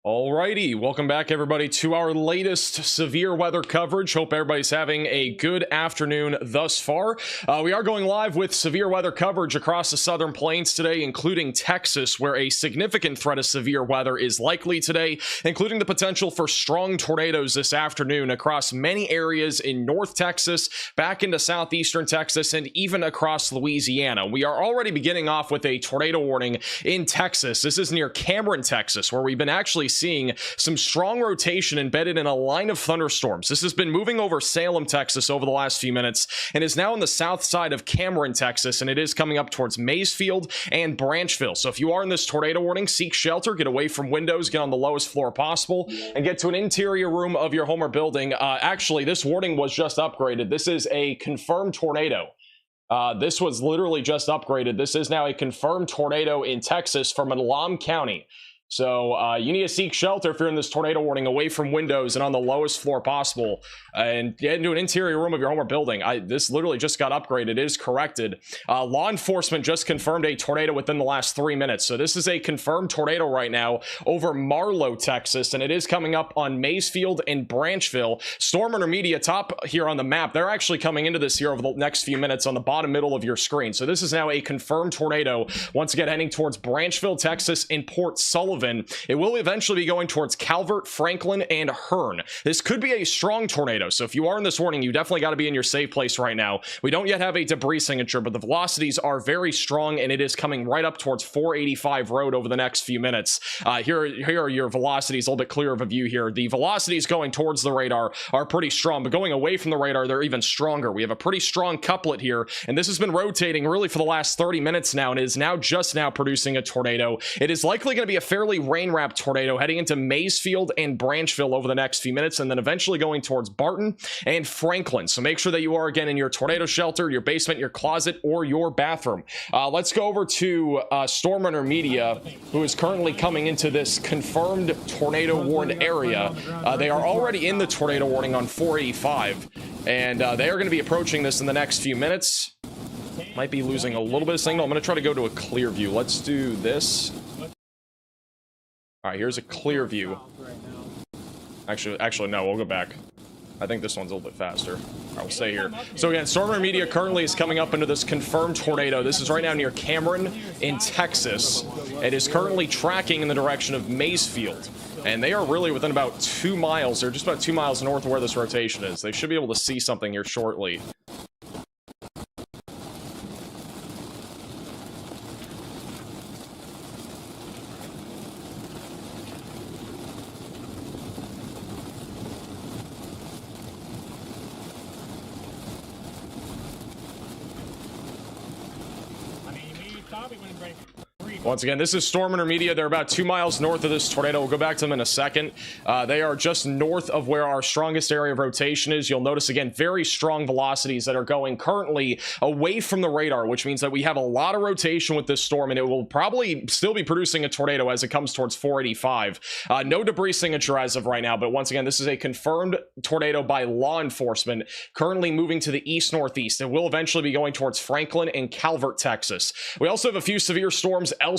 Alrighty, welcome back everybody to our latest severe weather coverage. Hope everybody's having a good afternoon thus far. We are going live with severe weather coverage across the southern plains today, including Texas, where a significant threat of severe weather is likely today, including the potential for strong tornadoes this afternoon across many areas in North Texas, back into southeastern Texas, and even across Louisiana. We are already beginning off with a tornado warning in Texas. This is near Cameron, Texas, where we've been actually seeing some strong rotation embedded in a line of thunderstorms. This has been moving over Salem, Texas over the last few minutes and is now on the south side of Cameron, Texas, and it is coming up towards Maysfield and Branchville. So if you are in this tornado warning, seek shelter, get away from windows, get on the lowest floor possible, and get to an interior room of your home or building. Actually, this warning was just upgraded. This is a confirmed tornado. This was literally just upgraded. This is now a confirmed tornado in Texas from Milam County. So you need to seek shelter if you're in this tornado warning, away from windows and on the lowest floor possible, and get into an interior room of your home or building. This literally just got upgraded. It is corrected. Law enforcement just confirmed a tornado within the last 3 minutes. So this is a confirmed tornado right now over Marlow, Texas, and it is coming up on Maysfield and Branchville. Storm Intermedia top here on the map. They're actually coming into this here over the next few minutes on the bottom middle of your screen. So this is now a confirmed tornado, once again heading towards Branchville, Texas, and Port Sullivan. It will eventually be going towards Calvert, Franklin, and Hearn. This could be a strong tornado, so if you are in this warning, you definitely got to be in your safe place right now. We don't yet have a debris signature, but the velocities are very strong, and it is coming right up towards 485 road over the next few minutes. Here are your velocities, a little bit clearer of a view here. The velocities going towards the radar are pretty strong, but going away from the radar, they're even stronger. We have a pretty strong couplet here, and this has been rotating really for the last 30 minutes now, and is now just now producing a tornado. It is likely going to be a fairly rain-wrapped tornado heading into Maysfield and Branchville over the next few minutes, and then eventually going towards Barton and Franklin. So make sure that you are again in your tornado shelter, your basement, your closet, or your bathroom. Let's go over to Storm Intermedia, who is currently coming into this confirmed tornado warned area. They are already in the tornado warning on 485, and they are going to be approaching this in the next few minutes. Might be losing a little bit of signal. I'm going to try to go to a clear view. Let's do this. All right, here's a clear view. Actually, no, we'll go back. I think this one's a little bit faster. All right, we'll stay here. So again, Storm Intermedia currently is coming up into this confirmed tornado. This is right now near Cameron in Texas. It is currently tracking in the direction of Maysfield. And they are really within about 2 miles. They're just about 2 miles north of where this rotation is. They should be able to see something here shortly. Once again, this is Storm Intermedia. They're about 2 miles north of this tornado. We'll go back to them in a second. They are just north of where our strongest area of rotation is. You'll notice, again, very strong velocities that are going currently away from the radar, which means that we have a lot of rotation with this storm, and it will probably still be producing a tornado as it comes towards 485. No debris signature as of right now, but once again, this is a confirmed tornado by law enforcement, currently moving to the east-northeast. It will eventually be going towards Franklin and Calvert, Texas. We also have a few severe storms elsewhere.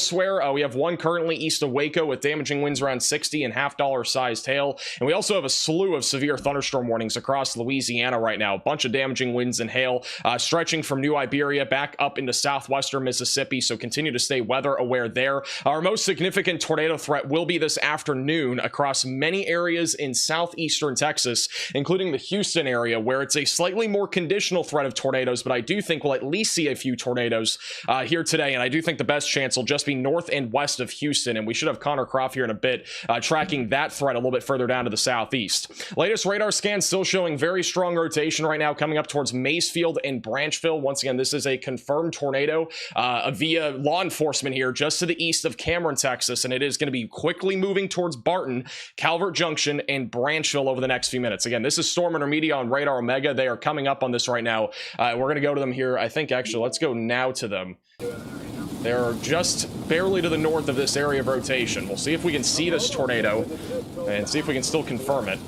We have one currently east of Waco with damaging winds around 60 and half-dollar sized hail. And we also have a slew of severe thunderstorm warnings across Louisiana right now. A bunch of damaging winds and hail stretching from New Iberia back up into southwestern Mississippi. So continue to stay weather aware there. Our most significant tornado threat will be this afternoon across many areas in southeastern Texas, including the Houston area, where it's a slightly more conditional threat of tornadoes, but I do think we'll at least see a few tornadoes here today. And I do think the best chance will just be north and west of Houston, and we should have Connor Croft here in a bit tracking that threat a little bit further down to the southeast. Latest radar scan still showing very strong rotation right now coming up towards Maysfield and Branchville. Once again, this is a confirmed tornado via law enforcement here just to the east of Cameron, Texas, and it is going to be quickly moving towards Barton, Calvert Junction, and Branchville over the next few minutes. Again, this is Storm Intermedia on Radar Omega. They are coming up on this right now. We're going to go to them here. I think actually let's go now to them. They're just barely to the north of this area of rotation. We'll see if we can see this tornado and see if we can still confirm it.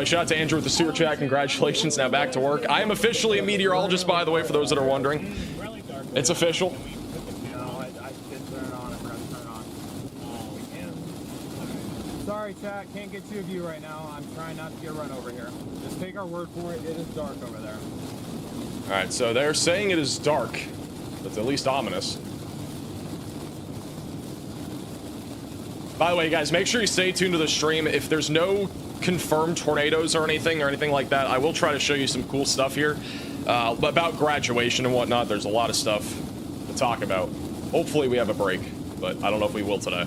Shout out to Andrew with the super chat. Congratulations. Now back to work. I am officially a meteorologist, by the way, for those that are wondering. It's official. Sorry, chat. Can't get you a view right now. I'm trying not to get run over here. Just take our word for it. It is dark over there. All right, so they're saying it is dark. That's at least ominous. By the way, guys, make sure you stay tuned to the stream. If there's no confirmed tornadoes or anything like that, I will try to show you some cool stuff here about graduation and whatnot. There's a lot of stuff to talk about. Hopefully we have a break, but I don't know if we will today.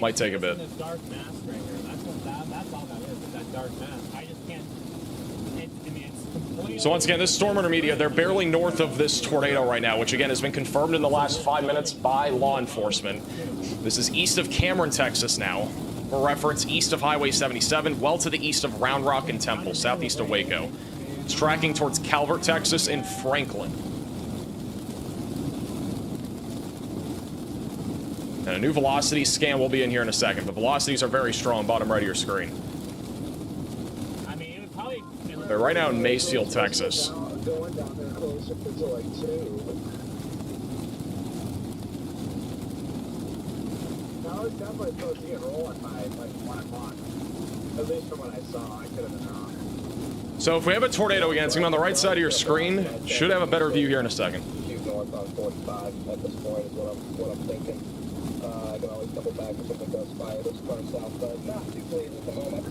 Might take a bit. This dark mass right here. That's all that is that dark mass. I just can't. I mean, it's completely. So once again, this storm intermediate, they're barely north of this tornado right now, which again has been confirmed in the last 5 minutes by law enforcement. This is east of Cameron, Texas now. For reference, east of Highway 77, well to the east of Round Rock and Temple, southeast of Waco. It's tracking towards Calvert, Texas, and Franklin. And a new velocity scan will be in here in a second. The velocities are very strong, bottom right of your screen. I mean, it would probably. They're right now in Macefield, Texas. Going down there closer to like 2. No, it's definitely supposed to get rolling by like 1 o'clock. At least from what I saw, I could have been wrong. So if we have a tornado again, it's going to be on the right side of your screen. Should have a better view here in a second. Keep north on 45 at this point is what I'm thinking. I can always double back if something goes by this far south, but not too pleased at the moment.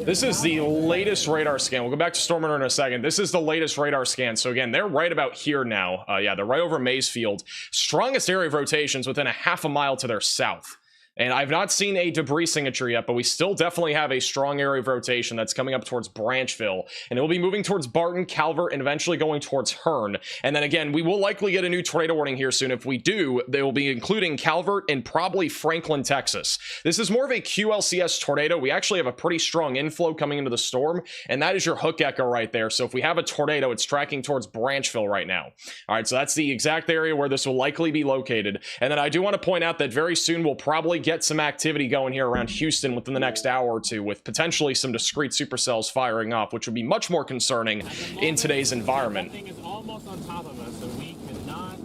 This is the latest radar scan. We'll go back to Stormer in a second. This is the latest radar scan. So again, they're right about here now. Yeah, they're right over Macefield. Strongest area of rotations within a half a mile to their south. And I've not seen a debris signature yet, but we still definitely have a strong area of rotation that's coming up towards Branchville. And it will be moving towards Barton, Calvert, and eventually going towards Hearn. And then again, we will likely get a new tornado warning here soon. If we do, they will be including Calvert and probably Franklin, Texas. This is more of a QLCS tornado. We actually have a pretty strong inflow coming into the storm, and that is your hook echo right there. So if we have a tornado, it's tracking towards Branchville right now. All right, so that's the exact area where this will likely be located. And then I do want to point out that very soon we'll probably get some activity going here around Houston within the next hour or two, with potentially some discrete supercells firing off, which would be much more concerning in today's environment. That thing is almost on top of us, so we cannot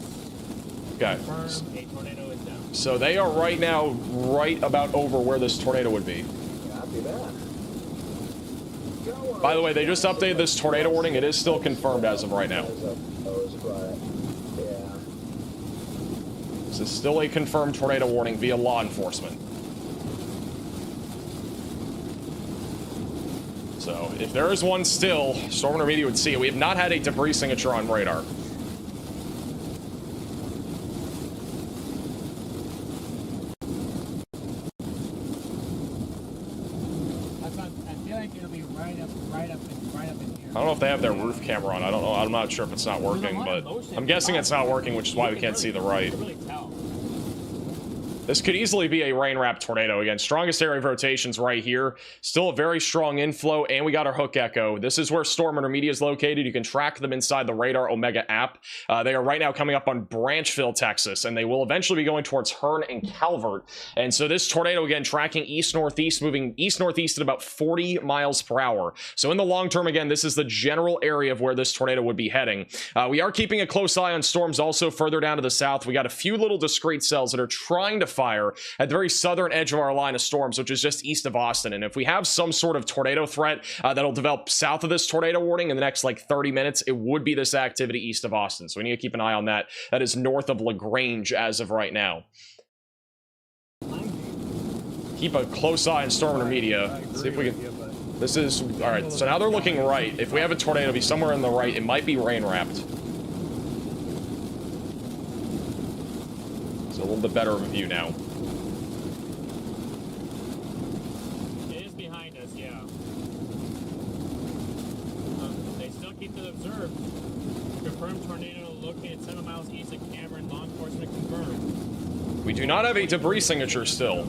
Okay. confirm a tornado is down. So they are right now right about over where this tornado would be. Copy that. By the way, they just updated this tornado warning. It is still confirmed as of right now. This is still a confirmed tornado warning via law enforcement. So if there is one still, Storm Intermediate would see it. We have not had a debris signature on radar. I feel like it'll be right up in here. I don't know if they have their roof camera on. I don't know. I'm not sure if it's not working, but I'm guessing it's not working, which is why we can't see the right. This could easily be a rain-wrapped tornado. Again, strongest area of rotations right here. Still a very strong inflow, and we got our hook echo. This is where Storm Intermediate is located. You can track them inside the Radar Omega app. They are right now coming up on Branchville, Texas, and they will eventually be going towards Hearn and Calvert. And so this tornado, again, tracking east-northeast, moving east-northeast at about 40 miles per hour. So in the long term, again, this is the general area of where this tornado would be heading. We are keeping a close eye on storms also further down to the south. We got a few little discrete cells that are trying to fire at the very southern edge of our line of storms, which is just east of Austin. And if we have some sort of tornado threat that'll develop south of this tornado warning in the next like 30 minutes, it would be this activity east of Austin. So we need to keep an eye on that. That is north of LaGrange as of right now. Keep a close eye on Storm Intermediate. See if we can. This is all right. So now they're looking right. If we have a tornado, it'll be somewhere in the right. It might be rain wrapped. A little bit better of a view now. It is behind us, yeah. They still keep it observed. Confirmed tornado located 7 miles east of Cameron. Law enforcement confirmed. We do not have a debris signature still.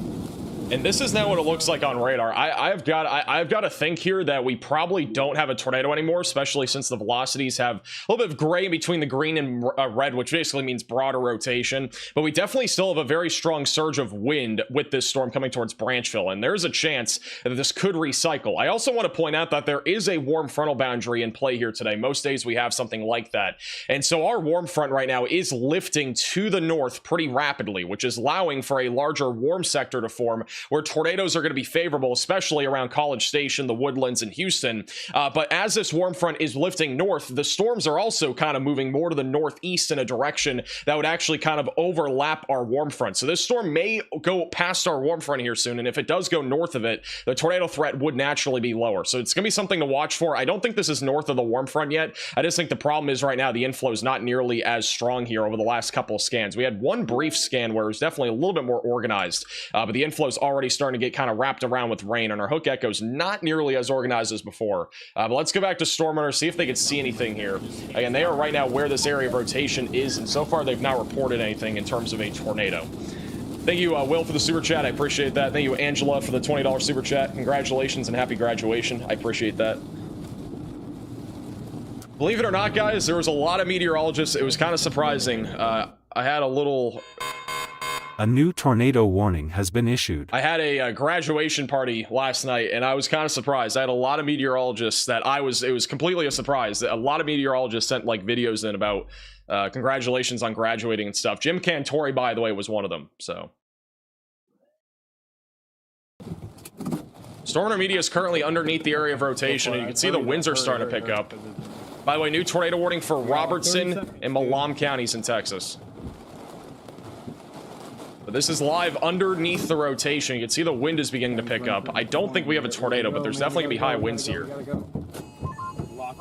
And this is now what it looks like on radar. I've got to think here that we probably don't have a tornado anymore, especially since the velocities have a little bit of gray in between the green and red, which basically means broader rotation. But we definitely still have a very strong surge of wind with this storm coming towards Branchville, and there's a chance that this could recycle. I also want to point out that there is a warm frontal boundary in play here today. Most days we have something like that. And so our warm front right now is lifting to the north pretty rapidly, which is allowing for a larger warm sector to form, where tornadoes are going to be favorable, especially around College Station, the Woodlands, and Houston. But as this warm front is lifting north, the storms are also kind of moving more to the northeast in a direction that would actually kind of overlap our warm front. So this storm may go past our warm front here soon, and if it does go north of it, the tornado threat would naturally be lower. So it's going to be something to watch for. I don't think this is north of the warm front yet. I just think the problem is right now the inflow is not nearly as strong here over the last couple of scans. We had one brief scan where it was definitely a little bit more organized, but the inflow is already starting to get kind of wrapped around with rain, and our hook echo's not nearly as organized as before. But let's go back to Storm Hunter, see if they can see anything here. Again, they are right now where this area of rotation is, and so far they've not reported anything in terms of a tornado. Thank you, Will, for the super chat. I appreciate that. Thank you, Angela, for the $20 super chat. Congratulations and happy graduation. I appreciate that. Believe it or not, guys, there was a lot of meteorologists. It was kind of surprising. I had a little... A new tornado warning has been issued. I had a graduation party last night, and I was kind of surprised. I had a lot of meteorologists that it was completely a surprise. A lot of meteorologists sent like videos in about congratulations on graduating and stuff. Jim Cantori, by the way, was one of them. So Storm Hunter Media is currently underneath the area of rotation, and you can see the winds are starting to pick up. By the way, new tornado warning for Robertson and Milam counties in Texas. But this is live underneath the rotation. You can see the wind is beginning to pick up. I don't think we have a tornado, but there's definitely gonna be high winds here. I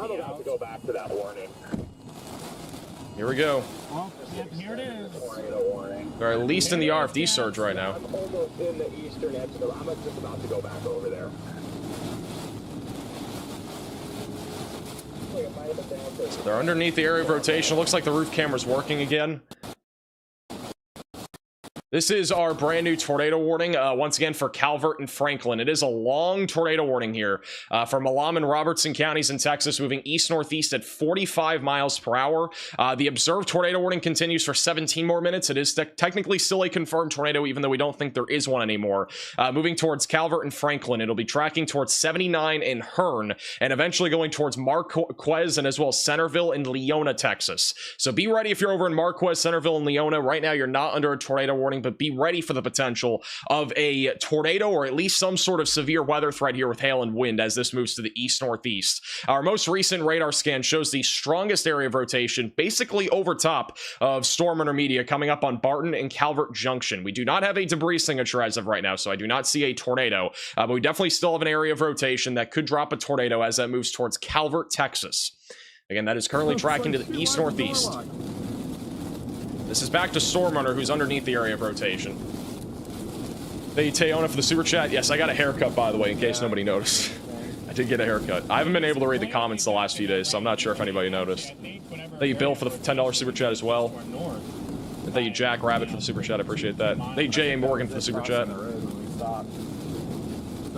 don't have to go back to that warning. Here we go. Well, yep, here it is. Tornado warning. They're at least in the RFD surge right now. I'm almost in the eastern edge. I'm just about to go back over there. So they're underneath the area of rotation. Looks like the roof camera's working again. This is our brand new tornado warning, once again for Calvert and Franklin. It is a long tornado warning here for Milam and Robertson counties in Texas, moving east-northeast at 45 miles per hour. The observed tornado warning continues for 17 more minutes. It is technically still a confirmed tornado, even though we don't think there is one anymore. Moving towards Calvert and Franklin, it'll be tracking towards 79 in Hearn, and eventually going towards Marquez and as well as Centerville and Leona, Texas. So be ready if you're over in Marquez, Centerville, and Leona. Right now, you're not under a tornado warning, but be ready for the potential of a tornado or at least some sort of severe weather threat here with hail and wind as this moves to the east-northeast. Our most recent radar scan shows the strongest area of rotation basically over top of Storm Hunter Media coming up on Barton and Calvert Junction. We do not have a debris signature as of right now, so I do not see a tornado, but we definitely still have an area of rotation that could drop a tornado as that moves towards Calvert, Texas. Again, that is currently tracking to the east-northeast. This is back to Storm Hunter, who's underneath the area of rotation. Thank you, Teona, for the super chat. Yes, I got a haircut, by the way, in case nobody noticed. I did get a haircut. I haven't been able to read the comments the last few days, so I'm not sure if anybody noticed. Thank you, Bill, for the $10 super chat as well. And thank you, Jack Rabbit, for the super chat. I appreciate that. Thank you, J.A. Morgan, for the super chat.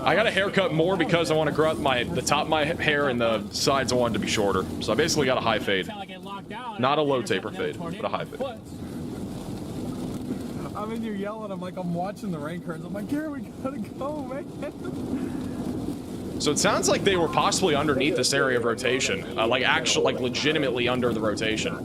I got a haircut more because I want to grow out the top of my hair and the sides I wanted to be shorter. So I basically got a high fade. Not a low taper fade, but a high fade. I'm in here yelling. I'm like, I'm watching the rain curtains. I'm like, here we gotta go, man. So it sounds like they were possibly underneath this area of rotation, like legitimately under the rotation.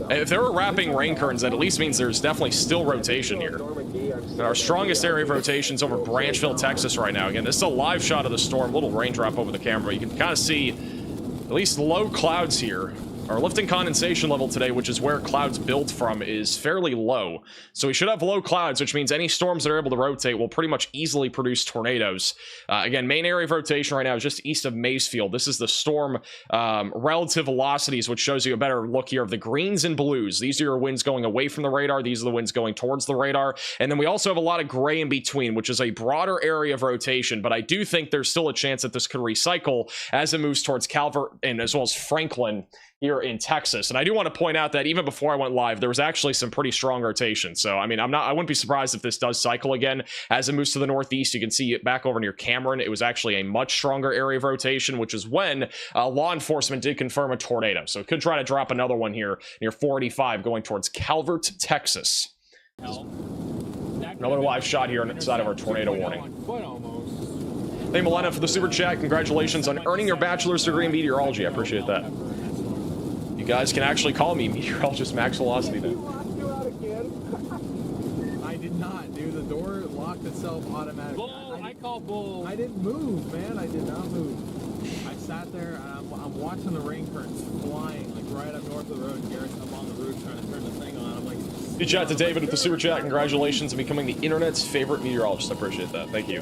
If they were wrapping rain curtains, that at least means there's definitely still rotation here. And our strongest area of rotation is over Branchville, Texas right now. Again, this is a live shot of the storm, little raindrop over the camera. You can kind of see at least low clouds here. Our lifting condensation level today, which is where clouds build from, is fairly low. So we should have low clouds, which means any storms that are able to rotate will pretty much easily produce tornadoes. Again, main area of rotation right now is just east of Maysfield. This is the storm relative velocities, which shows you a better look here of the greens and blues. These are your winds going away from the radar. These are the winds going towards the radar. And then we also have a lot of gray in between, which is a broader area of rotation. But I do think there's still a chance that this could recycle as it moves towards Calvert and as well as Franklin here in Texas. And I do want to point out that even before I went live, there was actually some pretty strong rotation. So, I mean, I wouldn't be surprised if this does cycle again as it moves to the northeast. You can see it back over near Cameron. It was actually a much stronger area of rotation, which is when law enforcement did confirm a tornado. So it could try to drop another one here near 485 going towards Calvert, Texas. Another live shot here inside of our tornado warning. Hey, Milena, for the super chat. Congratulations on earning your bachelor's degree in meteorology. I appreciate that. You guys can actually call me Meteorologist Max Velocity now. I did not, dude. The door locked itself automatically. Bull! I call bull. I didn't move, man. I did not move. I sat there and I'm watching the rain curtains flying like right up north of the road. Garrett's up on the roof trying to turn the thing on. I'm like, Good chat to David with the super chat. Congratulations on becoming the internet's favorite meteorologist. I appreciate that. Thank you.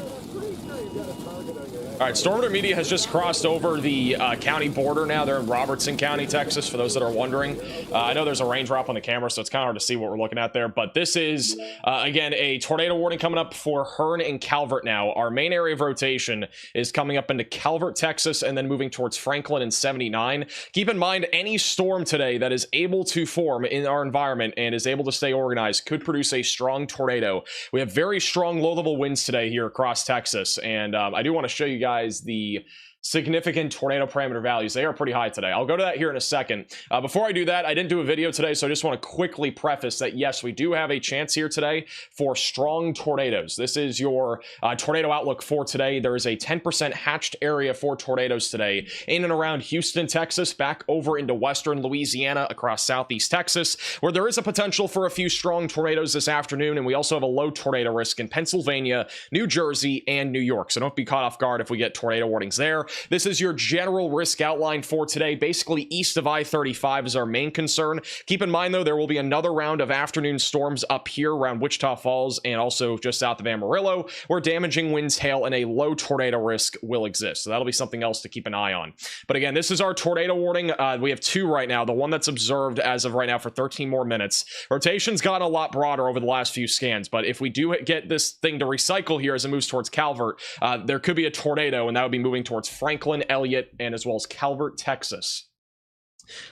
All right, Storm Media has just crossed over the county border now. They're in Robertson County, Texas, for those that are wondering. I know there's a rain drop on the camera, so it's kind of hard to see what we're looking at there. But this is, again, a tornado warning coming up for Hearn and Calvert now. Our main area of rotation is coming up into Calvert, Texas, and then moving towards Franklin and 79. Keep in mind, any storm today that is able to form in our environment and is able to stay organized could produce a strong tornado. We have very strong low-level winds today here across Texas, and I do want to show you guys the significant tornado parameter values. They are pretty high today. I'll go to that here in a second. Before I do that, I didn't do a video today, so I just want to quickly preface that yes, we do have a chance here today for strong tornadoes. This is your tornado outlook for today. There is a 10% hatched area for tornadoes today in and around Houston, Texas, back over into western Louisiana, across southeast Texas, where there is a potential for a few strong tornadoes this afternoon, and we also have a low tornado risk in Pennsylvania, New Jersey, and New York. So don't be caught off guard if we get tornado warnings there. This is your general risk outline for today. Basically, east of I-35 is our main concern. Keep in mind, though, there will be another round of afternoon storms up here around Wichita Falls and also just south of Amarillo, where damaging winds, hail, and a low tornado risk will exist. So that'll be something else to keep an eye on. But again, this is our tornado warning. We have two right now. The one that's observed as of right now for 13 more minutes. Rotation's gotten a lot broader over the last few scans, but if we do get this thing to recycle here as it moves towards Calvert, there could be a tornado, and that would be moving towards Franklin, Elliott, and as well as Calvert, Texas.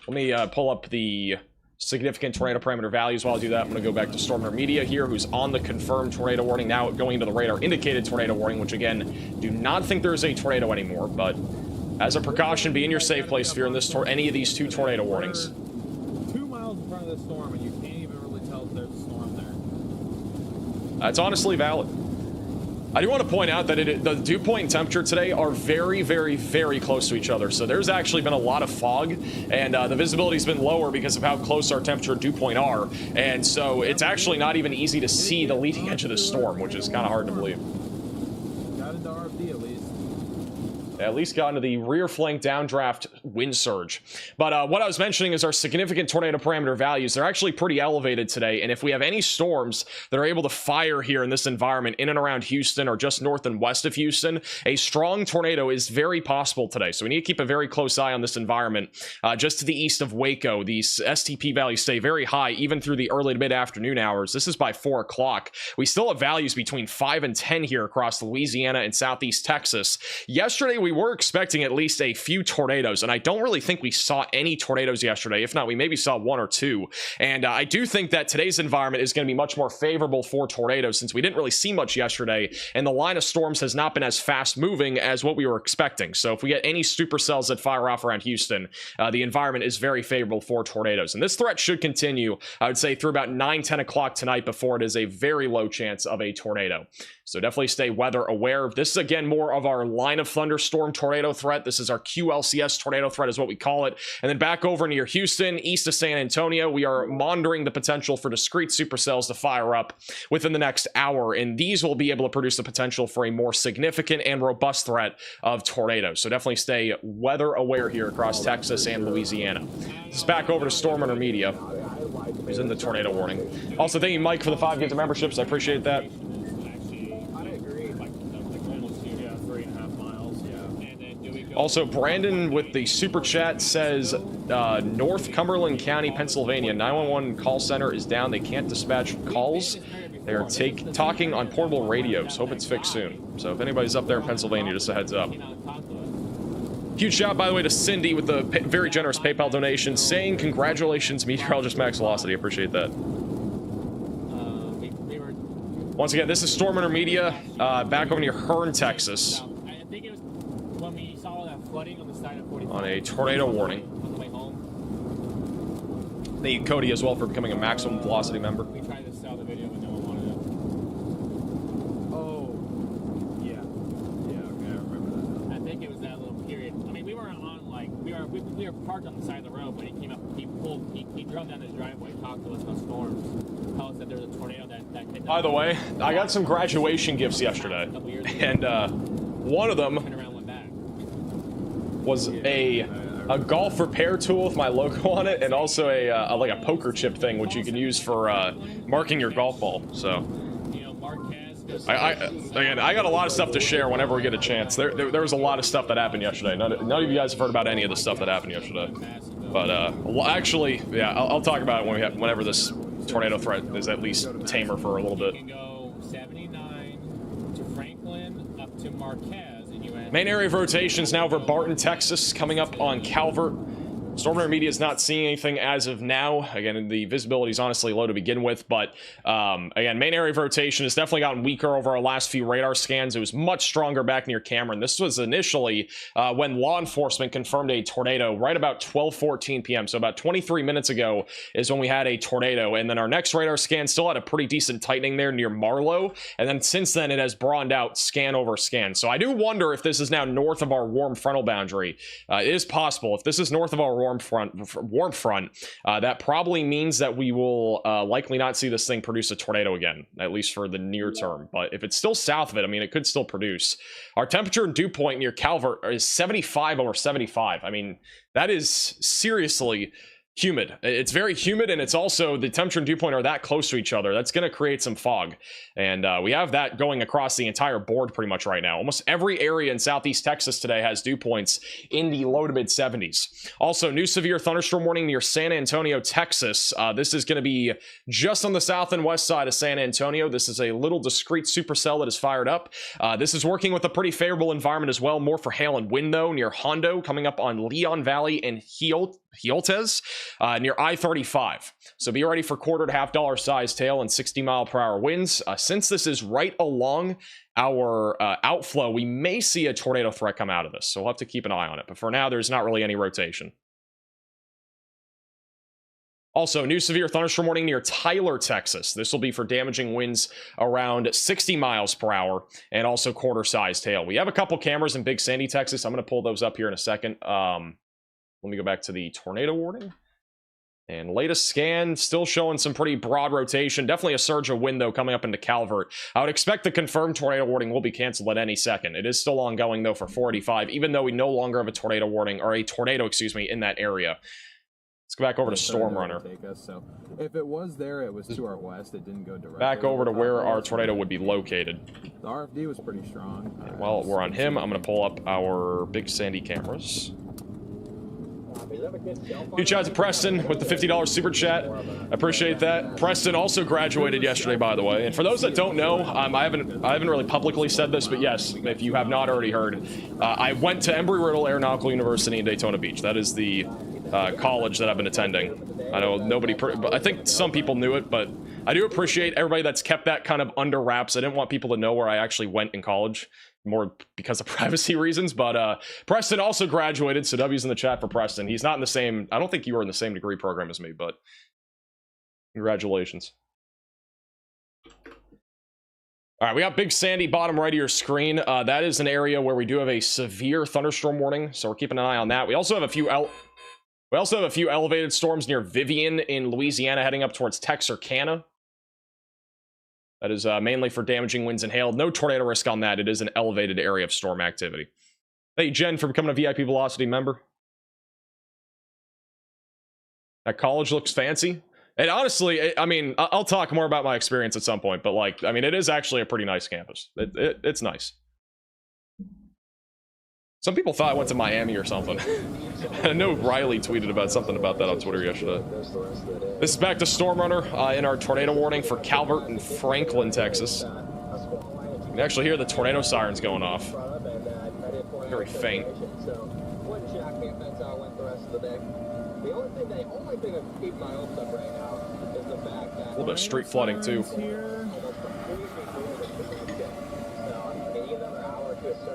Let me pull up the significant tornado parameter values. While I do that, I'm going to go back to Storm Media here, who's on the confirmed tornado warning, now going into the radar indicated tornado warning, which again, do not think there's a tornado anymore, but as a precaution, be in your safe place if you're in this any of these two tornado warnings. 2 miles in front of the storm, and you can't even really tell if there's a storm there. That's honestly valid. I do want to point out that the dew point and temperature today are very, very, very close to each other. So there's actually been a lot of fog, and the visibility's been lower because of how close our temperature and dew point are. And so it's actually not even easy to see the leading edge of the storm, which is kind of hard to believe. Got into RFD at least. At least got into the rear flank downdraft wind surge. But what I was mentioning is our significant tornado parameter values. They're actually pretty elevated today. And if we have any storms that are able to fire here in this environment in and around Houston or just north and west of Houston, a strong tornado is very possible today. So we need to keep a very close eye on this environment. Just to the east of Waco, these STP values stay very high even through the early to mid-afternoon hours. This is by 4 o'clock. We still have values between 5 and 10 here across Louisiana and southeast Texas. Yesterday, we were expecting at least a few tornadoes, and I don't really think we saw any tornadoes yesterday. If not, we maybe saw 1 or 2. And I do think that today's environment is going to be much more favorable for tornadoes since we didn't really see much yesterday, and the line of storms has not been as fast moving as what we were expecting. So if we get any supercells that fire off around Houston, the environment is very favorable for tornadoes. And this threat should continue, I would say, through about 9-10 o'clock tonight before it is a very low chance of a tornado. So definitely stay weather aware. This is, again, more of our line of thunderstorm tornado threat. This is our QLCS tornado threat is what we call it. And then back over near Houston, east of San Antonio, we are monitoring the potential for discrete supercells to fire up within the next hour. And these will be able to produce the potential for a more significant and robust threat of tornadoes. So definitely stay weather aware here across Texas and Louisiana. This is back over to Storm Media, who's in the tornado warning. Also, thank you, Mike, for the 5 gifted memberships. I appreciate that. Also, Brandon with the super chat says North Cumberland County, Pennsylvania, 911 call center is down. They can't dispatch calls. They are talking on portable radios. Hope it's fixed soon. So if anybody's up there in Pennsylvania, just a heads up. Huge shout, by the way, to Cindy with the very generous PayPal donation, saying congratulations, Meteorologist Max Velocity. I appreciate that. Once again, this is Storm Intermedia, back over near Hearn, Texas. I think it was when we saw that flooding on the side of 45. On a tornado warning. On the way home. Thank you, Cody, as well, for becoming a Maximum Velocity member. We tried to sell the video, but no one wanted it. Oh, yeah. Yeah, okay, I remember that. I think it was that little period. I mean, we were on, like, we were parked on the side of the road, but he came up, he drove down his driveway, talked to us about storms, told us that there was a tornado that hit. By the way, I got some graduation gifts yesterday, and one of them was a golf repair tool with my logo on it, and also a like a poker chip thing, which you can use for marking your golf ball. So, I got a lot of stuff to share whenever we get a chance. There was a lot of stuff that happened yesterday. None of you guys have heard about any of the stuff that happened yesterday, but actually, yeah, I'll talk about it whenever this tornado threat is at least tamer for a little bit. You can go 79 to Franklin up to Marquez, and you Main area of rotation is now over Barton, Texas, coming up on Calvert. Storm Media is not seeing anything as of now. Again, the visibility is honestly low to begin with, but again, main area of rotation has definitely gotten weaker over our last few radar scans. It was much stronger back near Cameron. This was initially when law enforcement confirmed a tornado right about 12:14 p.m. So about 23 minutes ago is when we had a tornado, and then our next radar scan still had a pretty decent tightening there near Marlow, and then since then it has broadened out scan over scan. So I do wonder if this is now north of our warm frontal boundary. It is possible. If this is north of our warm front, that probably means that we will likely not see this thing produce a tornado again, at least for the near term. But if it's still south of it, I mean, it could still produce. Our temperature and dew point near Calvert is 75 over 75. I mean, that is seriously humid. It's very humid, and it's also the temperature and dew point are that close to each other. That's going to create some fog, and we have that going across the entire board pretty much right now. Almost every area in southeast Texas today has dew points in the low to mid 70s. Also, new severe thunderstorm warning near San Antonio, Texas. This is going to be just on the south and west side of San Antonio. This is a little discrete supercell that is fired up. This is working with a pretty favorable environment as well, more for hail and wind though, near Hondo, coming up on Leon Valley and Hioltes, near I-35. So be ready for quarter to half dollar size tail and 60-mile-per-hour winds. Since this is right along our outflow, we may see a tornado threat come out of this. So we'll have to keep an eye on it. But for now, there's not really any rotation. Also, new severe thunderstorm warning near Tyler, Texas. This will be for damaging winds around 60 miles per hour and also quarter-sized hail. We have a couple cameras in Big Sandy, Texas. I'm going to pull those up here in a second. Let me go back to the tornado warning. And latest scan, still showing some pretty broad rotation. Definitely a surge of wind, though, coming up into Calvert. I would expect the confirmed tornado warning will be canceled at any second. It is still ongoing, though, for 485, even though we no longer have a tornado warning, or a tornado, excuse me, in that area. Let's go back over to Storm Runner. So if it was there, it was to our west. It didn't go directly. Back over to where our tornado would be located. The RFD was pretty strong. While we're on him, I'm going to pull up our Big Sandy cameras. Huge shout out to Preston with the $50 super chat. I appreciate that. Preston also graduated yesterday, by the way. And for those that don't know, I haven't really publicly said this, but yes, if you have not already heard, I went to Embry-Riddle Aeronautical University in Daytona Beach. That is the college that I've been attending. I know nobody, but I think some people knew it, but I do appreciate everybody that's kept that kind of under wraps. I didn't want people to know where I actually went in college, more because of privacy reasons. But Preston also graduated, so W's in the chat for Preston. He's not in the same, I don't think you were in the same degree program as me, but congratulations. All right, we got Big Sandy bottom right of your screen. That is an area where we do have a severe thunderstorm warning, so we're keeping an eye on that. We also have a few elevated storms near Vivian in Louisiana heading up towards Texarkana. That is mainly for damaging winds and hail. No tornado risk on that. It is an elevated area of storm activity. Thank you, Jen, for becoming a VIP Velocity member. That college looks fancy. And honestly, I mean, I'll talk more about my experience at some point, but like, I mean, it is actually a pretty nice campus. It's nice. Some people thought I went to Miami or something. I know Riley tweeted about something about that on Twitter yesterday. This is back to Storm Runner in our tornado warning for Calvert and Franklin, Texas. You can actually hear the tornado sirens going off. Very faint. of the day. The only thing I'm keeping my hopes up right now is the fact that... A little bit of street flooding, too.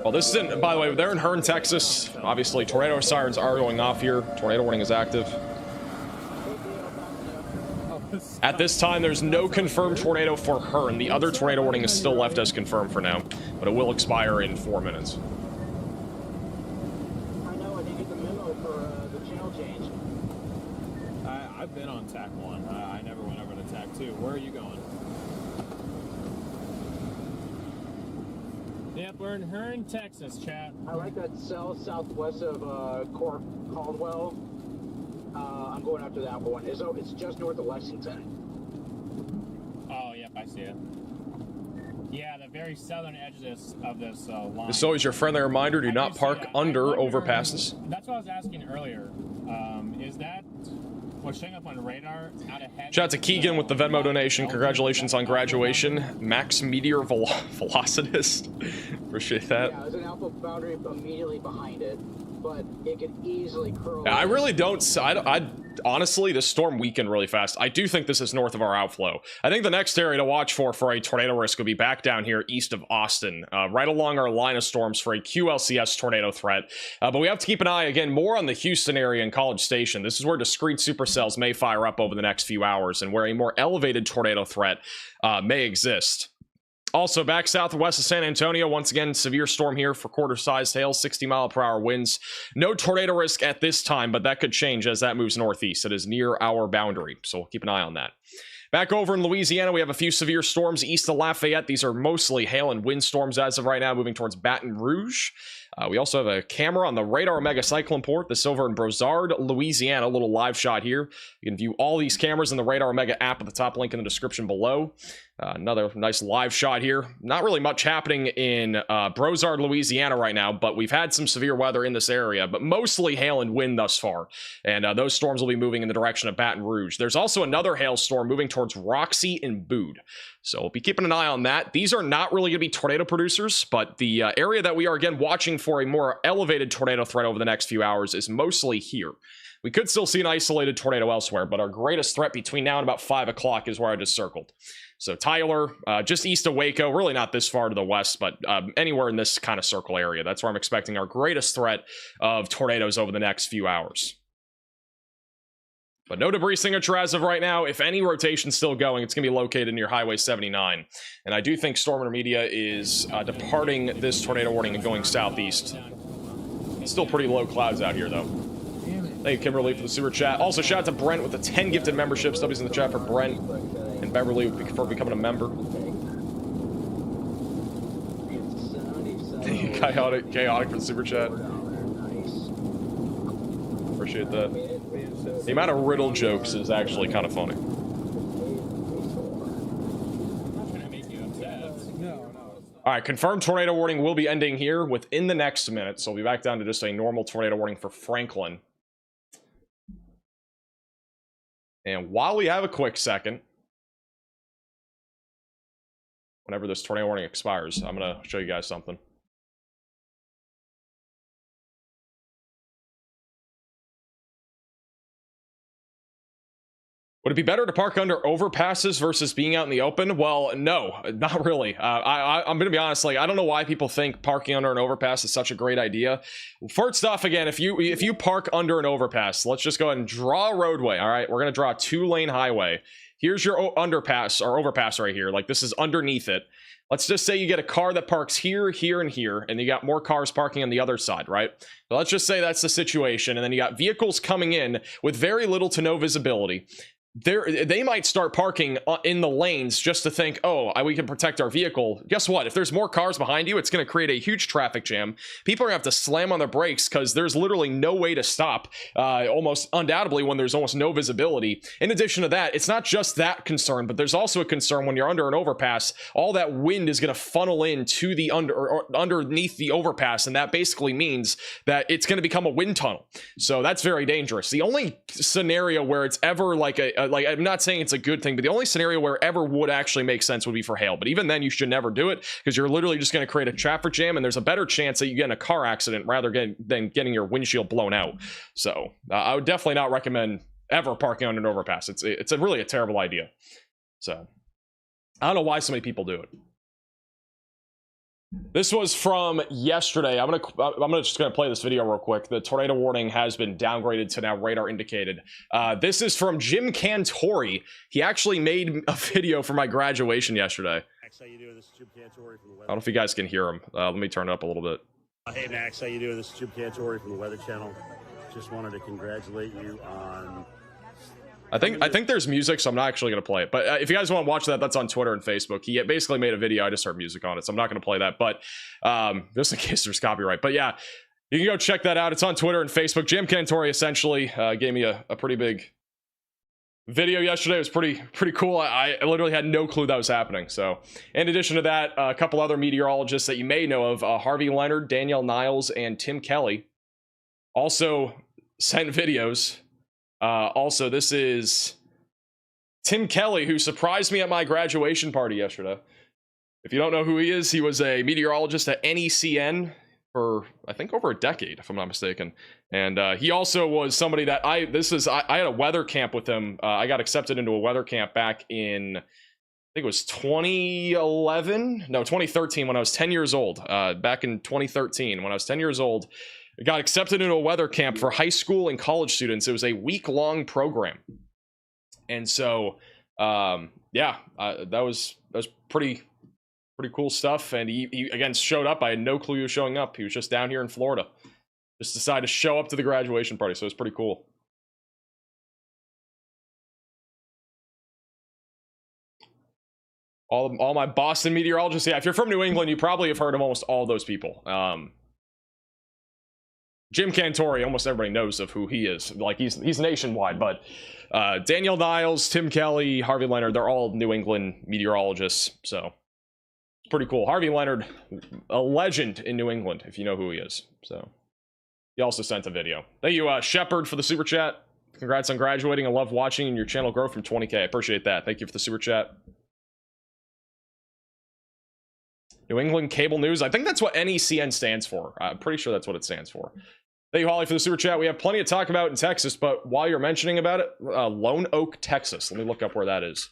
Well, this isn't, by the way, they're in Hearn, Texas. Obviously, tornado sirens are going off here. Tornado warning is active. At this time, there's no confirmed tornado for Hearn. The other tornado warning is still left as confirmed for now, but it will expire in 4 minutes. I know, I didn't get the memo for the channel change. I've been on TAC 1. I never went over to TAC 2. Where are you going? Yep, we're in Hearn, Texas, chat. I like that cell southwest of Corp Caldwell. I'm going after that one. It's just north of Lexington. Oh, yep, I see it. Yeah, the very southern edge of this line. This is always your friendly reminder, do not park under overpasses. That's what I was asking earlier. Is that what's showing up on radar out ahead? Shout out to Keegan with the Venmo donation. Congratulations on graduation. Max Meteor Velocitist. Appreciate that. Yeah, there's an alpha boundary immediately behind it, but it could easily curl. Yeah, I really don't. I honestly, this storm weakened really fast. I do think this is north of our outflow. I think the next area to watch for a tornado risk would be back down here east of Austin, right along our line of storms for a QLCS tornado threat. But we have to keep an eye, again, more on the Houston area and College Station. This is where discrete supercells may fire up over the next few hours and where a more elevated tornado threat may exist. Also, back southwest of San Antonio, once again, severe storm here for quarter-sized hail, 60-mile-per-hour winds. No tornado risk at this time, but that could change as that moves northeast. It is near our boundary, so we'll keep an eye on that. Back over in Louisiana, we have a few severe storms east of Lafayette. These are mostly hail and wind storms as of right now, moving towards Baton Rouge. We also have a camera on the radar mega cyclone port. This over in Bogard, Louisiana. A little live shot here. You can view all these cameras in the radar mega app at the top link in the description below. Another nice live shot here. Not really much happening in Bogard, Louisiana right now, but we've had some severe weather in this area, but mostly hail and wind thus far. And those storms will be moving in the direction of Baton Rouge. There's also another hailstorm moving towards Roxy and Bude. So we'll be keeping an eye on that. These are not really going to be tornado producers, but the area that we are, again, watching for a more elevated tornado threat over the next few hours is mostly here. We could still see an isolated tornado elsewhere, but our greatest threat between now and about 5 o'clock is where I just circled. So Tyler, just east of Waco, really not this far to the west, but anywhere in this kind of circle area. That's where I'm expecting our greatest threat of tornadoes over the next few hours. But no debris signature as of right now. If any rotation's still going, it's going to be located near Highway 79. And I do think Storm Intermedia is departing this tornado warning and going southeast. Still pretty low clouds out here, though. Thank you, Kimberly, for the super chat. Also, shout out to Brent with the 10 gifted memberships. W's in the chat for Brent and Beverly for becoming a member. Thank you, Chaotic for the super chat. Appreciate that. The amount of riddle jokes is actually kind of funny. All right, confirmed tornado warning will be ending here within the next minute, so we'll be back down to just a normal tornado warning for Franklin. And while we have a quick second, whenever this tornado warning expires, I'm going to show you guys something. Would it be better to park under overpasses versus being out in the open? Well, no, not really. I'm going to be honest, like, I don't know why people think parking under an overpass is such a great idea. First off, again, if you park under an overpass, let's just go ahead and draw a roadway, all right? We're going to draw a 2-lane highway. Here's your underpass or overpass right here. Like, this is underneath it. Let's just say you get a car that parks here, here, and here, and you got more cars parking on the other side, right? So let's just say that's the situation, and then you got vehicles coming in with very little to no visibility. They might start parking in the lanes just to think, oh, we can protect our vehicle. Guess what? If there's more cars behind you, it's going to create a huge traffic jam. People are going to have to slam on their brakes because there's literally no way to stop, almost undoubtedly, when there's almost no visibility. In addition to that, it's not just that concern, but there's also a concern when you're under an overpass, all that wind is going to funnel into the underneath the overpass, and that basically means that it's going to become a wind tunnel. So that's very dangerous. The only scenario where it's ever like a like, I'm not saying it's a good thing, but the only scenario where ever would actually make sense would be for hail. But even then, you should never do it, because you're literally just going to create a traffic jam, and there's a better chance that you get in a car accident rather than getting your windshield blown out. So I would definitely not recommend ever parking on an overpass. It's really a terrible idea. So I don't know why so many people do it. This was from yesterday. I'm just gonna play this video real quick. The tornado warning has been downgraded to now radar indicated. This is from Jim Cantori. He actually made a video for my graduation yesterday. Max, how you doing? This is Jim Cantori from the I Weather. don't know if you guys can hear him. Let me turn it up a little bit. Hey Max, how you doing? This is Jim Cantori from the Weather Channel. Just wanted to congratulate you on. I think there's music, so I'm not actually going to play it. But if you guys want to watch that, that's on Twitter and Facebook. He basically made a video. I just heard music on it, so I'm not going to play that. But just in case there's copyright. But yeah, you can go check that out. It's on Twitter and Facebook. Jim Cantori essentially gave me a pretty big video yesterday. It was pretty cool. I literally had no clue that was happening. So in addition to that, a couple other meteorologists that you may know of, Harvey Leonard, Danielle Niles, and Tim Kelly also sent videos. Also, this is Tim Kelly, who surprised me at my graduation party yesterday. If you don't know who he is, he was a meteorologist at NECN for, I think, over a decade, if I'm not mistaken. And he also was somebody that I had a weather camp with him. I got accepted into a weather camp back in, I think it was 2013, when I was 10 years old. Back in 2013, when I was 10 years old. I got accepted into a weather camp for high school and college students. It was a week-long program. And so, yeah, that was pretty cool stuff. And he again showed up. I had no clue he was showing up. He was just down here in Florida. Just decided to show up to the graduation party. So it was pretty cool. All my Boston meteorologists. Yeah, if you're from New England, you probably have heard of almost all those people. Jim Cantori, almost everybody knows of who he is. Like, he's nationwide, but Danielle Niles, Tim Kelly, Harvey Leonard, they're all New England meteorologists, so it's pretty cool. Harvey Leonard, a legend in New England, if you know who he is. So he also sent a video. Thank you, Shepard, for the super chat. Congrats on graduating. I love watching your channel grow from 20K. I appreciate that. Thank you for the super chat. New England Cable News. I think that's what NECN stands for. I'm pretty sure that's what it stands for. Thank you, Holly, for the super chat. We have plenty to talk about in Texas, but while you're mentioning about it, Lone Oak, Texas. Let me look up where that is.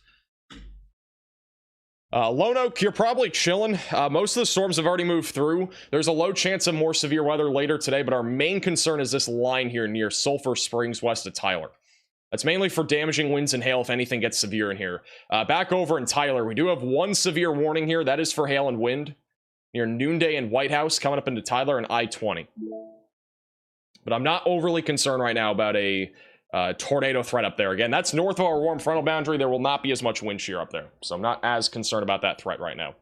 Lone Oak, you're probably chilling. Most of the storms have already moved through. There's a low chance of more severe weather later today, but our main concern is this line here near Sulphur Springs, west of Tyler. That's mainly for damaging winds and hail if anything gets severe in here. Back over in Tyler, we do have one severe warning here. That is for hail and wind near Noonday and White House, coming up into Tyler and I-20. But I'm not overly concerned right now about a tornado threat up there. Again, that's north of our warm frontal boundary. There will not be as much wind shear up there. So I'm not as concerned about that threat right now.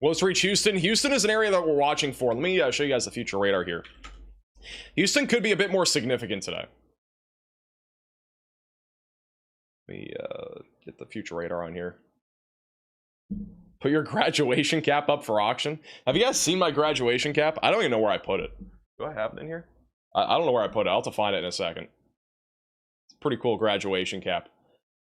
Well, let's reach Houston. Houston is an area that we're watching for. Let me show you guys the future radar here. Houston could be a bit more significant today. Let me get the future radar on here. Put your graduation cap up for auction. Have you guys seen my graduation cap? I don't even know where I put it. Do I have it in here? I don't know where I put it. I'll have to find it in a second. It's a pretty cool graduation cap.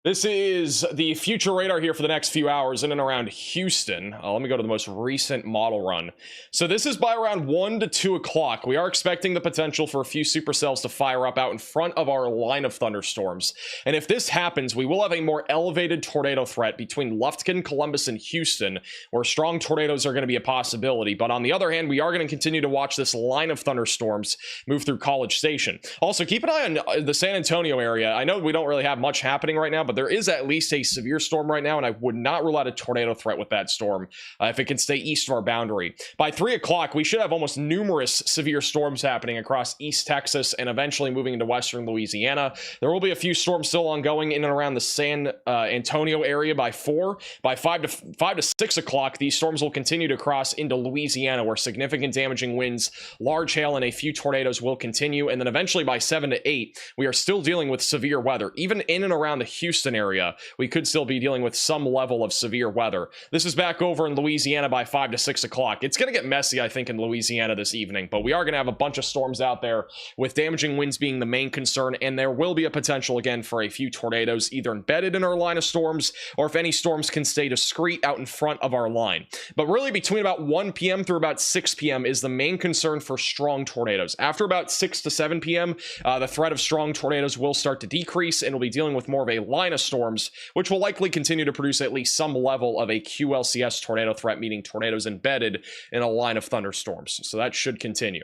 This is the future radar here for the next few hours in and around Houston. Let me go to the most recent model run. So this is by around 1 to 2 o'clock. We are expecting the potential for a few supercells to fire up out in front of our line of thunderstorms. And if this happens, we will have a more elevated tornado threat between Lufkin, Columbus, and Houston, where strong tornadoes are going to be a possibility. But on the other hand, we are going to continue to watch this line of thunderstorms move through College Station. Also, keep an eye on the San Antonio area. I know we don't really have much happening right now, but there is at least a severe storm right now, and I would not rule out a tornado threat with that storm if it can stay east of our boundary. By 3 o'clock, we should have almost numerous severe storms happening across East Texas and eventually moving into western Louisiana. There will be a few storms still ongoing in and around the San Antonio area by 4. By 5 to 6 o'clock, these storms will continue to cross into Louisiana, where significant damaging winds, large hail, and a few tornadoes will continue. And then eventually by 7 to 8, we are still dealing with severe weather, even in and around the Houston Houston area, we could still be dealing with some level of severe weather. This is back over in Louisiana by 5 to 6 o'clock. It's going to get messy, I think, in Louisiana this evening, but we are going to have a bunch of storms out there, with damaging winds being the main concern, and there will be a potential again for a few tornadoes either embedded in our line of storms, or if any storms can stay discrete out in front of our line. But really, between about 1 p.m. through about 6 p.m. is the main concern for strong tornadoes. After about 6 to 7 p.m., the threat of strong tornadoes will start to decrease, and we'll be dealing with more of a line of storms, which will likely continue to produce at least some level of a QLCS tornado threat, meaning tornadoes embedded in a line of thunderstorms. So that should continue.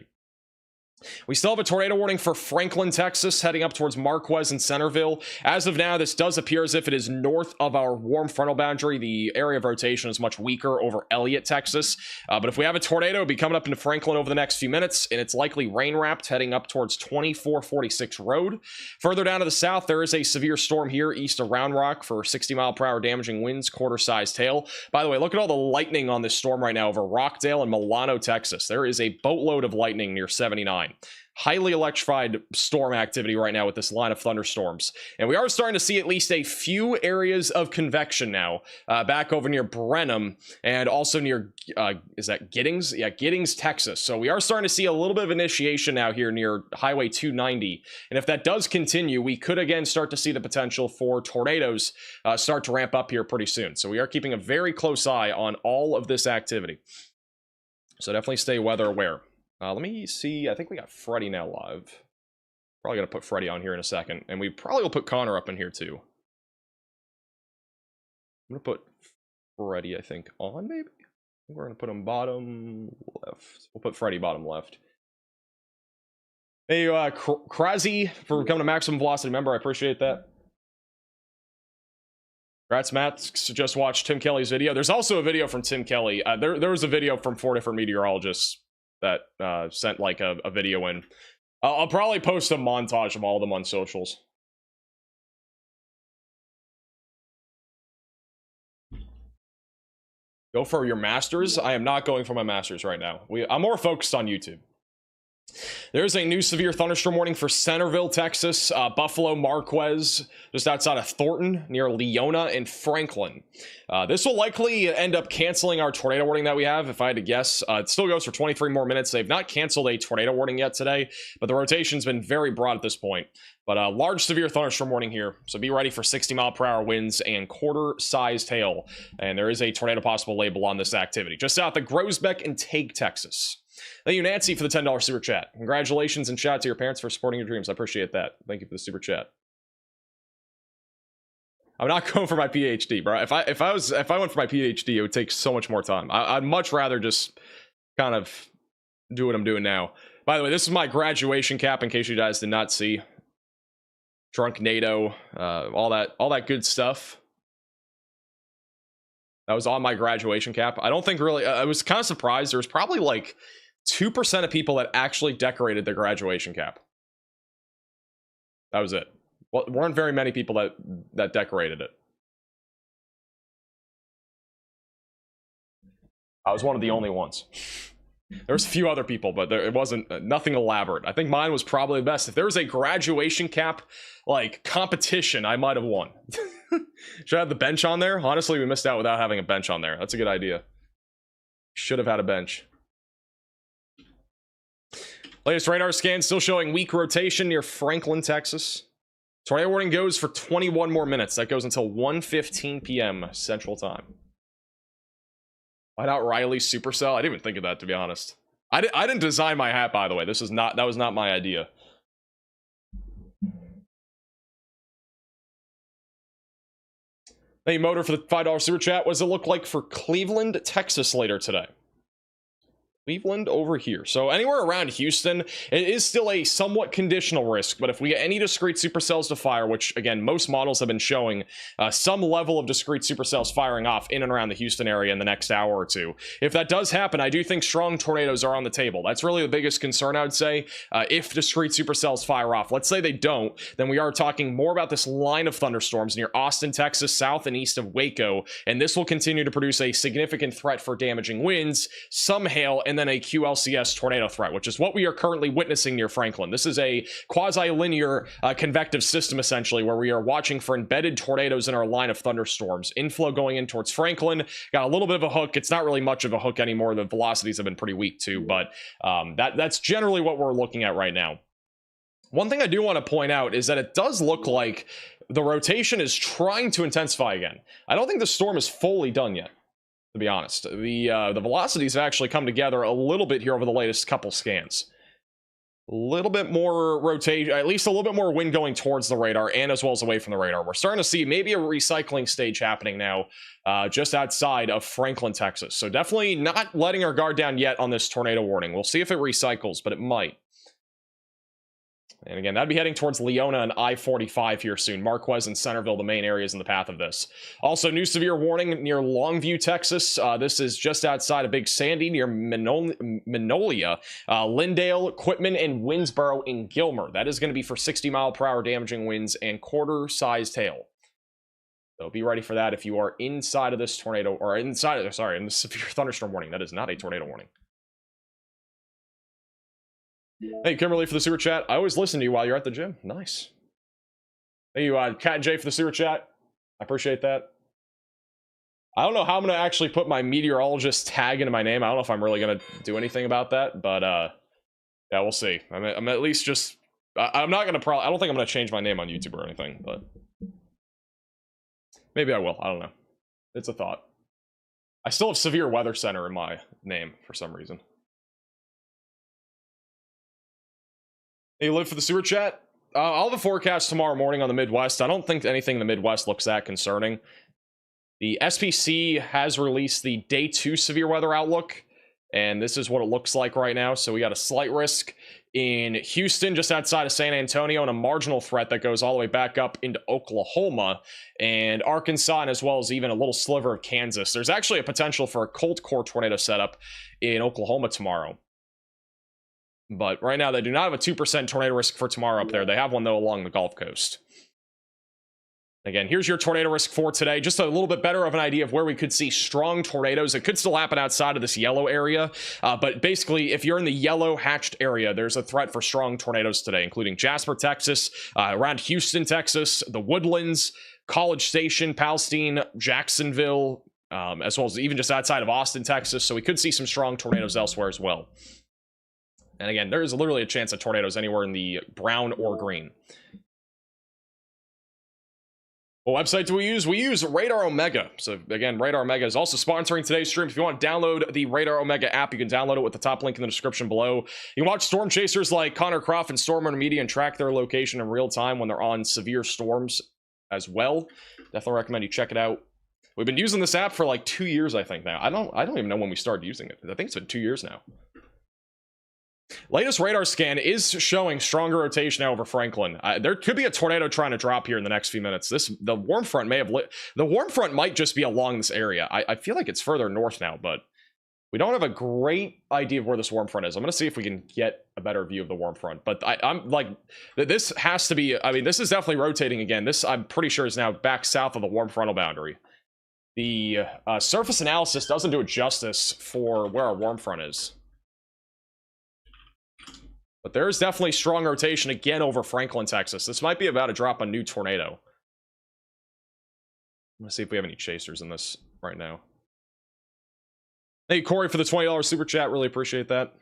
We still have a tornado warning for Franklin, Texas, heading up towards Marquez and Centerville. As of now, this does appear as if it is north of our warm frontal boundary. The area of rotation is much weaker over Elliott, Texas. But if we have a tornado, it'll be coming up into Franklin over the next few minutes, and it's likely rain-wrapped, heading up towards 2446 Road. Further down to the south, there is a severe storm here east of Round Rock for 60-mile-per-hour damaging winds, quarter-sized hail. By the way, look at all the lightning on this storm right now over Rockdale and Milano, Texas. There is a boatload of lightning near 79. Highly electrified storm activity right now with this line of thunderstorms, and we are starting to see at least a few areas of convection now back over near Brenham, and also near is that Giddings? Yeah, Giddings, Texas. So we are starting to see a little bit of initiation now here near Highway 290, and if that does continue, we could again start to see the potential for tornadoes start to ramp up here pretty soon. So we are keeping a very close eye on all of this activity, so definitely stay weather aware. Let me see. I think we got Freddie now live. Probably going to put Freddie on here in a second. And we probably will put Connor up in here too. I'm going to put Freddie, I think, on maybe. I think we're going to put him bottom left. We'll put Freddie bottom left. Hey, Krazy, for becoming a maximum velocity member. I appreciate that. Congrats, Matt. Just watched Tim Kelly's video. There's also a video from Tim Kelly. There was a video from 4 different meteorologists that sent like a video in. I'll probably post a montage of all of them on socials. Go for your masters? I am not going for my masters right now. I'm more focused on YouTube. There's a new severe thunderstorm warning for Centerville, Texas, Buffalo, Marquez, just outside of Thornton, near Leona and Franklin. This will likely end up canceling our tornado warning that we have, if I had to guess. It still goes for 23 more minutes. They've not canceled a tornado warning yet today, but the rotation's been very broad at this point. But a large severe thunderstorm warning here, so be ready for 60-mile-per-hour winds and quarter-sized hail. And there is a tornado possible label on this activity, just south of Groesbeck and Tague, Texas. Thank you, Nancy, for the $10 super chat. Congratulations and shout out to your parents for supporting your dreams. I appreciate that. Thank you for the super chat. I'm not going for my PhD, bro. If I went for my PhD, it would take so much more time. I'd much rather just kind of do what I'm doing now. By the way, this is my graduation cap, in case you guys did not see. Drunk NATO, all that good stuff. That was on my graduation cap. I don't think really, I was kind of surprised. There was probably like 2% of people that actually decorated their graduation cap. That was it. Well, weren't very many people that decorated it. I was one of the only ones. There was a few other people, but it wasn't nothing elaborate. I think mine was probably the best. If there was a graduation cap like competition, I might have won. Should I have the bench on there? Honestly, we missed out without having a bench on there. That's a good idea. Should have had a bench. Latest radar scan still showing weak rotation near Franklin, Texas. Tornado warning goes for 21 more minutes. That goes until 1:15 p.m. Central Time. Why not Riley's supercell? I didn't even think of that, to be honest. I didn't design my hat, by the way. That was not my idea. Hey, Motor, for the $5 super chat. What does it look like for Cleveland, Texas later today? Cleveland over here. So anywhere around Houston, it is still a somewhat conditional risk, but if we get any discrete supercells to fire, which again, most models have been showing some level of discrete supercells firing off in and around the Houston area in the next hour or two. If that does happen, I do think strong tornadoes are on the table. That's really the biggest concern, I would say, if discrete supercells fire off. Let's say they don't, then we are talking more about this line of thunderstorms near Austin, Texas, south and east of Waco, and this will continue to produce a significant threat for damaging winds, some hail, and then a QLCS tornado threat, which is what we are currently witnessing near Franklin. This is a quasi-linear convective system, essentially, where we are watching for embedded tornadoes in our line of thunderstorms. Inflow going in towards Franklin. Got a little bit of a hook. It's not really much of a hook anymore. The velocities have been pretty weak too, but that's generally what we're looking at right now. One thing I do want to point out is that it does look like the rotation is trying to intensify again. I don't think the storm is fully done yet, to be honest. The velocities have actually come together a little bit here over the latest couple scans. A little bit more rotation, at least a little bit more wind going towards the radar and as well as away from the radar. We're starting to see maybe a recycling stage happening now just outside of Franklin, Texas. So definitely not letting our guard down yet on this tornado warning. We'll see if it recycles, but it might. And again, that'd be heading towards Leona and I-45 here soon. Marquez and Centerville, the main areas in the path of this. Also, new severe warning near Longview, Texas. This is just outside of Big Sandy near Minolia, Lindale, Quitman, and Winsboro in Gilmer. That is going to be for 60-mile-per-hour damaging winds and quarter-sized hail. So be ready for that if you are inside of this tornado, or inside of, sorry, in the severe thunderstorm warning. That is not a tornado warning. Hey, Kimberly for the super chat. I always listen to you while you're at the gym. Nice. Thank you, Cat and Jay for the super chat. I appreciate that. I don't know how I'm going to actually put my meteorologist tag into my name. I don't know if I'm really going to do anything about that, but yeah, we'll see. I'm at least just... I'm not going to I don't think I'm going to change my name on YouTube or anything, but... maybe I will. I don't know. It's a thought. I still have Severe Weather Center in my name for some reason. Hey, Liv for the sewer chat. I'll have a forecast tomorrow morning on the Midwest. I don't think anything in the Midwest looks that concerning. The SPC has released the Day 2 severe weather outlook, and this is what it looks like right now. So we got a slight risk in Houston, just outside of San Antonio, and a marginal threat that goes all the way back up into Oklahoma and Arkansas, and as well as even a little sliver of Kansas. There's actually a potential for a cold core tornado setup in Oklahoma tomorrow. But right now, they do not have a 2% tornado risk for tomorrow up there. They have one, though, along the Gulf Coast. Again, here's your tornado risk for today. Just a little bit better of an idea of where we could see strong tornadoes. It could still happen outside of this yellow area. But basically, if you're in the yellow hatched area, there's a threat for strong tornadoes today, including Jasper, Texas, around Houston, Texas, the Woodlands, College Station, Palestine, Jacksonville, as well as even just outside of Austin, Texas. So we could see some strong tornadoes elsewhere as well. And again, there's literally a chance of tornadoes anywhere in the brown or green. What website do we use? We use Radar Omega. So again, Radar Omega is also sponsoring today's stream. If you want to download the Radar Omega app, you can download it with the top link in the description below. You can watch storm chasers like Connor Croft and Storm Media and track their location in real time when they're on severe storms as well. Definitely recommend you check it out. We've been using this app for like 2 years, I think now. I don't even know when we started using it. I think it's been 2 years now. Latest radar scan is showing stronger rotation now over Franklin. There could be a tornado trying to drop here in the next few minutes. The warm front may have the warm front might just be along this area. I feel like it's further north now, but we don't have a great idea of where this warm front is. I'm going to see if we can get a better view of the warm front. But I'm like, this has to be, I mean, this is definitely rotating again. This, I'm pretty sure, is now back south of the warm frontal boundary. The surface analysis doesn't do it justice for where our warm front is. But there is definitely strong rotation again over Franklin, Texas. This might be about to drop a new tornado. Let's see if we have any chasers in this right now. Thank you, Corey, for the $20 super chat. Really appreciate that.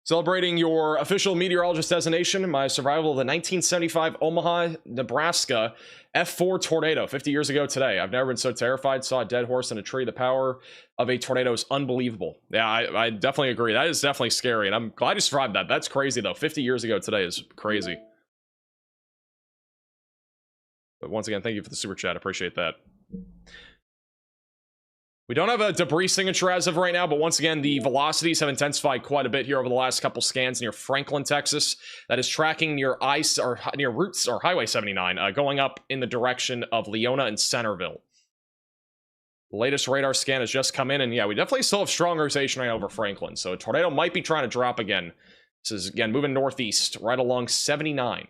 Celebrating your official meteorologist designation, my survival of the 1975 Omaha, Nebraska F4 tornado 50 years ago today. I've never been so terrified. Saw a dead horse in a tree. The power of a tornado is unbelievable. Yeah, I definitely agree. That is definitely scary, and I'm glad you survived that. That's crazy, though. 50 years ago today is crazy. But once again, thank you for the super chat. Appreciate that. We don't have a debris signature as of right now, but once again, the velocities have intensified quite a bit here over the last couple scans near Franklin, Texas. That is tracking near ice or near routes or Highway 79, going up in the direction of Leona and Centerville. The latest radar scan has just come in, and yeah, we definitely still have strong rotation right over Franklin. So a tornado might be trying to drop again. This is again moving northeast, right along 79.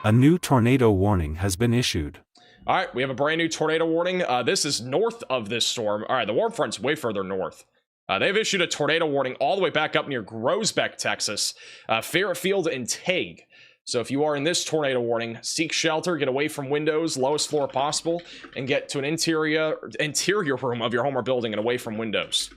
A new tornado warning has been issued. All right, we have a brand new tornado warning. This is north of this storm. All right, the warm front's way further north. They've issued a tornado warning all the way back up near Groesbeck, Texas, Fairfield, and Tague. So if you are in this tornado warning, seek shelter, get away from windows, lowest floor possible, and get to an interior room of your home or building and away from windows.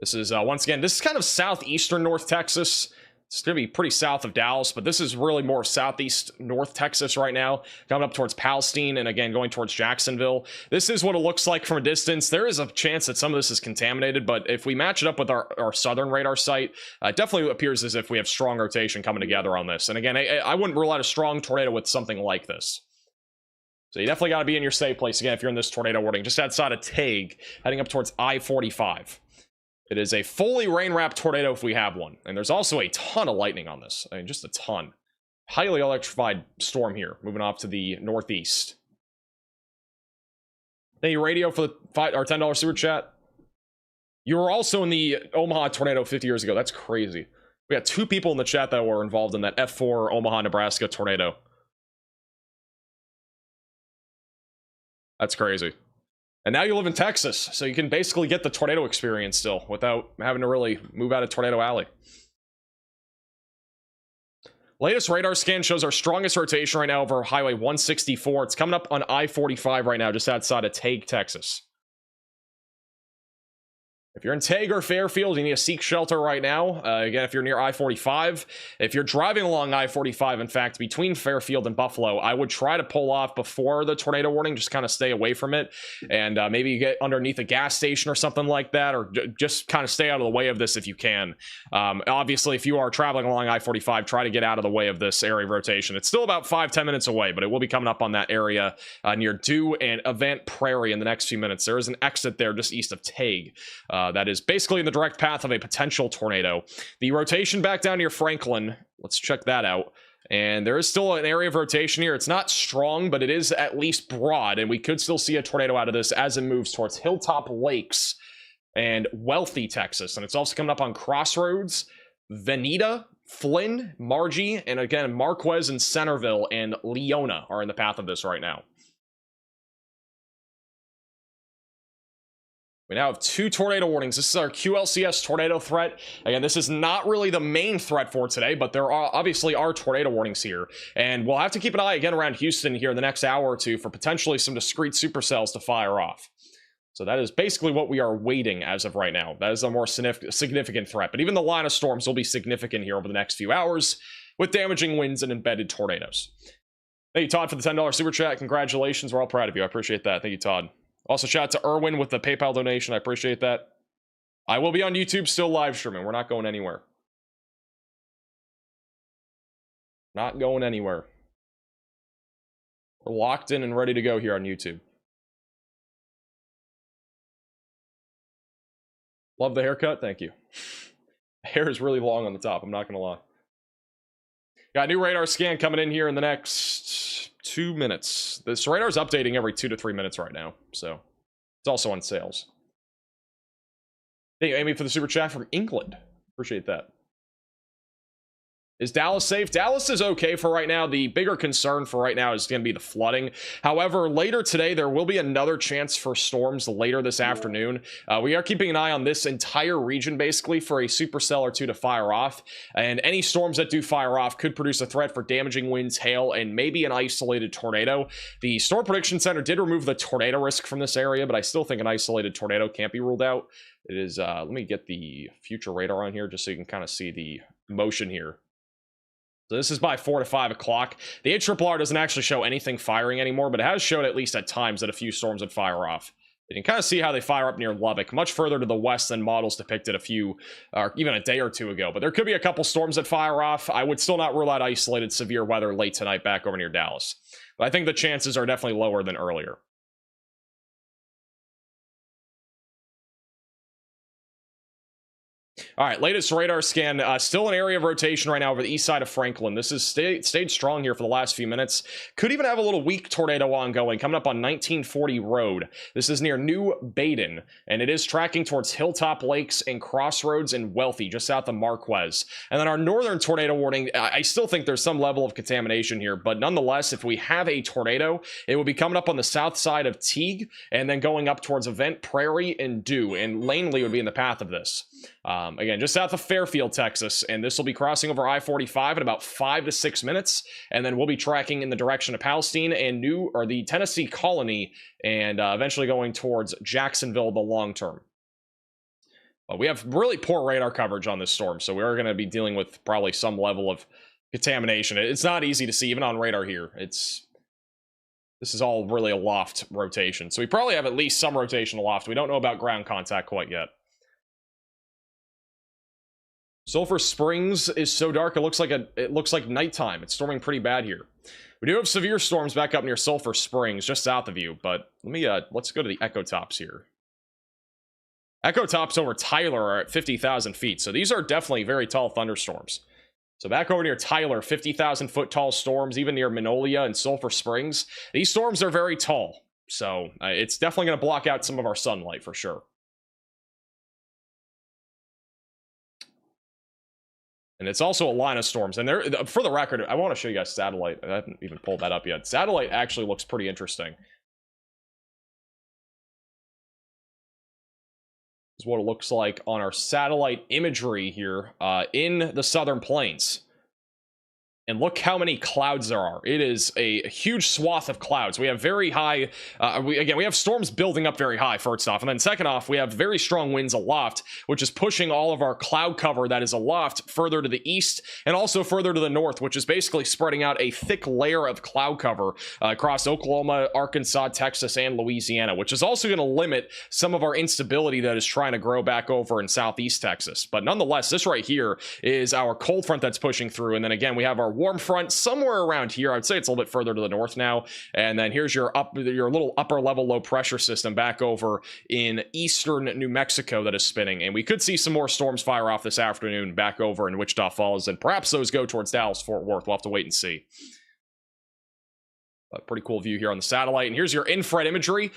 This is, once again, this is kind of southeastern North Texas. It's going to be pretty south of Dallas, but this is really more southeast North Texas right now, coming up towards Palestine and again going towards Jacksonville. This is what it looks like from a distance. There is a chance that some of this is contaminated, but if we match it up with our southern radar site, it definitely appears as if we have strong rotation coming together on this. And again, I wouldn't rule out a strong tornado with something like this. So you definitely got to be in your safe place again if you're in this tornado warning, just outside of Tague, heading up towards I-45. It is a fully rain-wrapped tornado if we have one. And there's also a ton of lightning on this. I mean, just a ton. Highly electrified storm here, moving off to the northeast. Thank you, Radio, for the $10 super chat. You were also in the Omaha tornado 50 years ago. That's crazy. We got 2 people in the chat that were involved in that F4 Omaha, Nebraska tornado. That's crazy. And now you live in Texas, so you can basically get the tornado experience still without having to really move out of Tornado Alley. Latest radar scan shows our strongest rotation right now over Highway 164. It's coming up on I-45 right now, just outside of Tague, Texas. If you're in Tague or Fairfield, you need to seek shelter right now. Again, if you're near I-45, if you're driving along I-45, in fact, between Fairfield and Buffalo, I would try to pull off before the tornado warning, just kind of stay away from it, and maybe you get underneath a gas station or something like that, or just kind of stay out of the way of this if you can. Obviously, if you are traveling along I-45, try to get out of the way of this area of rotation. It's still about 5-10 minutes away, but it will be coming up on that area near Dew and Avant Prairie in the next few minutes. There is an exit there just east of Tague. That is basically in the direct path of a potential tornado. The rotation back down near Franklin, let's check that out. And there is still an area of rotation here. It's not strong, but it is at least broad, and we could still see a tornado out of this as it moves towards Hilltop Lakes and Wealthy, Texas. And it's also coming up on Crossroads, Veneta, Flynn, Margie, and again, Marquez and Centerville and Leona are in the path of this right now. We now have 2 tornado warnings. This is our QLCS tornado threat. Again, this is not really the main threat for today, but there are obviously tornado warnings here. And we'll have to keep an eye again around Houston here in the next hour or two for potentially some discrete supercells to fire off. So that is basically what we are waiting as of right now. That is a more significant threat. But even the line of storms will be significant here over the next few hours with damaging winds and embedded tornadoes. Thank you, Todd, for the $10 super chat. Congratulations. We're all proud of you. I appreciate that. Thank you, Todd. Also, shout out to Erwin with the PayPal donation. I appreciate that. I will be on YouTube still live streaming. We're not going anywhere. Not going anywhere. We're locked in and ready to go here on YouTube. Love the haircut. Thank you. Hair is really long on the top. I'm not going to lie. Got a new radar scan coming in here in the next 2 minutes. This radar is updating every 2 to 3 minutes right now, so it's also on sales. Thank you, Amy, for the super chat from England. Appreciate that. Is Dallas safe? Dallas is okay for right now. The bigger concern for right now is going to be the flooding. However, later today, there will be another chance for storms later this afternoon. We are keeping an eye on this entire region, basically, for a supercell or 2 to fire off. And any storms that do fire off could produce a threat for damaging winds, hail, and maybe an isolated tornado. The Storm Prediction Center did remove the tornado risk from this area, but I still think an isolated tornado can't be ruled out. It is, let me get the future radar on here just so you can kind of see the motion here. So this is by 4 to 5 o'clock. The HRRR doesn't actually show anything firing anymore, but it has showed at least at times that a few storms would fire off. You can kind of see how they fire up near Lubbock, much further to the west than models depicted a few, or even a day or two ago. But there could be a couple storms that fire off. I would still not rule out isolated severe weather late tonight back over near Dallas. But I think the chances are definitely lower than earlier. All right, latest radar scan. Still an area of rotation right now over the east side of Franklin. This has stayed strong here for the last few minutes. Could even have a little weak tornado ongoing coming up on 1940 Road. This is near New Baden, and it is tracking towards Hilltop Lakes and Crossroads and Wealthy, just south of Marquez. And then our northern tornado warning, I still think there's some level of contamination here, but nonetheless, if we have a tornado, it will be coming up on the south side of Tague and then going up towards Event Prairie and Dew, and Langley would be in the path of this. Again, just south of Fairfield, Texas, and this will be crossing over I-45 in about 5 to 6 minutes, and then we'll be tracking in the direction of Palestine and the Tennessee Colony, and eventually going towards Jacksonville the long term. But we have really poor radar coverage on this storm, so we are going to be dealing with probably some level of contamination. It's not easy to see even on radar here. This is all really a loft rotation, so we probably have at least some rotation aloft. We don't know about ground contact quite yet. Sulphur Springs is so dark it looks like nighttime. It's storming pretty bad here. We do have severe storms back up near Sulphur Springs, just south of you. But let's go to the echo tops here. Echo tops over Tyler are at 50,000 feet, so these are definitely very tall thunderstorms. So back over near Tyler, 50,000 foot tall storms, even near Minolia and Sulphur Springs. These storms are very tall, so it's definitely going to block out some of our sunlight for sure. And it's also a line of storms. And there, for the record, I want to show you guys satellite. I haven't even pulled that up yet. Satellite actually looks pretty interesting. This is what it looks like on our satellite imagery here in the Southern Plains. And look how many clouds there are. It is a huge swath of clouds. We have very high, we have storms building up very high, first off. And then second off, we have very strong winds aloft, which is pushing all of our cloud cover that is aloft further to the east and also further to the north, which is basically spreading out a thick layer of cloud cover across Oklahoma, Arkansas, Texas, and Louisiana, which is also going to limit some of our instability that is trying to grow back over in southeast Texas. But nonetheless, this right here is our cold front that's pushing through. And then again, we have our warm front somewhere around here. I'd say it's a little bit further to the north now. And then here's your little upper level low pressure system back over in eastern New Mexico that is spinning. And we could see some more storms fire off this afternoon back over in Wichita Falls, and perhaps those go towards Dallas Fort Worth. We'll have to wait and see. A pretty cool view here on the satellite. And here's your infrared imagery.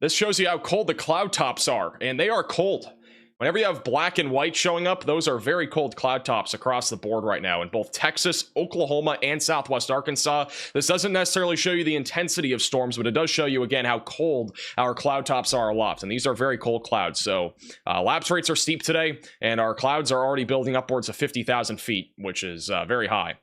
This shows you how cold the cloud tops are, and they are cold. Whenever you have black and white showing up, those are very cold cloud tops across the board right now in both Texas, Oklahoma, and Southwest Arkansas. This doesn't necessarily show you the intensity of storms, but it does show you, again, how cold our cloud tops are aloft. And these are very cold clouds. So lapse rates are steep today, and our clouds are already building upwards of 50,000 feet, which is very high.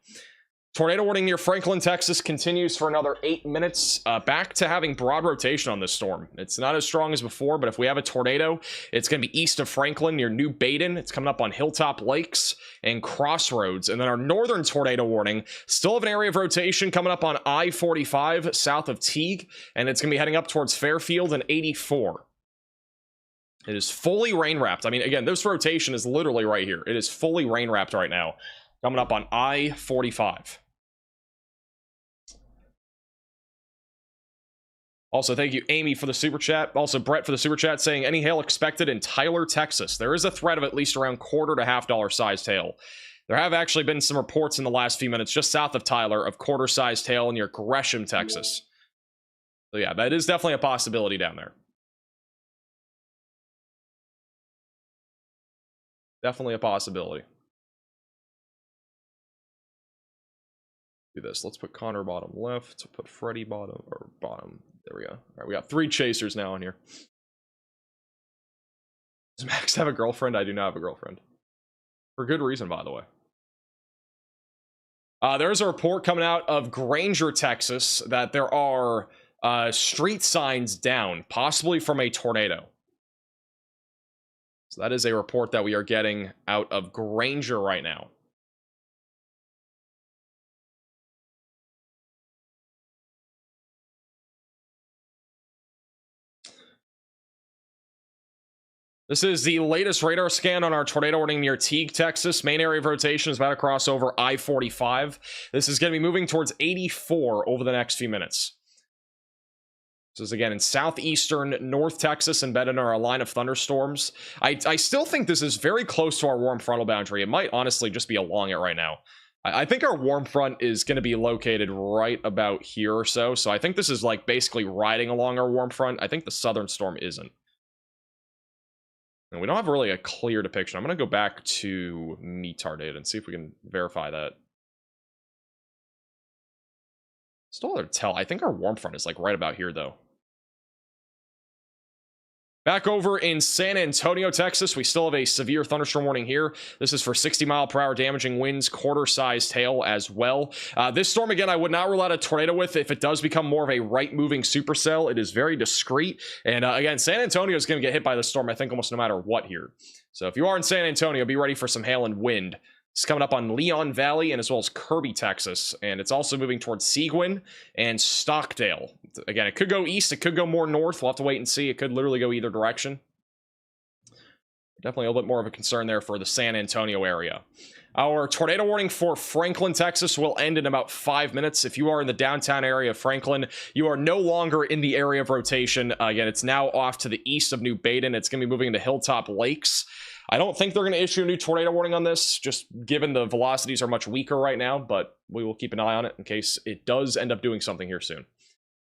Tornado warning near Franklin, Texas continues for another 8 minutes. Back to having broad rotation on this storm. It's not as strong as before, but if we have a tornado, it's going to be east of Franklin near New Baden. It's coming up on Hilltop Lakes and Crossroads. And then our northern tornado warning, still have an area of rotation coming up on I-45 south of Tague, and it's going to be heading up towards Fairfield and 84. It is fully rain wrapped. I mean, again, this rotation is literally right here. It is fully rain wrapped right now, coming up on I-45. Also, thank you, Amy, for the super chat. Also, Brett for the super chat saying, any hail expected in Tyler, Texas? There is a threat of at least around $quarter to $half sized hail. There have actually been some reports in the last few minutes just south of Tyler of quarter-sized hail near Gresham, Texas. So yeah, that is definitely a possibility down there. Definitely a possibility. Do this. Let's put Connor bottom left. Put Freddie bottom or bottom. There we go. All right, we got 3 chasers now in here. Does Max have a girlfriend? I do not have a girlfriend. For good reason, by the way. There's a report coming out of Granger, Texas, that there are street signs down, possibly from a tornado. So that is a report that we are getting out of Granger right now. This is the latest radar scan on our tornado warning near Tague, Texas. Main area of rotation is about to cross over I-45. This is going to be moving towards 84 over the next few minutes. This is again in southeastern North Texas, embedded in our line of thunderstorms. I still think this is very close to our warm frontal boundary. It might honestly just be along it right now. I think our warm front is going to be located right about here or so. So I think this is like basically riding along our warm front. I think the southern storm isn't. And we don't have really a clear depiction. I'm going to go back to METAR data and see if we can verify that. Still hard to tell. I think our warm front is like right about here though. Back over in San Antonio, Texas, we still have a severe thunderstorm warning here. This is for 60-mile-per-hour damaging winds, quarter-sized hail as well. This storm, again, I would not rule out a tornado with. If it does become more of a right-moving supercell, it is very discreet. And again, San Antonio is going to get hit by this storm, I think, almost no matter what here. So if you are in San Antonio, be ready for some hail and wind. It's coming up on Leon Valley and as well as Kirby, Texas. And it's also moving towards Seguin and Stockdale. Again, it could go east. It could go more north. We'll have to wait and see. It could literally go either direction. Definitely a little bit more of a concern there for the San Antonio area. Our tornado warning for Franklin, Texas will end in about 5 minutes. If you are in the downtown area of Franklin, you are no longer in the area of rotation. Again, it's now off to the east of New Baden. It's going to be moving into Hilltop Lakes. I don't think they're going to issue a new tornado warning on this, just given the velocities are much weaker right now, but we will keep an eye on it in case it does end up doing something here soon.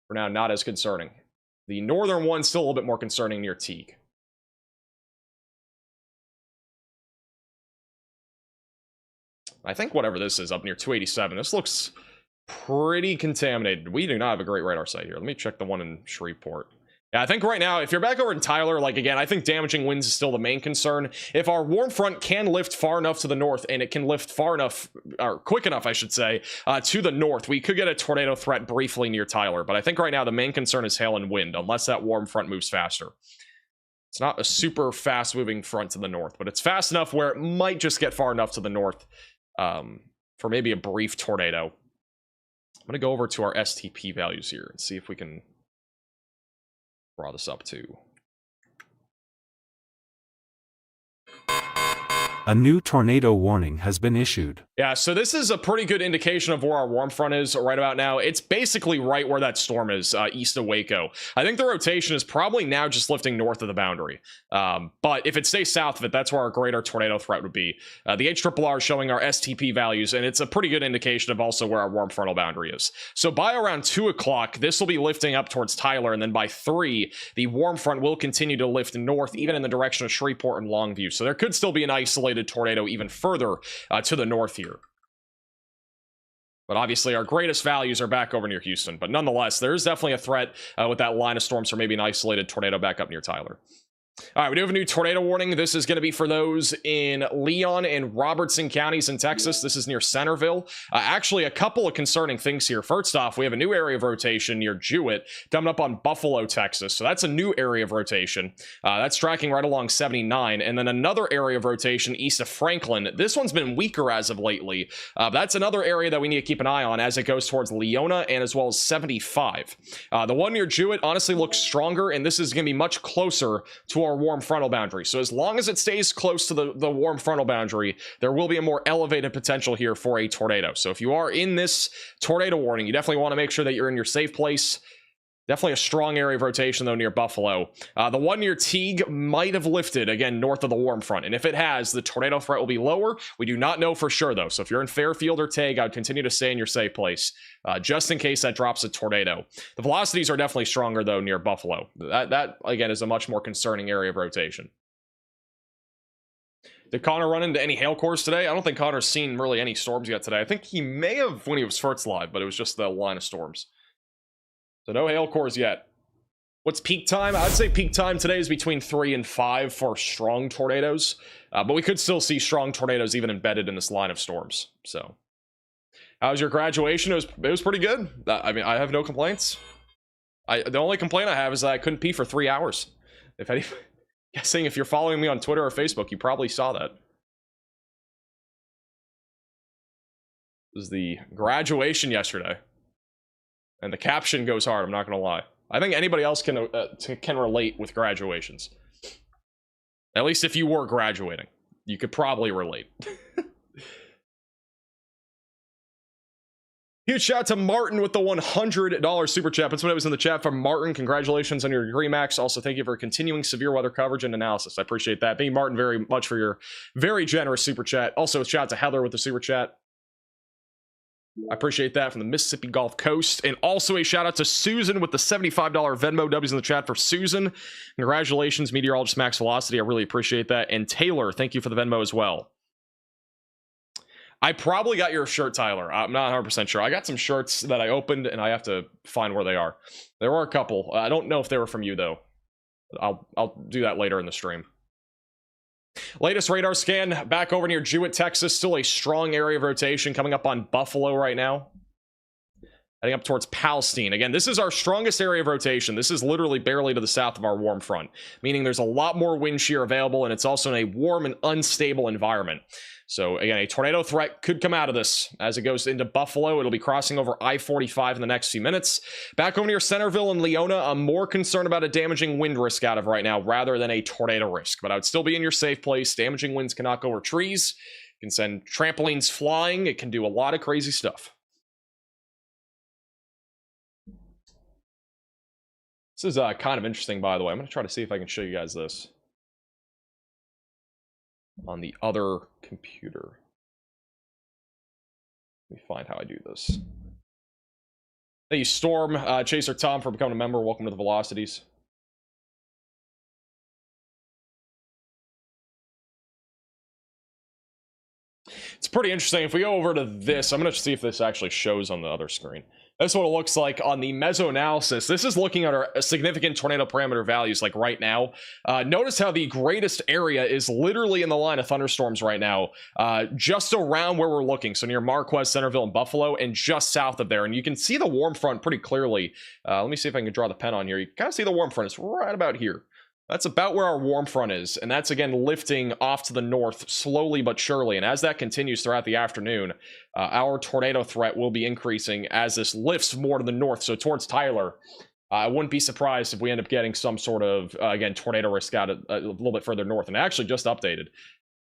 For now, not as concerning. The northern one's still a little bit more concerning near Tague. I think whatever this is up near 287, this looks pretty contaminated. We do not have a great radar site here. Let me check the one in Shreveport. Yeah, I think right now, if you're back over in Tyler, like again, I think damaging winds is still the main concern. If our warm front can lift far enough to the north, and it can lift far enough, or quick enough, I should say, to the north, we could get a tornado threat briefly near Tyler. But I think right now the main concern is hail and wind, unless that warm front moves faster. It's not a super fast-moving front to the north, but it's fast enough where it might just get far enough to the north for maybe a brief tornado. I'm going to go over to our STP values here and see if we can draw this up too. A new tornado warning has been issued. Yeah, so this is a pretty good indication of where our warm front is right about now. It's basically right where that storm is, east of Waco. I think the rotation is probably now just lifting north of the boundary. But if it stays south of it, that's where our greater tornado threat would be. The HRRR is showing our STP values, and it's a pretty good indication of also where our warm frontal boundary is. So by around 2 o'clock, this will be lifting up towards Tyler, and then by 3, the warm front will continue to lift north, even in the direction of Shreveport and Longview. So there could still be an isolated tornado even further to the north here. But obviously our greatest values are back over near Houston. But nonetheless, there is definitely a threat with that line of storms for maybe an isolated tornado back up near Tyler. All right, we do have a new tornado warning. This is going to be for those in Leon and Robertson counties in Texas. This is near Centerville. Actually, a couple of concerning things here. First off, we have a new area of rotation near Jewett, coming up on Buffalo, Texas. So that's a new area of rotation. That's tracking right along 79. And then another area of rotation east of Franklin. This one's been weaker as of lately. That's another area that we need to keep an eye on as it goes towards Leona and as well as 75. The one near Jewett honestly looks stronger, and this is going to be much closer to our warm frontal boundary. So as long as it stays close to the warm frontal boundary, there will be a more elevated potential here for a tornado. So if you are in this tornado warning, you definitely want to make sure that you're in your safe place. Definitely a strong area of rotation, though, near Buffalo. The one near Tague might have lifted, again, north of the warm front. And if it has, the tornado threat will be lower. We do not know for sure, though. So if you're in Fairfield or Tague, I would continue to stay in your safe place, just in case that drops a tornado. The velocities are definitely stronger, though, near Buffalo. That again, is a much more concerning area of rotation. Did Connor run into any hail cores today? I don't think Connor's seen really any storms yet today. I think he may have when he was first live, but it was just the line of storms. So no hail cores yet. What's peak time? I'd say peak time today is between 3 and 5 for strong tornadoes. But we could still see strong tornadoes even embedded in this line of storms. So, how was your graduation? It was pretty good. I mean, I have no complaints. The only complaint I have is that I couldn't pee for 3 hours. If any, guessing if you're following me on Twitter or Facebook, you probably saw that. This is the graduation yesterday. And the caption goes hard, I'm not going to lie. I think anybody else can relate with graduations. At least if you were graduating, you could probably relate. Huge shout out to Martin with the $100 super chat. That's what it was in the chat from Martin. Congratulations on your degree, Max. Also, thank you for continuing severe weather coverage and analysis. I appreciate that. Thank you, Martin, very much for your very generous super chat. Also, a shout out to Heather with the super chat. I appreciate that from the Mississippi Gulf Coast. And also a shout out to Susan with the $75 Venmo. W's in the chat for Susan. Congratulations, Meteorologist Max Velocity. I really appreciate that. And Taylor, thank you for the Venmo as well. I probably got your shirt, Tyler. I'm not 100% sure. I got some shirts that I opened, and I have to find where they are. There were a couple. I don't know if they were from you, though. I'll do that later in the stream. Latest radar scan back over near Jewett, Texas. Still a strong area of rotation coming up on Buffalo right now. Heading up towards Palestine. Again, this is our strongest area of rotation. This is literally barely to the south of our warm front, meaning there's a lot more wind shear available, and it's also in a warm and unstable environment. So again, a tornado threat could come out of this as it goes into Buffalo. It'll be crossing over I-45 in the next few minutes. Back over near Centerville and Leona, I'm more concerned about a damaging wind risk out of right now rather than a tornado risk. But I would still be in your safe place. Damaging winds can knock over trees. It can send trampolines flying. It can do a lot of crazy stuff. This is kind of interesting, by the way. I'm going to try to see if I can show you guys this on the other computer. Let me find how I do this. Thank you, Storm Chaser Tom, for becoming a member. Welcome to the Velocities. It's pretty interesting. If we go over to this, I'm going to see if this actually shows on the other screen. That's what it looks like on the meso-analysis. This is looking at our significant tornado parameter values like right now. Notice how the greatest area is literally in the line of thunderstorms right now, just around where we're looking. So near Marquez, Centerville, and Buffalo, and just south of there. And you can see the warm front pretty clearly. Let me see if I can draw the pen on here. You can kind of see the warm front. It's right about here. That's about where our warm front is, and that's again lifting off to the north slowly but surely. And as that continues throughout the afternoon, our tornado threat will be increasing as this lifts more to the north, so towards Tyler. I wouldn't be surprised if we end up getting some sort of, again, tornado risk out a little bit further north. And I actually just updated.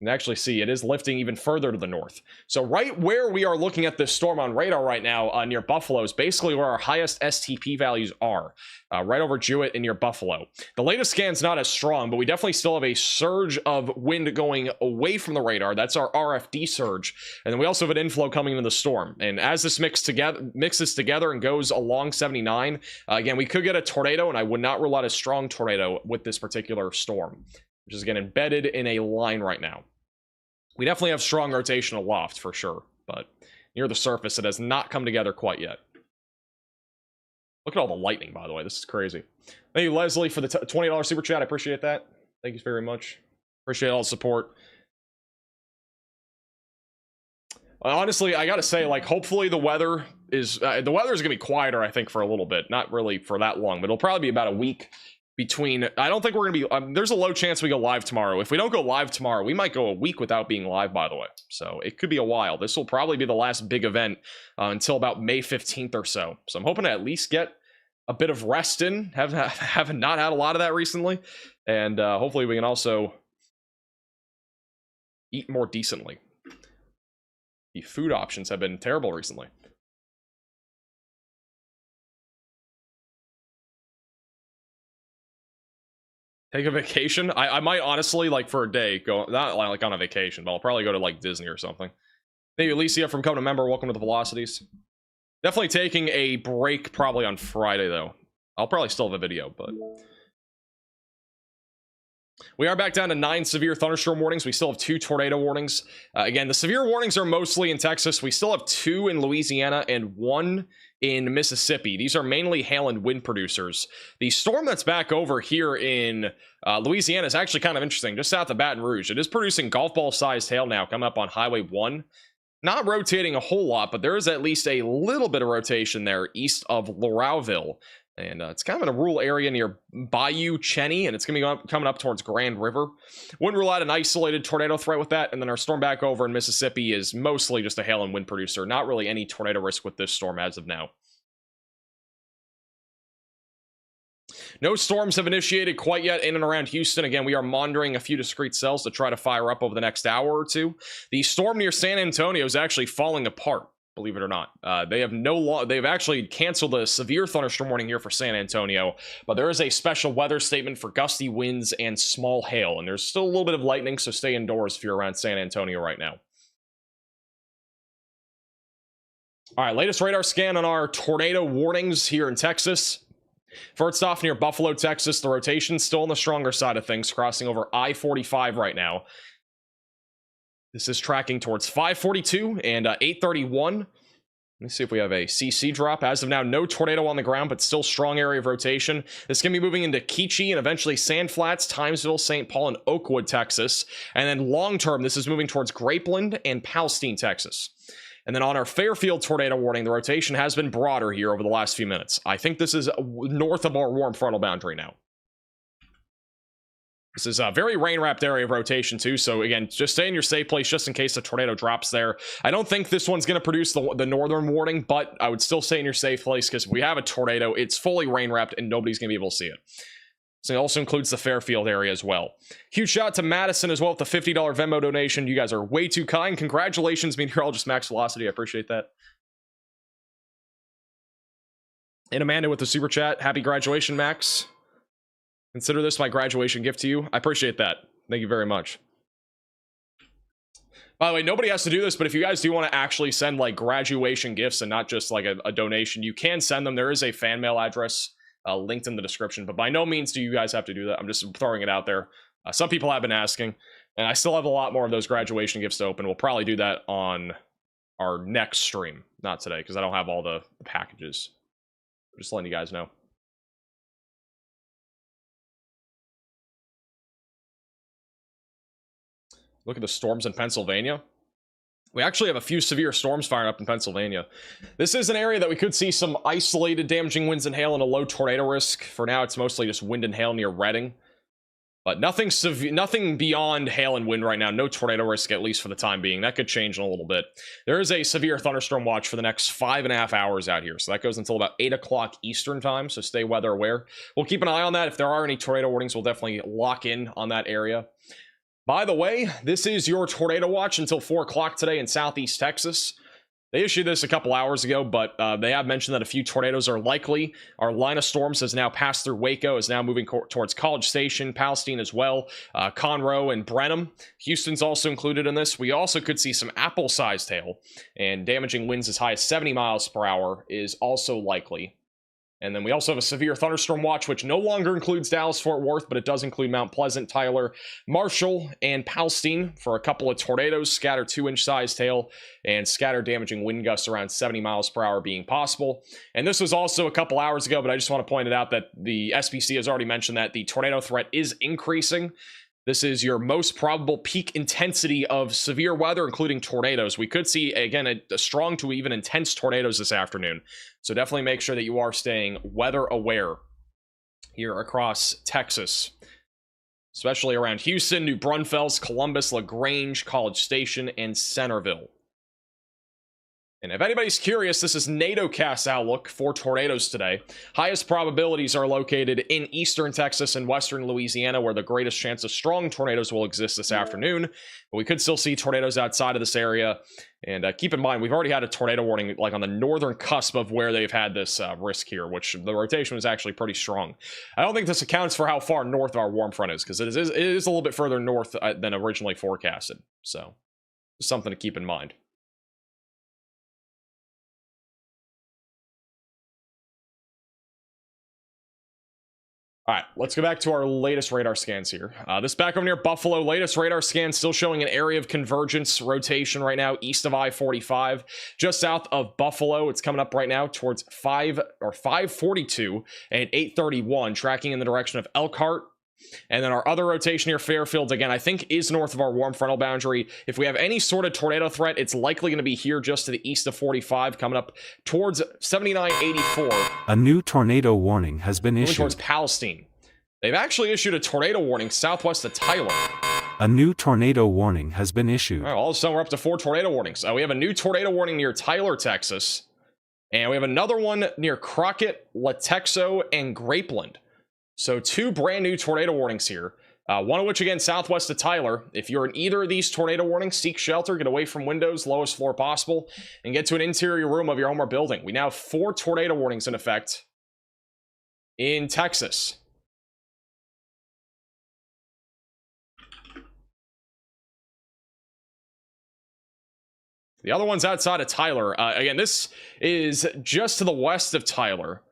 You can actually see it is lifting even further to the north. So right where we are looking at this storm on radar right now near Buffalo is basically where our highest STP values are. Right over Jewett and near Buffalo. The latest scan's not as strong, but we definitely still have a surge of wind going away from the radar. That's our RFD surge. And then we also have an inflow coming into the storm. And as this mixes together and goes along 79, again, we could get a tornado, and I would not rule out a strong tornado with this particular storm, which is again embedded in a line right now. We definitely have strong rotation aloft for sure, but near the surface, it has not come together quite yet. Look at all the lightning, by the way. This is crazy. Thank you, Leslie, for the $20 super chat. I appreciate that. Thank you very much. Appreciate all the support. Honestly, I gotta say, like, hopefully the weather is gonna be quieter, I think, for a little bit. Not really for that long, but it'll probably be about a week between. I don't think we're gonna be there's a low chance we go live tomorrow. If we don't go live tomorrow, we might go a week without being live, by the way. So it could be a while. This will probably be the last big event until about May 15th or so. So I'm hoping to at least get a bit of rest in. Have not had a lot of that recently, and hopefully we can also eat more decently. The food options have been terrible recently. Take a vacation? I might honestly, like, for a day, go, not like on a vacation, but I'll probably go to, like, Disney or something. Thank you, Alicia, from coming a member. Welcome to the Velocities. Definitely taking a break probably on Friday, though. I'll probably still have a video, but... We are back down to 9 severe thunderstorm warnings. We still have 2 tornado warnings. Again, the severe warnings are mostly in Texas. We still have 2 in Louisiana and 1 in Mississippi. These are mainly hail and wind producers. The storm that's back over here in Louisiana is actually kind of interesting, just south of Baton Rouge. It is producing golf ball sized hail now, coming up on Highway 1. Not rotating a whole lot, but there is at least a little bit of rotation there east of Laurelville. And it's kind of in a rural area near Bayou Cheney, and it's going to be coming up towards Grand River. Wouldn't rule out an isolated tornado threat with that. And then our storm back over in Mississippi is mostly just a hail and wind producer. Not really any tornado risk with this storm as of now. No storms have initiated quite yet in and around Houston. Again, we are monitoring a few discrete cells to try to fire up over the next hour or two. The storm near San Antonio is actually falling apart. believe it or not. They have they've actually canceled the severe thunderstorm warning here for San Antonio, but there is a special weather statement for gusty winds and small hail, and there's still a little bit of lightning, so stay indoors if you're around San Antonio right now. All right, latest radar scan on our tornado warnings here in Texas. First off, near Buffalo, Texas, the rotation's still on the stronger side of things, crossing over I-45 right now. This is tracking towards 542 and 831. Let me see if we have a CC drop. As of now, no tornado on the ground, but still strong area of rotation. This can be moving into Keachie and eventually Sand Flats, Timesville, St. Paul, and Oakwood, Texas. And then long term, this is moving towards Grapeland and Palestine, Texas. And then on our Fairfield tornado warning, the rotation has been broader here over the last few minutes. I think this is north of our warm frontal boundary now. This is a very rain-wrapped area of rotation, too. So, again, just stay in your safe place just in case the tornado drops there. I don't think this one's going to produce the northern warning, but I would still stay in your safe place because if we have a tornado, it's fully rain-wrapped and nobody's going to be able to see it. So it also includes the Fairfield area as well. Huge shout out to Madison as well with the $50 Venmo donation. You guys are way too kind. Congratulations, Meteorologist Max Velocity. I appreciate that. And Amanda with the super chat. Happy graduation, Max. Consider this my graduation gift to you. I appreciate that. Thank you very much. By the way, nobody has to do this, but if you guys do want to actually send like graduation gifts and not just like a donation, you can send them. There is a fan mail address linked in the description, but by no means do you guys have to do that. I'm just throwing it out there. Some people have been asking, and I still have a lot more of those graduation gifts to open. We'll probably do that on our next stream, not today, because I don't have all the packages. Just letting you guys know. Look at the storms in Pennsylvania. We actually have a few severe storms firing up in Pennsylvania. This is an area that we could see some isolated damaging winds and hail and a low tornado risk. For now, it's mostly just wind and hail near Reading. But nothing beyond hail and wind right now. No tornado risk, at least for the time being. That could change in a little bit. There is a severe thunderstorm watch for the next 5.5 hours out here. So that goes until about 8 o'clock Eastern time. So stay weather aware. We'll keep an eye on that. If there are any tornado warnings, we'll definitely lock in on that area. By the way, this is your tornado watch until 4 o'clock today in southeast Texas. They issued this a couple hours ago, but they have mentioned that a few tornadoes are likely. Our line of storms has now passed through Waco, is now moving towards College Station, Palestine as well, Conroe and Brenham. Houston's also included in this. We also could see some apple-sized hail, and damaging winds as high as 70 miles per hour is also likely. And then we also have a severe thunderstorm watch, which no longer includes Dallas-Fort Worth, but it does include Mount Pleasant, Tyler, Marshall, and Palestine for a couple of tornadoes, scatter 2-inch sized hail, and scatter damaging wind gusts around 70 miles per hour being possible. And this was also a couple hours ago, but I just want to point it out that the SPC has already mentioned that the tornado threat is increasing. This is your most probable peak intensity of severe weather, including tornadoes. We could see, again, a strong to even intense tornadoes this afternoon. So definitely make sure that you are staying weather aware here across Texas, especially around Houston, New Braunfels, Columbus, LaGrange, College Station, and Centerville. And if anybody's curious, this is NATOcast outlook for tornadoes today. Highest probabilities are located in eastern Texas and western Louisiana, where the greatest chance of strong tornadoes will exist this afternoon. But we could still see tornadoes outside of this area. And keep in mind, we've already had a tornado warning like on the northern cusp of where they've had this risk here, which the rotation was actually pretty strong. I don't think this accounts for how far north our warm front is, because it is a little bit further north than originally forecasted. So just something to keep in mind. All right, let's go back to our latest radar scans here. This back over near Buffalo, latest radar scan still showing an area of convergence rotation right now east of I-45, just south of Buffalo. It's coming up right now towards 542 and 831, tracking in the direction of Elkhart. And then our other rotation here, Fairfield, again, I think is north of our warm frontal boundary. If we have any sort of tornado threat, it's likely going to be here just to the east of 45, coming up towards 7984. A new tornado warning has been issued. Towards Palestine. They've actually issued a tornado warning southwest of Tyler. A new tornado warning has been issued. All right, all of a sudden we're up to 4 tornado warnings. We have a new tornado warning near Tyler, Texas. And we have another one near Crockett, Latexo, and Grapeland. So 2 brand new tornado warnings here. One of which, again, southwest of Tyler. If you're in either of these tornado warnings, seek shelter, get away from windows, lowest floor possible, and get to an interior room of your home or building. We now have 4 tornado warnings in effect in Texas. The other one's outside of Tyler. Again, this is just to the west of Tyler.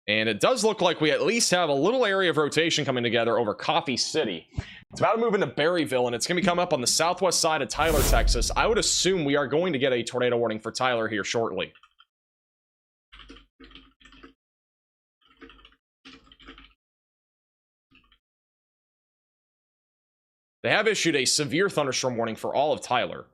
And it does look like we at least have a little area of rotation coming together over Coffee City. It's about to move into Berryville, and it's going to be coming up on the southwest side of Tyler, Texas. I would assume we are going to get a tornado warning for Tyler here shortly. They have issued a severe thunderstorm warning for all of Tyler.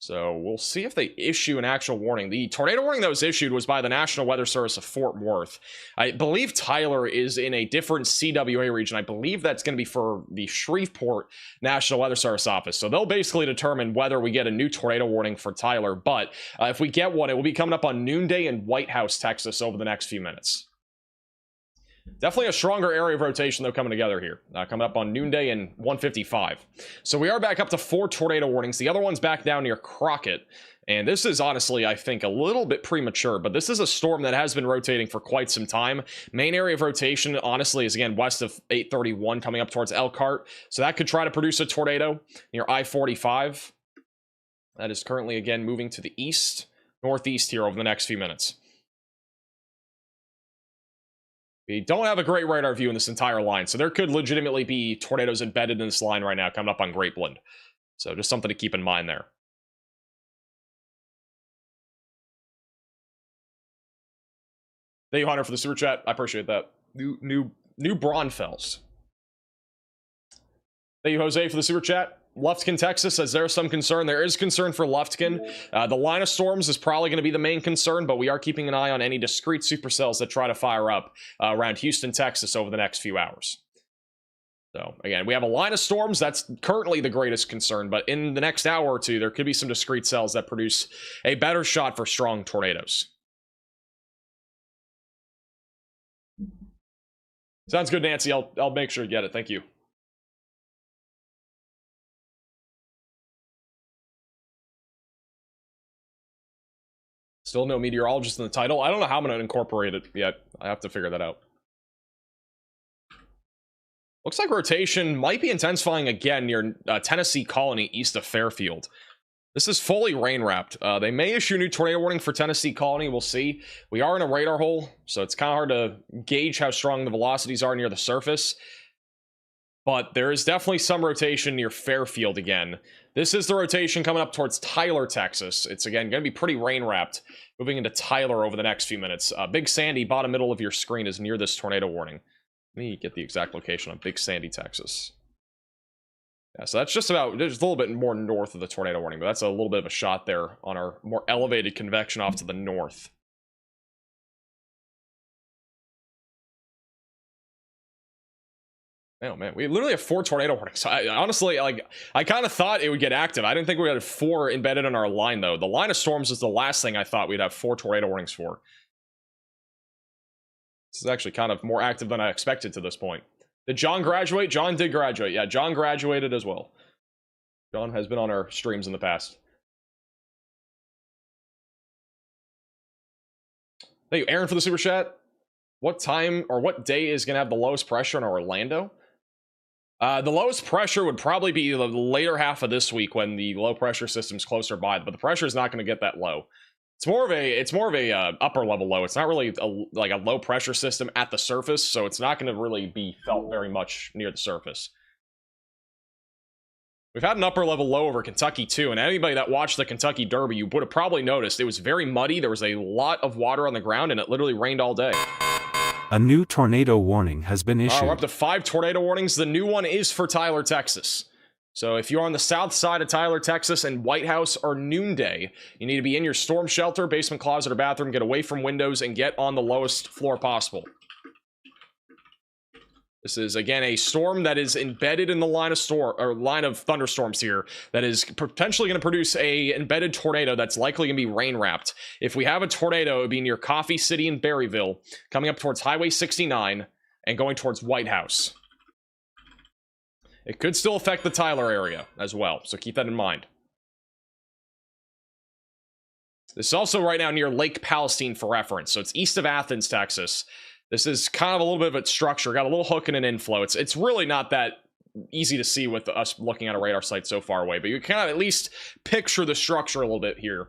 So we'll see if they issue an actual warning. The tornado warning that was issued was by the National Weather Service of Fort Worth. I believe Tyler is in a different CWA region. I believe that's going to be for the Shreveport National Weather Service office. So they'll basically determine whether we get a new tornado warning for Tyler. But if we get one, it will be coming up on noonday in White House, Texas over the next few minutes. Definitely a stronger area of rotation, though, coming together here. Coming up on noonday and 1:55. So we are back up to 4 tornado warnings. The other one's back down near Crockett. And this is honestly, I think, a little bit premature. But this is a storm that has been rotating for quite some time. Main area of rotation, honestly, is, again, west of 831 coming up towards Elkhart. So that could try to produce a tornado near I-45. That is currently, again, moving to the east, northeast here over the next few minutes. We don't have a great radar view in this entire line, so there could legitimately be tornadoes embedded in this line right now coming up on Grapeland. So just something to keep in mind there. Thank you, Hunter, for the super chat. I appreciate that. New Braunfels. Thank you, Jose, for the super chat. Lufkin, Texas says there's some concern. There is concern for Lufkin. The line of storms is probably going to be the main concern, but we are keeping an eye on any discrete supercells that try to fire up around Houston, Texas over the next few hours. So, again, we have a line of storms. That's currently the greatest concern, but in the next hour or two, there could be some discrete cells that produce a better shot for strong tornadoes. Sounds good, Nancy. I'll make sure to get it. Thank you. Still no meteorologist in the title. I don't know how I'm going to incorporate it yet. I have to figure that out. Looks like rotation might be intensifying again near Tennessee Colony east of Fairfield. This is fully rain wrapped. They may issue a new tornado warning for Tennessee Colony. We'll see. We are in a radar hole, so it's kind of hard to gauge how strong the velocities are near the surface. But there is definitely some rotation near Fairfield again. This is the rotation coming up towards Tyler, Texas. It's, again, going to be pretty rain-wrapped. Moving into Tyler over the next few minutes. Big Sandy, bottom middle of your screen, is near this tornado warning. Let me get the exact location on Big Sandy, Texas. Yeah, so that's just about, there's a little bit more north of the tornado warning, but that's a little bit of a shot there on our more elevated convection off to the north. Oh man, we literally have 4 tornado warnings. Honestly, I kind of thought it would get active. I didn't think we had 4 embedded in our line, though. The line of storms is the last thing I thought we'd have 4 tornado warnings for. This is actually kind of more active than I expected to this point. Did John graduate? John did graduate. Yeah, John graduated as well. John has been on our streams in the past. Thank you, Aaron, for the super chat. What time or what day is going to have the lowest pressure in Orlando? The lowest pressure would probably be the later half of this week when the low pressure system's closer by, but the pressure is not going to get that low. It's more of a upper level low. It's not really like a low pressure system at the surface, so it's not going to really be felt very much near the surface. We've had an upper level low over Kentucky too, and anybody that watched the Kentucky Derby, you would have probably noticed it was very muddy. There was a lot of water on the ground, and it literally rained all day. A new tornado warning has been issued. We're up to 5 tornado warnings. The new one is for Tyler, Texas. So if you're on the south side of Tyler, Texas, and White House or noonday, you need to be in your storm shelter, basement, closet, or bathroom, get away from windows, and get on the lowest floor possible. This is, again, a storm that is embedded in the line of thunderstorms here that is potentially going to produce a embedded tornado that's likely going to be rain-wrapped. If we have a tornado, it would be near Coffee City and Berryville, coming up towards Highway 69 and going towards White House. It could still affect the Tyler area as well, so keep that in mind. This is also right now near Lake Palestine for reference, so it's east of Athens, Texas. This is kind of a little bit of its structure, got a little hook and an inflow. It's really not that easy to see with us looking at a radar site so far away, but you can at least picture the structure a little bit here.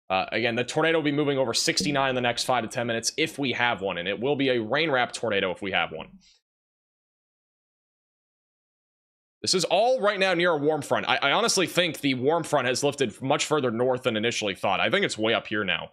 Again, the tornado will be moving over 69 in the next 5 to 10 minutes if we have one, and it will be a rain-wrapped tornado if we have one. This is all right now near a warm front. I honestly think the warm front has lifted much further north than initially thought. I think it's way up here now.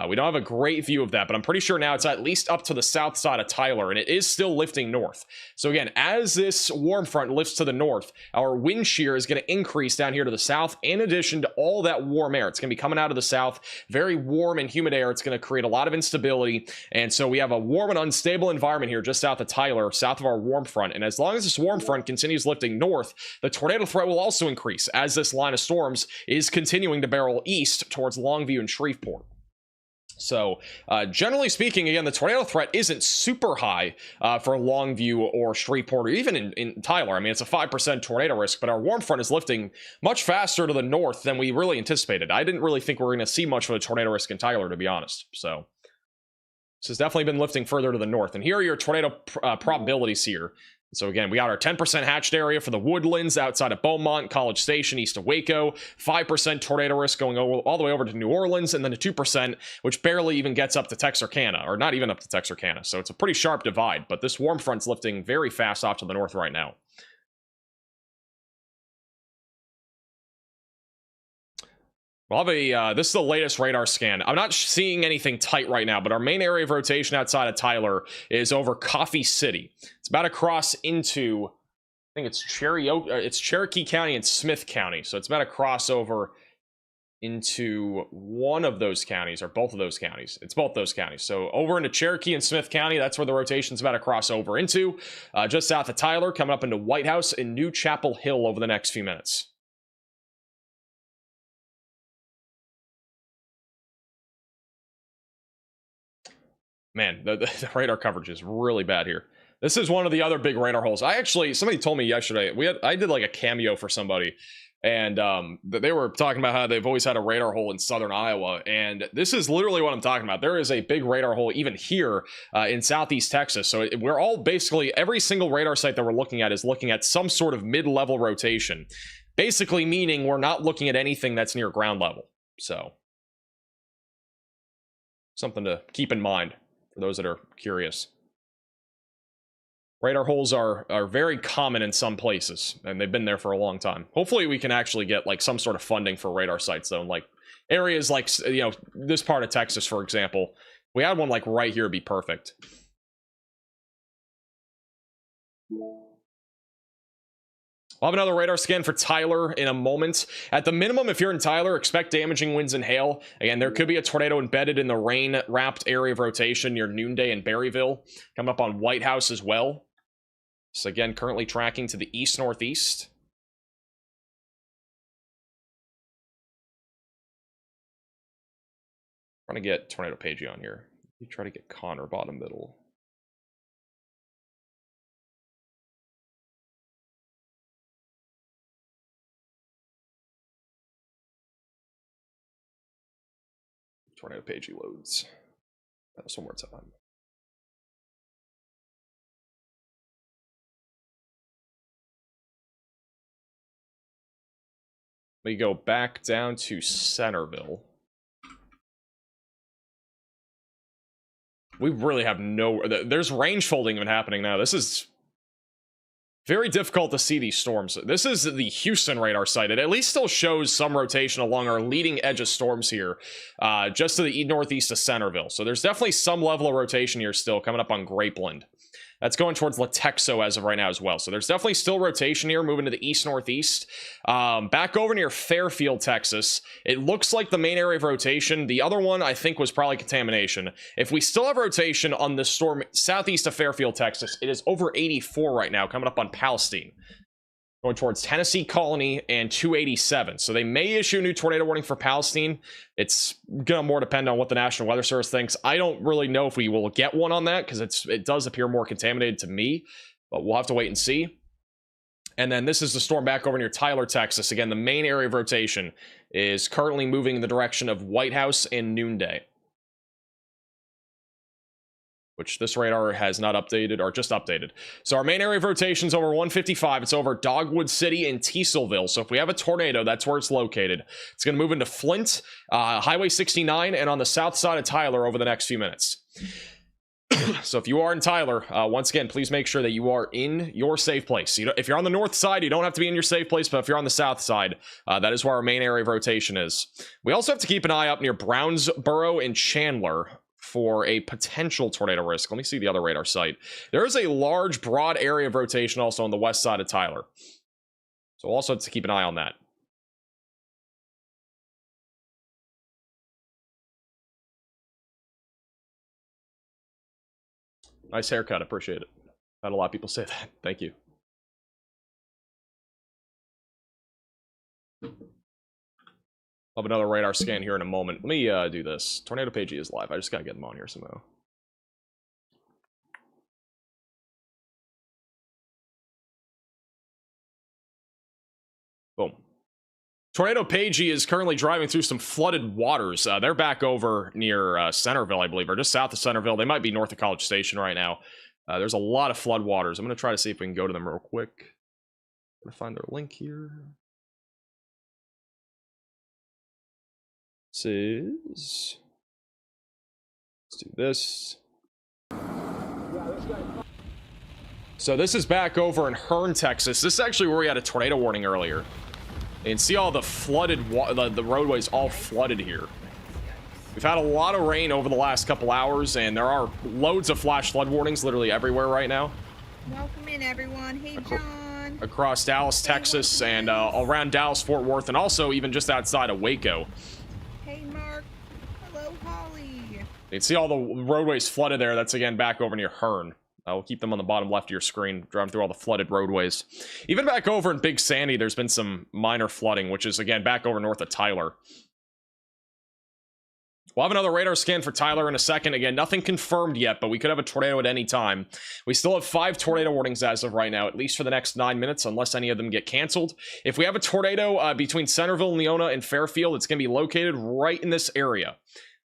We don't have a great view of that, but I'm pretty sure now it's at least up to the south side of Tyler, and it is still lifting north. So again, as this warm front lifts to the north, our wind shear is going to increase down here to the south, in addition to all that warm air. It's going to be coming out of the south, very warm and humid air. It's going to create a lot of instability, and so we have a warm and unstable environment here just south of Tyler, south of our warm front, and as long as this warm front continues lifting north, the tornado threat will also increase as this line of storms is continuing to barrel east towards Longview and Shreveport. So, generally speaking, again, the tornado threat isn't super high for Longview or Shreveport or even in Tyler. I mean, it's a 5% tornado risk, but our warm front is lifting much faster to the north than we really anticipated. I didn't really think we were going to see much of a tornado risk in Tyler, to be honest. So, this has definitely been lifting further to the north. And here are your tornado probabilities here. So again, we got our 10% hatched area for the Woodlands outside of Beaumont, College Station, east of Waco, 5% tornado risk going all the way over to New Orleans, and then a 2%, which barely even gets up to Texarkana, or not even up to Texarkana. So it's a pretty sharp divide, but this warm front's lifting very fast off to the north right now. We'll have this is the latest radar scan. I'm not seeing anything tight right now, but our main area of rotation outside of Tyler is over Coffee City. It's about to cross into, I think it's Cherokee County and Smith County. So it's about to cross over into one of those counties, or both of those counties. It's both those counties. So over into Cherokee and Smith County, that's where the rotation's about to cross over into. Just south of Tyler, coming up into White House and New Chapel Hill over the next few minutes. Man, the radar coverage is really bad here. This is one of the other big radar holes. Somebody told me yesterday, I did like a cameo for somebody, and they were talking about how they've always had a radar hole in southern Iowa, and this is literally what I'm talking about. There is a big radar hole even here in southeast Texas. So we're all basically, every single radar site that we're looking at is looking at some sort of mid-level rotation, basically meaning we're not looking at anything that's near ground level. So something to keep in mind for those that are curious. Radar holes are very common in some places, and they've been there for a long time. Hopefully we can actually get like some sort of funding for radar sites though, in like areas like, you know, this part of Texas, for example. If we had one like right here, it'd be perfect. We'll have another radar scan for Tyler in a moment. At the minimum, if you're in Tyler, expect damaging winds and hail. Again, there could be a tornado embedded in the rain-wrapped area of rotation near Noonday and Berryville. Coming up on White House as well. So again, currently tracking to the east-northeast. Trying to get Tornado Pagey on here. You try to get Connor bottom middle. Tornado Pagey loads. That's one more time. We go back down to Centerville. We really have no... There's range folding even happening now. This is very difficult to see these storms. This is the Houston radar site. It at least still shows some rotation along our leading edge of storms here, just to the northeast of Centerville. So there's definitely some level of rotation here still coming up on Grapeland. That's going towards Latexo as of right now as well. So there's definitely still rotation here, moving to the east-northeast. Back over near Fairfield, Texas. It looks like the main area of rotation. The other one, I think, was probably contamination. If we still have rotation on the storm southeast of Fairfield, Texas, it is over 84 right now, coming up on Palestine. Going towards Tennessee Colony and 287. So they may issue a new tornado warning for Palestine. It's gonna more depend on what the National Weather Service thinks. I don't really know if we will get one on that because it does appear more contaminated to me, but we'll have to wait and see. And then this is the storm back over near Tyler, Texas. Again, the main area of rotation is currently moving in the direction of White House and Noonday, which this radar has not updated, or just updated. So our main area of rotation is over 155. It's over Dogwood City and Teasellville. So if we have a tornado, that's where it's located. It's going to move into Flint, Highway 69, and on the south side of Tyler over the next few minutes. So if you are in Tyler, once again, please make sure that you are in your safe place. If you're on the north side, you don't have to be in your safe place, but if you're on the south side, that is where our main area of rotation is. We also have to keep an eye up near Brownsboro and Chandler for a potential tornado risk. Let me see the other radar site. There is a large, broad area of rotation also on the west side of Tyler. So we'll also have to keep an eye on that. Nice haircut, appreciate it. Had a lot of people say that. Thank you. I'll have another radar scan here in a moment. Let me do this. Tornado Page is live. I just gotta get them on here somehow. Boom. Tornado Pagey is currently driving through some flooded waters. They're back over near Centerville, I believe, or just south of Centerville. They might be north of College Station right now. There's a lot of flood waters. I'm going to try to see if we can go to them real quick. I'm going to find their link here. This is... Let's do this. So this is back over in Hearne, Texas. This is actually where we had a tornado warning earlier. And see all the flooded, the roadways all flooded here. We've had a lot of rain over the last couple hours, and there are loads of flash flood warnings literally everywhere right now. Welcome in, everyone. Hey, John. Across Dallas, Texas, and around Dallas, Fort Worth, and also even just outside of Waco. Hey, Mark. Hello, Holly. You can see all the roadways flooded there. That's, again, back over near Hearne. We'll keep them on the bottom left of your screen, driving through all the flooded roadways. Even back over in Big Sandy, there's been some minor flooding, which is, again, back over north of Tyler. We'll have another radar scan for Tyler in a second. Again, nothing confirmed yet, but we could have a tornado at any time. We still have 5 tornado warnings as of right now, at least for the next 9 minutes, unless any of them get canceled. If we have a tornado between Centerville, Leona, and Fairfield, it's going to be located right in this area.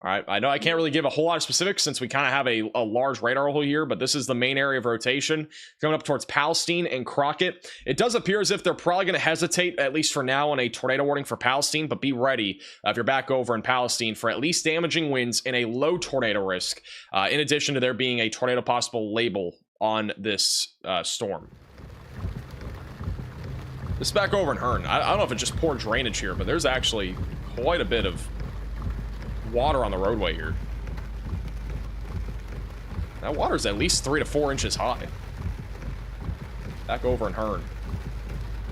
All right, I know I can't really give a whole lot of specifics since we kind of have a large radar hole here, but this is the main area of rotation coming up towards Palestine and Crockett. It does appear as if they're probably going to hesitate, at least for now, on a tornado warning for Palestine, but be ready if you're back over in Palestine for at least damaging winds and a low tornado risk, in addition to there being a tornado possible label on this storm. This is back over in Hearne. I don't know if it's just poor drainage here, but there's actually quite a bit of water on the roadway here. That water is at least 3 to 4 inches high. Back over in Hearne.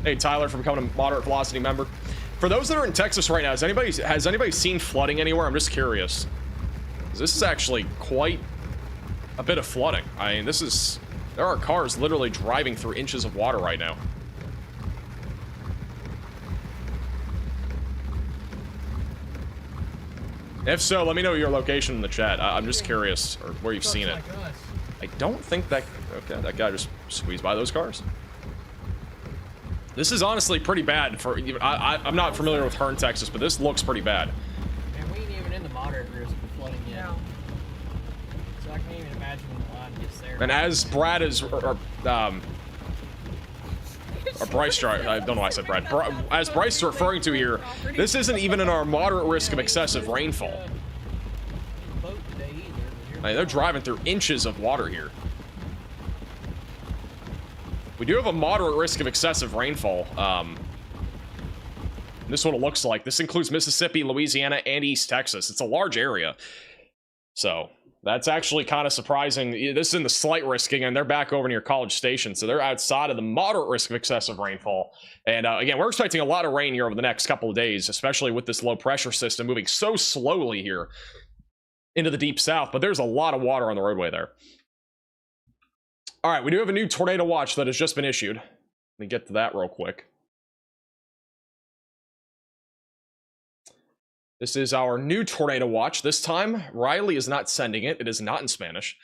Hey, Tyler from becoming a moderate velocity member. For those that are in Texas right now, has anybody seen flooding anywhere? I'm just curious. This is actually quite a bit of flooding. I mean, there are cars literally driving through inches of water right now. If so, let me know your location in the chat. I'm just curious, or where you've seen it. I don't think that... Okay, that guy just squeezed by those cars. This is honestly pretty bad for... I'm not familiar with Hearne, Texas, but this looks pretty bad. And we ain't even in the moderate risk of flooding yet. No. So I can't even imagine when the line gets there. And as Brad is... or Bryce, I don't know why I said Brad. As Bryce is referring to here, this isn't even in our moderate risk of excessive rainfall. I mean, they're driving through inches of water here. We do have a moderate risk of excessive rainfall. This is what it looks like. This includes Mississippi, Louisiana, and East Texas. It's a large area. So... that's actually kind of surprising. This is in the slight risk again. They're back over near College Station, so they're outside of the moderate risk of excessive rainfall. And again, we're expecting a lot of rain here over the next couple of days, especially with this low pressure system moving so slowly here into the deep south. But there's a lot of water on the roadway there. All right, we do have a new tornado watch that has just been issued. Let me get to that real quick. This is our new tornado watch. This time, Riley is not sending it. It is not in Spanish.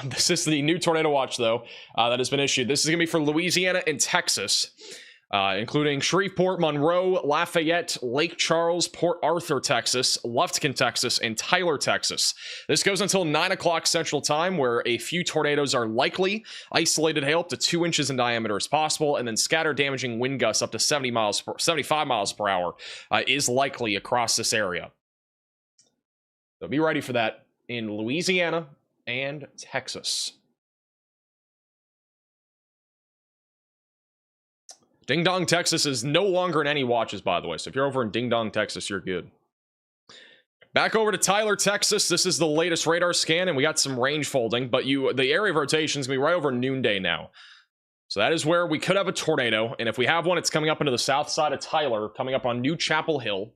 This is the new tornado watch, though, that has been issued. This is going to be for Louisiana and Texas, including Shreveport, Monroe, Lafayette, Lake Charles, Port Arthur, Texas, Lufkin, Texas, and Tyler, Texas. This goes until 9 o'clock Central Time, where a few tornadoes are likely. Isolated hail up to 2 inches in diameter is possible, and then scattered damaging wind gusts up to 75 miles per hour is likely across this area. So be ready for that in Louisiana and Texas. Ding Dong, Texas is no longer in any watches, by the way. So if you're over in Ding Dong, Texas, you're good. Back over to Tyler, Texas. This is the latest radar scan, and we got some range folding, but the area of rotation is going to be right over noonday now. So that is where we could have a tornado, and if we have one, it's coming up into the south side of Tyler, coming up on New Chapel Hill,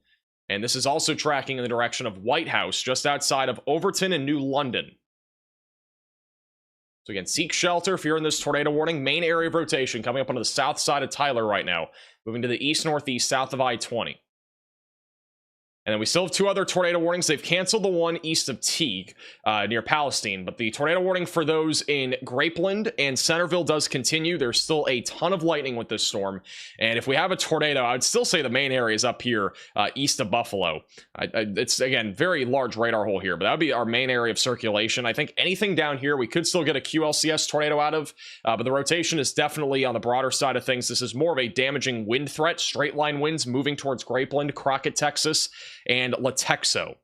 and this is also tracking in the direction of White House, just outside of Overton and New London. So again, seek shelter if you're in this tornado warning. Main area of rotation coming up onto the south side of Tyler right now, moving to the east-northeast south of I-20. And then we still have 2 other tornado warnings. They've canceled the one east of Tague, near Palestine, but the tornado warning for those in Grapeland and Centerville does continue. There's still a ton of lightning with this storm, and if we have a tornado, I would still say the main area is up here east of Buffalo. It's, again, very large radar hole here, but that would be our main area of circulation. I think anything down here we could still get a QLCS tornado out of, but the rotation is definitely on the broader side of things. This is more of a damaging wind threat, straight line winds moving towards Grapeland, Crockett, Texas, and Latexo.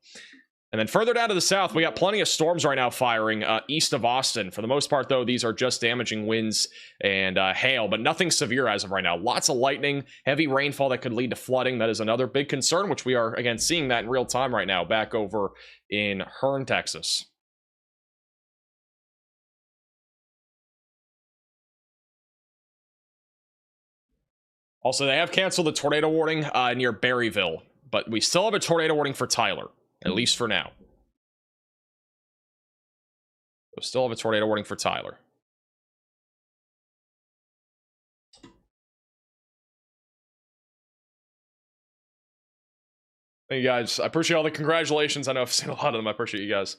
And then further down to the south, we got plenty of storms right now firing east of Austin. For the most part, though, these are just damaging winds and hail, but nothing severe as of right now. Lots of lightning, heavy rainfall that could lead to flooding. That is another big concern, which we are, again, seeing that in real time right now back over in Hearne, Texas. Also, they have canceled the tornado warning near Berryville, but we still have a tornado warning for Tyler, at least for now. We still have a tornado warning for Tyler. Thank you guys. I appreciate all the congratulations. I know I've seen a lot of them. I appreciate you guys.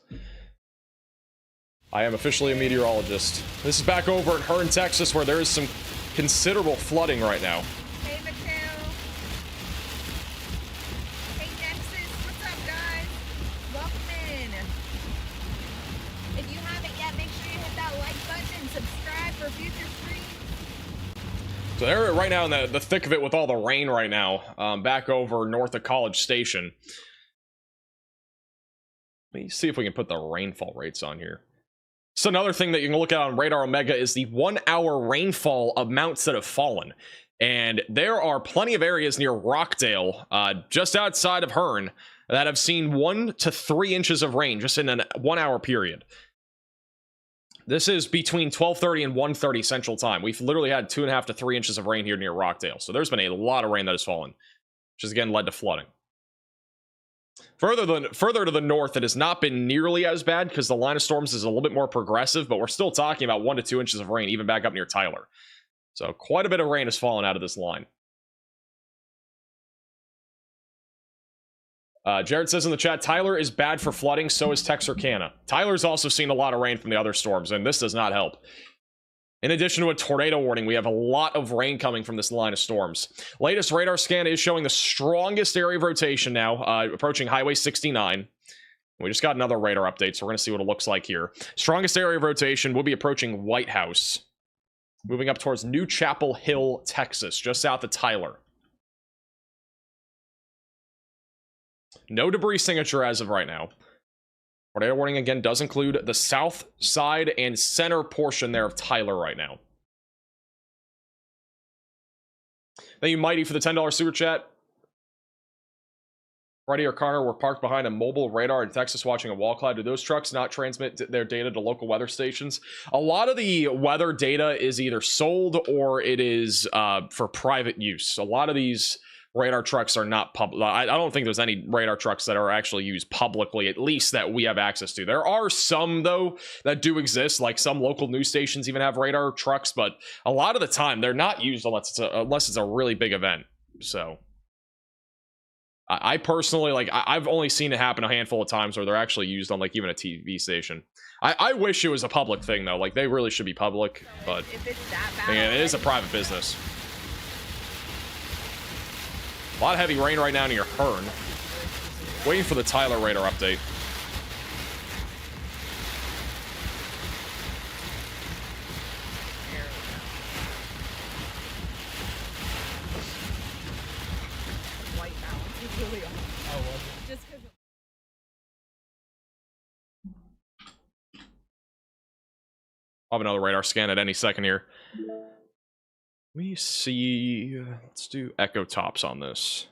I am officially a meteorologist. This is back over in Hearne, Texas, where there is some considerable flooding right now. Hey, Mateo. Hey, Nexus. What's up, guys? Welcome in. If you haven't yet, make sure you hit that like button and subscribe for future streams. So they're right now in the thick of it with all the rain right now, back over north of College Station. Let me see if we can put the rainfall rates on here. So another thing that you can look at on Radar Omega is the 1-hour rainfall amounts that have fallen. And there are plenty of areas near Rockdale, just outside of Hearne, that have seen 1 to 3 inches of rain just in a 1-hour period. This is between 12:30 and 1:30 Central Time. We've literally had 2.5 to 3 inches of rain here near Rockdale. So there's been a lot of rain that has fallen, which has again led to flooding. Further to the north, it has not been nearly as bad because the line of storms is a little bit more progressive, but we're still talking about 1 to 2 inches of rain, even back up near Tyler. So quite a bit of rain has fallen out of this line. Jared says in the chat, Tyler is bad for flooding, so is Texarkana. Tyler's also seen a lot of rain from the other storms, and this does not help. In addition to a tornado warning, we have a lot of rain coming from this line of storms. Latest radar scan is showing the strongest area of rotation now, approaching Highway 69. We just got another radar update, so we're going to see what it looks like here. Strongest area of rotation will be approaching White House, moving up towards New Chapel Hill, Texas, just south of Tyler. No debris signature as of right now. Tornado warning again does include the south side and center portion there of Tyler right now. Thank you, Mighty, for the $10 super chat. Freddie or Connor were parked behind a mobile radar in Texas watching a wall cloud. Do those trucks not transmit their data to local weather stations? A lot of the weather data is either sold or it is for private use. A lot of these radar trucks are not public. I don't think there's any radar trucks that are actually used publicly, at least that we have access to. There are some, though, that do exist, like some local news stations even have radar trucks, but a lot of the time they're not used unless it's a really big event. So I personally, like, I've only seen it happen a handful of times where they're actually used on, like, even a TV station. I wish it was a public thing, though. Like, they really should be public, but If it's that bad, again, it is a private business. A lot of heavy rain right now near Hearn. Waiting for the Tyler radar update. white balance is really off. Oh, was it? Just because. I'll have another radar scan at any second here. Let me see. Let's do echo tops on this.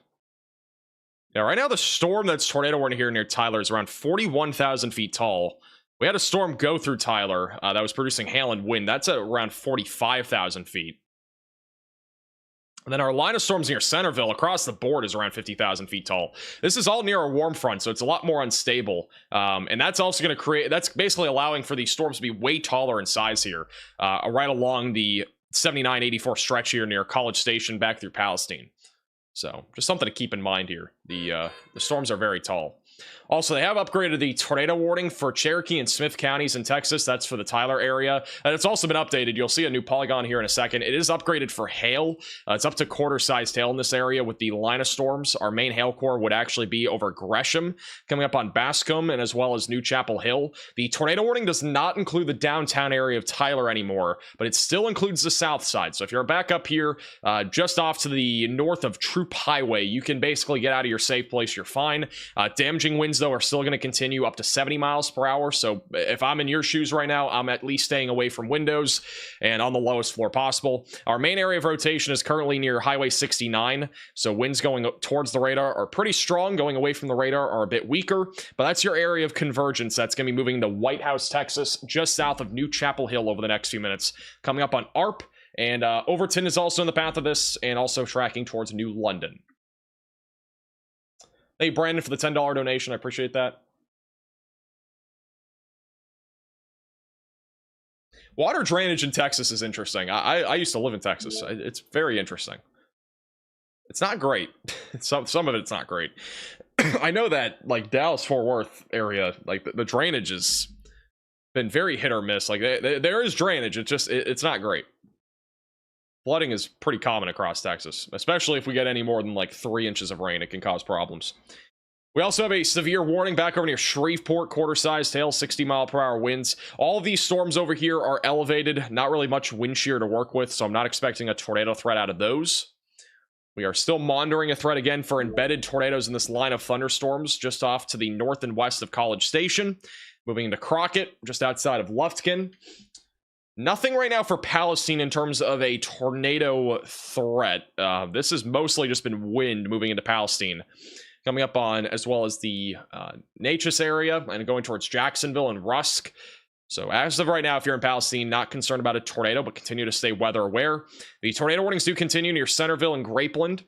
Yeah, right now the storm that's tornado warning here near Tyler is around 41,000 feet tall. We had a storm go through Tyler that was producing hail and wind. That's at around 45,000 feet. And then our line of storms near Centerville across the board is around 50,000 feet tall. This is all near a warm front, so it's a lot more unstable. And that's also going to create, that's basically allowing for these storms to be way taller in size here, right along the 79-84 stretch here near College Station back through Palestine. So just something to keep in mind here. The storms are very tall. Also, they have upgraded the tornado warning for Cherokee and Smith counties in Texas. That's for the Tyler area. And it's also been updated. You'll see a new polygon here in a second. It is upgraded for hail. It's up to quarter-sized hail in this area with the line of storms. Our main hail core would actually be over Gresham, coming up on Bascom, and as well as New Chapel Hill. The tornado warning does not include the downtown area of Tyler anymore, but it still includes the south side. So if you're back up here, just off to the north of Troop Highway, you can basically get out of your safe place. You're fine. Damaging winds, though, are still going to continue up to 70 miles per hour. So if I'm in your shoes right now, I'm at least staying away from windows and on the lowest floor possible. Our main area of rotation is currently near Highway 69. So winds going towards the radar are pretty strong. Going away from the radar are a bit weaker. But that's your area of convergence. That's going to be moving to White House, Texas, just south of New Chapel Hill over the next few minutes. Coming up on ARP. And Overton is also in the path of this and also tracking towards New London. Hey, Brandon, for the $10 donation. I appreciate that. Water drainage in Texas is interesting. I used to live in Texas. It's very interesting. It's not great. Some of it's not great. I know that, like, Dallas-Fort Worth area, like, the drainage has been very hit or miss. Like, there is drainage. It's not great. Flooding is pretty common across Texas, especially if we get any more than like 3 inches of rain. It can cause problems. We also have a severe warning back over near Shreveport, quarter-sized hail, 60-mile-per-hour winds. All of these storms over here are elevated, not really much wind shear to work with, so I'm not expecting a tornado threat out of those. We are still monitoring a threat again for embedded tornadoes in this line of thunderstorms just off to the north and west of College Station. Moving into Crockett, just outside of Lufkin. Nothing right now for Palestine in terms of a tornado threat. This has mostly just been wind moving into Palestine. Coming up on, as well as the Natchez area, and going towards Jacksonville and Rusk. So as of right now, if you're in Palestine, not concerned about a tornado, but continue to stay weather aware. The tornado warnings do continue near Centerville and Grapeland.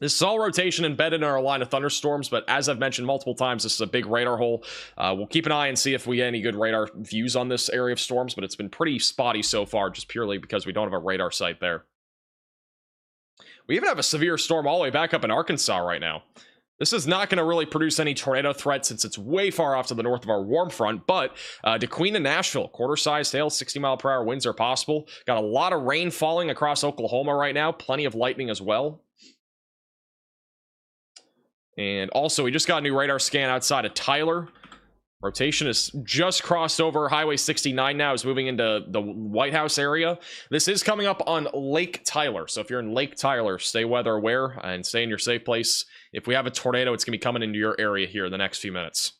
This is all rotation embedded in our line of thunderstorms, but as I've mentioned multiple times, this is a big radar hole. We'll keep an eye and see if we get any good radar views on this area of storms, but it's been pretty spotty so far, just purely because we don't have a radar site there. We even have a severe storm all the way back up in Arkansas right now. This is not going to really produce any tornado threat since it's way far off to the north of our warm front, but DeQueen and Nashville, quarter-sized hail, 60-mile-per-hour winds are possible. Got a lot of rain falling across Oklahoma right now, plenty of lightning as well. And also, we just got a new radar scan outside of Tyler. Rotation is just crossed over Highway 69 now, is moving into the White House area. This is coming up on Lake Tyler. So if you're in Lake Tyler, stay weather aware and stay in your safe place. If we have a tornado, it's going to be coming into your area here in the next few minutes.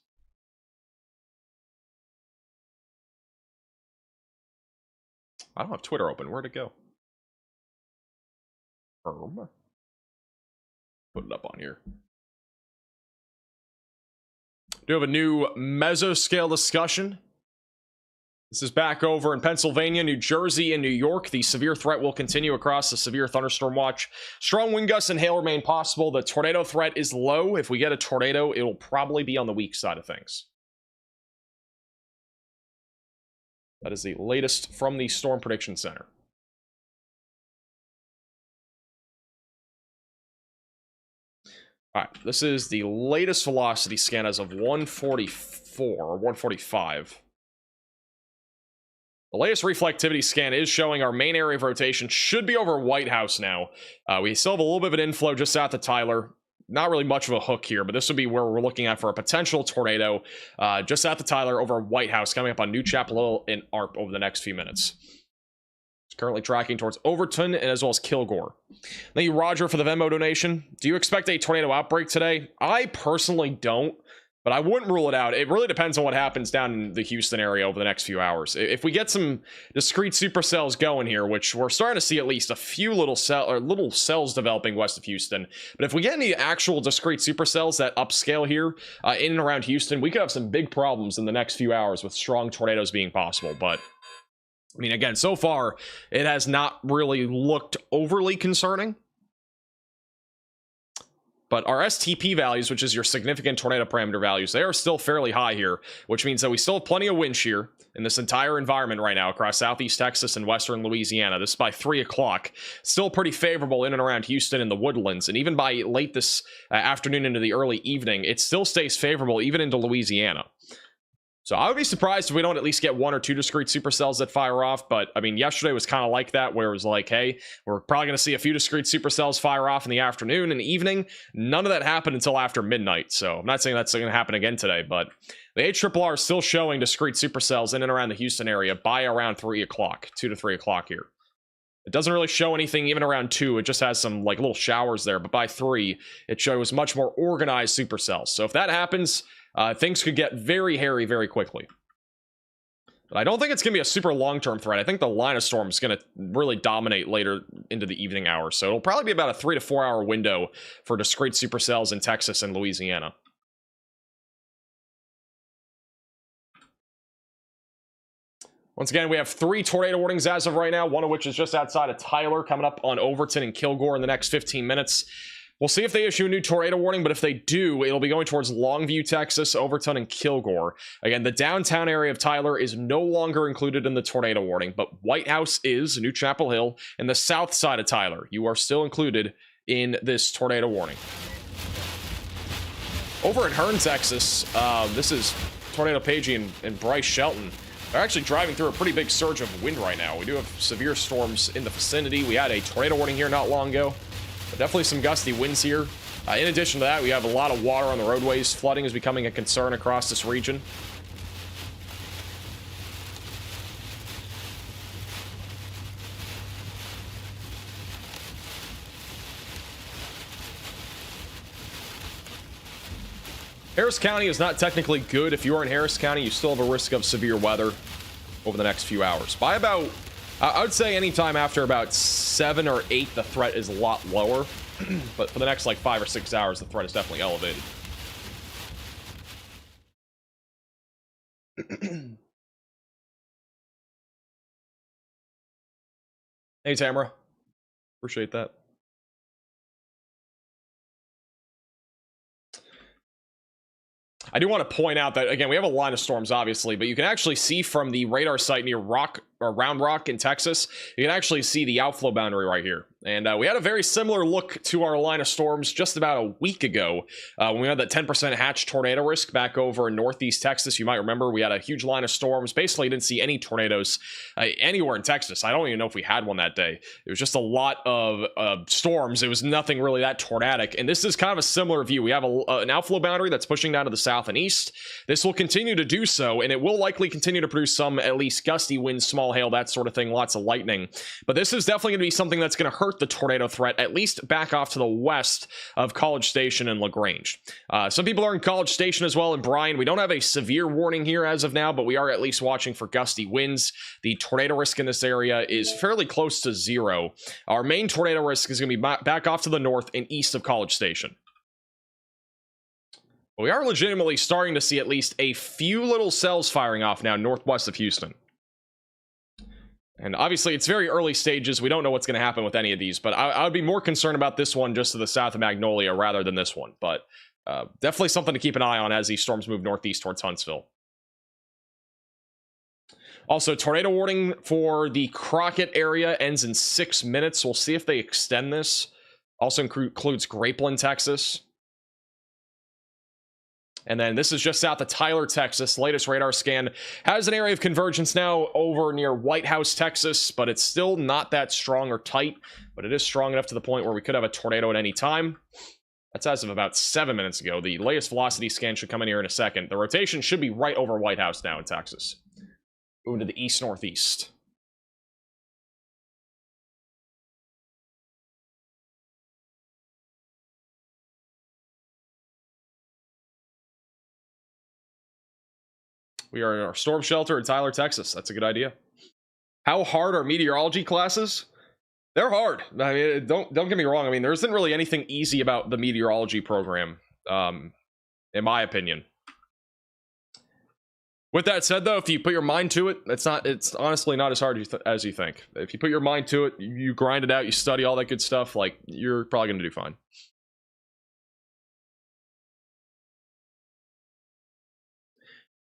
I don't have Twitter open. Where'd it go? Put it up on here. Do have a new mesoscale discussion. This is back over in Pennsylvania, New Jersey, and New York. The severe threat will continue across the severe thunderstorm watch. Strong wind gusts and hail remain possible. The tornado threat is low. If we get a tornado, it will probably be on the weak side of things. That is the latest from the Storm Prediction Center. All right, this is the latest velocity scan as of 144 or 145. The latest reflectivity scan is showing our main area of rotation should be over White House now. We still have a little bit of an inflow just south of Tyler. Not really much of a hook here, but this would be where we're looking at for a potential tornado just south of Tyler over White House, coming up on New Chapel Hill and ARP over the next few minutes. It's currently tracking towards Overton and as well as Kilgore. Thank you, Roger, for the Venmo donation. Do you expect a tornado outbreak today? I personally don't, but I wouldn't rule it out. It really depends on what happens down in the Houston area over the next few hours. If we get some discrete supercells going here, which we're starting to see at least a few little cells developing west of Houston, but if we get any actual discrete supercells that upscale here in and around Houston, we could have some big problems in the next few hours with strong tornadoes being possible. But I mean, again, so far, it has not really looked overly concerning. But our STP values, which is your significant tornado parameter values, they are still fairly high here, which means that we still have plenty of wind shear in this entire environment right now across southeast Texas and western Louisiana. This is by 3 o'clock. Still pretty favorable in and around Houston and the woodlands. And even by late this afternoon into the early evening, it still stays favorable even into Louisiana. So I would be surprised if we don't at least get 1 or 2 discrete supercells that fire off. But I mean, yesterday was kind of like that, where it was like, hey, we're probably going to see a few discrete supercells fire off in the afternoon and evening. None of that happened until after midnight. So I'm not saying that's going to happen again today, but the HRRR is still showing discrete supercells in and around the Houston area by around 3 o'clock, 2 to 3 o'clock here. It doesn't really show anything even around 2. It just has some like little showers there. But by 3, it shows much more organized supercells. So if that happens, things could get very hairy very quickly. But I don't think it's going to be a super long-term threat. I think the line of storm is going to really dominate later into the evening hours. So it'll probably be about a 3 to 4 hour window for discrete supercells in Texas and Louisiana. Once again, we have 3 tornado warnings as of right now, one of which is just outside of Tyler, coming up on Overton and Kilgore in the next 15 minutes. We'll see if they issue a new tornado warning, but if they do, it'll be going towards Longview, Texas, Overton, and Kilgore. Again, the downtown area of Tyler is no longer included in the tornado warning, but White House is, New Chapel Hill, and the south side of Tyler. You are still included in this tornado warning. Over in Hearn, Texas, this is Tornado Pagey and Bryce Shelton. They're actually driving through a pretty big surge of wind right now. We do have severe storms in the vicinity. We had a tornado warning here not long ago. But definitely some gusty winds here. In addition to that, we have a lot of water on the roadways. Flooding is becoming a concern across this region. Harris County is not technically good. If you are in Harris County, you still have a risk of severe weather over the next few hours. By about, I would say anytime after about 7 or 8, the threat is a lot lower. But for the next like 5 or 6 hours, the threat is definitely elevated. Hey, Tamara. Appreciate that. I do want to point out that, again, we have a line of storms, obviously, but you can actually see from the radar site near Round Rock in Texas, you can actually see the outflow boundary right here. And we had a very similar look to our line of storms just about a week ago when we had that 10% hatch tornado risk back over in northeast Texas. You might remember we had a huge line of storms. Basically, didn't see any tornadoes anywhere in Texas. I don't even know if we had one that day. It was just a lot of storms. It was nothing really that tornadic. And this is kind of a similar view. We have an outflow boundary that's pushing down to the south and east. This will continue to do so, and it will likely continue to produce some at least gusty winds, small hail, that sort of thing, lots of lightning. But this is definitely going to be something that's going to hurt the tornado threat, at least back off to the west of College Station and LaGrange. Some people are in College Station as well. And Brian, we don't have a severe warning here as of now, but we are at least watching for gusty winds. The tornado risk in this area is fairly close to 0. Our main tornado risk is going to be back off to the north and east of College Station. We are legitimately starting to see at least a few little cells firing off now northwest of Houston. And obviously, it's very early stages. We don't know what's going to happen with any of these, but I would be more concerned about this one just to the south of Magnolia rather than this one. But definitely something to keep an eye on as these storms move northeast towards Huntsville. Also, tornado warning for the Crockett area ends in 6 minutes. We'll see if they extend this. Also includes Grapeland, Texas. And then this is just south of Tyler, Texas. Latest radar scan has an area of convergence now over near White House, Texas, but it's still not that strong or tight, but it is strong enough to the point where we could have a tornado at any time. That's as of about 7 minutes ago. The latest velocity scan should come in here in a second. The rotation should be right over White House now in Texas. Moving to the east-northeast. We are in our storm shelter in Tyler, Texas. That's a good idea. How hard are meteorology classes? They're hard. I mean, don't get me wrong. I mean, there isn't really anything easy about the meteorology program, in my opinion. With that said, though, if you put your mind to it, it's honestly not as hard as you think. If you put your mind to it, you grind it out, you study all that good stuff, like, you're probably going to do fine.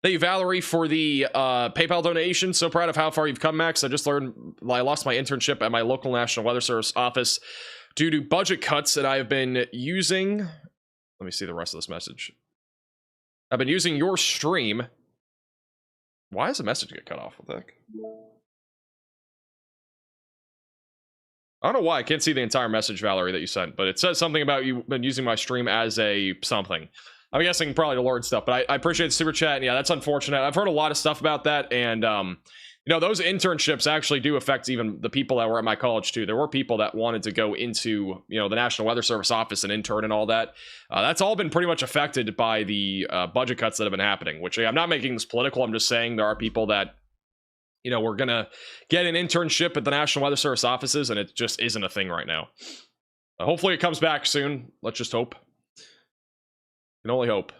Thank you, Valerie, for the PayPal donation. So proud of how far you've come, Max. I just learned I lost my internship at my local National Weather Service office due to budget cuts that I have been using. Let me see the rest of this message. I've been using your stream. Why does the message get cut off? What the heck? I don't know why. I can't see the entire message, Valerie, that you sent, but it says something about you been using my stream as a something. I'm guessing probably the Lord stuff, but I appreciate the super chat. And yeah, that's unfortunate. I've heard a lot of stuff about that. And, you know, those internships actually do affect even the people that were at my college, too. There were people that wanted to go into, you know, the National Weather Service office and intern and all that. That's all been pretty much affected by the budget cuts that have been happening, which I'm not making this political. I'm just saying there are people that, you know, we're going to get an internship at the National Weather Service offices, and it just isn't a thing right now. Hopefully it comes back soon. Let's just hope. Can only hope.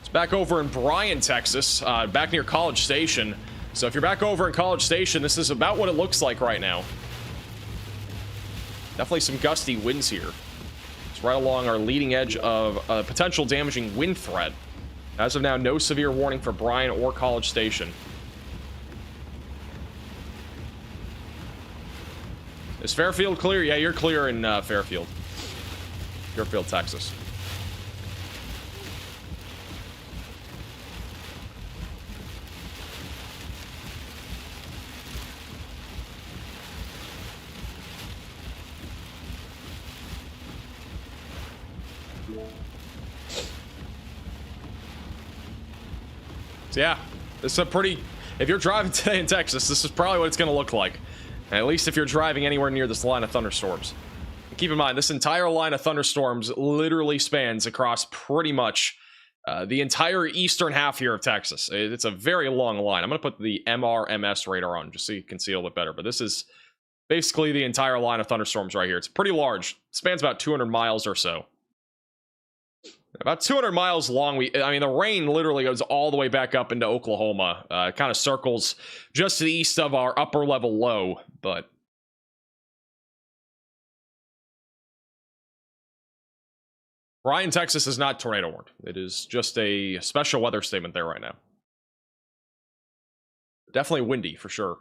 It's back over in Bryan, Texas, back near College Station. So if you're back over in College Station, this is about what it looks like right now. Definitely some gusty winds here. It's right along our leading edge of a potential damaging wind threat. As of now, no severe warning for Bryan or College Station. Is Fairfield clear? Yeah, you're clear in Fairfield. Fairfield, Texas. So yeah, this is a pretty... If you're driving today in Texas, this is probably what it's going to look like. At least if you're driving anywhere near this line of thunderstorms. Keep in mind, this entire line of thunderstorms literally spans across pretty much the entire eastern half here of Texas. It's a very long line. I'm going to put the MRMS radar on just so you can see a little bit better. But this is basically the entire line of thunderstorms right here. It's pretty large. It spans about 200 miles or so. About 200 miles long. I mean, the rain literally goes all the way back up into Oklahoma. It kind of circles just to the east of our upper level low, but... Bryan, Texas is not tornado warned. It is just a special weather statement there right now. Definitely windy for sure.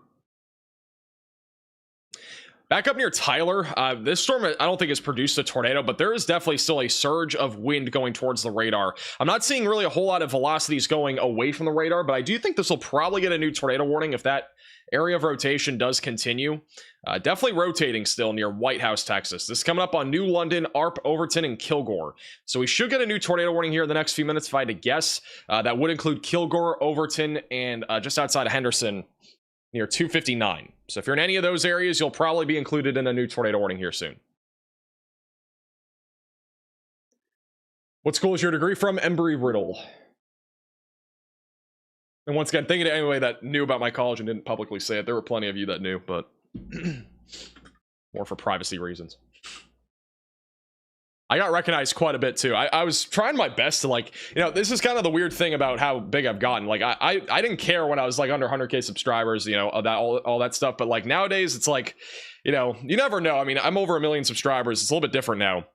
Back up near Tyler, this storm I don't think has produced a tornado, but there is definitely still a surge of wind going towards the radar. I'm not seeing really a whole lot of velocities going away from the radar, but I do think this will probably get a new tornado warning if that area of rotation does continue. Definitely rotating still near White House, Texas. This is coming up on New London, Arp, Overton, and Kilgore. So we should get a new tornado warning here in the next few minutes if I had to guess. That would include Kilgore, Overton, and just outside of Henderson near 259. So if you're in any of those areas, you'll probably be included in a new tornado warning here soon. What school is your degree from? Embry-Riddle. And once again, thinking anyway that knew about my college and didn't publicly say it. There were plenty of you that knew, but more for privacy reasons. I got recognized quite a bit too. I was trying my best to, like, you know, this is kind of the weird thing about how big I've gotten. Like I didn't care when I was like under 100K subscribers, you know, all that stuff. But like nowadays it's like, you know, you never know. I mean, I'm over 1 million subscribers. It's a little bit different now.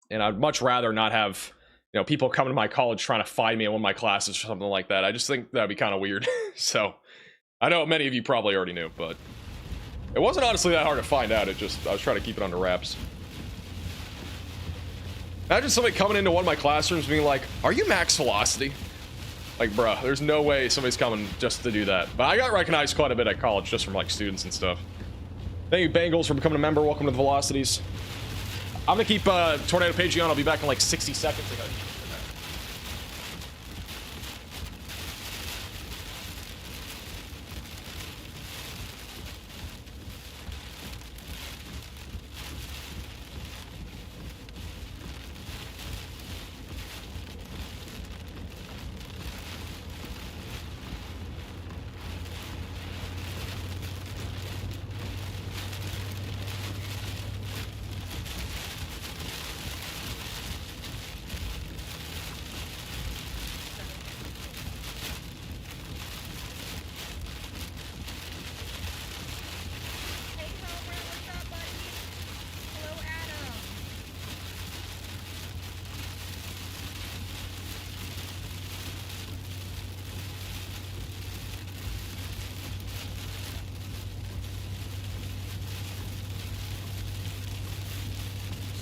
And I'd much rather not have, you know, people coming to my college trying to find me in one of my classes or something like that. I just think that'd be kind of weird. So I know many of you probably already knew, but it wasn't honestly that hard to find out. I was trying to keep it under wraps. Imagine somebody coming into one of my classrooms being like, are you max velocity? Like, bruh, there's no way somebody's coming just to do that. But I got recognized quite a bit at college just from like students and stuff. Thank you, Bengals, for becoming a member. Welcome to the Velocities. I'm gonna keep Tornado paging on. I'll be back in like 60 seconds. Hey, Homer, what's up, buddy? Hello, Adam.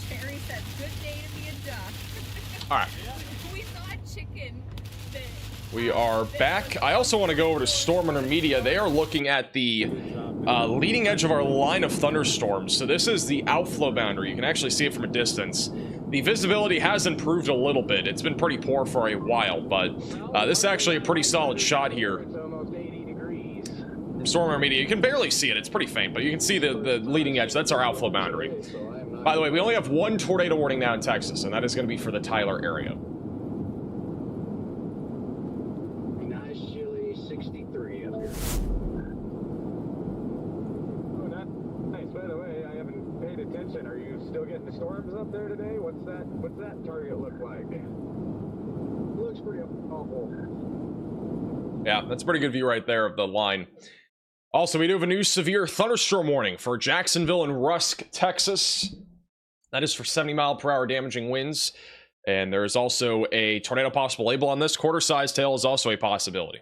Sherry said, good day to be a duck. All right. We saw a chicken that We are back. I also want to go over to Storm Intermedia. They are looking at the leading edge of our line of thunderstorms. So this is the outflow boundary. You can actually see it from a distance. The visibility has improved a little bit. It's been pretty poor for a while, but this is actually a pretty solid shot here. It's almost 80 degrees. From Storm Intermedia, you can barely see it. It's pretty faint, but you can see the leading edge. That's our outflow boundary. So I'm not By the way, we only have one tornado warning now in Texas, and that is going to be for the Tyler area. nice chilly 63 up here. Oh, nice. By the way, I haven't paid attention. Are you still getting the storms up there today? What's that target look like? Looks pretty awful. Yeah, that's a pretty good view right there of the line. Also, we do have a new severe thunderstorm warning for Jacksonville and Rusk, Texas. That is for 70-mile-per-hour damaging winds. And there is also a tornado possible label on this. Quarter-sized tail is also a possibility.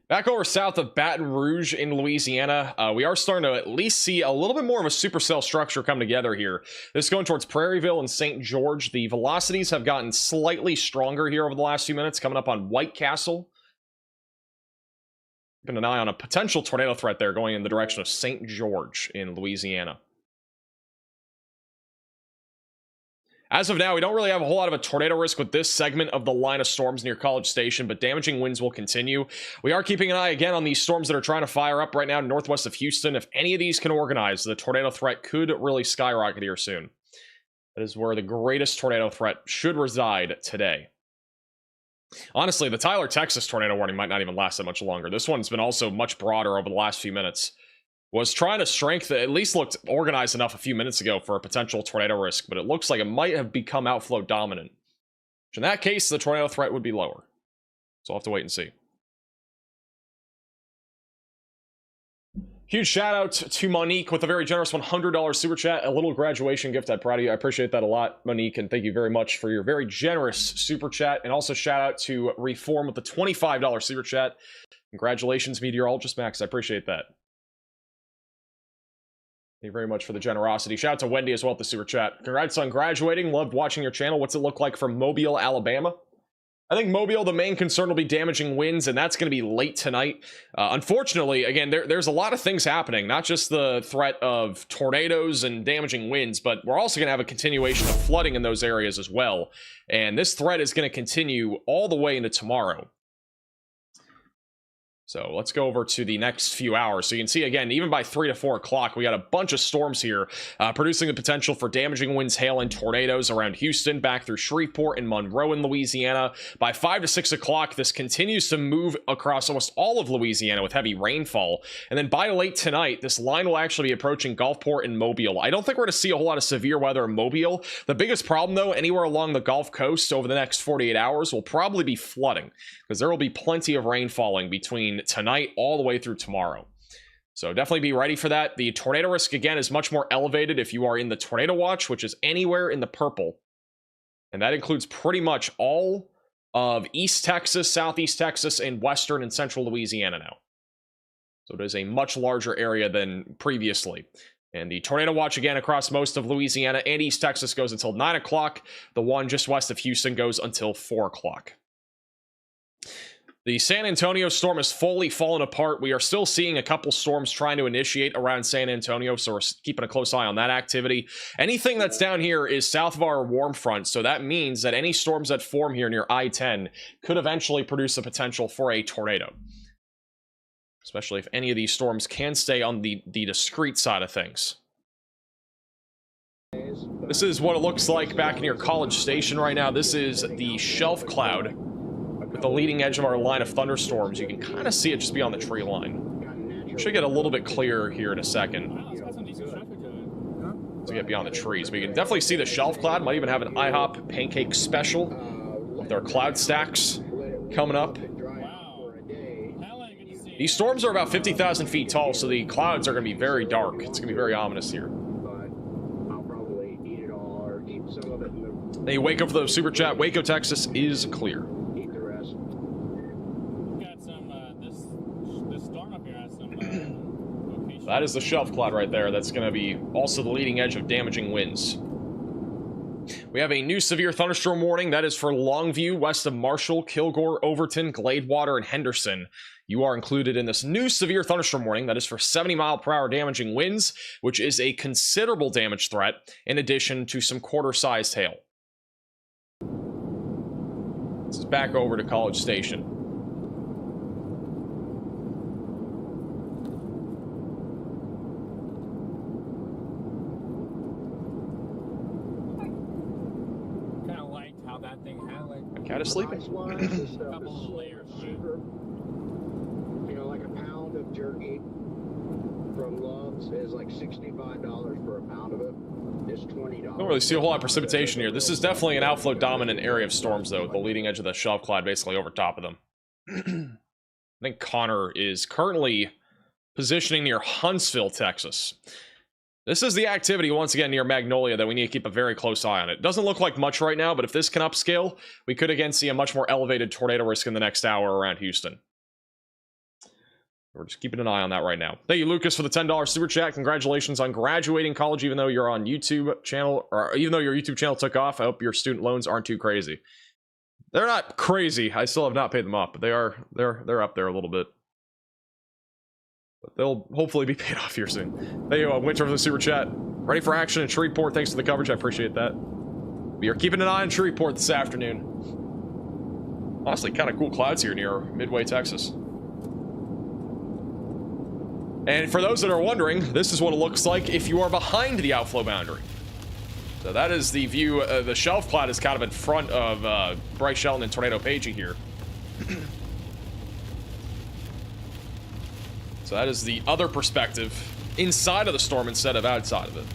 Back over south of Baton Rouge in Louisiana, we are starting to at least see a little bit more of a supercell structure come together here. This is going towards Prairieville and St. George. The velocities have gotten slightly stronger here over the last few minutes, coming up on White Castle. Keeping an eye on a potential tornado threat there going in the direction of St. George in Louisiana. As of now, we don't really have a whole lot of a tornado risk with this segment of the line of storms near College Station, but damaging winds will continue. We are keeping an eye again on these storms that are trying to fire up right now northwest of Houston. If any of these can organize, the tornado threat could really skyrocket here soon. That is where the greatest tornado threat should reside today. Honestly, the Tyler, Texas tornado warning might not even last that much longer. This one's been also much broader over the last few minutes. Was trying to strengthen, at least looked organized enough a few minutes ago for a potential tornado risk, but it looks like it might have become outflow dominant. Which in that case, the tornado threat would be lower. So I'll have to wait and see. Huge shout out to Monique with a very generous $100 super chat, a little graduation gift. I'm proud of you. I appreciate that a lot, Monique, and thank you very much for your very generous super chat. And also shout out to Reform with the $25 super chat. Congratulations, Meteorologist Max. I appreciate that. Thank you very much for the generosity. Shout out to Wendy as well at the super chat. Congrats on graduating. Loved watching your channel. What's it look like from Mobile, Alabama? I think Mobile, the main concern will be damaging winds, and that's going to be late tonight. Unfortunately, again, there's a lot of things happening, not just the threat of tornadoes and damaging winds, but we're also going to have a continuation of flooding in those areas as well. And this threat is going to continue all the way into tomorrow. So let's go over to the next few hours. So you can see, again, even by 3 to 4 o'clock, we got a bunch of storms here, producing the potential for damaging winds, hail, and tornadoes around Houston, back through Shreveport and Monroe in Louisiana. By 5 to 6 o'clock, this continues to move across almost all of Louisiana with heavy rainfall. And then by late tonight, this line will actually be approaching Gulfport and Mobile. I don't think we're going to see a whole lot of severe weather in Mobile. The biggest problem, though, anywhere along the Gulf Coast over the next 48 hours will probably be flooding, because there will be plenty of rain falling between tonight all the way through tomorrow. So definitely be ready for that. The tornado risk, again, is much more elevated if you are in the tornado watch, which is anywhere in the purple. And that includes pretty much all of East Texas, Southeast Texas, and Western and Central Louisiana now. So it is a much larger area than previously. And the tornado watch again across most of Louisiana and East Texas goes until 9 o'clock. The one just west of Houston goes until 4 o'clock. The San Antonio storm has fully fallen apart. We are still seeing a couple storms trying to initiate around San Antonio, so we're keeping a close eye on that activity. Anything that's down here is south of our warm front, so that means that any storms that form here near I-10 could eventually produce the potential for a tornado. Especially if any of these storms can stay on the discrete side of things. This is what it looks like back near College Station right now. This is the shelf cloud with the leading edge of our line of thunderstorms. You can kind of see it just beyond the tree line. Should get a little bit clearer here in a second to get beyond the trees. But you can definitely see the shelf cloud. Might even have an IHOP pancake special with their cloud stacks coming up. These storms are about 50,000 feet tall, so the clouds are going to be very dark. It's going to be very ominous here. Then you wake up for the super chat. Waco, Texas is clear. That is the shelf cloud right there. That's going to be also the leading edge of damaging winds. We have a new severe thunderstorm warning. That is for Longview, west of Marshall, Kilgore, Overton, Gladewater, and Henderson. You are included in this new severe thunderstorm warning. That is for 70-mile-per-hour damaging winds, which is a considerable damage threat, in addition to some quarter-sized hail. This is back over to College Station. Cat is sleeping. Couple of layers, you know, like a pound of jerky from Love's is like $65 for a pound of it. It's $20. Don't really see a whole lot of precipitation here. This is definitely an outflow dominant area of storms, though, with the leading edge of the shelf cloud basically over top of them. I think Connor is currently positioning near Huntsville, Texas. This is the activity, once again, near Magnolia that we need to keep a very close eye on. It doesn't look like much right now, but if this can upscale, we could again see a much more elevated tornado risk in the next hour around Houston. We're just keeping an eye on that right now. Thank you, Lucas, for the $10 super chat. Congratulations on graduating college, even though you're on YouTube channel, or even though your YouTube channel took off. I hope your student loans aren't too crazy. They're not crazy. I still have not paid them off, but they're up there a little bit. But they'll hopefully be paid off here soon. Thank you, Winter, for the super chat. Ready for action in Shreveport. Thanks for the coverage. I appreciate that. We are keeping an eye on Shreveport this afternoon. Honestly, kind of cool clouds here near Midway, Texas. And for those that are wondering, this is what it looks like if you are behind the outflow boundary. So that is the view. The shelf cloud is kind of in front of Bryce Shelton and Tornado Pagey here. So that is the other perspective, inside of the storm instead of outside of it.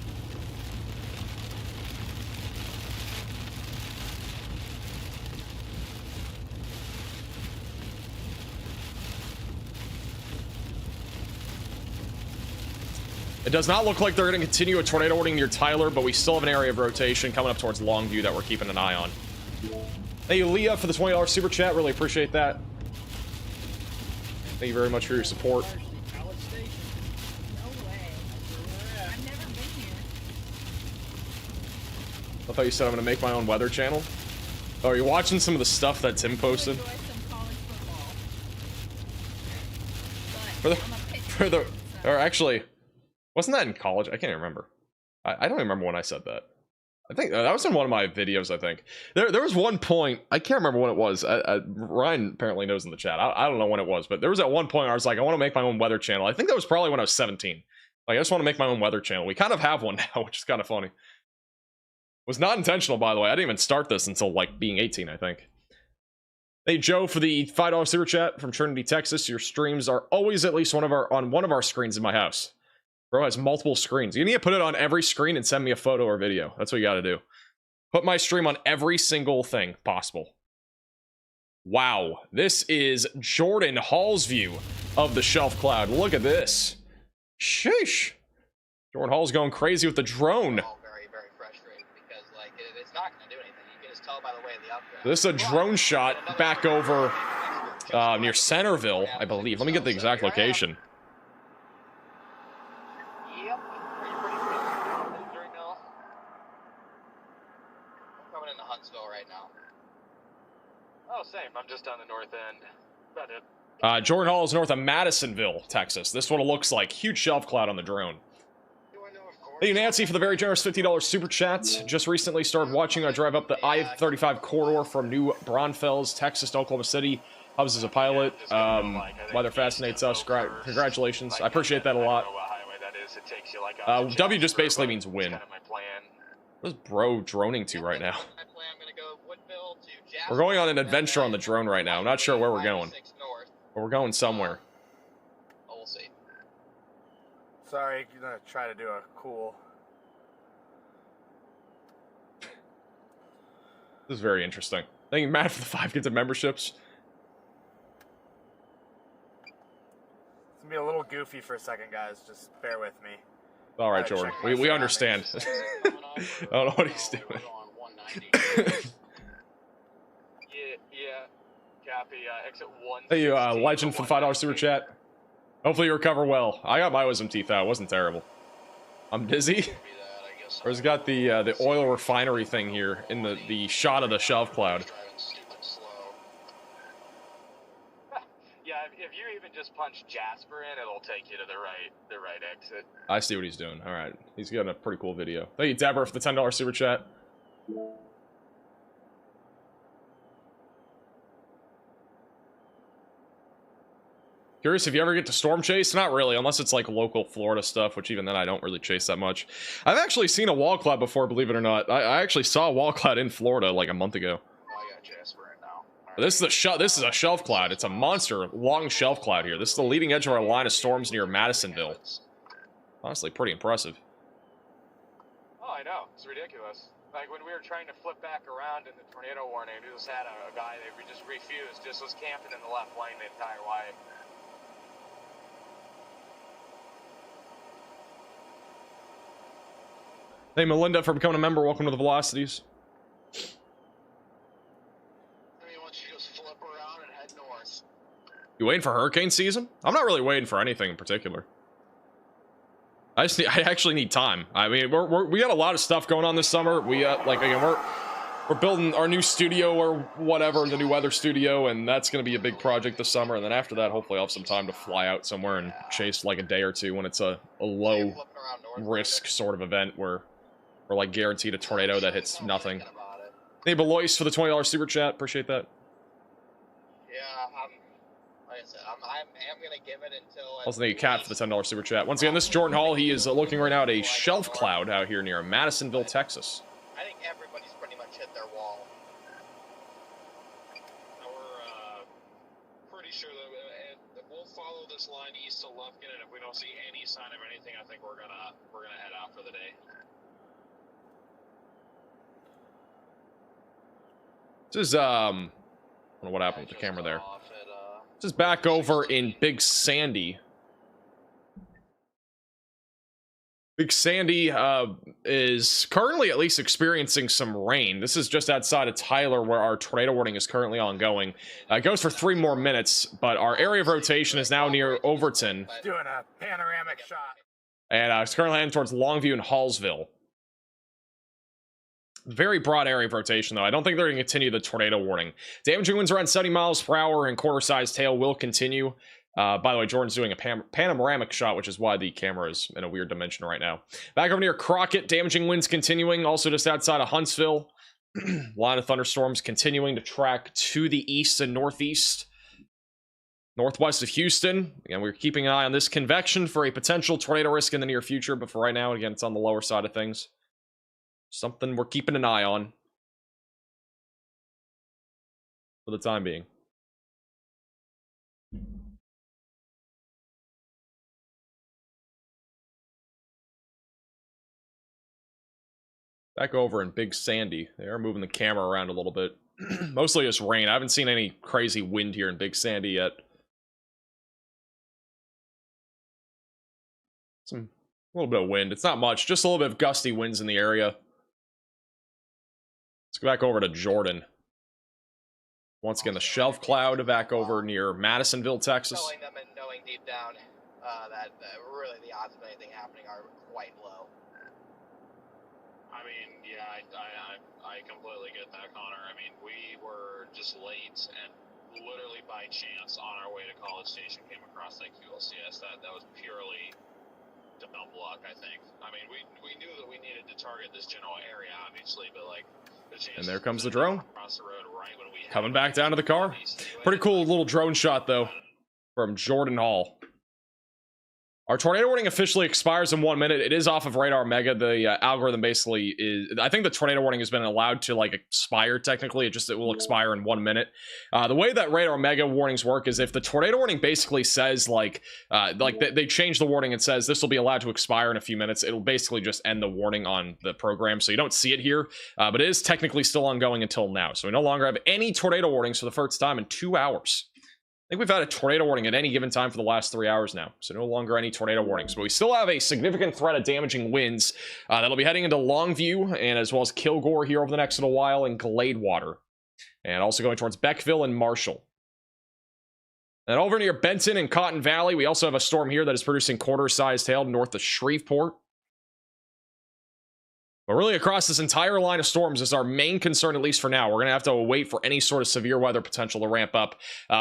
It does not look like they're going to continue a tornado warning near Tyler, but we still have an area of rotation coming up towards Longview that we're keeping an eye on. Thank you, Leah, for the $20 super chat. Really appreciate that. Thank you very much for your support. I thought you said I'm going to make my own weather channel. Oh, are you watching some of the stuff that Tim posted? Or actually, wasn't that in college? I can't even remember. I don't even remember when I said that. I think that was in one of my videos, I think. There was one point, I can't remember when it was. Ryan apparently knows in the chat. I don't know when it was, but there was at one point I was like, I want to make my own weather channel. I think that was probably when I was 17. Like, I just want to make my own weather channel. We kind of have one now, which is kind of funny. Was not intentional, by the way. I didn't even start this until like being 18, I think. Hey Joe for the $5 super chat from Trinity, Texas. Your streams are always at least on one of our screens in my house. Bro has multiple screens. You need to put it on every screen and send me a photo or video. That's what you got to do. Put my stream on every single thing possible. Wow, this is Jordan Hall's view of the shelf cloud. Look at this. Sheesh. Jordan Hall's going crazy with the drone. This is a drone shot back over near Centerville, I believe. Let me get the exact location. Oh, same. I'm just on the north end. About it. Jordan Hall is north of Madisonville, Texas. This is what it looks like. Huge shelf cloud on the drone. Thank you, Nancy, for the very generous $50 super chat. Just recently started watching I drive up the I-35 corridor from New Braunfels, Texas to Oklahoma City. Hubs as a pilot. Weather fascinates us. Congratulations. I appreciate that a lot. W just basically means win. What is bro droning to right now? We're going on an adventure on the drone right now. I'm not sure where we're going. But we're going somewhere. We'll see. Sorry, you're gonna try to do a cool. This is very interesting. Thank you, Matt, for the 5 gifted memberships. It's gonna be a little goofy for a second, guys. Just bear with me. All right, Jordan. We understand. I don't know what he's doing. Yeah. Copy. Exit 1. Hey, you, Legend for the $5 super chat. Hopefully you recover well. I got my wisdom teeth out. It wasn't terrible. I'm dizzy. Or has got the oil refinery thing here in the shot of the shelf cloud. Yeah, if you even just punch Jasper in, it'll take you to the right exit. I see what he's doing. All right, he's got a pretty cool video. Thank you, Deborah, for the $10 super chat. Curious if you ever get to storm chase? Not really, unless it's like local Florida stuff, which even then I don't really chase that much. I've actually seen a wall cloud before, believe it or not. I actually saw a wall cloud in Florida like a month ago. I got Jasper right now. This is a shelf cloud. It's a monster long shelf cloud here. This is the leading edge of our line of storms near Madisonville. Honestly, pretty impressive. Oh, I know. It's ridiculous. Like when we were trying to flip back around in the tornado warning, we just had a guy that we just refused, just was camping in the left lane the entire way. Hey, Melinda, for becoming a member. Welcome to the Velocities. I mean, once you just flip around and head north. You waiting for hurricane season? I'm not really waiting for anything in particular. I actually need time. I mean, we got a lot of stuff going on this summer. We like again, we're building our new studio or whatever, the new weather studio, and that's going to be a big project this summer. And then after that, hopefully I'll have some time to fly out somewhere and chase like a day or two when it's a low risk sort of event where we're like guaranteed a tornado that hits nothing. Hey, Belois for the $20 super chat. Appreciate that. Yeah, like I said, I am gonna give it until. Also, thank you, Cat, for the $10 super chat. Once again, this is Jordan Hall. He is looking right now at a shelf cloud out here near Madisonville, Texas. I think everybody's pretty much hit their wall. We're pretty sure that we'll follow this line east to Lufkin, and if we don't see any sign of anything, I think we're gonna head out for the day. This is, I don't know what happened with the camera there. This is back over in Big Sandy. Big Sandy is currently at least experiencing some rain. This is just outside of Tyler where our tornado warning is currently ongoing. It goes for 3 more minutes, but our area of rotation is now near Overton. Doing a panoramic shot. And it's currently heading towards Longview and Hallsville. Very broad area of rotation, though. I don't think they're going to continue the tornado warning. Damaging winds around 70 miles per hour and quarter-sized hail will continue. By the way, Jordan's doing a panoramic shot, which is why the camera is in a weird dimension right now. Back over near Crockett, damaging winds continuing. Also just outside of Huntsville. Line of thunderstorms continuing to track to the east and northeast. Northwest of Houston. Again, we're keeping an eye on this convection for a potential tornado risk in the near future. But for right now, again, it's on the lower side of things. Something we're keeping an eye on for the time being. Back over in Big Sandy. They are moving the camera around a little bit. Mostly just rain. I haven't seen any crazy wind here in Big Sandy yet. A little bit of wind. It's not much. Just a little bit of gusty winds in the area. Let's go back over to Jordan. Once again, the shelf cloud back over near Madisonville, Texas. Knowing them and knowing deep down that really the odds of anything happening are quite low. I mean, yeah, I completely get that, Connor. I mean, we were just late and literally by chance on our way to College Station came across that QLCS. That was purely dumb luck, I think. I mean, we knew that we needed to target this general area, obviously, but like, and there comes the drone. Across the road right when we coming back down to the car. Pretty cool little drone shot, though, from Jordan Hall. Our tornado warning officially expires in 1 minute. It is off of Radar Mega. The algorithm basically is... I think the tornado warning has been allowed to, like, expire, technically. It will expire in 1 minute. The way that Radar Mega warnings work is if the tornado warning basically says, like they change the warning and says this will be allowed to expire in a few minutes, it'll basically just end the warning on the program. So you don't see it here, but it is technically still ongoing until now. So we no longer have any tornado warnings for the first time in 2 hours. I think we've had a tornado warning at any given time for the last 3 hours now, so no longer any tornado warnings. But we still have a significant threat of damaging winds that'll be heading into Longview, and as well as Kilgore here over the next little while, and Gladewater. And also going towards Beckville and Marshall. And over near Benton and Cotton Valley, we also have a storm here that is producing quarter-sized hail north of Shreveport. But really, across this entire line of storms is our main concern, at least for now. We're going to have to wait for any sort of severe weather potential to ramp up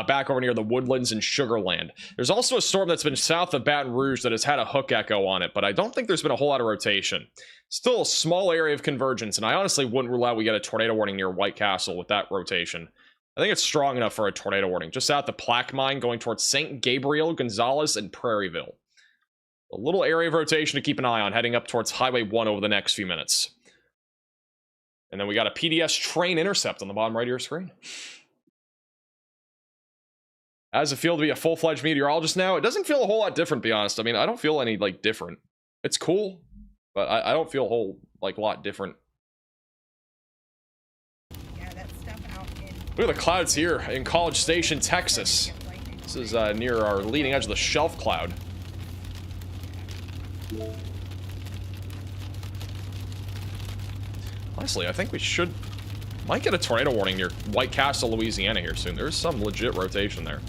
back over near the Woodlands and Sugarland. There's also a storm that's been south of Baton Rouge that has had a hook echo on it, but I don't think there's been a whole lot of rotation. Still a small area of convergence, and I honestly wouldn't rule out we get a tornado warning near White Castle with that rotation. I think it's strong enough for a tornado warning. Just south of Plaquemine, going towards St. Gabriel, Gonzales, and Prairieville. A little area of rotation to keep an eye on, heading up towards Highway 1 over the next few minutes. And then we got a PDS train intercept on the bottom right of your screen. How does it feel to be a full-fledged meteorologist now? It doesn't feel a whole lot different, to be honest. I mean, I don't feel any, like, different. It's cool, but I don't feel a whole, like, lot different. Yeah, that stuff out in... Look at the clouds here in College Station, Texas. This is near our leading edge of the shelf cloud. Honestly, I think we might get a tornado warning near White Castle, Louisiana here soon. There's some legit rotation there.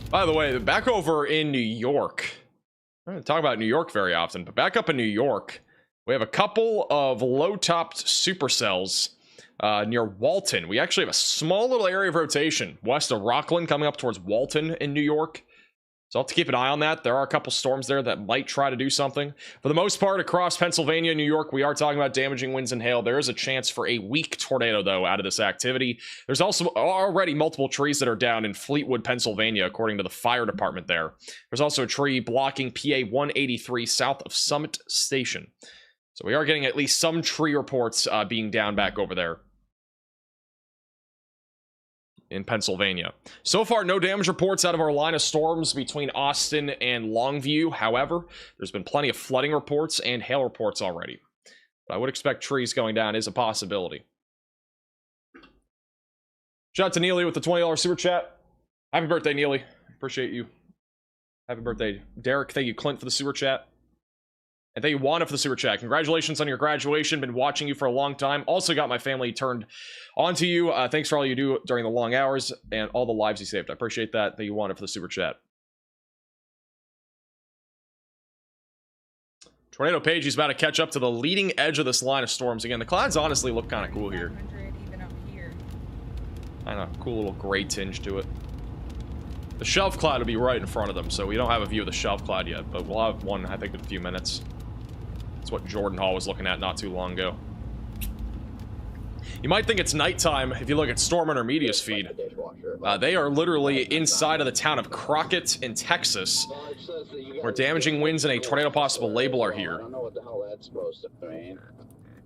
By the way, back over in New York, I don't talk about New York very often, but back up in New York, we have a couple of low-topped supercells near Walton. We actually have a small little area of rotation west of Rockland coming up towards Walton in New York. So I'll have to keep an eye on that. There are a couple storms there that might try to do something. For the most part, across Pennsylvania and New York, we are talking about damaging winds and hail. There is a chance for a weak tornado, though, out of this activity. There's also already multiple trees that are down in Fleetwood, Pennsylvania, according to the fire department there. There's also a tree blocking PA 183 south of Summit Station. So we are getting at least some tree reports being down back over there in Pennsylvania. So far, no damage reports out of our line of storms between Austin and Longview. However, there's been plenty of flooding reports and hail reports already. But I would expect trees going down is a possibility. Shout out to Neely with the $20 super chat. Happy birthday, Neely. Appreciate you. Happy birthday, Derek. Thank you, Clint, for the super chat. And thank you, Wanda, for the super chat. Congratulations on your graduation. Been watching you for a long time. Also got my family turned onto you. Thanks for all you do during the long hours and all the lives you saved. I appreciate that. Thank you, Wanda, for the super chat. Tornado Page is about to catch up to the leading edge of this line of storms. Again, the clouds honestly look kind of cool here. Even up here. I know, cool little gray tinge to it. The shelf cloud will be right in front of them, so we don't have a view of the shelf cloud yet, but we'll have one, I think, in a few minutes. That's what Jordan Hall was looking at not too long ago. You might think it's nighttime if you look at Storm Intermedia's feed. They are literally inside of the town of Crockett in Texas, where damaging winds and a tornado possible label are here. I don't know what the hell that's supposed to mean.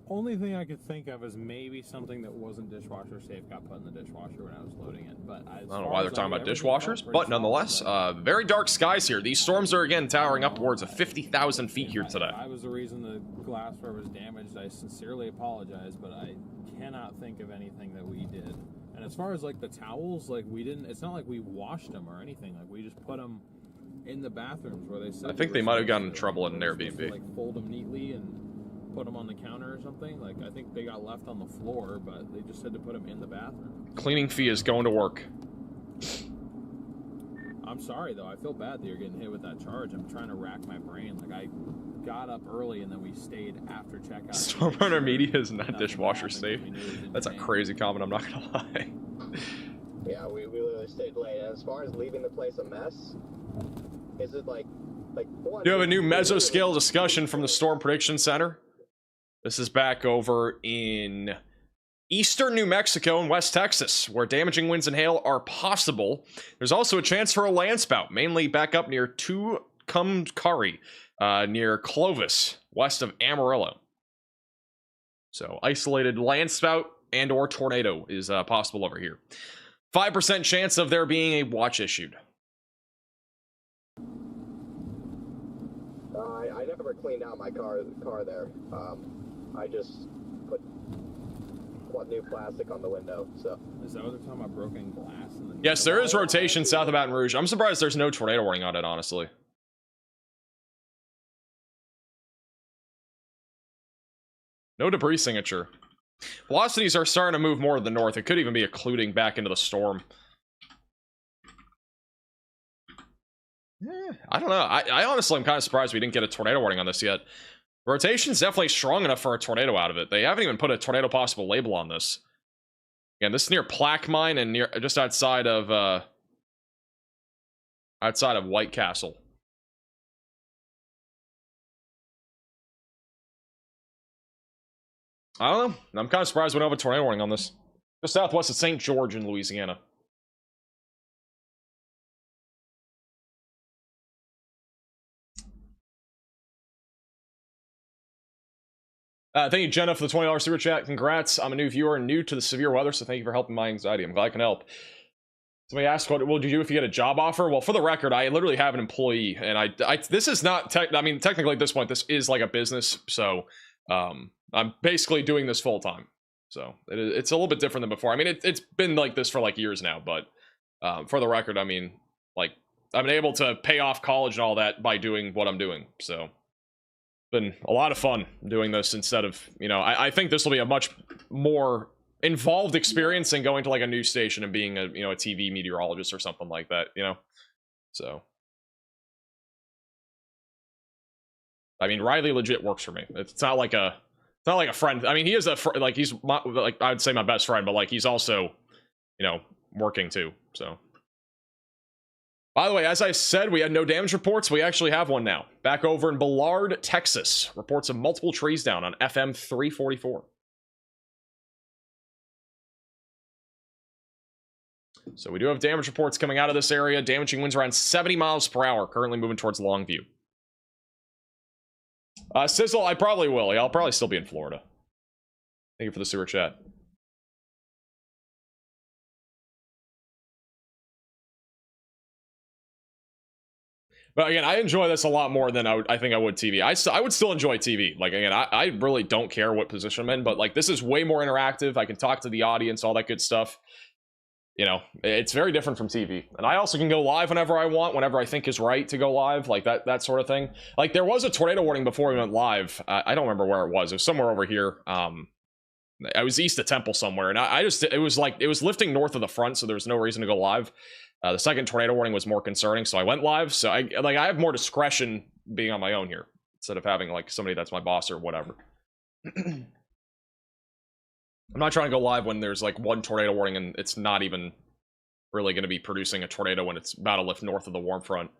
Only thing I could think of is maybe something that wasn't dishwasher safe got put in the dishwasher when I was loading it. But I don't know why they're talking about dishwashers, but nonetheless, very dark skies here. These storms are again towering upwards of 50,000 feet here today. I was the reason the glassware was damaged. I sincerely apologize, but I cannot think of anything that we did. And as far as like the towels, like we didn't. It's not like we washed them or anything. Like we just put them in the bathrooms where they said. I think they might have gotten in trouble in an Airbnb. Like fold them neatly and put them on the counter or something? Like, I think they got left on the floor, but they just said to put them in the bathroom. Cleaning fee is going to work. I'm sorry, though. I feel bad that you're getting hit with that charge. I'm trying to rack my brain. Like, I got up early, and then we stayed after checkout. Stormrunner Media is not dishwasher safe. That's a crazy comment, I'm not gonna lie. Yeah, we literally stayed late. And as far as leaving the place a mess, is it like one, You have a new mesoscale discussion from the Storm Prediction Center. This is back over in eastern New Mexico and West Texas, where damaging winds and hail are possible. There's also a chance for a landspout, mainly back up near Tucumcari, near Clovis, west of Amarillo. So isolated landspout and or tornado is possible over here. 5% chance of there being a watch issued. I never cleaned out my car there. I just put new plastic on the window. So is that what they're talking about? Broken glass? Yes, there is rotation south of Baton Rouge. I'm surprised there's no tornado warning on it, honestly. No debris signature. Velocities are starting to move more to the north. It could even be occluding back into the storm. I don't know. I honestly am kind of surprised we didn't get a tornado warning on this yet. Rotation's definitely strong enough for a tornado out of it. They haven't even put a tornado possible label on this. Again, this is near Plaque Mine and near just outside of White Castle. I don't know. I'm kind of surprised we don't have a tornado warning on this. Just southwest of St. George in Louisiana. Thank you, Jenna, for the $20 super chat. Congrats. I'm a new viewer and new to the severe weather, so thank you for helping my anxiety. I'm glad I can help. Somebody asked, what will you do if you get a job offer? Well, for the record, I literally have an employee, and this is not technically at this point, this is like a business, so I'm basically doing this full time. So it's a little bit different than before. I mean, it's been like this for like years now, but for the record, I mean, like, I've been able to pay off college and all that by doing what I'm doing, so been a lot of fun doing this instead of, you know, I think this will be a much more involved experience than going to like a news station and being a, you know, a TV meteorologist or something like that, you know. So I mean, Riley legit works for me. It's not like a friend. I mean, he is like he's like, I would say my best friend, but like he's also, you know, working too. So by the way, as I said, we had no damage reports. We actually have one now. Back over in Ballard, Texas. Reports of multiple trees down on FM 344. So we do have damage reports coming out of this area. Damaging winds around 70 miles per hour. Currently moving towards Longview. Sizzle, I probably will. Yeah, I'll probably still be in Florida. Thank you for the super chat. But again, I enjoy this a lot more than I think I would TV. I would still enjoy TV. Like, again, I really don't care what position I'm in, but like this is way more interactive. I can talk to the audience, all that good stuff. You know, it's very different from TV. And I also can go live whenever I want, whenever I think is right to go live, like that sort of thing. Like there was a tornado warning before we went live. I don't remember where it was. It was somewhere over here. I was east of Temple somewhere, and it was lifting north of the front, so there was no reason to go live. The second tornado warning was more concerning, so I went live. So I have more discretion being on my own here instead of having like somebody that's my boss or whatever. I'm not trying to go live when there's like one tornado warning and it's not even really going to be producing a tornado when it's about to lift north of the warm front.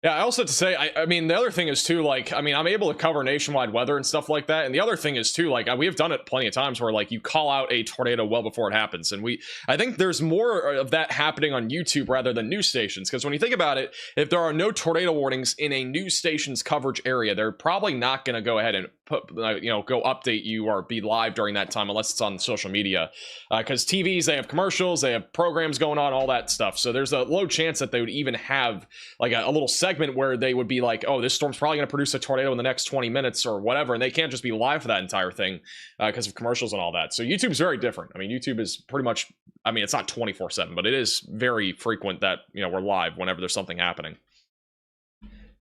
Yeah, I also have to say, I mean, the other thing is too, like, I mean, I'm able to cover nationwide weather and stuff like that. And the other thing is too, like, we have done it plenty of times where like you call out a tornado well before it happens. And I think there's more of that happening on YouTube rather than news stations. Because when you think about it, if there are no tornado warnings in a news station's coverage area, they're probably not going to go ahead and go update you or be live during that time unless it's on social media, because TVs, they have commercials, they have programs going on, all that stuff. So there's a low chance that they would even have like a little segment where they would be like, oh, this storm's probably going to produce a tornado in the next 20 minutes or whatever, and they can't just be live for that entire thing because of commercials and all that. So YouTube's very different. I mean, YouTube is pretty much, I mean, it's not 24/7, but it is very frequent that we're live whenever there's something happening.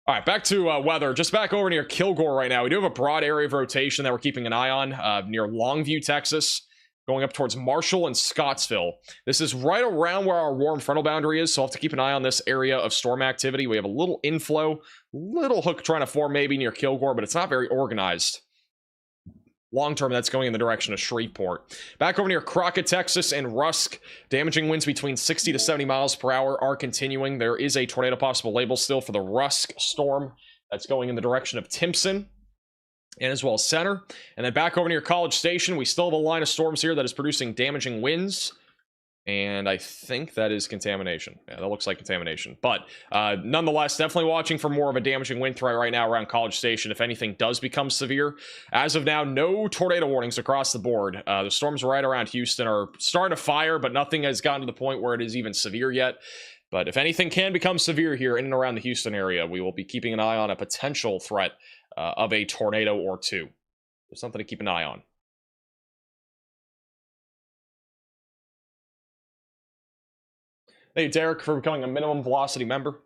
All right, back to weather. Just back over near Kilgore right now. We do have a broad area of rotation that we're keeping an eye on near Longview, Texas, going up towards Marshall and Scottsville. This is right around where our warm frontal boundary is, so I'll have to keep an eye on this area of storm activity. We have a little inflow, little hook trying to form maybe near Kilgore, but it's not very organized. Long term, that's going in the direction of Shreveport. Back over near Crockett, Texas, and Rusk. Damaging winds between 60 to 70 miles per hour are continuing. There is a tornado possible label still for the Rusk storm that's going in the direction of Timpson and as well as Center. And then back over near College Station, we still have a line of storms here that is producing damaging winds. And I think that is contamination. Yeah, that looks like contamination. But nonetheless, definitely watching for more of a damaging wind threat right now around College Station if anything does become severe. As of now, no tornado warnings across the board. The storms right around Houston are starting to fire, but nothing has gotten to the point where it is even severe yet. But if anything can become severe here in and around the Houston area, we will be keeping an eye on a potential threat of a tornado or two. There's something to keep an eye on. Thank you, Derek, for becoming a minimum velocity member.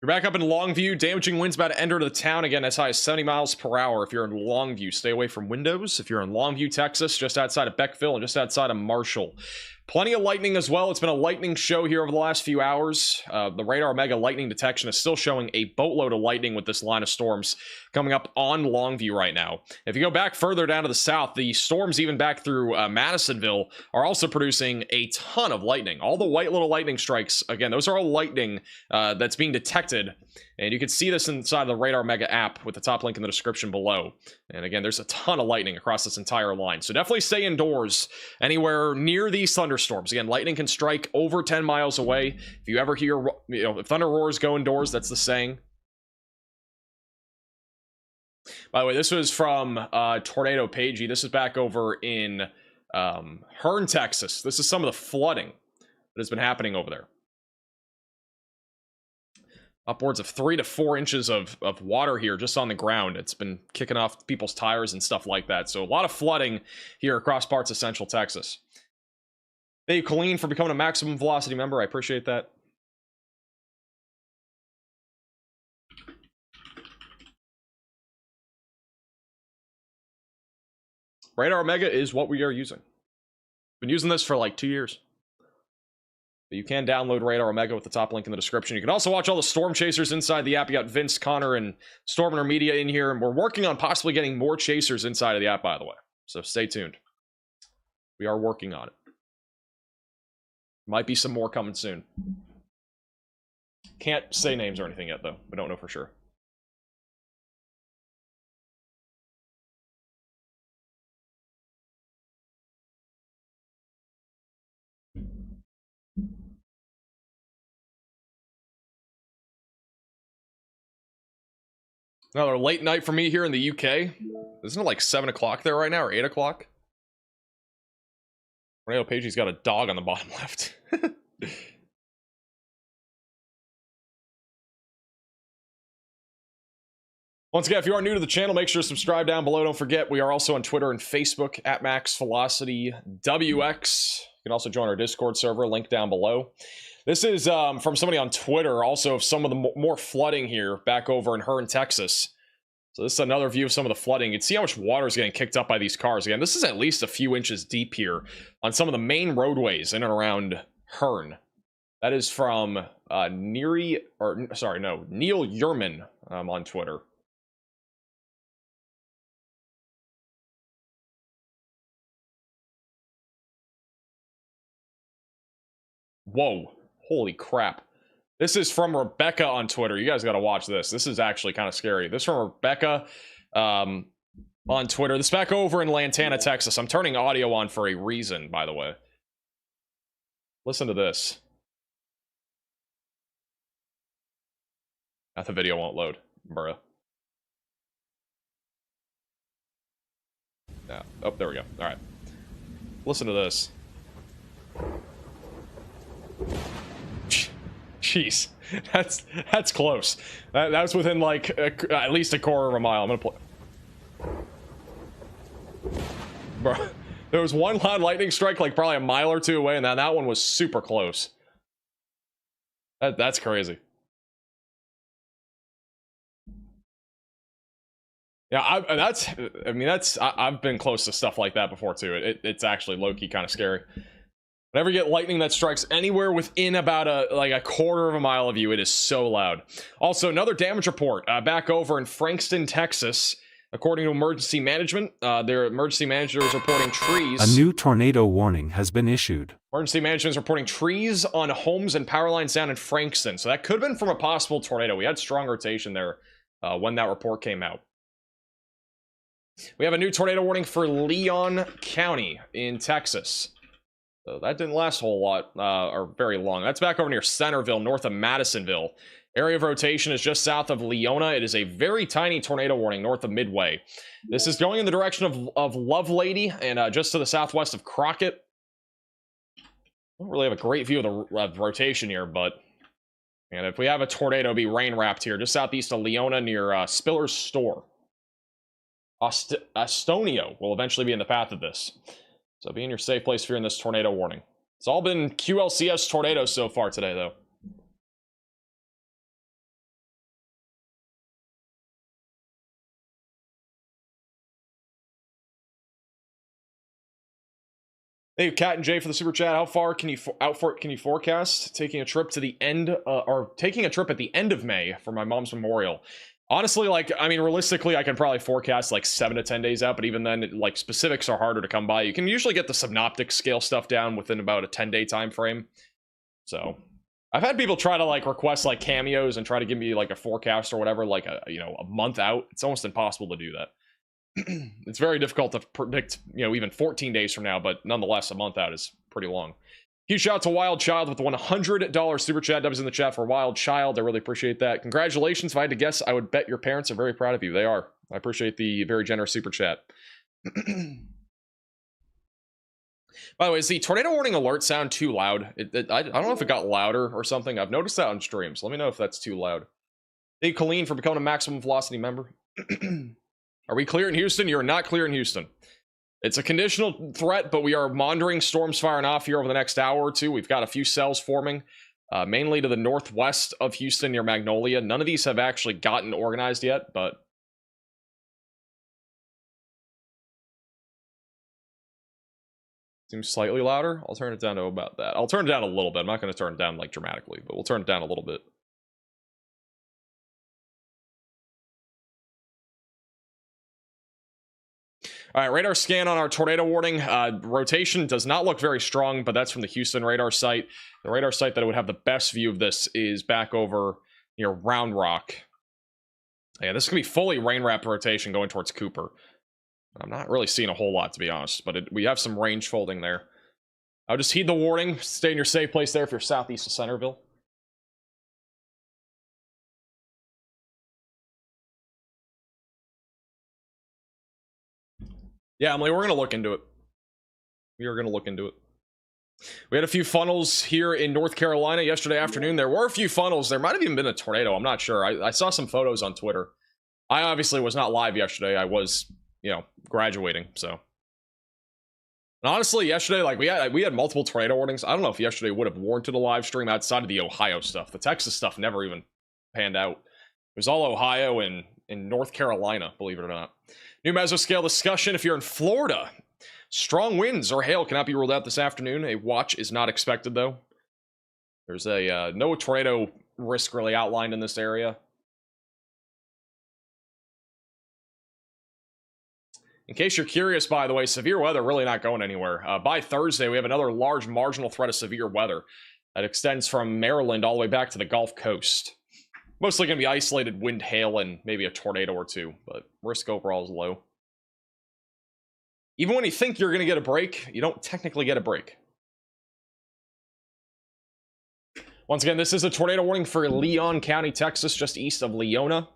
You're back up in Longview. Damaging winds about to enter the town again as high as 70 miles per hour. If you're in Longview, stay away from windows. If you're in Longview, Texas, just outside of Beckville and just outside of Marshall. Plenty of lightning as well. It's been a lightning show here over the last few hours. The radar mega lightning detection is still showing a boatload of lightning with this line of storms coming up on Longview right now. If you go back further down to the south, the storms even back through Madisonville are also producing a ton of lightning. All the white little lightning strikes, again, those are all lightning that's being detected. And you can see this inside the Radar Mega app with the top link in the description below. And again, there's a ton of lightning across this entire line. So definitely stay indoors anywhere near these thunderstorms. Again, lightning can strike over 10 miles away. If you ever hear, if thunder roars, go indoors. That's the saying. By the way, this was from Tornado Pagey. This is back over in Hearne, Texas. This is some of the flooding that has been happening over there. Upwards of 3 to 4 inches of water here just on the ground. It's been kicking off people's tires and stuff like that. So a lot of flooding here across parts of Central Texas. Thank you, Colleen, for becoming a maximum velocity member. I appreciate that. Radar Mega is what we are using. Been using this for like 2 years. But you can download Radar Omega with the top link in the description. You can also watch all the storm chasers inside the app. You got Vince, Connor, and Storminer Media in here. And we're working on possibly getting more chasers inside of the app, by the way. So stay tuned. We are working on it. Might be some more coming soon. Can't say names or anything yet, though. We don't know for sure. Another late night for me here in the UK. Isn't it like 7 o'clock there right now, or 8 o'clock? Tornado Pagey's got a dog on the bottom left. Once again, if you are new to the channel, make sure to subscribe down below. Don't forget, we are also on Twitter and Facebook at MaxVelocityWX. You can also join our Discord server, link down below. This is from somebody on Twitter, also of some of the more flooding here back over in Hearne, Texas. So this is another view of some of the flooding. You can see how much water is getting kicked up by these cars. Again, this is at least a few inches deep here on some of the main roadways in and around Hearne. That is from Neil Yerman on Twitter. Whoa. Holy crap. This is from Rebecca on Twitter. You guys got to watch this. This is actually kind of scary. This is from Rebecca. on Twitter. This back over in Lantana, Texas. I'm turning audio on for a reason, by the way. Listen to this. The video won't load, bruh. Yeah. Oh, there we go. All right. Listen to this. Jeez, that's close. That's within like at least a quarter of a mile. I'm gonna play. Bro, there was one loud lightning strike like probably a mile or two away, and that one was super close. That's crazy. Yeah, I've been close to stuff like that before too. It's actually low-key kind of scary. Whenever you get lightning that strikes anywhere within about a quarter of a mile of you, it is so loud. Also, another damage report back over in Frankston, Texas. According to emergency management, their emergency manager is reporting trees. A new tornado warning has been issued. Emergency management is reporting trees on homes and power lines down in Frankston. So that could have been from a possible tornado. We had strong rotation there when that report came out. We have a new tornado warning for Leon County in Texas. So that didn't last a whole lot, or very long. That's back over near Centerville, north of Madisonville. Area of rotation is just south of Leona. It is a very tiny tornado warning north of Midway. This is going in the direction of Lovelady and just to the southwest of Crockett. Don't really have a great view of the rotation here, but and if we have a tornado, it'll be rain wrapped here, just southeast of Leona near Spiller's Store. Astonio will eventually be in the path of this. So be in your safe place if you're in this tornado warning. It's all been QLCS tornadoes so far today, though. Thank you, Cat and Jay, for the super chat. How far can you forecast taking a trip to the end, or taking a trip at the end of May for my mom's memorial? Honestly, like, I mean, realistically, I can probably forecast like 7 to 10 days out, but even then, like, specifics are harder to come by. You can usually get the synoptic scale stuff down within about a 10-day time frame. So, I've had people try to like request like cameos and try to give me like a forecast or whatever, like a month out. It's almost impossible to do that. It's very difficult to predict, even 14 days from now, but nonetheless, a month out is pretty long. Huge shout out to Wild Child with the $100 super chat. Dubs in the chat for Wild Child. I really appreciate that. Congratulations. If I had to guess, I would bet your parents are very proud of you. They are. I appreciate the very generous super chat. By the way, is the tornado warning alert sound too loud? I don't know if it got louder or something. I've noticed that on streams. Let me know if that's too loud. Thank you, Colleen, for becoming a Maximum Velocity member. Are we clear in Houston? You're not clear in Houston. It's a conditional threat, but we are monitoring storms firing off here over the next hour or two. We've got a few cells forming, mainly to the northwest of Houston near Magnolia. None of these have actually gotten organized yet, but seems slightly louder. I'll turn it down to about that. I'll turn it down a little bit. I'm not going to turn it down like dramatically, but we'll turn it down a little bit. All right, radar scan on our tornado warning. Rotation does not look very strong, but that's from the Houston radar site. The radar site that would have the best view of this is back over near Round Rock. Yeah, this could be fully rain-wrapped rotation going towards Cooper. I'm not really seeing a whole lot, to be honest, but we have some range folding there. I'll just heed the warning. Stay in your safe place there if you're southeast of Centerville. Yeah, Emily, we're going to look into it. We are going to look into it. We had a few funnels here in North Carolina yesterday afternoon. There were a few funnels. There might have even been a tornado. I'm not sure. I saw some photos on Twitter. I obviously was not live yesterday. I was, graduating, so. And honestly, yesterday, like, we had multiple tornado warnings. I don't know if yesterday would have warranted a live stream outside of the Ohio stuff. The Texas stuff never even panned out. It was all Ohio and in North Carolina, believe it or not. New mesoscale discussion if you're in Florida. Strong winds or hail cannot be ruled out this afternoon. A watch is not expected, though. There's a no tornado risk really outlined in this area. In case you're curious, by the way, severe weather really not going anywhere. By Thursday, we have another large marginal threat of severe weather that extends from Maryland all the way back to the Gulf Coast. Mostly going to be isolated wind, hail, and maybe a tornado or two, but risk overall is low. Even when you think you're going to get a break, you don't technically get a break. Once again, this is a tornado warning for Leon County, Texas, just east of Leona.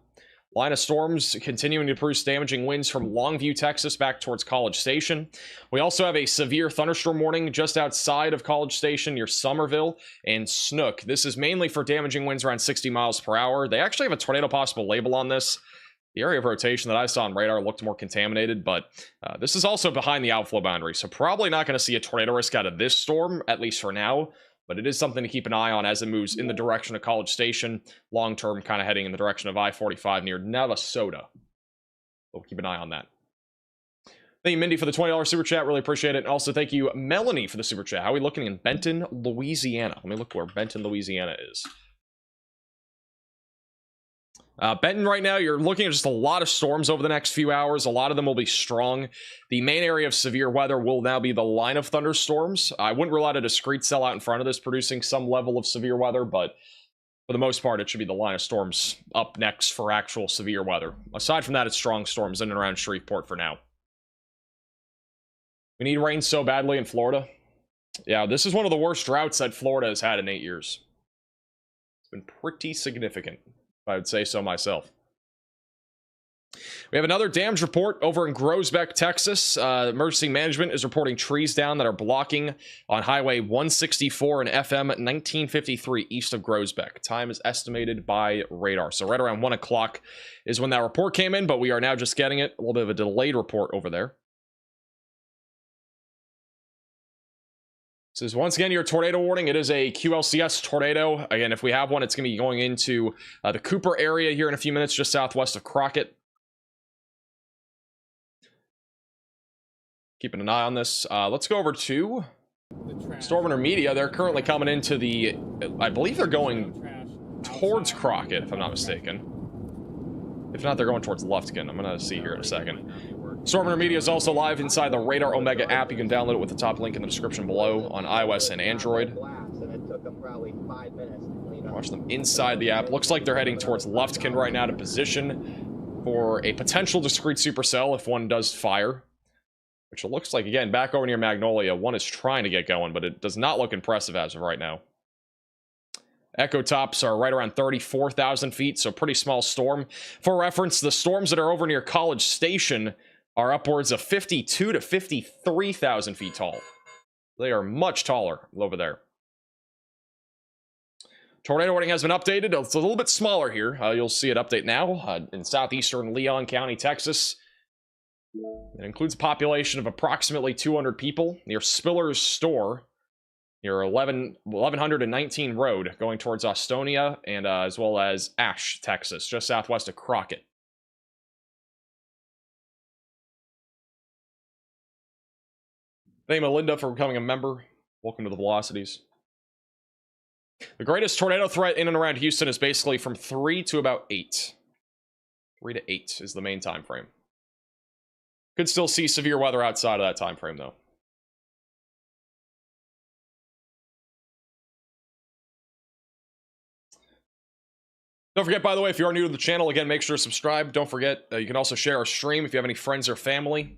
Line of storms continuing to produce damaging winds from Longview, Texas, back towards College Station. We also have a severe thunderstorm warning just outside of College Station near Somerville and Snook. This is mainly for damaging winds around 60 miles per hour. They actually have a tornado possible label on this. The area of rotation that I saw on radar looked more contaminated, but this is also behind the outflow boundary, so probably not going to see a tornado risk out of this storm, at least for now. But it is something to keep an eye on as it moves in the direction of College Station. Long term, kind of heading in the direction of I-45 near Navasota. So keep an eye on that. Thank you, Mindy, for the $20 super chat. Really appreciate it. And also, thank you, Melanie, for the super chat. How are we looking in Benton, Louisiana? Let me look where Benton, Louisiana is. Benton right now, you're looking at just a lot of storms over the next few hours. A lot of them will be strong. The main area of severe weather will now be the line of thunderstorms. I wouldn't rule out a discrete cell out in front of this producing some level of severe weather, but for the most part, it should be the line of storms up next for actual severe weather. Aside from that, it's strong storms in and around Shreveport for now. We need rain so badly in Florida. Yeah, this is one of the worst droughts that Florida has had in 8 years. It's been pretty significant, I would say so myself. We have another damage report over in Groesbeck, Texas. Emergency management is reporting trees down that are blocking on Highway 164 and FM 1953 east of Groesbeck. Time is estimated by radar. So right around 1 o'clock is when that report came in, but we are now just getting it. A little bit of a delayed report over there. This is once again your tornado warning. It is a QLCS tornado. Again, if we have one, it's going to be going into the Cooper area here in a few minutes, just southwest of Crockett. Keeping an eye on this. Let's go over to Storm Intermedia. They're currently coming into the, I believe they're going towards Crockett, if I'm not mistaken. If not, they're going towards Lufkin. I'm going to see here in a second. Storm Intermedia is also live inside the Radar Omega app. You can download it with the top link in the description below on iOS and Android. Watch them inside the app. Looks like they're heading towards Lufkin right now to position for a potential discrete supercell if one does fire. Which it looks like, again, back over near Magnolia, one is trying to get going, but it does not look impressive as of right now. Echo tops are right around 34,000 feet, so pretty small storm. For reference, the storms that are over near College Station are upwards of 52 to 53,000 feet tall. They are much taller over there. Tornado warning has been updated. It's a little bit smaller here. You'll see it update now in southeastern Leon County, Texas. It includes a population of approximately 200 people near Spiller's Store, near 1119 Road, going towards Austonia, and as well as Ash, Texas, just southwest of Crockett. Thank you, Melinda, for becoming a member. Welcome to the Velocities. The greatest tornado threat in and around Houston is basically from 3 to about 8. 3 to 8 is the main time frame. Could still see severe weather outside of that time frame, though. Don't forget, by the way, if you are new to the channel, again, make sure to subscribe. Don't forget, you can also share our stream if you have any friends or family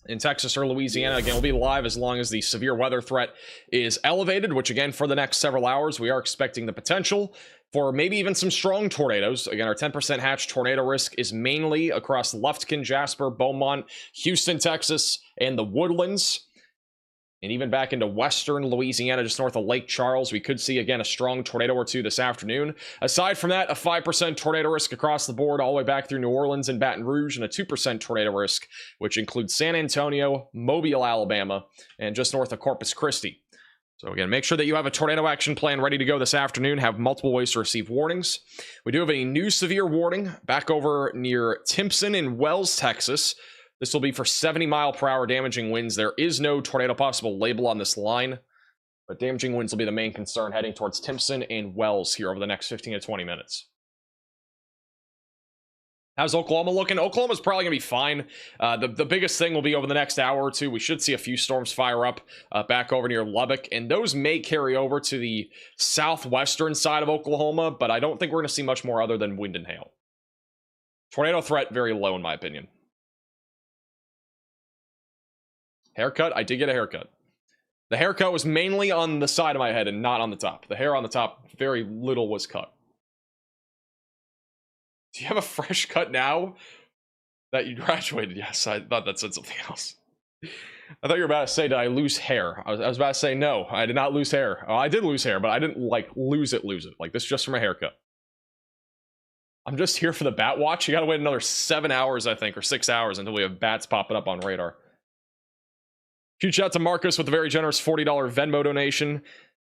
in Texas or Louisiana. Again, we'll be live as long as the severe weather threat is elevated, which, again, for the next several hours, we are expecting the potential for maybe even some strong tornadoes. Again, our 10% hatch tornado risk is mainly across Lufkin, Jasper, Beaumont, Houston, Texas, and the Woodlands. And even back into western Louisiana, just north of Lake Charles, we could see, again, a strong tornado or two this afternoon. Aside from that, a 5% tornado risk across the board, all the way back through New Orleans and Baton Rouge, and a 2% tornado risk, which includes San Antonio, Mobile, Alabama, and just north of Corpus Christi. So again, make sure that you have a tornado action plan ready to go this afternoon. Have multiple ways to receive warnings. We do have a new severe warning back over near Timpson in Wells, Texas. This will be for 70-mile-per-hour damaging winds. There is no tornado possible label on this line, but damaging winds will be the main concern heading towards Timpson and Wells here over the next 15 to 20 minutes. How's Oklahoma looking? Oklahoma's probably going to be fine. The biggest thing will be over the next hour or two. We should see a few storms fire up back over near Lubbock, and those may carry over to the southwestern side of Oklahoma, but I don't think we're going to see much more other than wind and hail. Tornado threat, very low in my opinion. Haircut? I did get a haircut. The haircut was mainly on the side of my head and not on the top. The hair on the top, very little was cut. Do you have a fresh cut now that you graduated? Yes, I thought that said something else. I thought you were about to say, did I lose hair? I was about to say, no, I did not lose hair. Oh, I did lose hair, but I didn't, like, lose it. Like, this is just from a haircut. I'm just here for the bat watch. You gotta wait another 7 hours, I think, or 6 hours until we have bats popping up on radar. Huge shout out to Marcus with a very generous $40 Venmo donation.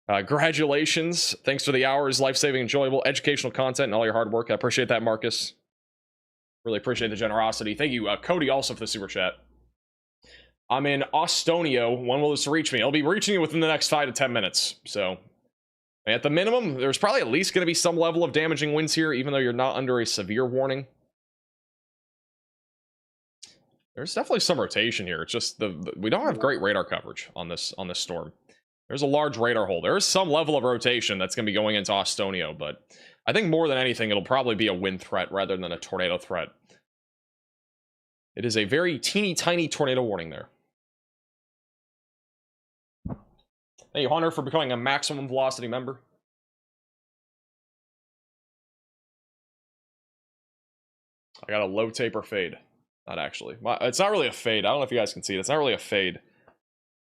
Congratulations. Thanks for the hours, life-saving, enjoyable, educational content, and all your hard work. I appreciate that, Marcus. Really appreciate the generosity. Thank you, Cody, also for the super chat. I'm in Ostonio. When will this reach me? I'll be reaching you within the next 5 to 10 minutes. So, at the minimum, there's probably at least going to be some level of damaging winds here, even though you're not under a severe warning. There's definitely some rotation here. It's just we don't have great radar coverage on this storm. There's a large radar hole. There is some level of rotation that's going to be going into Ostonio, but I think more than anything, it'll probably be a wind threat rather than a tornado threat. It is a very teeny tiny tornado warning there. Thank you, Hunter, for becoming a maximum velocity member. I got a low taper fade. Not actually. It's not really a fade. I don't know if you guys can see it. It's not really a fade.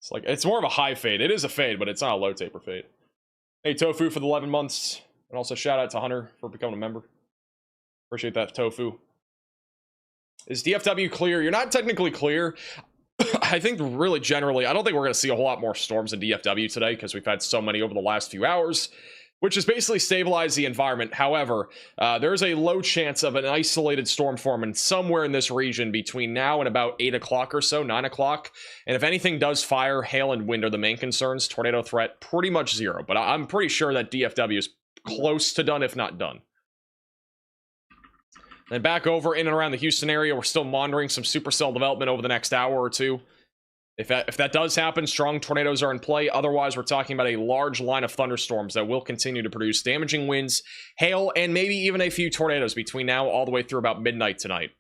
It's like, it's more of a high fade. It is a fade, but it's not a low taper fade. Hey, Tofu for the 11 months. And also shout out to Hunter for becoming a member. Appreciate that, Tofu. Is DFW clear? You're not technically clear. I think really generally, I don't think we're going to see a whole lot more storms in DFW today because we've had so many over the last few hours, which has basically stabilized the environment. However, there's a low chance of an isolated storm forming somewhere in this region between now and about 8 o'clock or so, 9 o'clock. And if anything does fire, hail and wind are the main concerns. Tornado threat, pretty much zero. But I'm pretty sure that DFW is close to done, if not done. Then back over in and around the Houston area, we're still monitoring some supercell development over the next hour or two. If that does happen, strong tornadoes are in play. Otherwise, we're talking about a large line of thunderstorms that will continue to produce damaging winds, hail, and maybe even a few tornadoes between now all the way through about midnight tonight.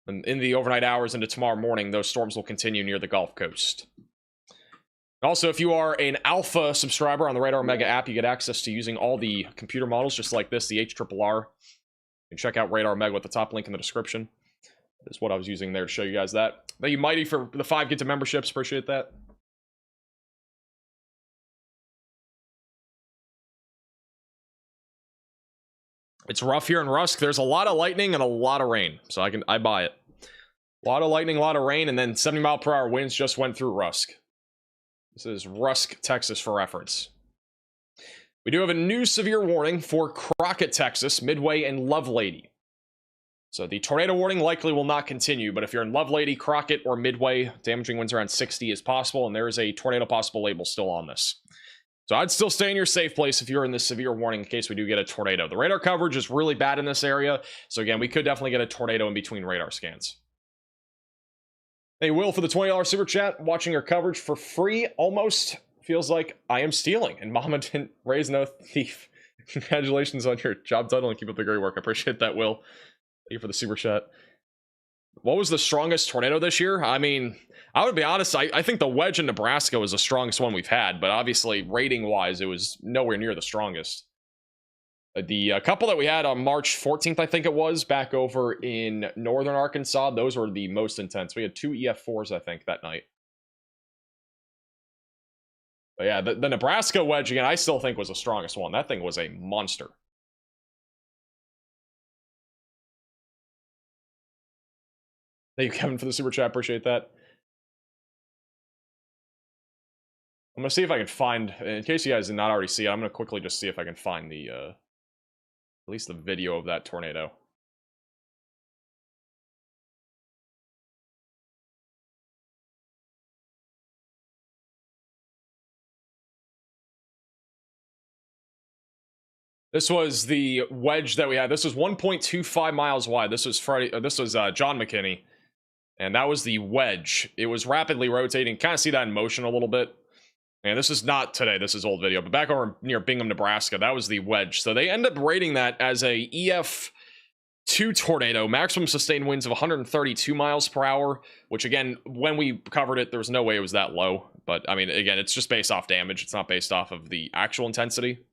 And in the overnight hours into tomorrow morning, those storms will continue near the Gulf Coast. Also, if you are an alpha subscriber on the Radar Omega app, you get access to using all the computer models just like this, the HRRR. You can check out Radar Omega with the top link in the description. That is what I was using there to show you guys that. Thank you, Mighty, for the 5 get to memberships. Appreciate that. It's rough here in Rusk. There's a lot of lightning and a lot of rain, so I buy it. A lot of lightning, a lot of rain, and then 70-mile-per-hour winds just went through Rusk. This is Rusk, Texas, for reference. We do have a new severe warning for Crockett, Texas, Midway, and Lovelady. So the tornado warning likely will not continue, but if you're in Lovelady, Crockett, or Midway, damaging winds around 60 is possible, and there is a tornado possible label still on this. So I'd still stay in your safe place if you're in this severe warning in case we do get a tornado. The radar coverage is really bad in this area, so again, we could definitely get a tornado in between radar scans. Hey, Will, for the $20 super chat, watching your coverage for free almost feels like I am stealing, and Mama didn't raise no thief. Congratulations on your job title and keep up the great work. I appreciate that, Will. Thank you for the super chat. What was the strongest tornado this year? I mean, I would be honest, I think the wedge in Nebraska was the strongest one we've had, but obviously rating-wise, it was nowhere near the strongest. The couple that we had on March 14th, I think it was, back over in northern Arkansas, those were the most intense. We had 2 EF4s, I think, that night. But yeah, the Nebraska wedge, again, I still think was the strongest one. That thing was a monster. Thank you, Kevin, for the super chat. Appreciate that. I'm going to see if I can find, in case you guys did not already see it, I'm going to quickly just see if I can find the, at least the video of that tornado. This was the wedge that we had. This was 1.25 miles wide. This was John McKinney. And that was the wedge. It was rapidly rotating. Kind of see that in motion a little bit. And this is not today. This is old video. But back over near Bingham, Nebraska, that was the wedge. So they end up rating that as a 2 tornado, maximum sustained winds of 132 miles per hour, which again, when we covered it, there was no way it was that low. But I mean, again, it's just based off damage. It's not based off of the actual intensity.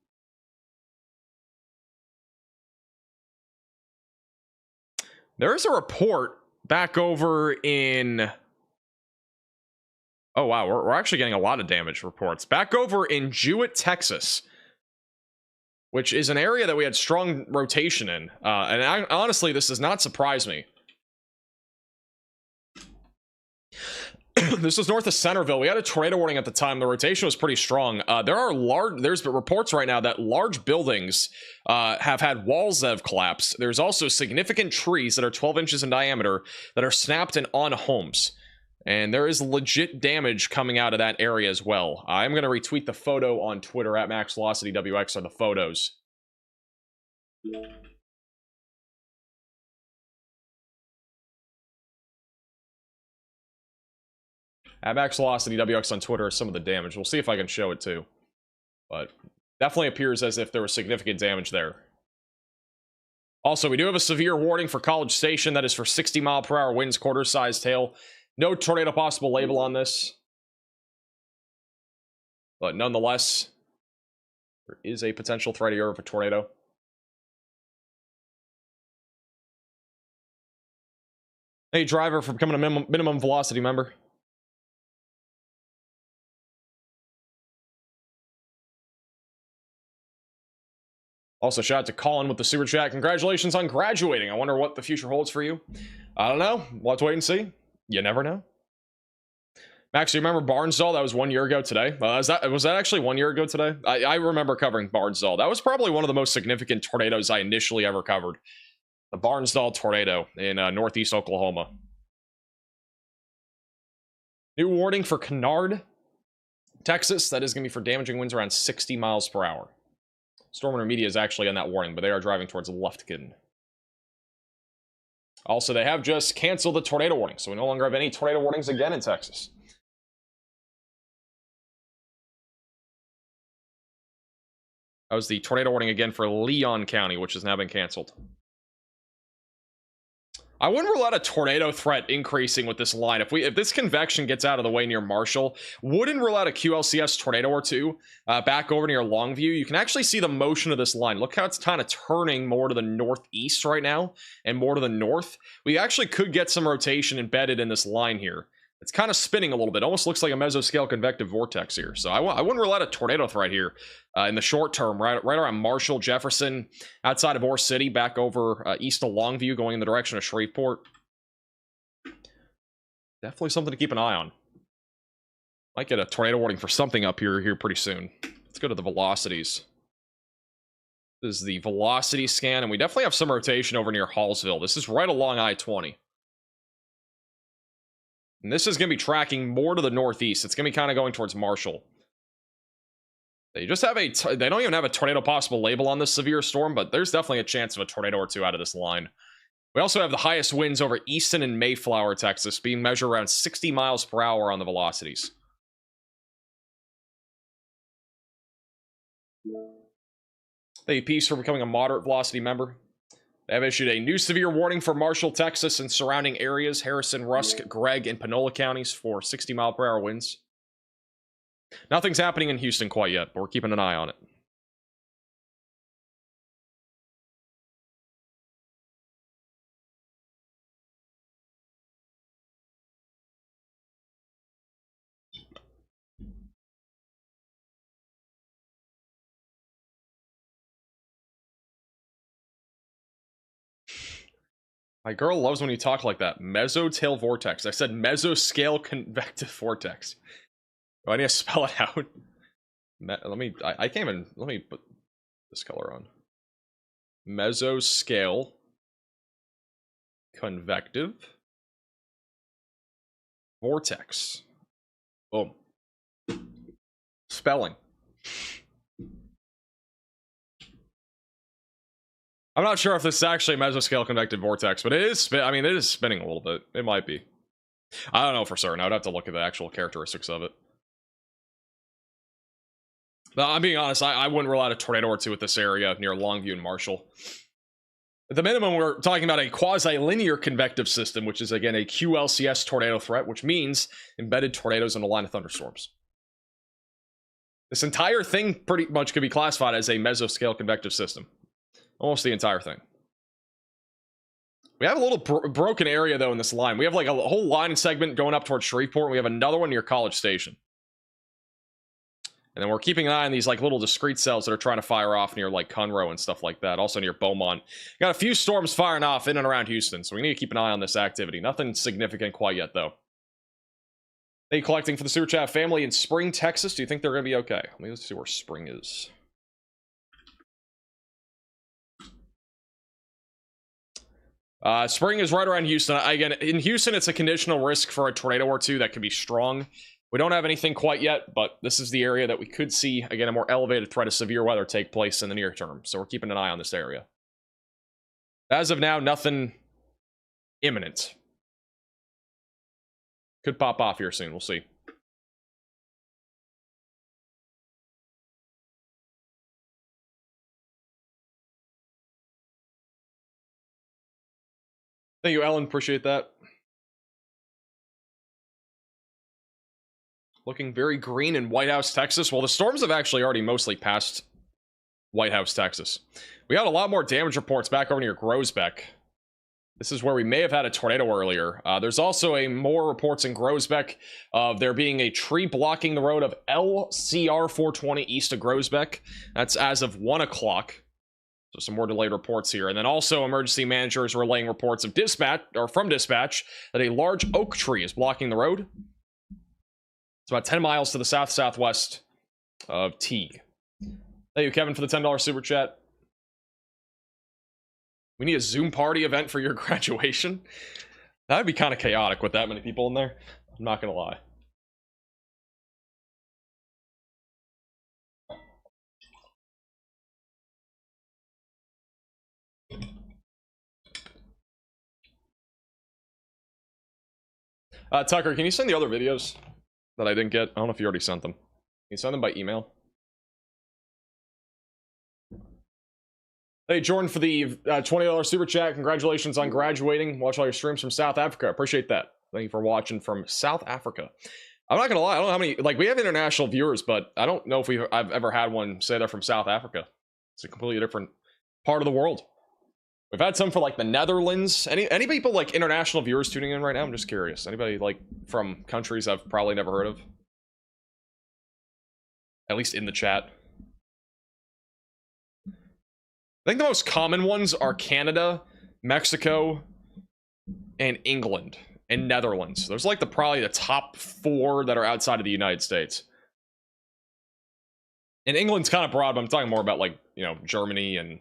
There is a report back over in... Oh, wow. We're actually getting a lot of damage reports. Back over in Jewett, Texas, which is an area that we had strong rotation in. Honestly, this does not surprise me. This is north of Centerville. We had a tornado warning at the time. The rotation was pretty strong. There's reports right now that large buildings have had walls that have collapsed. There's also significant trees that are 12 inches in diameter that are snapped and on homes. And there is legit damage coming out of that area as well. I'm going to retweet the photo on Twitter at MaxVelocityWX are the photos. At MaxVelocityWX on Twitter is some of the damage. We'll see if I can show it too. But definitely appears as if there was significant damage there. Also, we do have a severe warning for College Station. That is for 60-mile-per-hour winds, quarter-sized hail. No tornado possible label on this. But nonetheless, there is a potential threat here of a tornado. Hey, driver, for becoming a minimum velocity member. Also, shout out to Colin with the super chat. Congratulations on graduating. I wonder what the future holds for you. I don't know. We'll have to wait and see. You never know. Max, you remember Barnsdall? That was 1 year ago today. Was that actually 1 year ago today? I remember covering Barnsdall. That was probably one of the most significant tornadoes I initially ever covered. The Barnsdall tornado in northeast Oklahoma. New warning for Kennard, Texas. That is going to be for damaging winds around 60 miles per hour. Storm Intermedia is actually on that warning, but they are driving towards Lufkin. Also, they have just canceled the tornado warning, so we no longer have any tornado warnings again in Texas. That was the tornado warning again for Leon County, which has now been canceled. I wouldn't rule out a tornado threat increasing with this line. If this convection gets out of the way near Marshall, wouldn't rule out a QLCS tornado or two back over near Longview. You can actually see the motion of this line. Look how it's kind of turning more to the northeast right now and more to the north. We actually could get some rotation embedded in this line here. It's kind of spinning a little bit. Almost looks like a mesoscale convective vortex here. So I wouldn't rule out a tornado threat here in the short term, right around Marshall, Jefferson, outside of Ore City, back over east of Longview, going in the direction of Shreveport. Definitely something to keep an eye on. Might get a tornado warning for something up here pretty soon. Let's go to the velocities. This is the velocity scan, and we definitely have some rotation over near Hallsville. This is right along I-20. And this is going to be tracking more to the northeast. It's going to be kind of going towards Marshall. They just have they don't even have a tornado possible label on this severe storm, but there's definitely a chance of a tornado or two out of this line. We also have the highest winds over Easton and Mayflower, Texas, being measured around 60 miles per hour on the velocities. Thank you, Peace, for becoming a moderate velocity member. They have issued a new severe warning for Marshall, Texas, and surrounding areas, Harrison, Rusk, Gregg, and Panola counties for 60-mile-per-hour winds. Nothing's happening in Houston quite yet, but we're keeping an eye on it. My girl loves when you talk like that. Mesotail vortex. I said mesoscale convective vortex. Do I need to spell it out? I can't even, let me put this color on. Mesoscale convective vortex. Boom. Spelling. I'm not sure if this is actually a mesoscale convective vortex, but it is it is spinning a little bit. It might be. I don't know for certain. I would have to look at the actual characteristics of it. No, I'm being honest, I wouldn't rule out a tornado or two with this area near Longview and Marshall. At the minimum, we're talking about a quasi-linear convective system, which is, again, a QLCS tornado threat, which means embedded tornadoes in a line of thunderstorms. This entire thing pretty much could be classified as a mesoscale convective system. Almost the entire thing. We have a little broken area, though, in this line. We have, like, a whole line segment going up towards Shreveport, and we have another one near College Station. And then we're keeping an eye on these, like, little discrete cells that are trying to fire off near, like, Conroe and stuff like that. Also near Beaumont. Got a few storms firing off in and around Houston, so we need to keep an eye on this activity. Nothing significant quite yet, though. They collecting for the Super Chat family in Spring, Texas. Do you think they're going to be okay? Let's see where Spring is. Spring is right around Houston. Again, in Houston, it's a conditional risk for a tornado or two that could be strong. We don't have anything quite yet, but this is the area that we could see, again, a more elevated threat of severe weather take place in the near term. So we're keeping an eye on this area. As of now, nothing imminent. Could pop off here soon. We'll see. Thank you, Ellen. Appreciate that. Looking very green in White House, Texas. Well, the storms have actually already mostly passed White House, Texas. We got a lot more damage reports back over near Groesbeck. This is where we may have had a tornado earlier. There's also more reports in Groesbeck of there being a tree blocking the road of LCR 420 east of Groesbeck. That's as of 1 o'clock. So some more delayed reports here. And then also emergency managers relaying reports of from dispatch that a large oak tree is blocking the road. It's about 10 miles to the south-southwest of Tague. Thank you, Kevin, for the $10 super chat. We need a Zoom party event for your graduation. That would be kind of chaotic with that many people in there. I'm not going to lie. Tucker, can you send the other videos that I didn't get? I don't know if you already sent them. Can you send them by email? Hey, Jordan, for the $20 super chat. Congratulations on graduating. Watch all your streams from South Africa. Appreciate that. Thank you for watching from South Africa. I'm not going to lie. I don't know how many... Like, we have international viewers, but I don't know if I've ever had one say they're from South Africa. It's a completely different part of the world. We've had some for, like, the Netherlands. Any people, like, international viewers tuning in right now? I'm just curious. Anybody, like, from countries I've probably never heard of? At least in the chat. I think the most common ones are Canada, Mexico, and England, and Netherlands. Those are, like, probably the top 4 that are outside of the United States. And England's kind of broad, but I'm talking more about, like, you know, Germany and...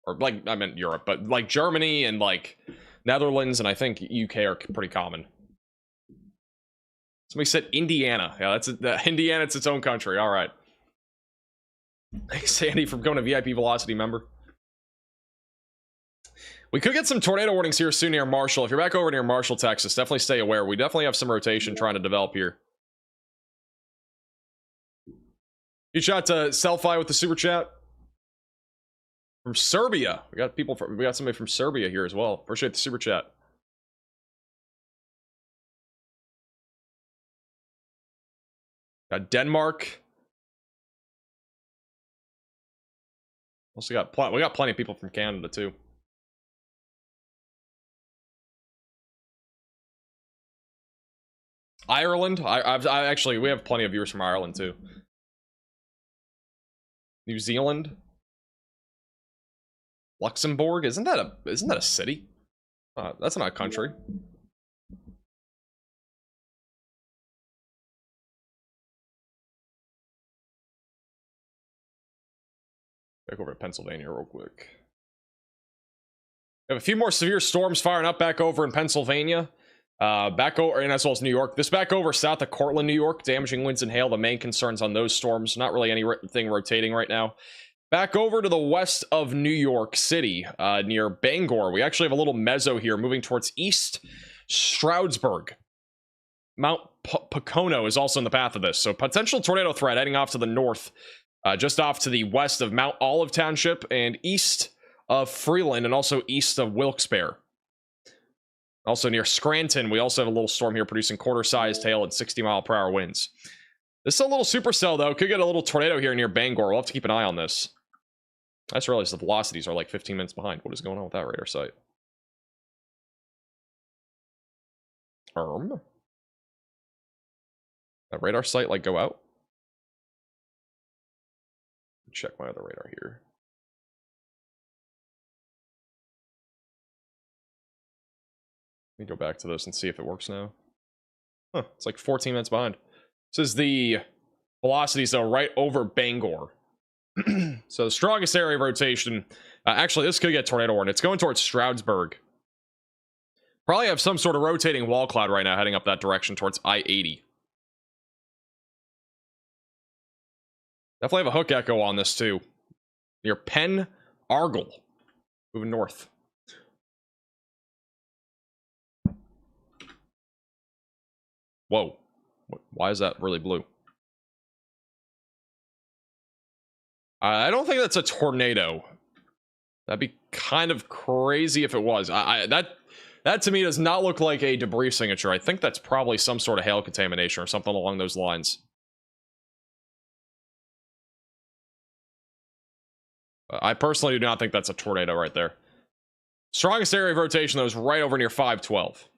Or, like, I meant Europe, but, like, Germany and, like, Netherlands and I think UK are pretty common. Somebody said Indiana. Yeah, Indiana, it's its own country. All right. Thanks, Sandy, for going to VIP Velocity member. We could get some tornado warnings here soon near Marshall. If you're back over near Marshall, Texas, definitely stay aware. We definitely have some rotation trying to develop here. You shot to Selfie with the super chat. From Serbia. We got somebody from Serbia here as well. Appreciate the super chat. Got Denmark. Also got we got plenty of people from Canada too. Ireland. I actually, we have plenty of viewers from Ireland too. New Zealand. Luxembourg, isn't that a city? That's not a country. Back over to Pennsylvania real quick. We have a few more severe storms firing up back over in Pennsylvania. Back over, and as well as New York. This back over south of Cortland, New York. Damaging winds and hail. The main concerns on those storms. Not really anything rotating right now. Back over to the west of New York City, near Bangor. We actually have a little mezzo here moving towards East Stroudsburg. Mount Pocono is also in the path of this. So potential tornado threat heading off to the north, just off to the west of Mount Olive Township and east of Freeland and also east of Wilkes-Barre. Also near Scranton, we also have a little storm here producing quarter-sized hail at 60-mile-per-hour winds. This is a little supercell, though. Could get a little tornado here near Bangor. We'll have to keep an eye on this. I just realized the velocities are like 15 minutes behind. What is going on with that radar site? That radar site, like, go out? Check my other radar here. Let me go back to this and see if it works now. Huh, it's like 14 minutes behind. This is the velocities, though, right over Bangor. So the strongest area of rotation. Actually, this could get tornado warning. It's going towards Stroudsburg. Probably have some sort of rotating wall cloud right now heading up that direction towards I-80. Definitely have a hook echo on this, too. Near Penn Argyll. Moving north. Whoa. Why is that really blue? I don't think that's a tornado. That'd be kind of crazy if it was. That to me does not look like a debris signature. I think that's probably some sort of hail contamination or something along those lines. I personally do not think that's a tornado right there. Strongest area of rotation, though, is right over near 512.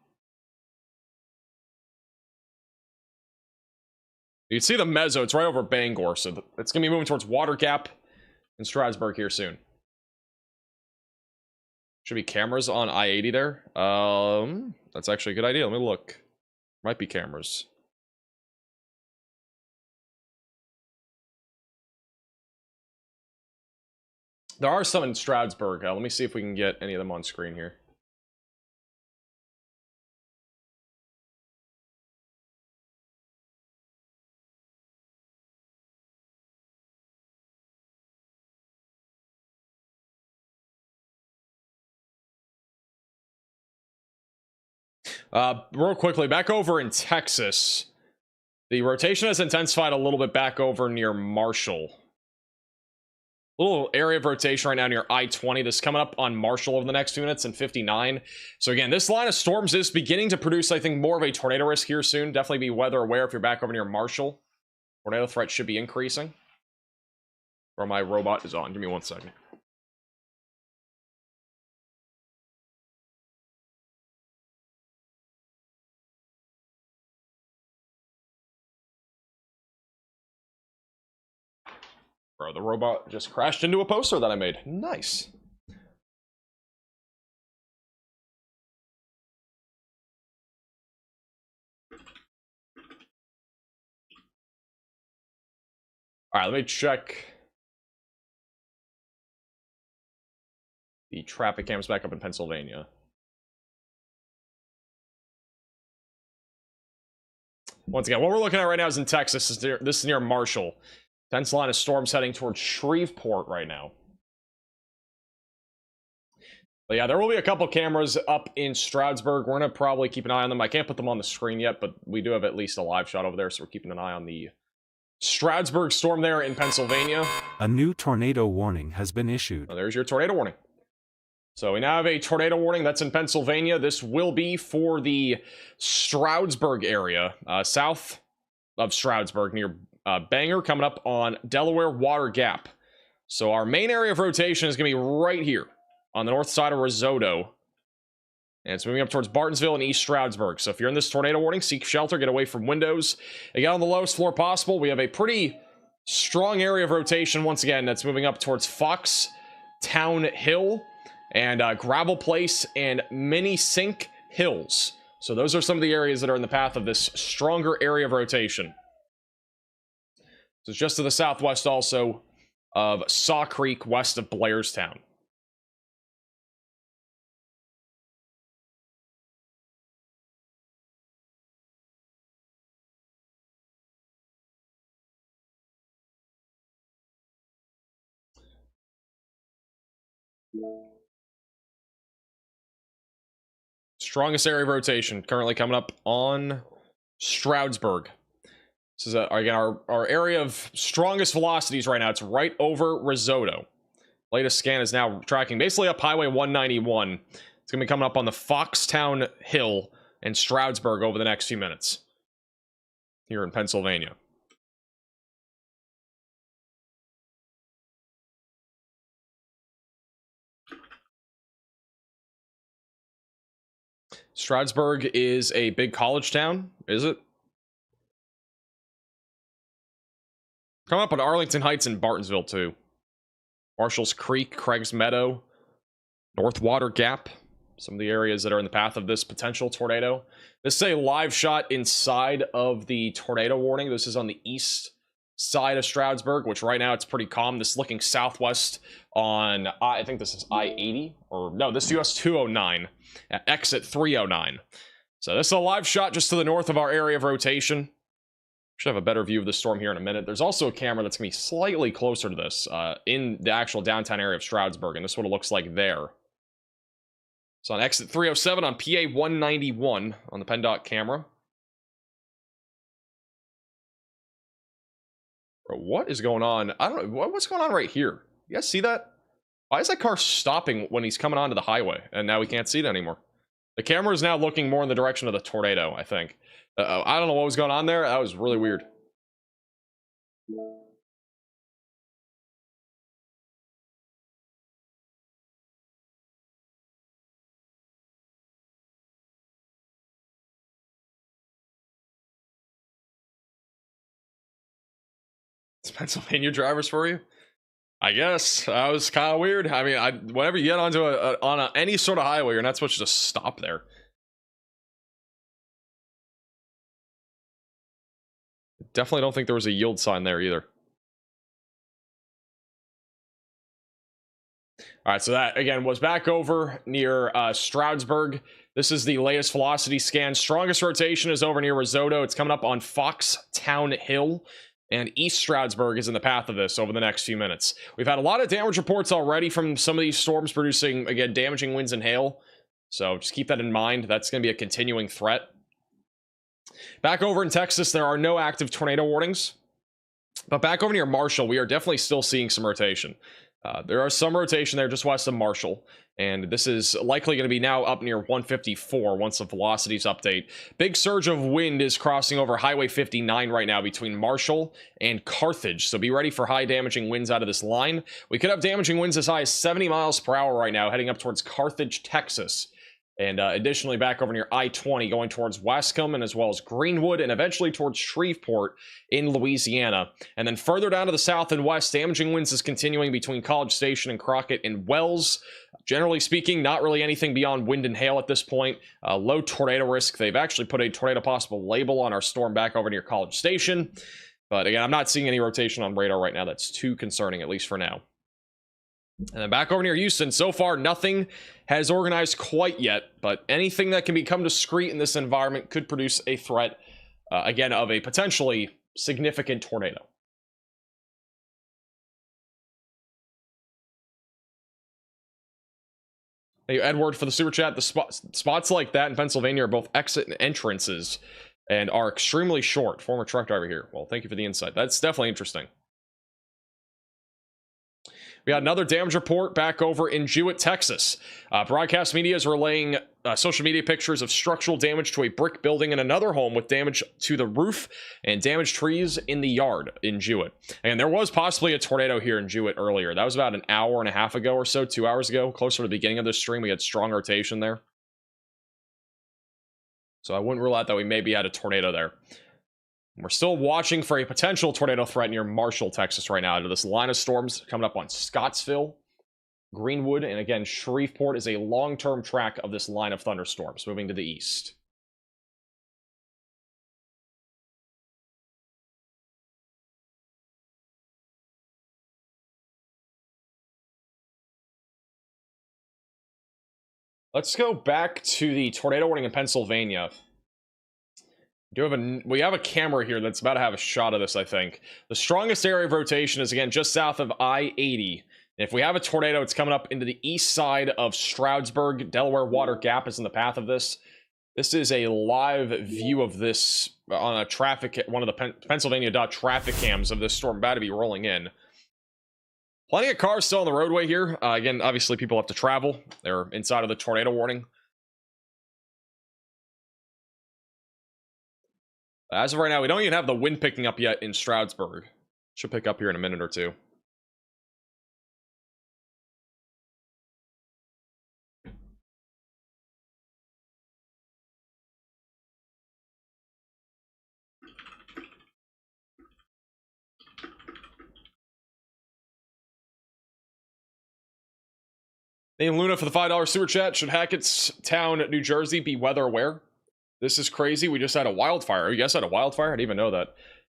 You can see the mezzo. It's right over Bangor, so it's going to be moving towards Water Gap and Stroudsburg here soon. Should be cameras on I-80 there. That's actually a good idea. Let me look. Might be cameras. There are some in Stroudsburg. Let me see if we can get any of them on screen here. Real quickly, back over in Texas, the rotation has intensified a little bit back over near Marshall. Little area of rotation right now near I-20. This is coming up on Marshall over the next 2 minutes and 59. So again, this line of storms is beginning to produce, I think, more of a tornado risk here soon. Definitely be weather aware if you're back over near Marshall. Tornado threat should be increasing. Or my robot is on. Give me 1 second. Bro, the robot just crashed into a poster that I made. Nice. All right, let me check the traffic cams back up in Pennsylvania. Once again, what we're looking at right now is in Texas. This is near Marshall. Tense line of storms heading towards Shreveport right now. But yeah, there will be a couple cameras up in Stroudsburg. We're going to probably keep an eye on them. I can't put them on the screen yet, but we do have at least a live shot over there, so we're keeping an eye on the Stroudsburg storm there in Pennsylvania. A new tornado warning has been issued. Oh, there's your tornado warning. So we now have a tornado warning that's in Pennsylvania. This will be for the Stroudsburg area, south of Stroudsburg near Bangor, coming up on Delaware Water Gap. So our main area of rotation is going to be right here on the north side of Risotto. And it's moving up towards Bartonsville and East Stroudsburg. So if you're in this tornado warning, seek shelter, get away from windows, and get on the lowest floor possible. We have a pretty strong area of rotation once again that's moving up towards Fox Town Hill and Gravel Place and Mini Sink Hills. So those are some of the areas that are in the path of this stronger area of rotation. So it's just to the southwest also of Saw Creek, west of Blairstown. Strongest area of rotation currently coming up on Stroudsburg. This is again our area of strongest velocities right now. It's right over Risotto. Latest scan is now tracking basically up Highway 191. It's going to be coming up on the Foxtown Hill and Stroudsburg over the next few minutes here in Pennsylvania. Stroudsburg is a big college town, is it? Coming up on Arlington Heights and Bartonsville too. Marshall's Creek, Craig's Meadow, North Water Gap. Some of the areas that are in the path of this potential tornado. This is a live shot inside of the tornado warning. This is on the east side of Stroudsburg, which right now it's pretty calm. This is looking southwest on, I think this is I-80, or no, this is US 209, at exit 309. So this is a live shot just to the north of our area of rotation. Should have a better view of the storm here in a minute. There's also a camera that's going to be slightly closer to this in the actual downtown area of Stroudsburg, and this is what it looks like there. So on exit 307 on PA 191 on the PennDOT camera. Bro, what is going on? I don't know. What's going on right here? You guys see that? Why is that car stopping when he's coming onto the highway? And now we can't see it anymore. The camera is now looking more in the direction of the tornado, I think. I don't know what was going on there. That was really weird. It's Pennsylvania drivers for you? I guess. That was kind of weird. I mean, whenever you get onto any sort of highway, you're not supposed to just stop there. Definitely don't think there was a yield sign there either. All right, so that, again, was back over near Stroudsburg. This is the latest velocity scan. Strongest rotation is over near Risotto. It's coming up on Foxtown Hill. And East Stroudsburg is in the path of this over the next few minutes. We've had a lot of damage reports already from some of these storms producing, again, damaging winds and hail. So just keep that in mind. That's going to be a continuing threat. Back over in Texas, there are no active tornado warnings. But back over near Marshall, we are definitely still seeing some rotation. There are some rotation there just west of Marshall. And this is likely going to be now up near 154 once the velocities update. Big surge of wind is crossing over Highway 59 right now between Marshall and Carthage. So be ready for high damaging winds out of this line. We could have damaging winds as high as 70 miles per hour right now heading up towards Carthage, Texas. And additionally, back over near I-20, going towards Wascom and as well as Greenwood and eventually towards Shreveport in Louisiana. And then further down to the south and west, damaging winds is continuing between College Station and Crockett and Wells. Generally speaking, not really anything beyond wind and hail at this point. Low tornado risk. They've actually put a tornado possible label on our storm back over near College Station. But again, I'm not seeing any rotation on radar right now. That's too concerning, at least for now. And then back over near Houston, so far nothing has organized quite yet, but anything that can become discrete in this environment could produce a threat, again, of a potentially significant tornado. Thank you, Edward, for the super chat. The spots like that in Pennsylvania are both exit and entrances and are extremely short. Former truck driver here. Well, thank you for the insight. That's definitely interesting. We got another damage report back over in Jewett, Texas. Broadcast media is relaying social media pictures of structural damage to a brick building in another home with damage to the roof and damaged trees in the yard in Jewett. And there was possibly a tornado here in Jewett earlier. That was about an hour and a half ago or so, 2 hours ago. Closer to the beginning of this stream, we had strong rotation there. So I wouldn't rule out that we maybe had a tornado there. We're still watching for a potential tornado threat near Marshall, Texas right now. Out of this line of storms coming up on Scottsville, Greenwood, and again, Shreveport is a long-term track of this line of thunderstorms moving to the east. Let's go back to the tornado warning in Pennsylvania. We have a camera here that's about to have a shot of this, I think. The strongest area of rotation is, again, just south of I-80. And if we have a tornado, it's coming up into the east side of Stroudsburg. Delaware Water Gap is in the path of this. This is a live view of this on one of the Pennsylvania traffic cams of this storm about to be rolling in. Plenty of cars still on the roadway here. Again, obviously people have to travel. They're inside of the tornado warning. As of right now, we don't even have the wind picking up yet in Stroudsburg. Should pick up here in a minute or two. Name Luna for the $5 super chat. Should Hackettstown, New Jersey be weather aware? This is crazy. We just had a wildfire. You guys had a wildfire? I didn't even know that.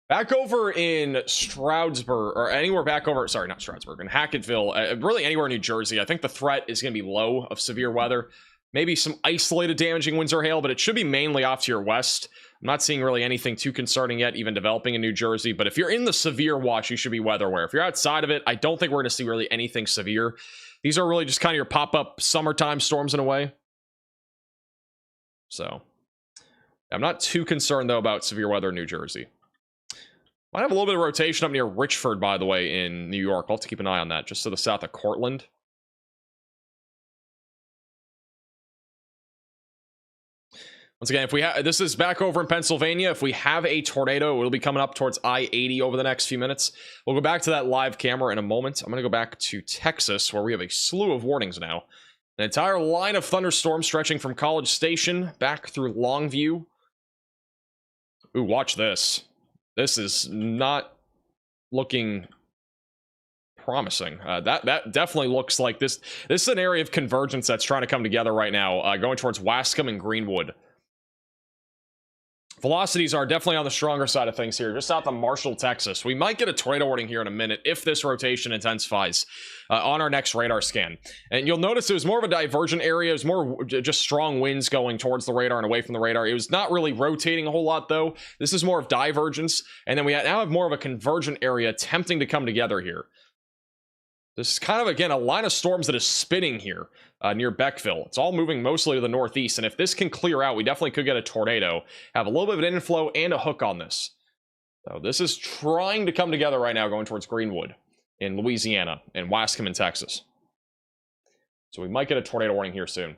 Back over in Stroudsburg, or anywhere back over, sorry, not Stroudsburg, in Hacketttville, really anywhere in New Jersey, I think the threat is going to be low of severe weather. Maybe some isolated damaging winds or hail, but it should be mainly off to your west. I'm not seeing really anything too concerning yet, even developing in New Jersey. But if you're in the severe watch, you should be weather aware. If you're outside of it, I don't think we're going to see really anything severe. These are really just kind of your pop-up summertime storms in a way. So, I'm not too concerned, though, about severe weather in New Jersey. Might have a little bit of rotation up near Richford, by the way, in New York. I'll have to keep an eye on that, just to the south of Cortland. Once again, if we have, this is back over in Pennsylvania. If we have a tornado, it'll be coming up towards I-80 over the next few minutes. We'll go back to that live camera in a moment. I'm going to go back to Texas, where we have a slew of warnings now. An entire line of thunderstorms stretching from College Station back through Longview. Ooh, watch this. This is not looking promising. That definitely looks like this. This is an area of convergence that's trying to come together right now, going towards Wascom and Greenwood. Velocities are definitely on the stronger side of things here, just south of Marshall, Texas. We might get a tornado warning here in a minute if this rotation intensifies on our next radar scan. And you'll notice it was more of a divergent area. It was more just strong winds going towards the radar and away from the radar. It was not really rotating a whole lot, though. This is more of divergence. And then we now have more of a convergent area attempting to come together here. This is kind of, again, a line of storms that is spinning here near Beckville. It's all moving mostly to the northeast, and if this can clear out, we definitely could get a tornado, have a little bit of an inflow and a hook on this. So this is trying to come together right now, going towards Greenwood in Louisiana and Wascom in Texas. So we might get a tornado warning here soon.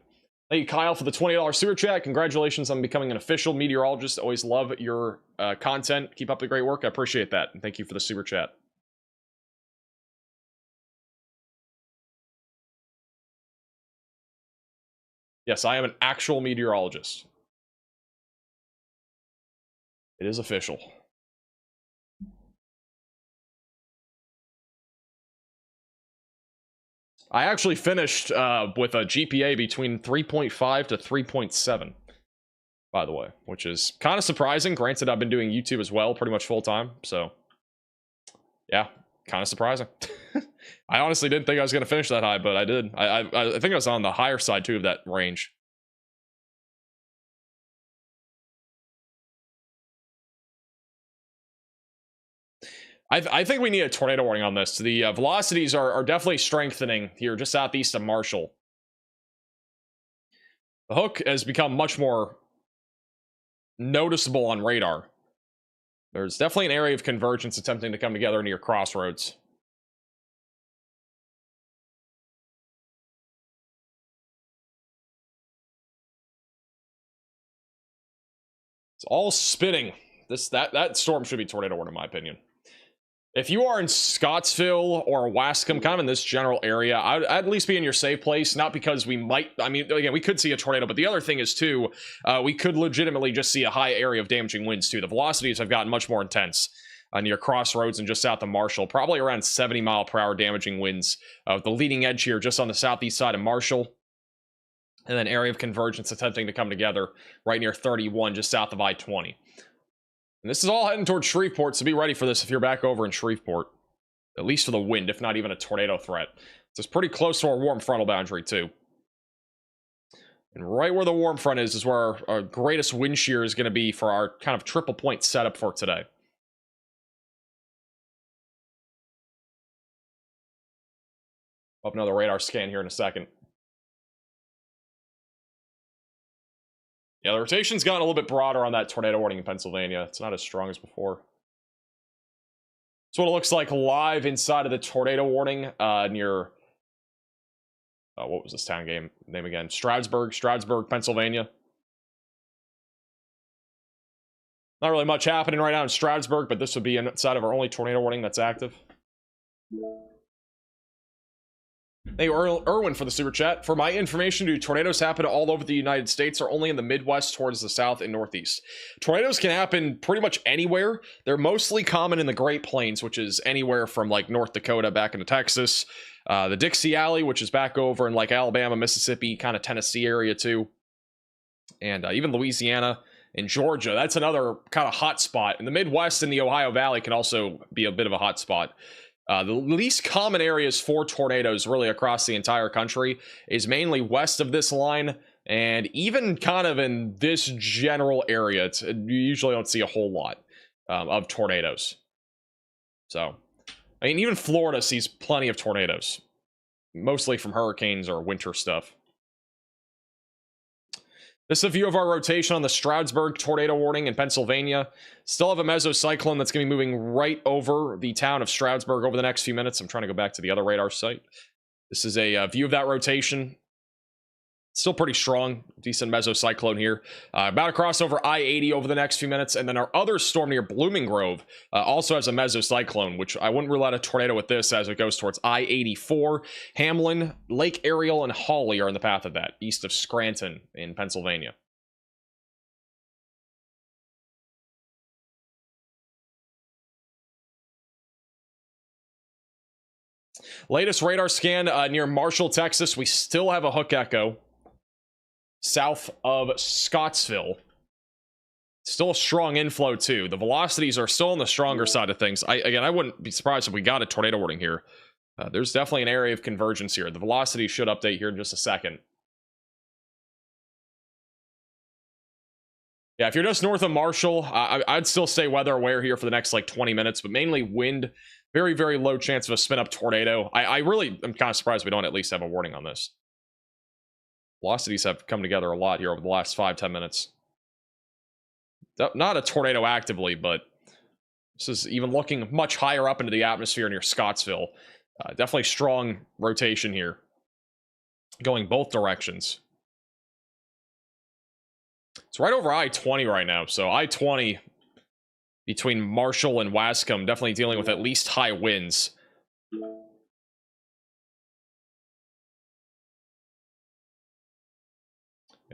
Thank you, Kyle, for the $20 super chat. Congratulations on becoming an official meteorologist. Always love your content. Keep up the great work. I appreciate that, and thank you for the super chat. Yes, I am an actual meteorologist. It is official. I actually finished with a GPA between 3.5 to 3.7, by the way, which is kind of surprising. Granted, I've been doing YouTube as well, pretty much full time. So, yeah, kind of surprising. I honestly didn't think I was going to finish that high, but I did. I think I was on the higher side, too, of that range. I think we need a tornado warning on this. The velocities are definitely strengthening here just southeast of Marshall. The hook has become much more noticeable on radar. There's definitely an area of convergence attempting to come together near Crossroads. It's all spinning. That storm should be tornado warning, in my opinion. If you are in Scottsville or Wascom, kind of in this general area, I'd at least be in your safe place. Not because we might, I mean, again, we could see a tornado, but the other thing is, too, we could legitimately just see a high area of damaging winds, too. The velocities have gotten much more intense near Crossroads and just south of Marshall. Probably around 70-mile-per-hour damaging winds. The leading edge here just on the southeast side of Marshall. And then area of convergence attempting to come together right near 31, just south of I-20. And this is all heading towards Shreveport, so be ready for this if you're back over in Shreveport. At least for the wind, if not even a tornado threat. So it's pretty close to our warm frontal boundary, too. And right where the warm front is where our greatest wind shear is going to be for our kind of triple point setup for today. Up another radar scan here in a second. Yeah, the rotation's gotten a little bit broader on that tornado warning in Pennsylvania. It's not as strong as before. what it looks like live inside of the tornado warning near what was this town name again? Stroudsburg, Pennsylvania. Not really much happening right now in Stroudsburg, but this would be inside of our only tornado warning that's active. Hey, Erwin for the super chat. For my information, do tornadoes happen all over the United States or only in the Midwest towards the south and northeast? Tornadoes can happen pretty much anywhere. They're mostly common in the Great Plains, which is anywhere from like North Dakota back into Texas. The Dixie Alley, which is back over in like Alabama, Mississippi, kind of Tennessee area too. And even Louisiana and Georgia. That's another kind of hot spot. In the Midwest and the Ohio Valley can also be a bit of a hot spot. The least common areas for tornadoes really across the entire country is mainly west of this line and even kind of in this general area. You usually don't see a whole lot of tornadoes. So, I mean, even Florida sees plenty of tornadoes, mostly from hurricanes or winter stuff. This is a view of our rotation on the Stroudsburg tornado warning in Pennsylvania. Still have a mesocyclone that's going to be moving right over the town of Stroudsburg over the next few minutes. I'm trying to go back to the other radar site. This is a view of that rotation. Still pretty strong. Decent mesocyclone here. About to cross over I-80 over the next few minutes. And then our other storm near Blooming Grove also has a mesocyclone, which I wouldn't rule out a tornado with this as it goes towards I-84. Hamlin, Lake Ariel, and Hawley are in the path of that, east of Scranton in Pennsylvania. Latest radar scan near Marshall, Texas. We still have a hook echo south of Scottsville. Still a strong inflow too. The velocities are still on the stronger side of things. I wouldn't be surprised if we got a tornado warning here. There's definitely an area of convergence here. The velocity should update here in just a second. Yeah, if you're just north of Marshall, I'd still stay weather aware here for the next like 20 minutes, but mainly wind. Very, very low chance of a spin-up tornado. I really am kind of surprised we don't at least have a warning on this. Velocities have come together a lot here over the last 5-10 minutes. Not a tornado actively, but this is even looking much higher up into the atmosphere near Scottsville. Definitely strong rotation here, going both directions. It's right over I-20 right now, so I-20 between Marshall and Wascom definitely dealing with at least high winds.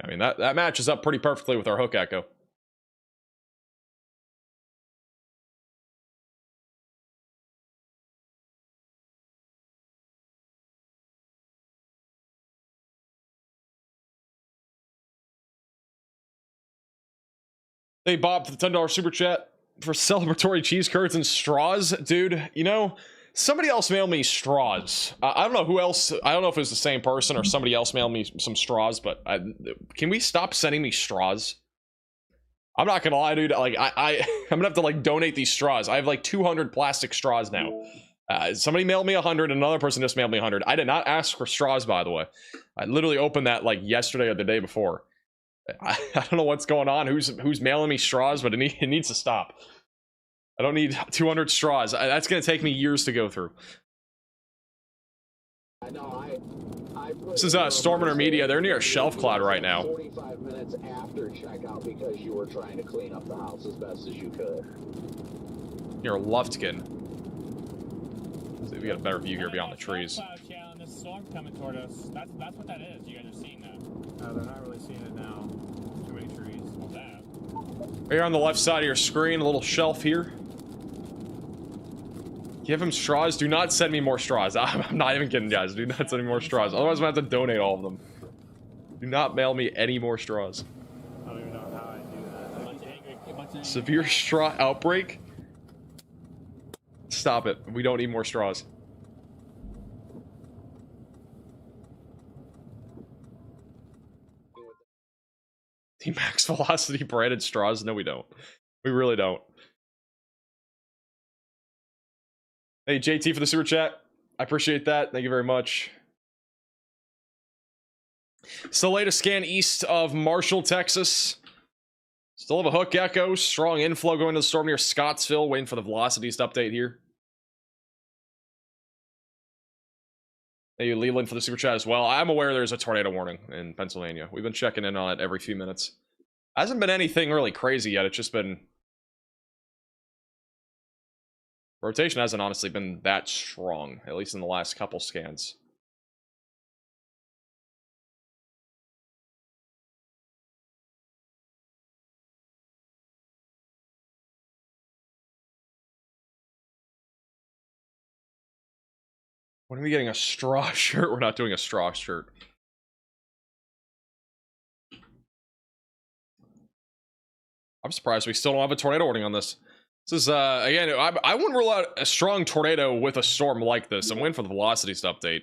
I mean, that matches up pretty perfectly with our hook echo. Hey, Bob, for the $10 super chat for celebratory cheese curds and straws. Dude, you know, somebody else mailed me straws. I don't know who else. I don't know if it was the same person or somebody else mailed me some straws, but can we stop sending me straws? I'm not gonna lie, dude. Like, I'm gonna have to like donate these straws. I have like 200 plastic straws now. Somebody mailed me 100, and another person just mailed me 100. I did not ask for straws, by the way. I literally opened that like yesterday or the day before. I don't know what's going on. Who's mailing me straws, but it needs to stop. I don't need 200 straws. That's going to take me years to go through. I know. This is Storm Media. They're near a shelf cloud right now. 45 minutes after checkout because you were trying to clean up the house as best as you could. Near Lufkin. Let's see if we got a better view here beyond the trees. This storm coming toward us. That's what that is. You guys are seeing that. They're not really seeing it now. Too many trees. Well, that. Right here on the left side of your screen, a little shelf here. Give him straws. Do not send me more straws. I'm not even kidding, guys. Do not send me more straws. Otherwise, I'm going to have to donate all of them. Do not mail me any more straws. I don't even know how I do that. Severe straw outbreak? Stop it. We don't need more straws. The max velocity branded straws? No, we don't. We really don't. Hey, JT for the super chat. I appreciate that. Thank you very much. It's the latest scan east of Marshall, Texas. Still have a hook echo. Strong inflow going to the storm near Scottsville. Waiting for the velocities to update here. Hey, Leland for the super chat as well. I'm aware there's a tornado warning in Pennsylvania. We've been checking in on it every few minutes. Hasn't been anything really crazy yet. It's just been... rotation hasn't honestly been that strong, at least in the last couple scans. When are we getting a straw shirt? We're not doing a straw shirt. I'm surprised we still don't have a tornado warning on this. This is, again, I wouldn't rule out a strong tornado with a storm like this. I'm waiting for the velocities to update.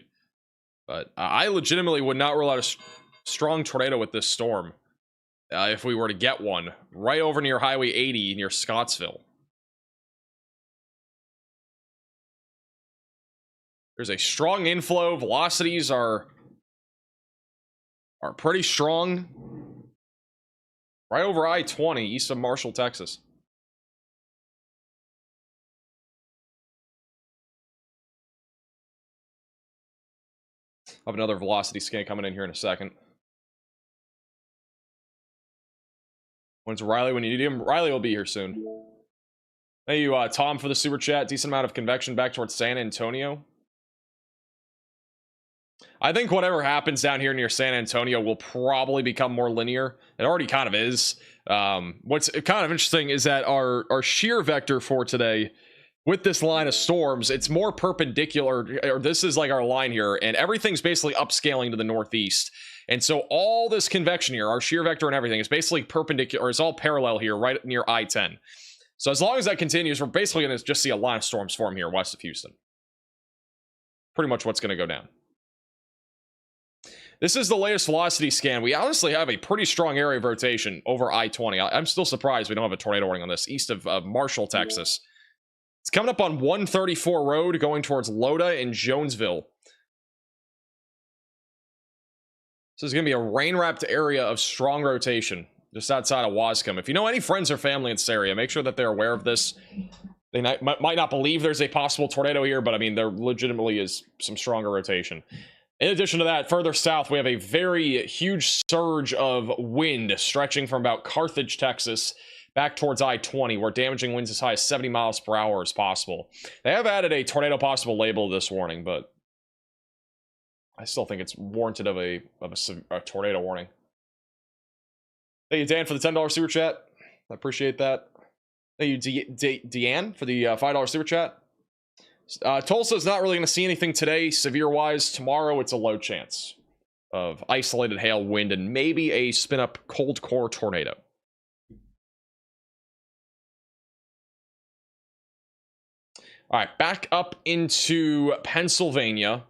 But I legitimately would not rule out a strong tornado with this storm. If we were to get one. Right over near Highway 80 near Scottsville. There's a strong inflow. Velocities are pretty strong. Right over I-20 east of Marshall, Texas. I have another velocity scan coming in here in a second. When's Riley when you need him? Riley will be here soon. Thank you, Tom, for the super chat. Decent amount of convection back towards San Antonio. I think whatever happens down here near San Antonio will probably become more linear. It already kind of is. What's kind of interesting is that our shear vector for today, with this line of storms, it's more perpendicular, or this is like our line here, and everything's basically upscaling to the northeast. And so all this convection here, our shear vector and everything, is basically perpendicular, or it's all parallel here, right near I-10. So as long as that continues, we're basically going to just see a line of storms form here west of Houston. Pretty much what's going to go down. This is the latest velocity scan. We honestly have a pretty strong area of rotation over I-20. I'm still surprised we don't have a tornado warning on this, east of Marshall, Texas. It's coming up on 134 Road, going towards Loda and Jonesville. This is going to be a rain-wrapped area of strong rotation, just outside of Wascom. If you know any friends or family in this area, make sure that they're aware of this. They might not believe there's a possible tornado here, but I mean, there legitimately is some stronger rotation. In addition to that, further south, we have a very huge surge of wind stretching from about Carthage, Texas, back towards I-20, where damaging winds as high as 70 miles per hour is possible. They have added a tornado possible label to this warning, but I still think it's warranted of a tornado warning. Thank you, Dan, for the $10 super chat. I appreciate that. Thank you, Deanne, for the $5 super chat. Tulsa's not really going to see anything today, severe-wise. Tomorrow, it's a low chance of isolated hail, wind, and maybe a spin-up cold core tornado. All right, back up into Pennsylvania.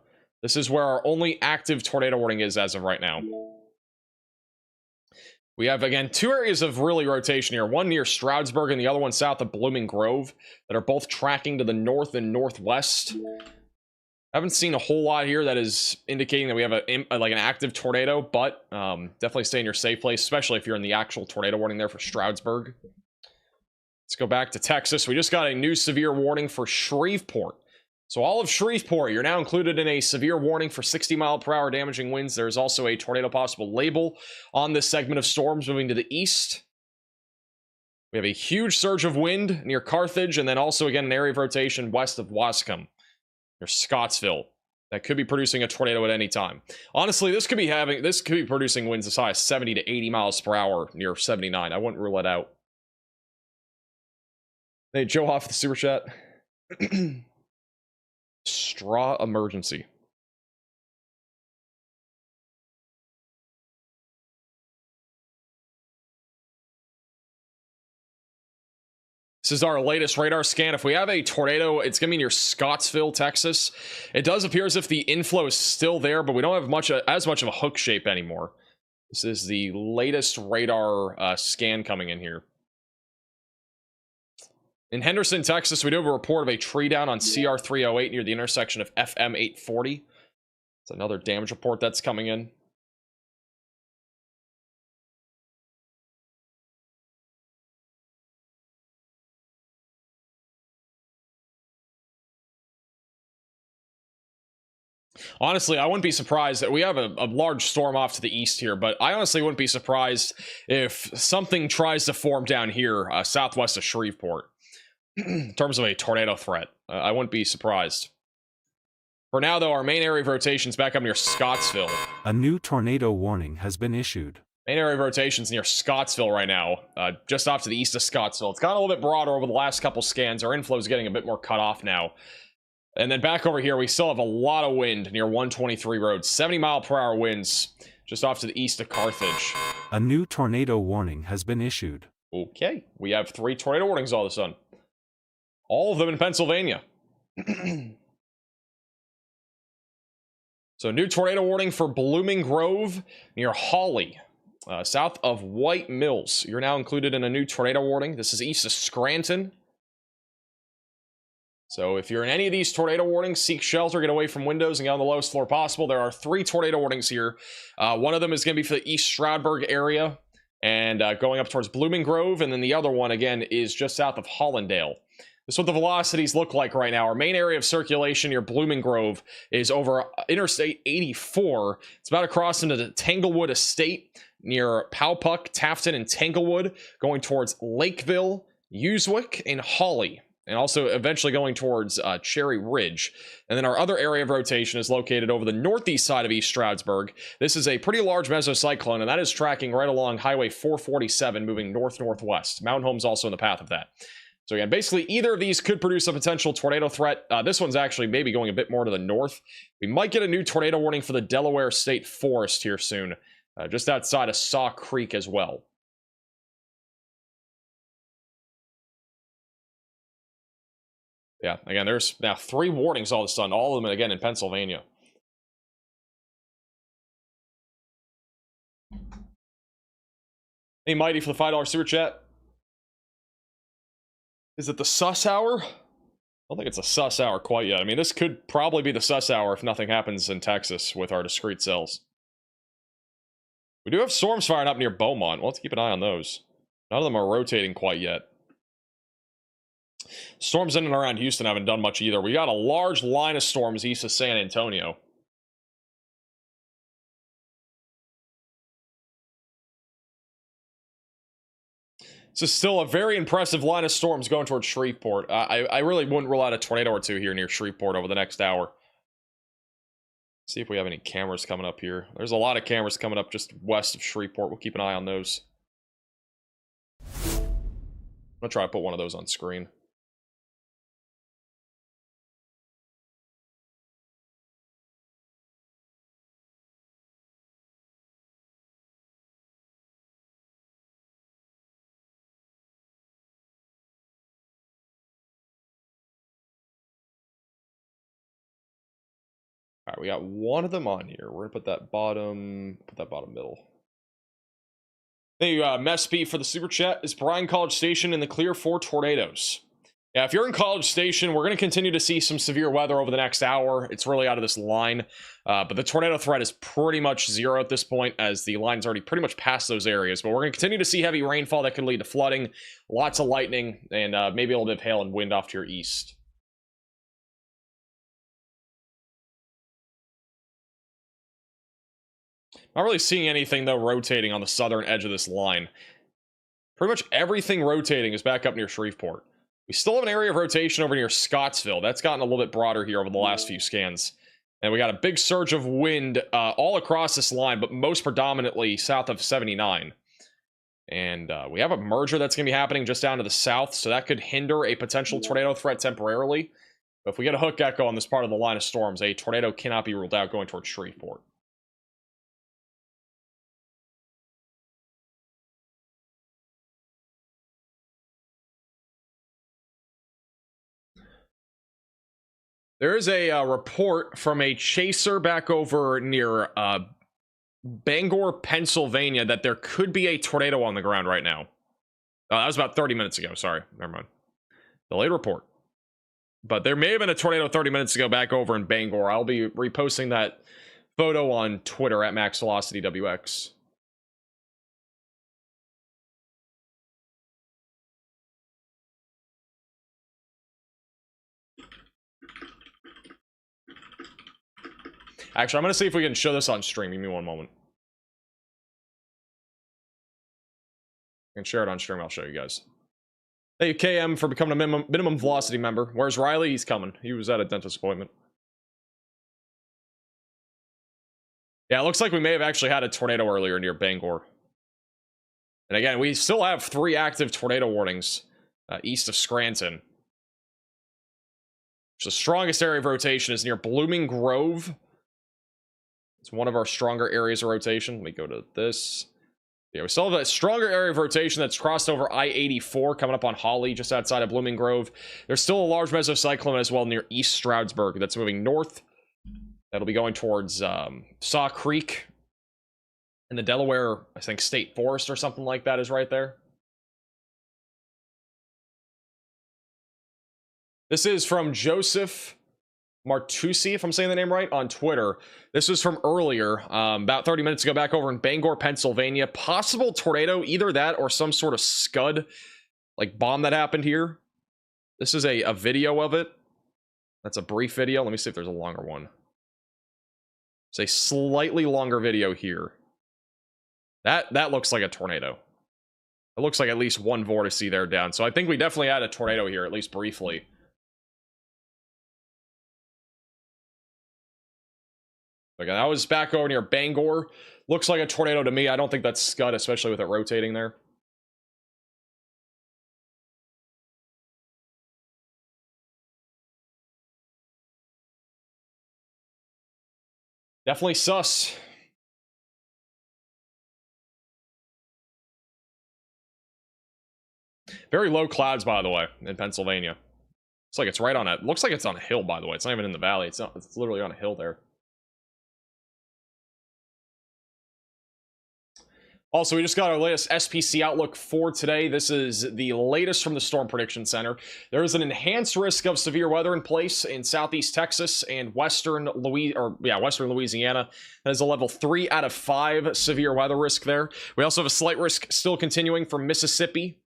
This is where our only active tornado warning is as of right now. We have, again, two areas of really rotation here. One near Stroudsburg and the other one south of Blooming Grove that are both tracking to the north and northwest. Haven't seen a whole lot here that is indicating that we have like an active tornado, but definitely stay in your safe place, especially if you're in the actual tornado warning there for Stroudsburg. Let's go back to Texas. We just got a new severe warning for Shreveport. So all of Shreveport, you're now included in a severe warning for 60-mile-per-hour damaging winds. There's also a tornado possible label on this segment of storms moving to the east. We have a huge surge of wind near Carthage, and then also, again, an area of rotation west of Wascom, near Scottsville, that could be producing a tornado at any time. Honestly, this could be producing winds as high as 70 to 80 miles per hour near 79. I wouldn't rule it out. Hey, Joe Hoff, the super chat. Straw emergency. This is our latest radar scan. If we have a tornado, it's going to be near Scottsville, Texas. It does appear as if the inflow is still there, but we don't have as much of a hook shape anymore. This is the latest radar scan coming in here. In Henderson, Texas, we do have a report of a tree down on CR 308 near the intersection of FM 840. It's another damage report that's coming in. Honestly, I wouldn't be surprised that we have a large storm off to the east here, but I honestly wouldn't be surprised if something tries to form down here southwest of Shreveport in terms of a tornado threat. I wouldn't be surprised. For now, though, our main area of rotation is back up near Scottsville. A new tornado warning has been issued. Main area of rotation's near Scottsville right now, just off to the east of Scottsville. It's gotten a little bit broader over the last couple scans. Our inflow is getting a bit more cut off now. And then back over here, we still have a lot of wind near 123 road. 70-mile-per-hour winds just off to the east of Carthage. A new tornado warning has been issued. Okay, we have 3 tornado warnings all of a sudden. All of them in Pennsylvania. So new tornado warning for Blooming Grove near Hawley, south of White Mills. You're now included in a new tornado warning. This is east of Scranton. So if you're in any of these tornado warnings, seek shelter, get away from windows, and get on the lowest floor possible. There are 3 tornado warnings here. One of them is going to be for the East Stroudsburg area and going up towards Blooming Grove. And then the other one, again, is just south of Hollandale. This is what the velocities look like right now. Our main area of circulation near Blooming Grove is over Interstate 84. It's about to cross into the Tanglewood Estate near Powpuck, Tafton, and Tanglewood, going towards Lakeville, Uswick, and Hawley, and also eventually going towards Cherry Ridge. And then our other area of rotation is located over the northeast side of East Stroudsburg. This is a pretty large mesocyclone, and that is tracking right along Highway 447, moving north-northwest. Mountain Home's also in the path of that. So again, basically either of these could produce a potential tornado threat. This one's actually maybe going a bit more to the north. We might get a new tornado warning for the Delaware State Forest here soon, just outside of Saw Creek as well. Yeah, again, there's now 3 warnings all of a sudden, all of them again in Pennsylvania. Hey, Mighty, for the $5 super chat. Is it the sus hour? I don't think it's a sus hour quite yet. I mean, this could probably be the sus hour if nothing happens in Texas with our discrete cells. We do have storms firing up near Beaumont. We'll have to keep an eye on those. None of them are rotating quite yet. Storms in and around Houston haven't done much either. We got a large line of storms east of San Antonio. This is still a very impressive line of storms going towards Shreveport. I really wouldn't rule out a tornado or 2 here near Shreveport over the next hour. See if we have any cameras coming up here. There's a lot of cameras coming up just west of Shreveport. We'll keep an eye on those. I'm gonna try to put one of those on screen. All right, we got one of them on here. We're gonna put that bottom middle. Thank you, Messby, for the super chat. Is Bryan College Station in the clear for tornadoes? Yeah, if you're in College Station, we're going to continue to see some severe weather over the next hour. It's really out of this line, but the tornado threat is pretty much 0 at this point, as the line's already pretty much past those areas. But we're going to continue to see heavy rainfall that could lead to flooding, lots of lightning, and maybe a little bit of hail and wind off to your east. Not really seeing anything, though, rotating on the southern edge of this line. Pretty much everything rotating is back up near Shreveport. We still have an area of rotation over near Scottsville. That's gotten a little bit broader here over the last few scans. And we got a big surge of wind all across this line, but most predominantly south of 79. And we have a merger that's going to be happening just down to the south, so that could hinder a potential tornado threat temporarily. But if we get a hook echo on this part of the line of storms, a tornado cannot be ruled out going towards Shreveport. There is a report from a chaser back over near Bangor, Pennsylvania, that there could be a tornado on the ground right now. That was about 30 minutes ago. Sorry, never mind. Delayed report. But there may have been a tornado 30 minutes ago back over in Bangor. I'll be reposting that photo on Twitter at MaxVelocityWX. Actually, I'm going to see if we can show this on stream. Give me one moment. I can share it on stream. I'll show you guys. Thank you, KM, for becoming a minimum velocity member. Where's Riley? He's coming. He was at a dentist appointment. Yeah, it looks like we may have actually had a tornado earlier near Bangor. And again, we still have 3 active tornado warnings east of Scranton. The strongest area of rotation is near Blooming Grove. It's one of our stronger areas of rotation. Let me go to this. Yeah, we still have a stronger area of rotation that's crossed over I-84 coming up on Holly, just outside of Blooming Grove. There's still a large mesocyclone as well near East Stroudsburg that's moving north. That'll be going towards Saw Creek. And the Delaware, I think, State Forest or something like that is right there. This is from Joseph Martucci, if I'm saying the name right, on Twitter. This was from earlier, about 30 minutes ago, back over in Bangor, Pennsylvania. Possible tornado, either that or some sort of scud, like bomb that happened here. This is a video of it. That's a brief video. Let me see if there's a longer one. It's a slightly longer video here. That looks like a tornado. It looks like at least one vortice there down. So I think we definitely had a tornado here, at least briefly. Again, that was back over near Bangor. Looks like a tornado to me. I don't think that's scud, especially with it rotating there. Definitely sus. Very low clouds, by the way, in Pennsylvania. It's like it's right on it. Looks like it's on a hill, by the way. It's not even in the valley. It's literally on a hill there. Also, we just got our latest SPC outlook for today. This is the latest from the Storm Prediction Center. There is an enhanced risk of severe weather in place in southeast Texas and western Louisiana. That is a level 3 out of 5 severe weather risk there. We also have a slight risk still continuing for Mississippi,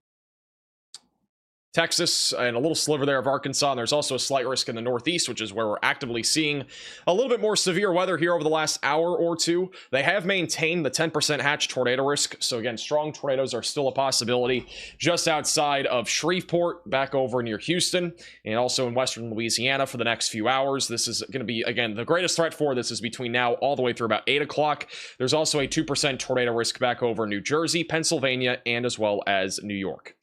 Texas, and a little sliver there of Arkansas. And there's also a slight risk in the Northeast, which is where we're actively seeing a little bit more severe weather here over the last hour or two. They have maintained the 10% hatch tornado risk. So again, strong tornadoes are still a possibility just outside of Shreveport, back over near Houston, and also in western Louisiana for the next few hours. This is going to be, again, the greatest threat for this is between now all the way through about 8 o'clock. There's also a 2% tornado risk back over New Jersey, Pennsylvania, and as well as New York.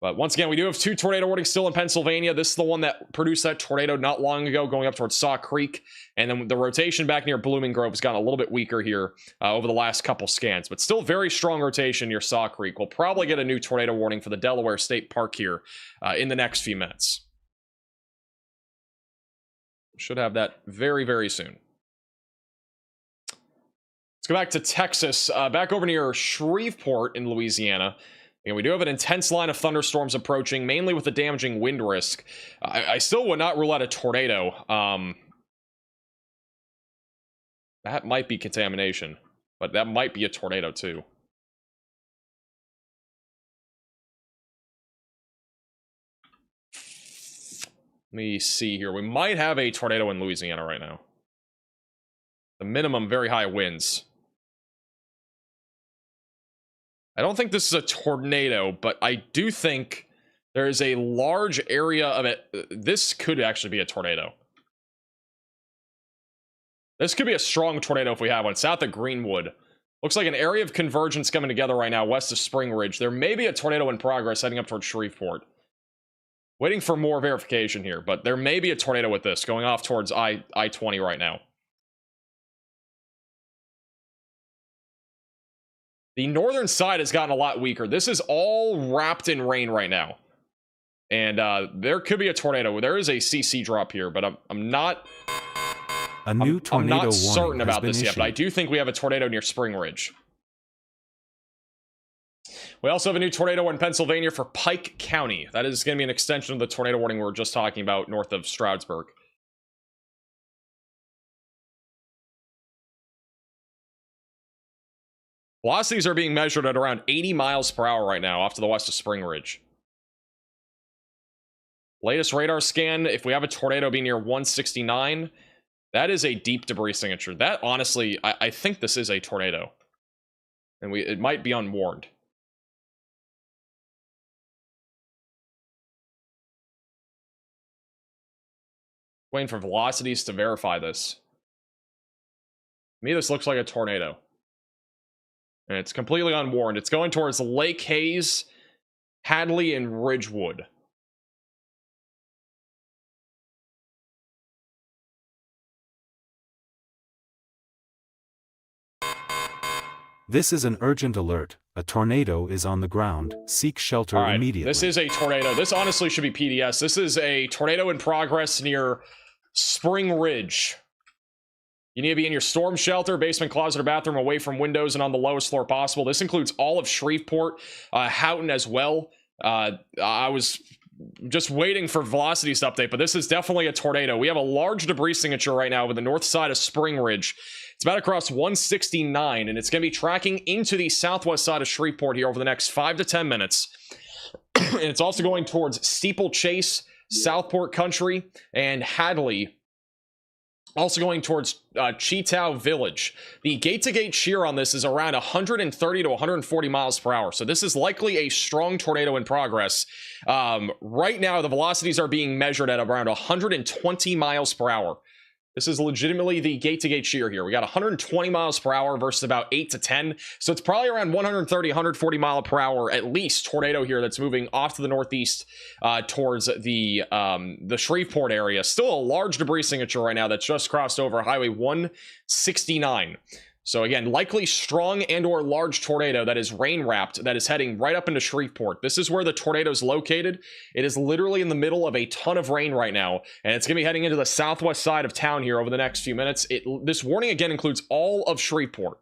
But once again, we do have 2 tornado warnings still in Pennsylvania. This is the one that produced that tornado not long ago, going up towards Saw Creek. And then the rotation back near Blooming Grove has gotten a little bit weaker here over the last couple scans. But still very strong rotation near Saw Creek. We'll probably get a new tornado warning for the Delaware State Park here in the next few minutes. Should have that very, very soon. Let's go back to Texas. Back over near Shreveport in Louisiana. And we do have an intense line of thunderstorms approaching, mainly with the damaging wind risk. I still would not rule out a tornado. That might be contamination, but that might be a tornado too. Let me see here. We might have a tornado in Louisiana right now. The minimum very high winds. I don't think this is a tornado, but I do think there is a large area of it. This could actually be a tornado. This could be a strong tornado if we have one. South of Greenwood. Looks like an area of convergence coming together right now west of Spring Ridge. There may be a tornado in progress heading up towards Shreveport. Waiting for more verification here, but there may be a tornado with this going off towards I-20 right now. The northern side has gotten a lot weaker. This is all wrapped in rain right now. And there could be a tornado. There is a CC drop here, but I'm not... I'm not certain about this yet, but I do think we have a tornado near Spring Ridge. We also have a new tornado in Pennsylvania for Pike County. That is going to be an extension of the tornado warning we were just talking about north of Stroudsburg. Velocities are being measured at around 80 miles per hour right now off to the west of Spring Ridge. Latest radar scan, if we have a tornado, be near 169. That is a deep debris signature. That, honestly, I think this is a tornado. And it might be unwarned. Waiting for velocities to verify this. To me, this looks like a tornado. And it's completely unwarned. It's going towards Lake Hayes, Hadley, and Ridgewood. This is an urgent alert. A tornado is on the ground. Seek shelter immediately. This is a tornado. This honestly should be PDS. This is a tornado in progress near Spring Ridge. You need to be in your storm shelter, basement, closet, or bathroom, away from windows and on the lowest floor possible. This includes all of Shreveport, Houghton as well. I was just waiting for velocities to update, but this is definitely a tornado. We have a large debris signature right now over the north side of Spring Ridge. It's about across 169, and it's going to be tracking into the southwest side of Shreveport here over the next 5 to 10 minutes. And it's also going towards Steeplechase, Southport Country, and Hadley. Also going towards Cheetow Village. The gate-to-gate shear on this is around 130 to 140 miles per hour. So this is likely a strong tornado in progress. Right now, the velocities are being measured at around 120 miles per hour. This is legitimately the gate-to-gate shear here. We got 120 miles per hour versus about 8 to 10. So it's probably around 130, 140 mile per hour at least tornado here that's moving off to the northeast towards the Shreveport area. Still a large debris signature right now that's just crossed over Highway 169. So again, likely strong and or large tornado that is rain wrapped that is heading right up into Shreveport. This is where the tornado is located. It is literally in the middle of a ton of rain right now, and it's going to be heading into the southwest side of town here over the next few minutes. This warning again includes all of Shreveport.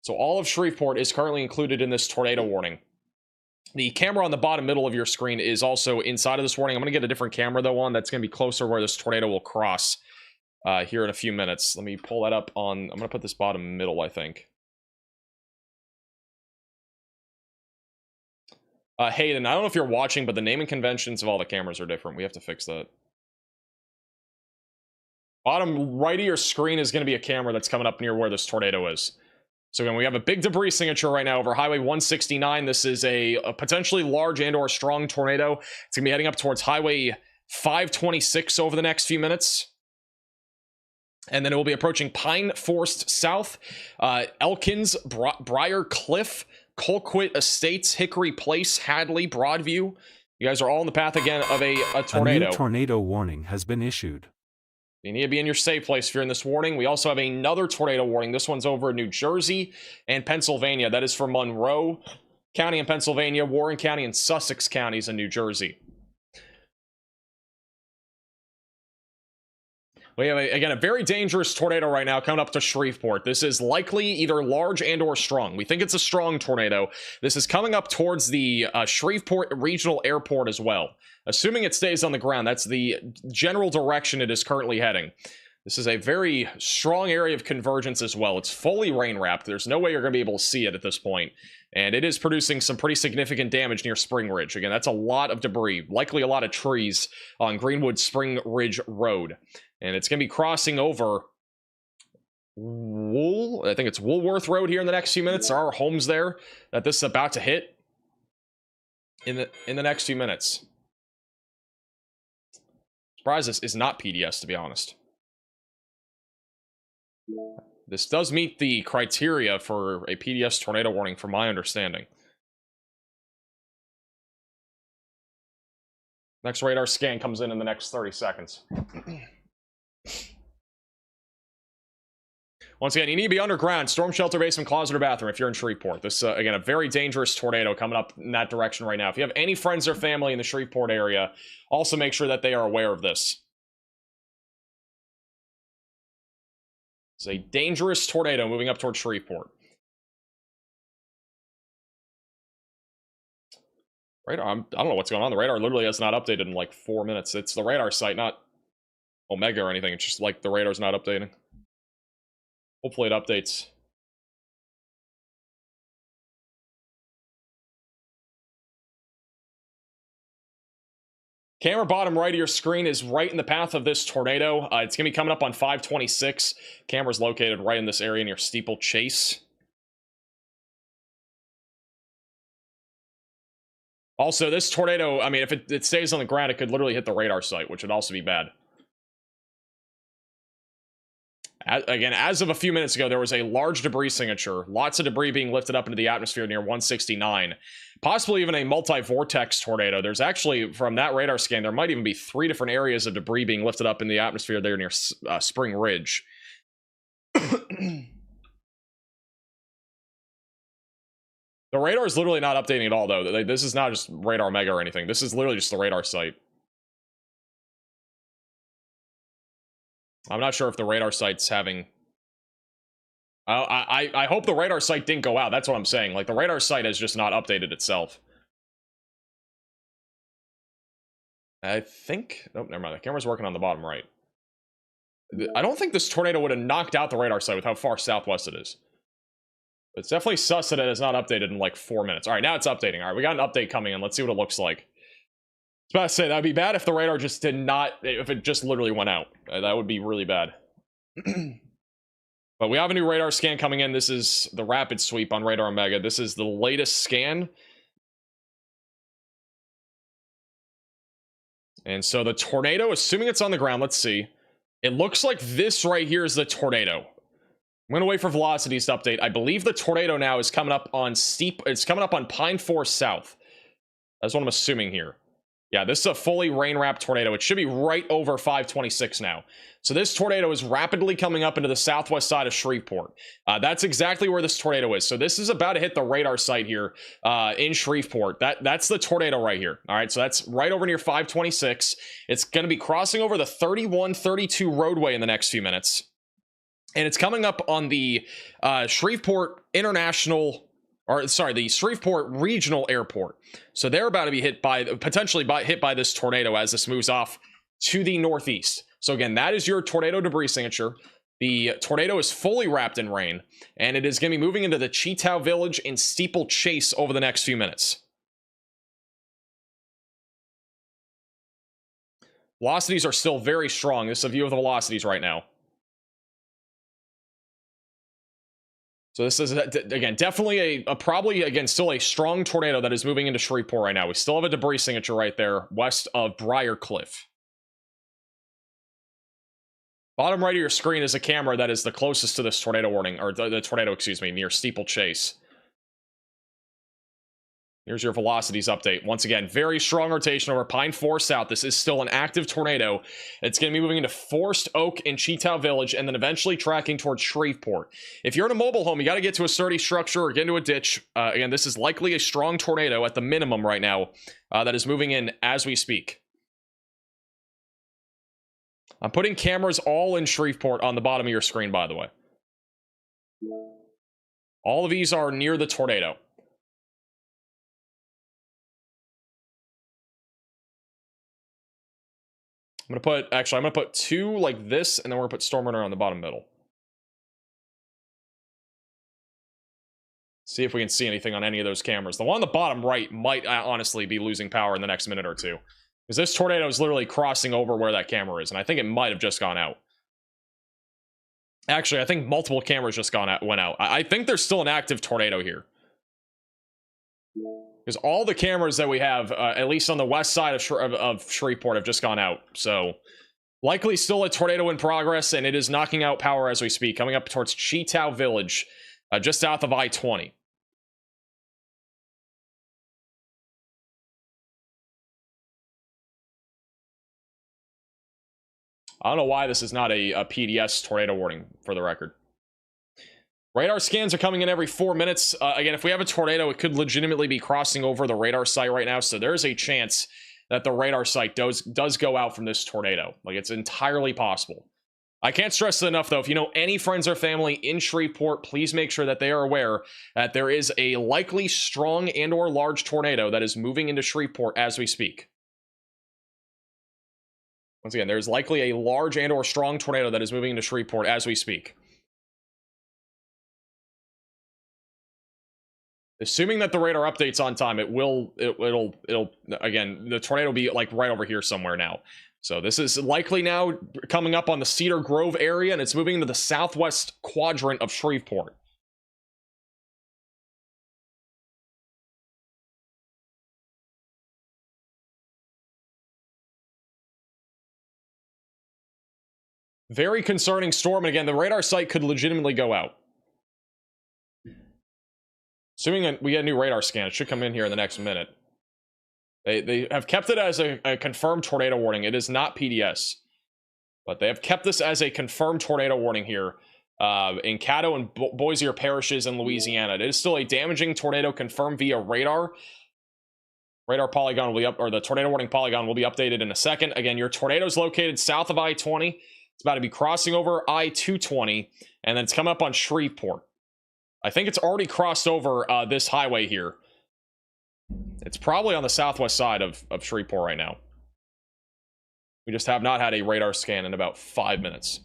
So all of Shreveport is currently included in this tornado warning. The camera on the bottom middle of your screen is also inside of this warning. I'm going to get a different camera though on that's going to be closer where this tornado will cross. Here in a few minutes. Let me pull that up on... I'm going to put this bottom middle, I think. Hayden, I don't know if you're watching, but the naming conventions of all the cameras are different. We have to fix that. Bottom right of your screen is going to be a camera that's coming up near where this tornado is. So again, we have a big debris signature right now over Highway 169. This is a potentially large and or strong tornado. It's going to be heading up towards Highway 526 over the next few minutes. And then it will be approaching Pine Forest South, Elkins, Briar Cliff, Colquitt Estates, Hickory Place, Hadley, Broadview. You guys are all in the path again of a tornado. A new tornado warning has been issued. You need to be in your safe place if you're in this warning. We also have another tornado warning. This one's over in New Jersey and Pennsylvania. That is for Monroe County in Pennsylvania, Warren County, and Sussex counties in New Jersey. We have, again, a very dangerous tornado right now coming up to Shreveport. This is likely either large and or strong. We think it's a strong tornado. This is coming up towards the Shreveport Regional Airport as well. Assuming it stays on the ground, that's the general direction it is currently heading. This is a very strong area of convergence as well. It's fully rain-wrapped. There's no way you're going to be able to see it at this point. And it is producing some pretty significant damage near Spring Ridge. Again, that's a lot of debris. Likely a lot of trees on Greenwood Spring Ridge Road. And it's going to be crossing over I think it's Woolworth Road here in the next few minutes. There are homes there that this is about to hit in the next few minutes. Surprised this is not PDS, to be honest. This does meet the criteria for a PDS tornado warning, from my understanding. Next radar scan comes in the next 30 seconds. Once again, you need to be underground, storm shelter, basement, closet, or bathroom if you're in Shreveport. This, again, a very dangerous tornado coming up in that direction right now. If you have any friends or family in the Shreveport area, also make sure that they are aware of this. It's a dangerous tornado moving up towards Shreveport. Radar, I don't know what's going on. The radar literally has not updated in like 4 minutes. It's the radar site, not Omega or anything. It's just like the radar's not updating. Hopefully it updates. Camera bottom right of your screen is right in the path of this tornado. It's going to be coming up on 526. Camera's located right in this area near Steeplechase. Also, this tornado, I mean, if it stays on the ground, it could literally hit the radar site, which would also be bad. Again, as of a few minutes ago, there was a large debris signature. Lots of debris being lifted up into the atmosphere near 169. Possibly even a multi-vortex tornado. There's actually, from that radar scan, there might even be 3 different areas of debris being lifted up in the atmosphere there near Spring Ridge. The radar is literally not updating at all, though. This is not just Radar Mega or anything. This is literally just the radar site. I'm not sure if the radar site's having... I hope the radar site didn't go out. That's what I'm saying. Like, the radar site has just not updated itself. I think... Oh, never mind. The camera's working on the bottom right. I don't think this tornado would have knocked out the radar site with how far southwest it is. It's definitely sus that it has not updated in like 4 minutes. All right, now it's updating. All right, we got an update coming in. Let's see what it looks like. I was about to say, that would be bad if the radar just did not... If it just literally went out. That would be really bad. But we have a new radar scan coming in. This is the rapid sweep on Radar Mega. This is the latest scan. And so the tornado, assuming it's on the ground, let's see. It looks like this right here is the tornado. I'm going to wait for velocities to update. I believe the tornado now is coming up on it's coming up on Pine Forest South. That's what I'm assuming here. Yeah, this is a fully rain-wrapped tornado. It should be right over 526 now. So this tornado is rapidly coming up into the southwest side of Shreveport. That's exactly where this tornado is. So this is about to hit the radar site here in Shreveport. That's the tornado right here. All right, so that's right over near 526. It's going to be crossing over the 3132 roadway in the next few minutes. And it's coming up on the Shreveport International... Or, sorry, the Shreveport Regional Airport. So they're about to be potentially hit by this tornado as this moves off to the northeast. So again, that is your tornado debris signature. The tornado is fully wrapped in rain, and it is going to be moving into the Cheetah Village and Steeplechase over the next few minutes. Velocities are still very strong. This is a view of the velocities right now. So this is, again, definitely probably, again, still a strong tornado that is moving into Shreveport right now. We still have a debris signature right there west of Briarcliff. Bottom right of your screen is a camera that is the closest to this tornado warning, or the tornado, excuse me, near Steeplechase. Here's your velocities update. Once again, very strong rotation over Pine Forest South. This is still an active tornado. It's going to be moving into Forest Oak and Cheetah Village, and then eventually tracking towards Shreveport. If you're in a mobile home, you got to get to a sturdy structure or get into a ditch. Again, this is likely a strong tornado at the minimum right now that is moving in as we speak. I'm putting cameras all in Shreveport on the bottom of your screen, by the way. All of these are near the tornado. I'm going to put 2 like this, and then we're going to put Storm Runner on the bottom middle. See if we can see anything on any of those cameras. The one on the bottom right might honestly be losing power in the next minute or two. Because this tornado is literally crossing over where that camera is, and I think it might have just gone out. Actually, I think multiple cameras just went out. I think there's still an active tornado here. Because all the cameras that we have, at least on the west side of Shreveport, have just gone out. So, likely still a tornado in progress, and it is knocking out power as we speak, coming up towards Cheetah Village, just south of I-20. I don't know why this is not a PDS tornado warning, for the record. Radar scans are coming in every 4 minutes. Again, if we have a tornado, it could legitimately be crossing over the radar site right now. So there's a chance that the radar site does go out from this tornado. Like, it's entirely possible. I can't stress it enough, though. If you know any friends or family in Shreveport, please make sure that they are aware that there is a likely strong and or large tornado that is moving into Shreveport as we speak. Once again, there's likely a large and or strong tornado that is moving into Shreveport as we speak. Assuming that the radar updates on time, it'll again, the tornado will be like right over here somewhere now. So this is likely now coming up on the Cedar Grove area, and it's moving into the southwest quadrant of Shreveport. Very concerning storm, and again, the radar site could legitimately go out. Assuming we get a new radar scan, it should come in here in the next minute. They have kept it as a confirmed tornado warning. It is not PDS. But they have kept this as a confirmed tornado warning here in Caddo and Bossier parishes in Louisiana. It is still a damaging tornado confirmed via radar. Radar polygon will be up, or the tornado warning polygon will be updated in a second. Again, your tornado is located south of I-20. It's about to be crossing over I-220, and then it's coming up on Shreveport. I think it's already crossed over this highway here. It's probably on the southwest side of Shreveport right now. We just have not had a radar scan in about 5 minutes.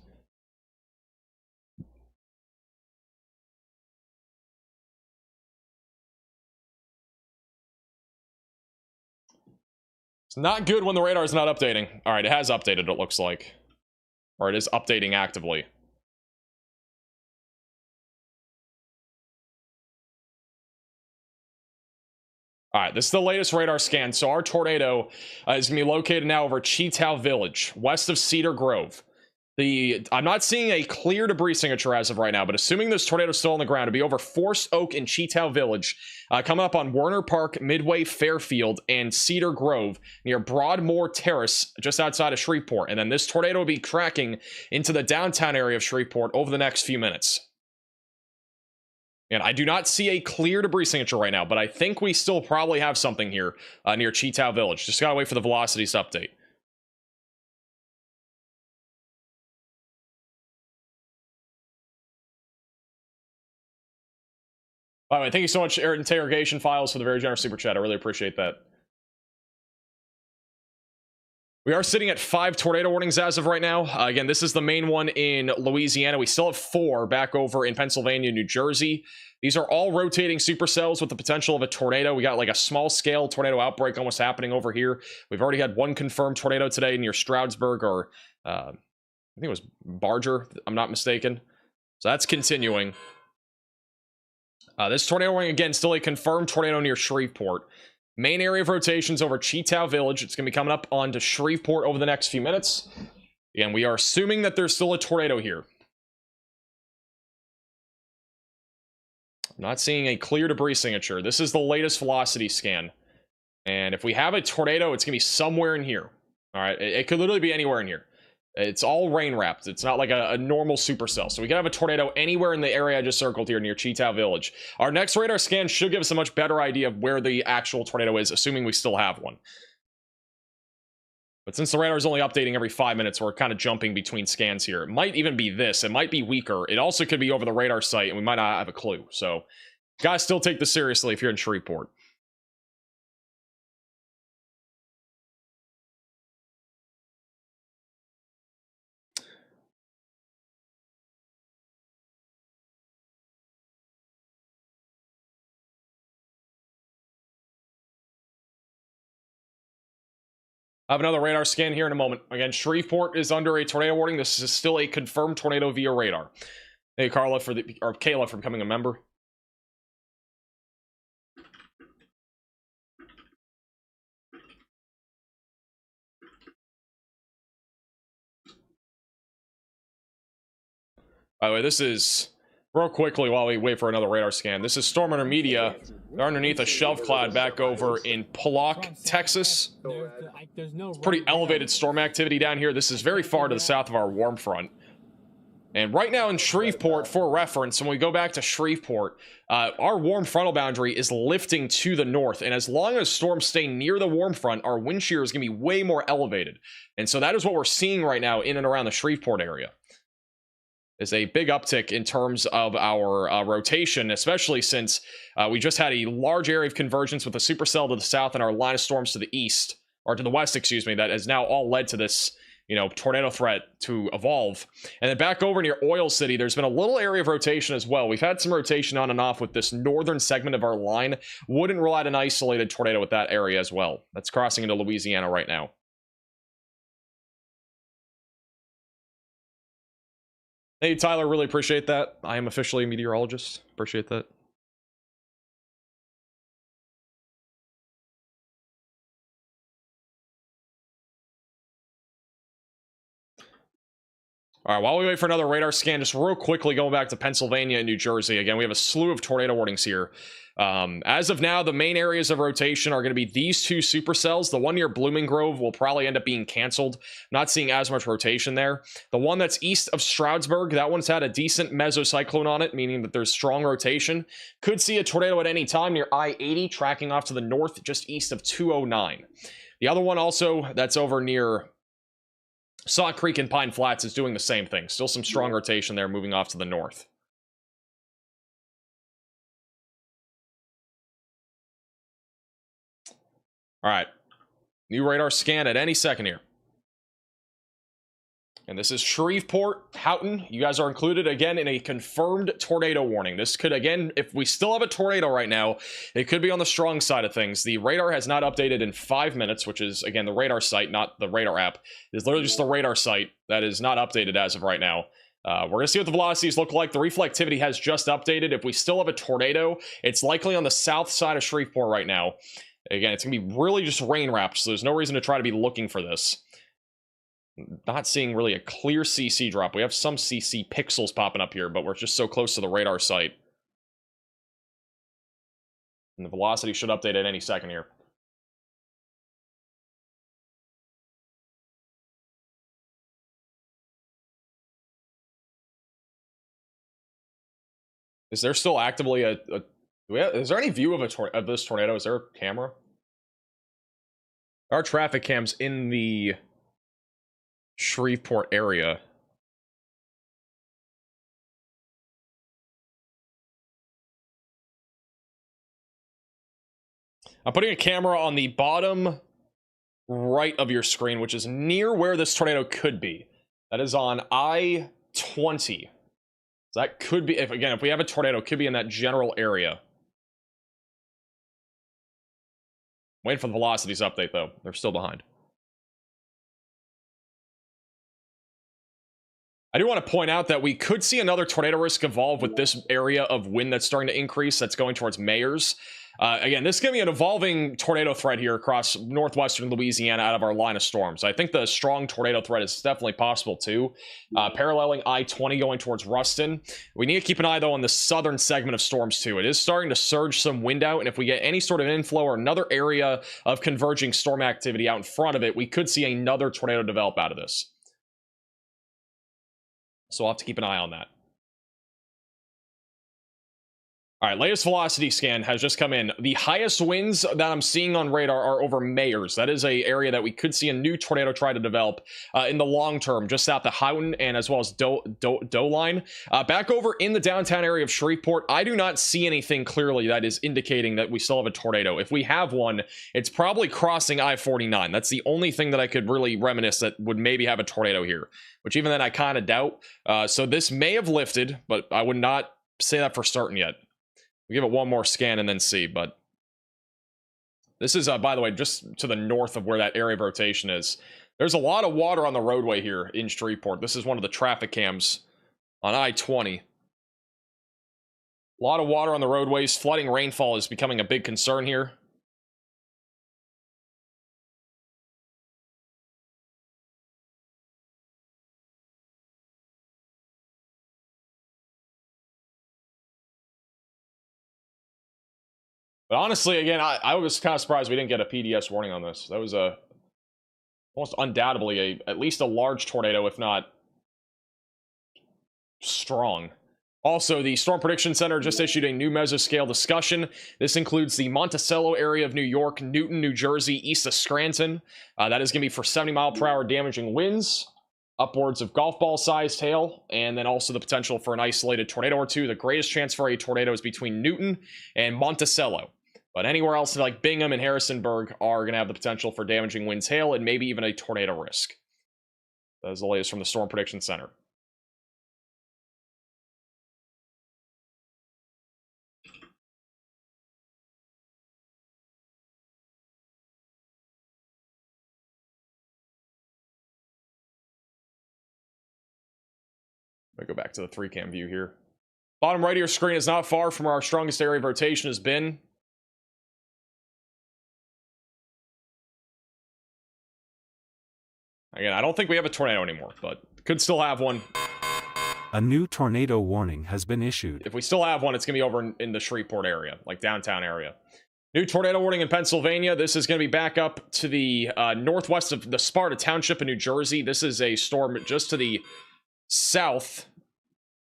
It's not good when the radar is not updating. All right, it has updated, it looks like. Or it is updating actively. All right, this is the latest radar scan. So our tornado is going to be located now over Cheetow Village, west of Cedar Grove. I'm not seeing a clear debris signature as of right now, but assuming this tornado is still on the ground, it'll be over Forest Oak and Cheetow Village, coming up on Werner Park, Midway, Fairfield, and Cedar Grove, near Broadmoor Terrace, just outside of Shreveport. And then this tornado will be tracking into the downtown area of Shreveport over the next few minutes. And I do not see a clear debris signature right now, but I think we still probably have something here near Cheetow Village. Just gotta wait for the velocities to update. By the way, thank you so much, Interrogation Files, for the very generous super chat. I really appreciate that. We are sitting at 5 tornado warnings as of right now. Again, this is the main one in Louisiana. We still have 4 back over in Pennsylvania, New Jersey. These are all rotating supercells with the potential of a tornado. We got like a small scale tornado outbreak almost happening over here. We've already had 1 confirmed tornado today near Stroudsburg, or I think it was Barger, if I'm not mistaken. So that's continuing. This tornado warning, again, still a confirmed tornado near Shreveport. Main area of rotations over Cheetow Village. It's going to be coming up onto Shreveport over the next few minutes. Again, we are assuming that there's still a tornado here. I'm not seeing a clear debris signature. This is the latest velocity scan. And if we have a tornado, it's going to be somewhere in here. All right, it could literally be anywhere in here. It's all rain wrapped. It's not like a normal supercell. So we can have a tornado anywhere in the area I just circled here near Cheetow Village. Our next radar scan should give us a much better idea of where the actual tornado is, assuming we still have one. But since the radar is only updating every 5 minutes, we're kind of jumping between scans here. It might even be this. It might be weaker. It also could be over the radar site, and we might not have a clue. So, guys, still take this seriously if you're in Shreveport. I have another radar scan here in a moment. Again, Shreveport is under a tornado warning. This is still a confirmed tornado via radar. Thank you, Carla, or Kayla, for becoming a member. By the way, this is, real quickly while we wait for another radar scan, this is Storm Hunter Media. They're underneath a shelf cloud back over in Pollock, Texas. It's pretty elevated storm activity down here. This is very far to the south of our warm front. And right now in Shreveport, for reference, when we go back to Shreveport, our warm frontal boundary is lifting to the north. And as long as storms stay near the warm front, our wind shear is going to be way more elevated. And so that is what we're seeing right now in and around the Shreveport area. Is a big uptick in terms of our rotation, especially since we just had a large area of convergence with a supercell to the south and our line of storms to the east, or to the west, excuse me, that has now all led to this you know, tornado threat to evolve. And then back over near Oil City, there's been a little area of rotation as well. We've had some rotation on and off with this northern segment of our line. Wouldn't rule out an isolated tornado with that area as well. That's crossing into Louisiana right now. Hey, Tyler, really appreciate that. I am officially a meteorologist. Appreciate that. All right, while we wait for another radar scan, just real quickly going back to Pennsylvania and New Jersey. Again, we have a slew of tornado warnings here. As of now, the main areas of rotation are going to be these two supercells. The one near Blooming Grove will probably end up being canceled. Not seeing as much rotation there. The one that's east of Stroudsburg, that one's had a decent mesocyclone on it, meaning that there's strong rotation. Could see a tornado at any time near I-80, tracking off to the north, just east of 209. The other one also, that's over near Saw Creek and Pine Flats, is doing the same thing. Still some strong rotation there, moving off to the north. All right. New radar scan at any second here. And this is Shreveport, Houghton. You guys are included again in a confirmed tornado warning. This could, again, if we still have a tornado right now, it could be on the strong side of things. The radar has not updated in 5 minutes, which is, again, the radar site, not the radar app. It's literally just the radar site that is not updated as of right now. We're going to see what the velocities look like. The reflectivity has just updated. If we still have a tornado, it's likely on the south side of Shreveport right now. Again, it's going to be really just rain wrapped, so there's no reason to try to be looking for this. Not seeing really a clear CC drop. We have some CC pixels popping up here, but we're just so close to the radar site. And the velocity should update at any second here. Is there still actively is there any view of this tornado? Is there a camera? There are traffic cams in the Shreveport area. I'm putting a camera on the bottom right of your screen, which is near where this tornado could be. That is on I-20. So that could be, if we have a tornado, it could be in that general area. Waiting for the velocities update, though. They're still behind. I do want to point out that we could see another tornado risk evolve with this area of wind that's starting to increase, that's going towards Mayors. Again, this is going to be an evolving tornado threat here across northwestern Louisiana out of our line of storms. I think the strong tornado threat is definitely possible too. Paralleling I-20 going towards Ruston. We need to keep an eye, though, on the southern segment of storms too. It is starting to surge some wind out, and if we get any sort of inflow or another area of converging storm activity out in front of it, we could see another tornado develop out of this. So I'll have to keep an eye on that. All right, latest velocity scan has just come in. The highest winds that I'm seeing on radar are over Mayors. That is an area that we could see a new tornado try to develop in the long term, just south of Houghton and as well as Doe Line. Back over in the downtown area of Shreveport, I do not see anything clearly that is indicating that we still have a tornado. If we have one, it's probably crossing I-49. That's the only thing that I could really reminisce that would maybe have a tornado here, which even then I kind of doubt. So this may have lifted, but I would not say that for certain yet. We'll give it one more scan and then see, but this is, by the way, just to the north of where that area of rotation is. There's a lot of water on the roadway here in Shreveport. This is one of the traffic cams on I-20. A lot of water on the roadways. Flooding rainfall is becoming a big concern here. But honestly, again, I was kind of surprised we didn't get a PDS warning on this. That was almost undoubtedly at least a large tornado, if not strong. Also, the Storm Prediction Center just issued a new mesoscale discussion. This includes the Monticello area of New York, Newton, New Jersey, east of Scranton. That is going to be for 70-mile-per-hour damaging winds, upwards of golf ball sized hail, and then also the potential for an isolated tornado or two. The greatest chance for a tornado is between Newton and Monticello. But anywhere else like Bingham and Harrisonburg are going to have the potential for damaging winds, hail, and maybe even a tornado risk. That is the latest from the Storm Prediction Center. Let me go back to the 3-cam view here. Bottom right of your screen is not far from where our strongest area of rotation has been. Again, I don't think we have a tornado anymore, but could still have one. A new tornado warning has been issued. If we still have one, it's going to be over in the Shreveport area, like downtown area. New tornado warning in Pennsylvania. This is going to be back up to the northwest of the Sparta Township in New Jersey. This is a storm just to the south,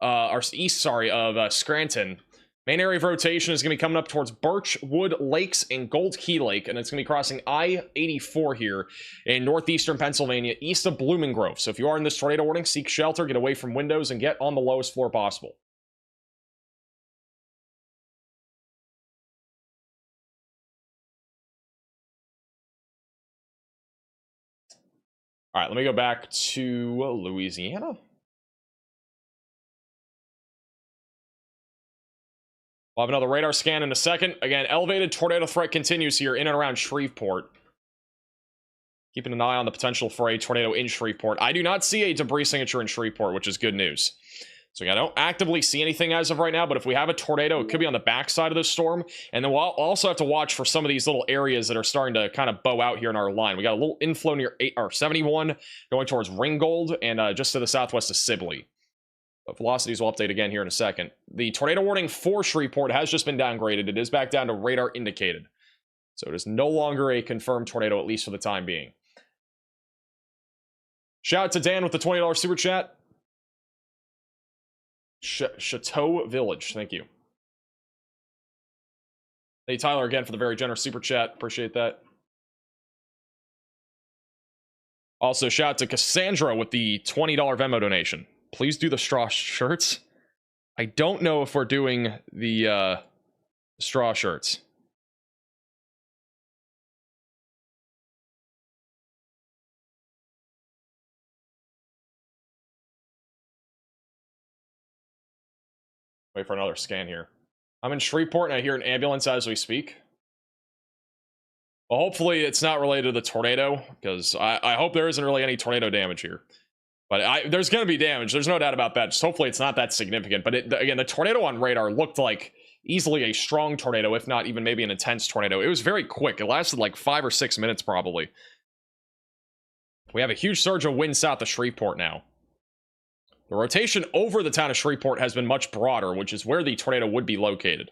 or east, sorry, of Scranton. Main area of rotation is going to be coming up towards Birchwood Lakes and Gold Key Lake, and it's going to be crossing I-84 here in northeastern Pennsylvania, east of Blooming Grove. So if you are in this tornado warning, seek shelter, get away from windows, and get on the lowest floor possible. All right, let me go back to Louisiana. We'll have another radar scan in a second. Again, elevated tornado threat continues here in and around Shreveport. Keeping an eye on the potential for a tornado in Shreveport. I do not see a debris signature in Shreveport, which is good news. So I don't actively see anything as of right now, but if we have a tornado, it could be on the backside of the storm. And then we'll also have to watch for some of these little areas that are starting to kind of bow out here in our line. We got a little inflow near 71 going towards Ringgold and just to the southwest of Sibley. But velocities will update again here in a second. The tornado warning for Shreveport has just been downgraded. It is back down to radar indicated. So it is no longer a confirmed tornado, at least for the time being. Shout out to Dan with the $20 super chat. Chateau Village, thank you. Hey, Tyler, again for the very generous super chat. Appreciate that. Also, shout out to Cassandra with the $20 Venmo donation. Please do the straw shirts. I don't know if we're doing the straw shirts. Wait for another scan here. I'm in Shreveport and I hear an ambulance as we speak. Well, hopefully it's not related to the tornado, because I hope there isn't really any tornado damage here. But there's going to be damage. There's no doubt about that. Just hopefully it's not that significant. But again, the tornado on radar looked like easily a strong tornado, if not even maybe an intense tornado. It was very quick. It lasted like 5 or 6 minutes probably. We have a huge surge of wind south of Shreveport now. The rotation over the town of Shreveport has been much broader, which is where the tornado would be located.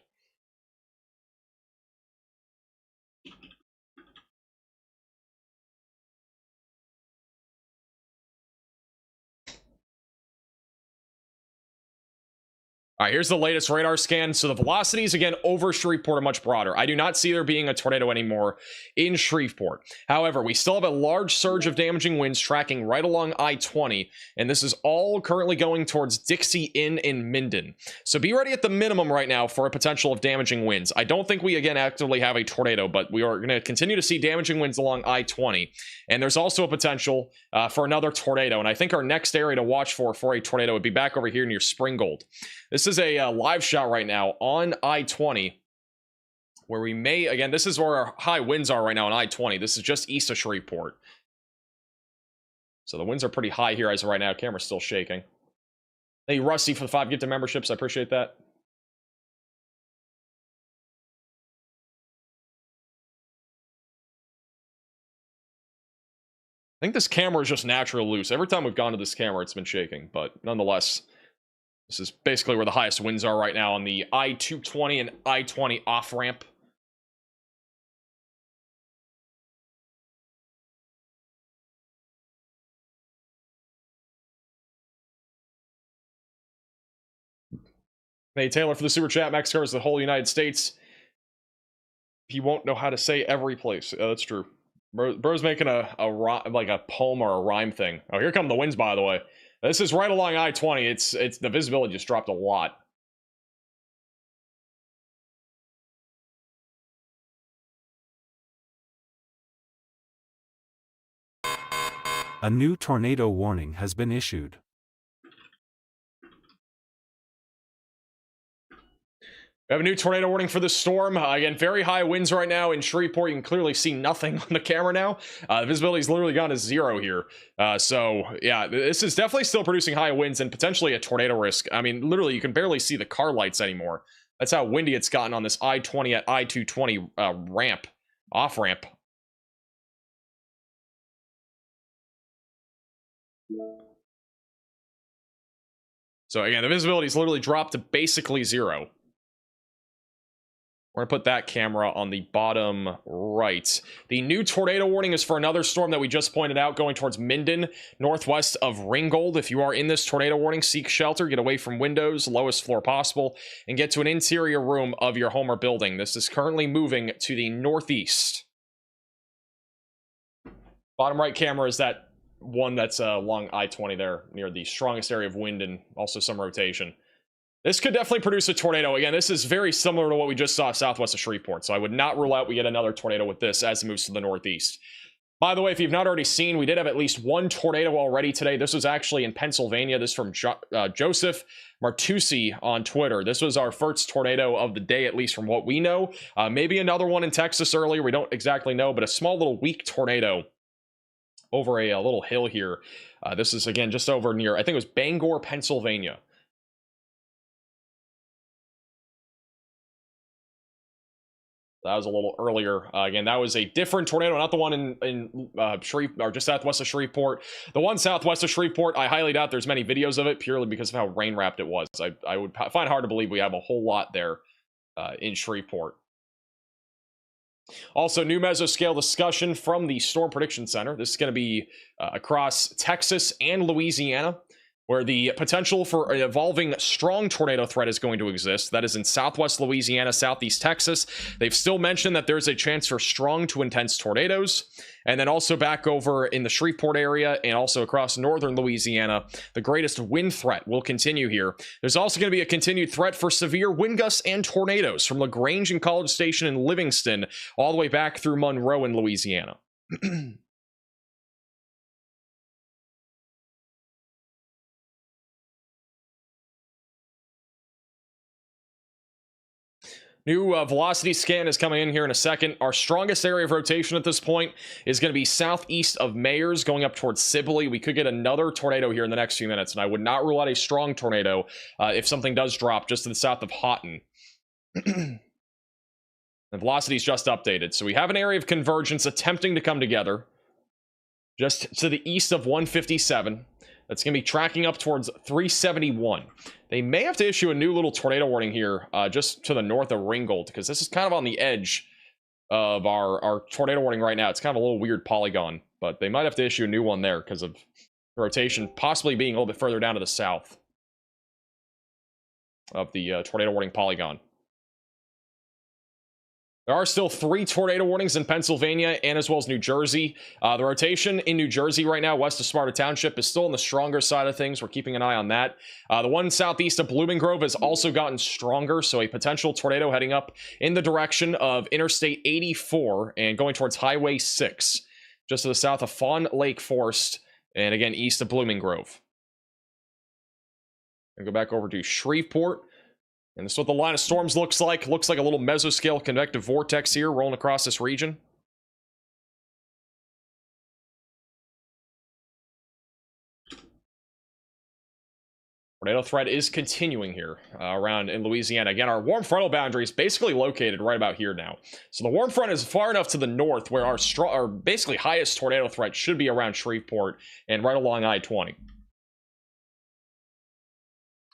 All right, here's the latest radar scan. So the velocities, again, over Shreveport are much broader. I do not see there being a tornado anymore in Shreveport. However, we still have a large surge of damaging winds tracking right along I-20, and this is all currently going towards Dixie Inn in Minden. So be ready at the minimum right now for a potential of damaging winds. I don't think we, again, actively have a tornado, but we are going to continue to see damaging winds along I-20. And there's also a potential for another tornado, and I think our next area to watch for a tornado would be back over here near Springgold. This is a live shot right now on I-20, where we may, again, this is where our high winds are right now on I-20. This is just east of Shreveport. So the winds are pretty high here as of right now. Camera's still shaking. Thank you, Rusty, for the 5 gifted memberships. I appreciate that. I think this camera is just naturally loose. Every time we've gone to this camera, it's been shaking, but nonetheless, this is basically where the highest winds are right now on the I-220 and I-20 off-ramp. Hey, Taylor, for the super chat. Max covers the whole United States. He won't know how to say every place. That's true. Bro's making a poem or a rhyme thing. Oh, here come the winds, by the way. This is right along I-20. It's the visibility just dropped a lot. A new tornado warning has been issued. We have a new tornado warning for the storm. Again, very high winds right now in Shreveport. You can clearly see nothing on the camera now. The visibility's literally gone to 0 here. So, yeah, this is definitely still producing high winds and potentially a tornado risk. I mean, literally, you can barely see the car lights anymore. That's how windy it's gotten on this I-20 at I-220 ramp, off-ramp. So, again, the visibility's literally dropped to basically 0. We're going to put that camera on the bottom right. The new tornado warning is for another storm that we just pointed out going towards Minden, northwest of Ringgold. If you are in this tornado warning, seek shelter, get away from windows, lowest floor possible, and get to an interior room of your home or building. This is currently moving to the northeast. Bottom right camera is that one that's along I-20 there, near the strongest area of wind and also some rotation. This could definitely produce a tornado. Again, this is very similar to what we just saw southwest of Shreveport, so I would not rule out we get another tornado with this as it moves to the northeast. By the way, if you've not already seen, we did have at least one tornado already today. This was actually in Pennsylvania. This is from Joseph Martucci on Twitter. This was our first tornado of the day, at least from what we know. Maybe another one in Texas earlier. We don't exactly know, but a small little weak tornado over a little hill here. This is, again, just over near, I think it was Bangor, Pennsylvania. That was a little earlier. Again, that was a different tornado, not the one in Shreveport, or just southwest of Shreveport. The one southwest of Shreveport, I highly doubt there's many videos of it, purely because of how rain-wrapped it was. I would find hard to believe we have a whole lot there in Shreveport. Also, new mesoscale discussion from the Storm Prediction Center. This is going to be across Texas and Louisiana, where the potential for an evolving strong tornado threat is going to exist. That is in southwest Louisiana, southeast Texas. They've still mentioned that there's a chance for strong to intense tornadoes. And then also back over in the Shreveport area and also across northern Louisiana, the greatest wind threat will continue here. There's also going to be a continued threat for severe wind gusts and tornadoes from LaGrange and College Station in Livingston all the way back through Monroe in Louisiana. New velocity scan is coming in here in a second. Our strongest area of rotation at this point is going to be southeast of Mayors, going up towards Sibley. We could get another tornado here in the next few minutes, and I would not rule out a strong tornado if something does drop just to the south of Houghton. The velocity is just updated, so we have an area of convergence attempting to come together just to the east of 157. That's going to be tracking up towards 371. They may have to issue a new little tornado warning here just to the north of Ringgold, because this is kind of on the edge of our tornado warning right now. It's kind of a little weird polygon, but they might have to issue a new one there because of the rotation possibly being a little bit further down to the south of the tornado warning polygon. There are still 3 tornado warnings in Pennsylvania and as well as New Jersey. The rotation in New Jersey right now, west of Sparta Township, is still on the stronger side of things. We're keeping an eye on that. The one southeast of Blooming Grove has also gotten stronger, so a potential tornado heading up in the direction of Interstate 84 and going towards Highway 6, just to the south of Fawn Lake Forest, and again, east of Blooming Grove. And go back over to Shreveport. And this is what the line of storms looks like. Looks like a little mesoscale convective vortex here rolling across this region. Tornado threat is continuing here around in Louisiana. Again, our warm frontal boundary is basically located right about here now. So the warm front is far enough to the north where our basically highest tornado threat should be around Shreveport and right along I-20.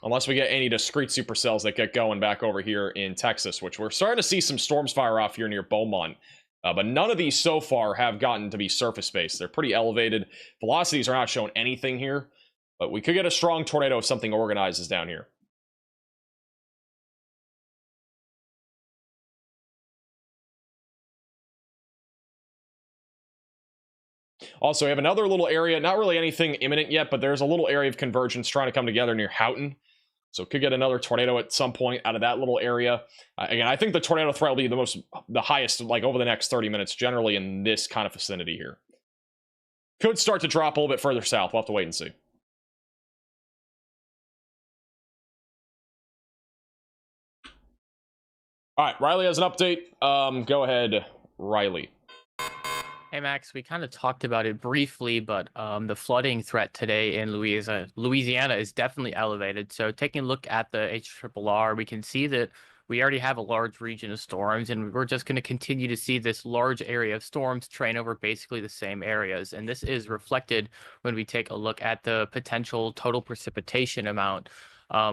Unless we get any discrete supercells that get going back over here in Texas, which we're starting to see some storms fire off here near Beaumont. But none of these so far have gotten to be surface-based. They're pretty elevated. Velocities are not showing anything here. But we could get a strong tornado if something organizes down here. Also, we have another little area, not really anything imminent yet, but there's a little area of convergence trying to come together near Houghton. So could get another tornado at some point out of that little area. Again, I think the tornado threat will be the highest, like over the next 30 minutes, generally in this kind of vicinity here. could start to drop a little bit further south. We'll have to wait and see. All right, Riley has an update. Go ahead, Riley. Hey Max, we kind of talked about it briefly, but the flooding threat today in Louisiana is definitely elevated. So taking a look at the HRRR, we can see that we already have a large region of storms, and we're just going to continue to see this large area of storms train over basically the same areas. And this is reflected when we take a look at the potential total precipitation amount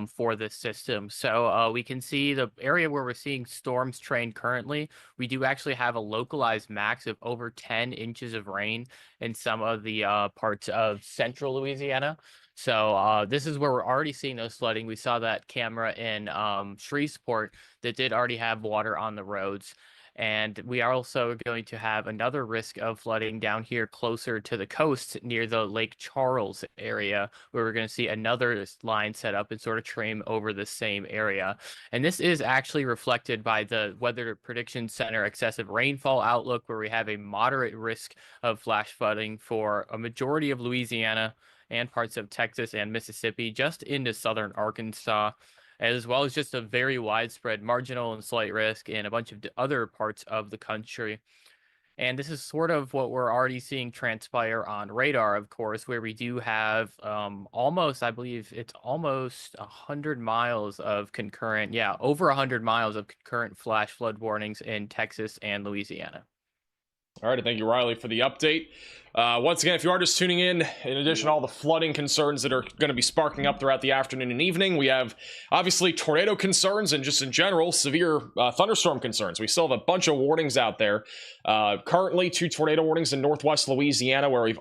for this system. So we can see the area where we're seeing storms train currently. We do actually have a localized max of over 10 inches of rain in some of the parts of central Louisiana. So this is where we're already seeing those flooding. We saw that camera in Shreveport that did already have water on the roads. And we are also going to have another risk of flooding down here closer to the coast near the Lake Charles area, where we're going to see another line set up and sort of train over the same area. And this is actually reflected by the Weather Prediction Center excessive rainfall outlook, where we have a moderate risk of flash flooding for a majority of Louisiana and parts of Texas and Mississippi, just into southern Arkansas, as well as just a very widespread marginal and slight risk in a bunch of other parts of the country. And this is sort of what we're already seeing transpire on radar, of course, where we do have almost, I believe it's almost 100 miles of concurrent, over 100 miles of concurrent flash flood warnings in Texas and Louisiana. All right, thank you, Riley, for the update. Once again, if you are just tuning in addition to all the flooding concerns that are going to be sparking up throughout the afternoon and evening, we have obviously tornado concerns and just in general severe thunderstorm concerns. We still have a bunch of warnings out there. Currently, 2 tornado warnings in northwest Louisiana, where we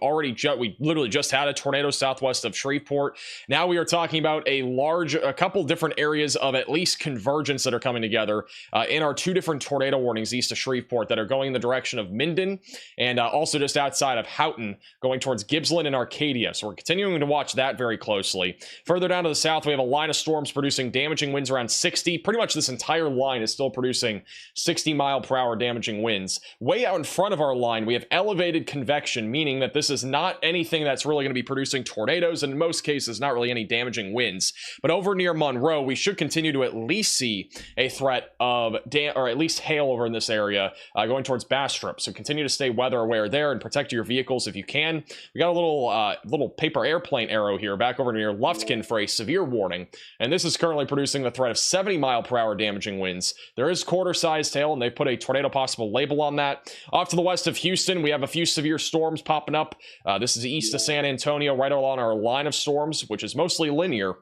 literally just had a tornado southwest of Shreveport. Now we are talking about a couple different areas of at least convergence that are coming together in our 2 different tornado warnings east of Shreveport that are going in the direction of Minden and also just outside of Houghton, going towards Gibbsland and Arcadia. So we're continuing to watch that very closely. Further down to the south, we have a line of storms producing damaging winds around 60. Pretty much this entire line is still producing 60 mile per hour damaging winds. Way out in front of our line, we have elevated convection, meaning that this is not anything that's really going to be producing tornadoes, and in most cases, not really any damaging winds. But over near Monroe, we should continue to at least see a threat of or at least hail over in this area going towards Bastrop. So continue to stay weather aware there and protect your vehicles if you can. We got a little paper airplane arrow here back over near Lufkin for a severe warning, and this is currently producing the threat of 70 mile per hour damaging winds. There is quarter-sized hail, and they put a tornado possible label on that. Off to the west of Houston, we have a few severe storms popping up. This is east of San Antonio, right along our line of storms, which is mostly linear,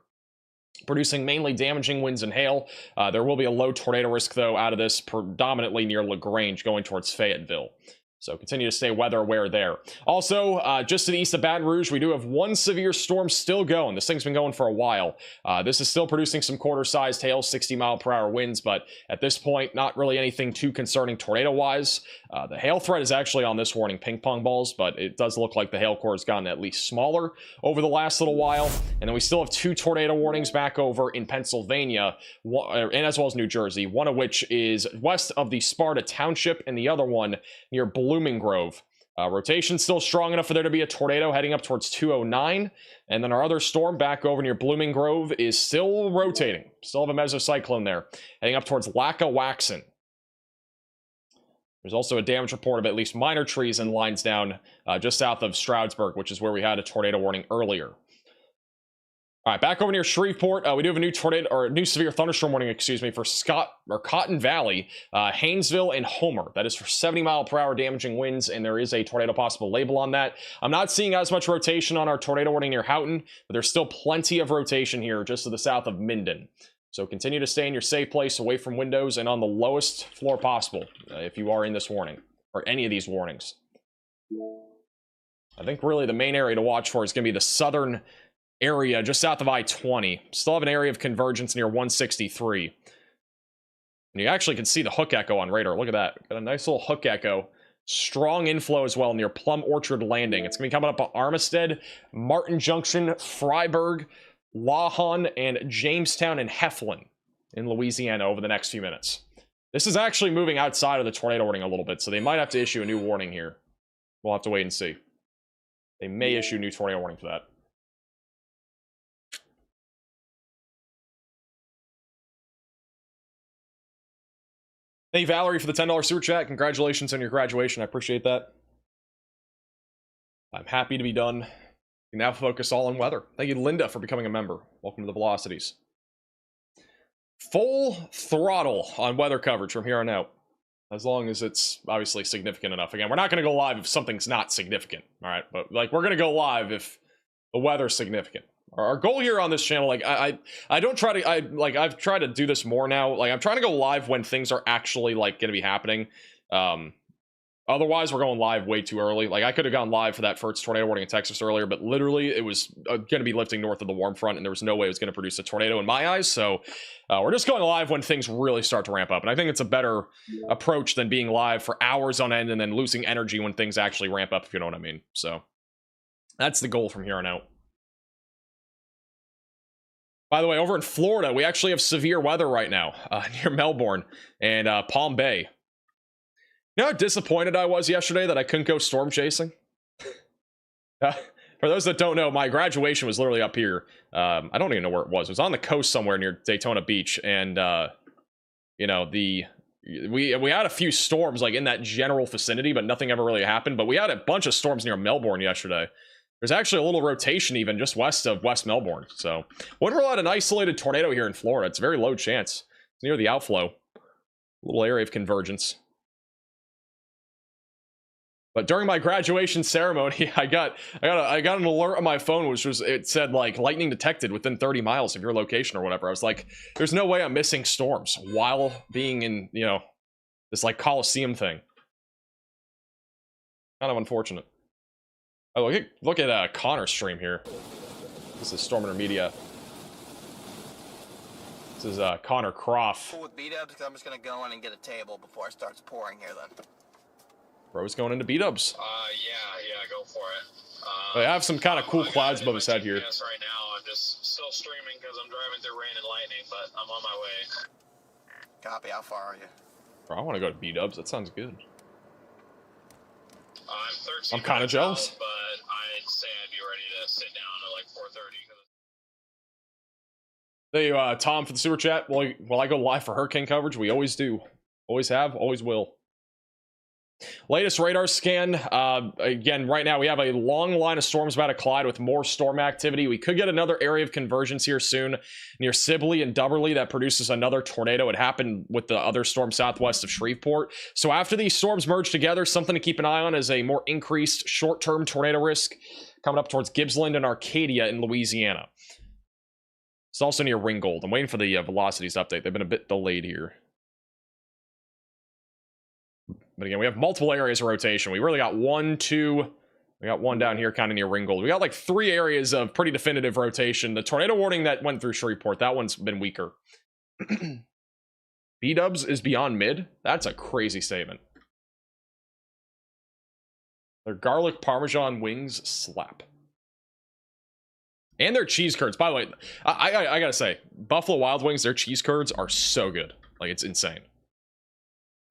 producing mainly damaging winds and hail. There will be a low tornado risk, though, out of this, predominantly near LaGrange, going towards Fayetteville. So continue to stay weather aware there. Also, just to the east of Baton Rouge, we do have 1 severe storm still going. This thing's been going for a while. This is still producing some quarter-sized hail, 60 mile per hour winds, but at this point, not really anything too concerning tornado-wise. The hail threat is actually on this warning ping pong balls, but it does look like the hail core has gotten at least smaller over the last little while. And then we still have 2 tornado warnings back over in Pennsylvania, and as well as New Jersey, one of which is west of the Sparta Township, and the other one near Blooming Grove. Rotation still strong enough for there to be a tornado heading up towards 209. And then our other storm back over near Blooming Grove is still rotating. Still have a mesocyclone there, heading up towards Lackawaxen. There's also a damage report of at least minor trees and lines down just south of Stroudsburg, which is where we had a tornado warning earlier. All right, back over near Shreveport, we do have a new severe thunderstorm warning, for Cotton Valley, Haynesville, and Homer. That is for 70 mile per hour damaging winds, and there is a tornado possible label on that. I'm not seeing as much rotation on our tornado warning near Houghton, but there's still plenty of rotation here just to the south of Minden. So continue to stay in your safe place, away from windows, and on the lowest floor possible if you are in this warning, or any of these warnings. I think really the main area to watch for is going to be the southern area just south of I-20. Still have an area of convergence near 163. And you actually can see the hook echo on radar. Look at that. Got a nice little hook echo. Strong inflow as well near Plum Orchard Landing. It's going to be coming up on Armistead, Martin Junction, Freiburg, Lawhon, and Jamestown and Heflin in Louisiana over the next few minutes. This is actually moving outside of the tornado warning a little bit, so they might have to issue a new warning here. We'll have to wait and see. They may issue new tornado warning for that. Thank you, Valerie, for the $10 super chat. Congratulations on your graduation. I appreciate that. I'm happy to be done. You can now focus all on weather. Thank you, Linda, for becoming a member. Welcome to the Velocities. Full throttle on weather coverage from here on out. As long as it's obviously significant enough. Again, we're not going to go live if something's not significant. All right, but like we're going to go live if the weather's significant. Our goal here on this channel, like I don't try to, I've tried to do this more now. Like I'm trying to go live when things are actually like going to be happening. Otherwise, we're going live way too early. Like I could have gone live for that first tornado warning in Texas earlier, but literally it was going to be lifting north of the warm front, and there was no way it was going to produce a tornado in my eyes. So we're just going live when things really start to ramp up, and I think it's a better approach than being live for hours on end and then losing energy when things actually ramp up, if you know what I mean. So that's the goal from here on out. By the way, over in Florida, we actually have severe weather right now near Melbourne and Palm Bay. You know how disappointed I was yesterday that I couldn't go storm chasing? For those that don't know, my graduation was literally up here. I don't even know where it was. It was on the coast somewhere near Daytona Beach. And, you know, we had a few storms like in that general vicinity, but nothing ever really happened. But we had a bunch of storms near Melbourne yesterday. There's actually a little rotation even just west of West Melbourne. So wouldn't rule out an isolated tornado here in Florida. It's a very low chance. It's near the outflow. Little area of convergence. But during my graduation ceremony, I got an alert on my phone, which was, it said like lightning detected within 30 miles of your location or whatever. I was like, there's no way I'm missing storms while being in, you know, this like Coliseum thing. Kind of unfortunate. Oh, look at Connor's stream here. This is Storm Intermedia. This is Connor Croft. With B-dubs, I'm just gonna go in and get a table before it starts pouring here then. Bro's going into B-dubs. Yeah, go for it. I have some kind of cool clouds above his head here. Yes, right now I'm just still streaming because I'm driving through rain and lightning, but I'm on my way. Copy. How far are you? Bro, I want to go to B-dubs. That sounds good. I'm 13. I'm kind of jealous. But I'd say I'd be ready to sit down at like 4:30. Thank you, Tom, for the super chat. Will I go live for hurricane coverage? We always do. Always have, always will. Latest radar scan. Again, right now we have a long line of storms about to collide with more storm activity. We could get another area of convergence here soon near Sibley and Dubberly that produces another tornado. It happened with the other storm southwest of Shreveport. So after these storms merge together, something to keep an eye on is a more increased short-term tornado risk coming up towards Gibbsland and Arcadia in Louisiana. It's also near Ringgold. I'm waiting for the velocities update. They've been a bit delayed here. But again, we have multiple areas of rotation. We really got one, two. We got one down here kind of near Ringgold. We got like 3 areas of pretty definitive rotation. The tornado warning that went through Shreveport, that one's been weaker. B-dubs is beyond mid? That's a crazy statement. Their garlic parmesan wings slap. And their cheese curds. By the way, I gotta say, Buffalo Wild Wings, their cheese curds are so good. Like, it's insane.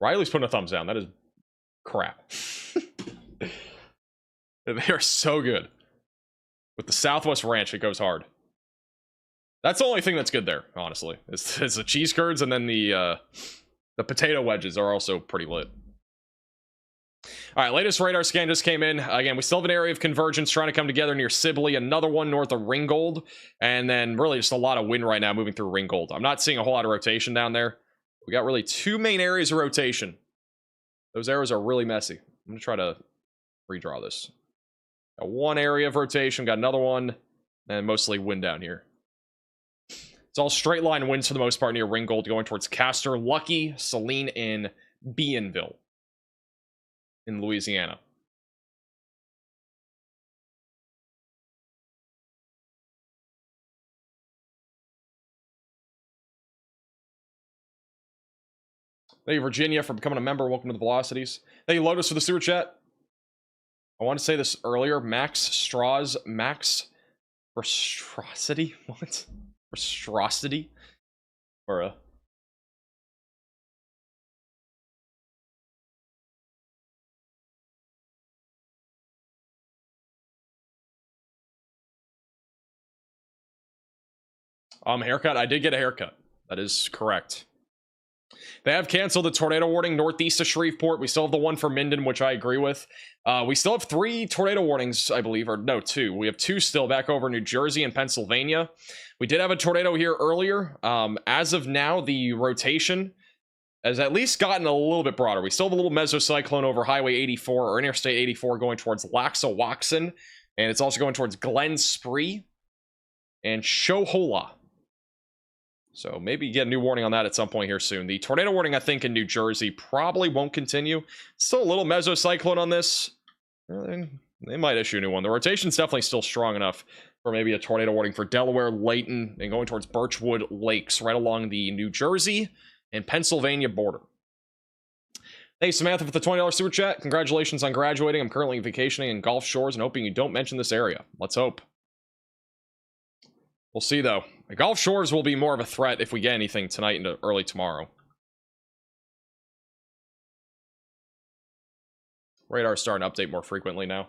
Riley's putting a thumbs down. That is crap. They are so good. With the Southwest Ranch, it goes hard. That's the only thing that's good there, honestly. It's the cheese curds, and then the potato wedges are also pretty lit. All right, latest radar scan just came in. Again, we still have an area of convergence trying to come together near Sibley, another one north of Ringgold, and then really just a lot of wind right now moving through Ringgold. I'm not seeing a whole lot of rotation down there. We got really 2 main areas of rotation. Those arrows are really messy. I'm going to try to redraw this. Got 1 area of rotation, got another one, and mostly wind down here. It's all straight line winds for the most part near Ringgold, going towards Castor, Lucky, Saline, and Bienville in Louisiana. Thank you, Virginia, for becoming a member. Welcome to the Velocities. Thank you, Lotus, for the super chat. I want to say this earlier. Max Verstrosity? What? Verstrosity? Or Haircut. I did get a haircut. That is correct. They have canceled the tornado warning northeast of Shreveport. We still have the one for Minden, which I agree with. We still have 3 tornado warnings, I believe, or no, 2. We have 2 still back over New Jersey and Pennsylvania. We did have a tornado here earlier. As of now, the rotation has at least gotten a little bit broader. We still have a little mesocyclone over Highway 84 or Interstate 84 going towards Laxawaxen, and it's also going towards Glen Spree and Shohola. So maybe get a new warning on that at some point here soon. The tornado warning, I think, in New Jersey probably won't continue. Still a little mesocyclone on this. They might issue a new one. The rotation's definitely still strong enough for maybe a tornado warning for Delaware, Layton, and going towards Birchwood Lakes, right along the New Jersey and Pennsylvania border. Hey, Samantha, for the $20 super chat. Congratulations on graduating. I'm currently vacationing in Gulf Shores and hoping you don't mention this area. Let's hope. We'll see, though. The Gulf Shores will be more of a threat if we get anything tonight into early tomorrow. Radar's starting to update more frequently now.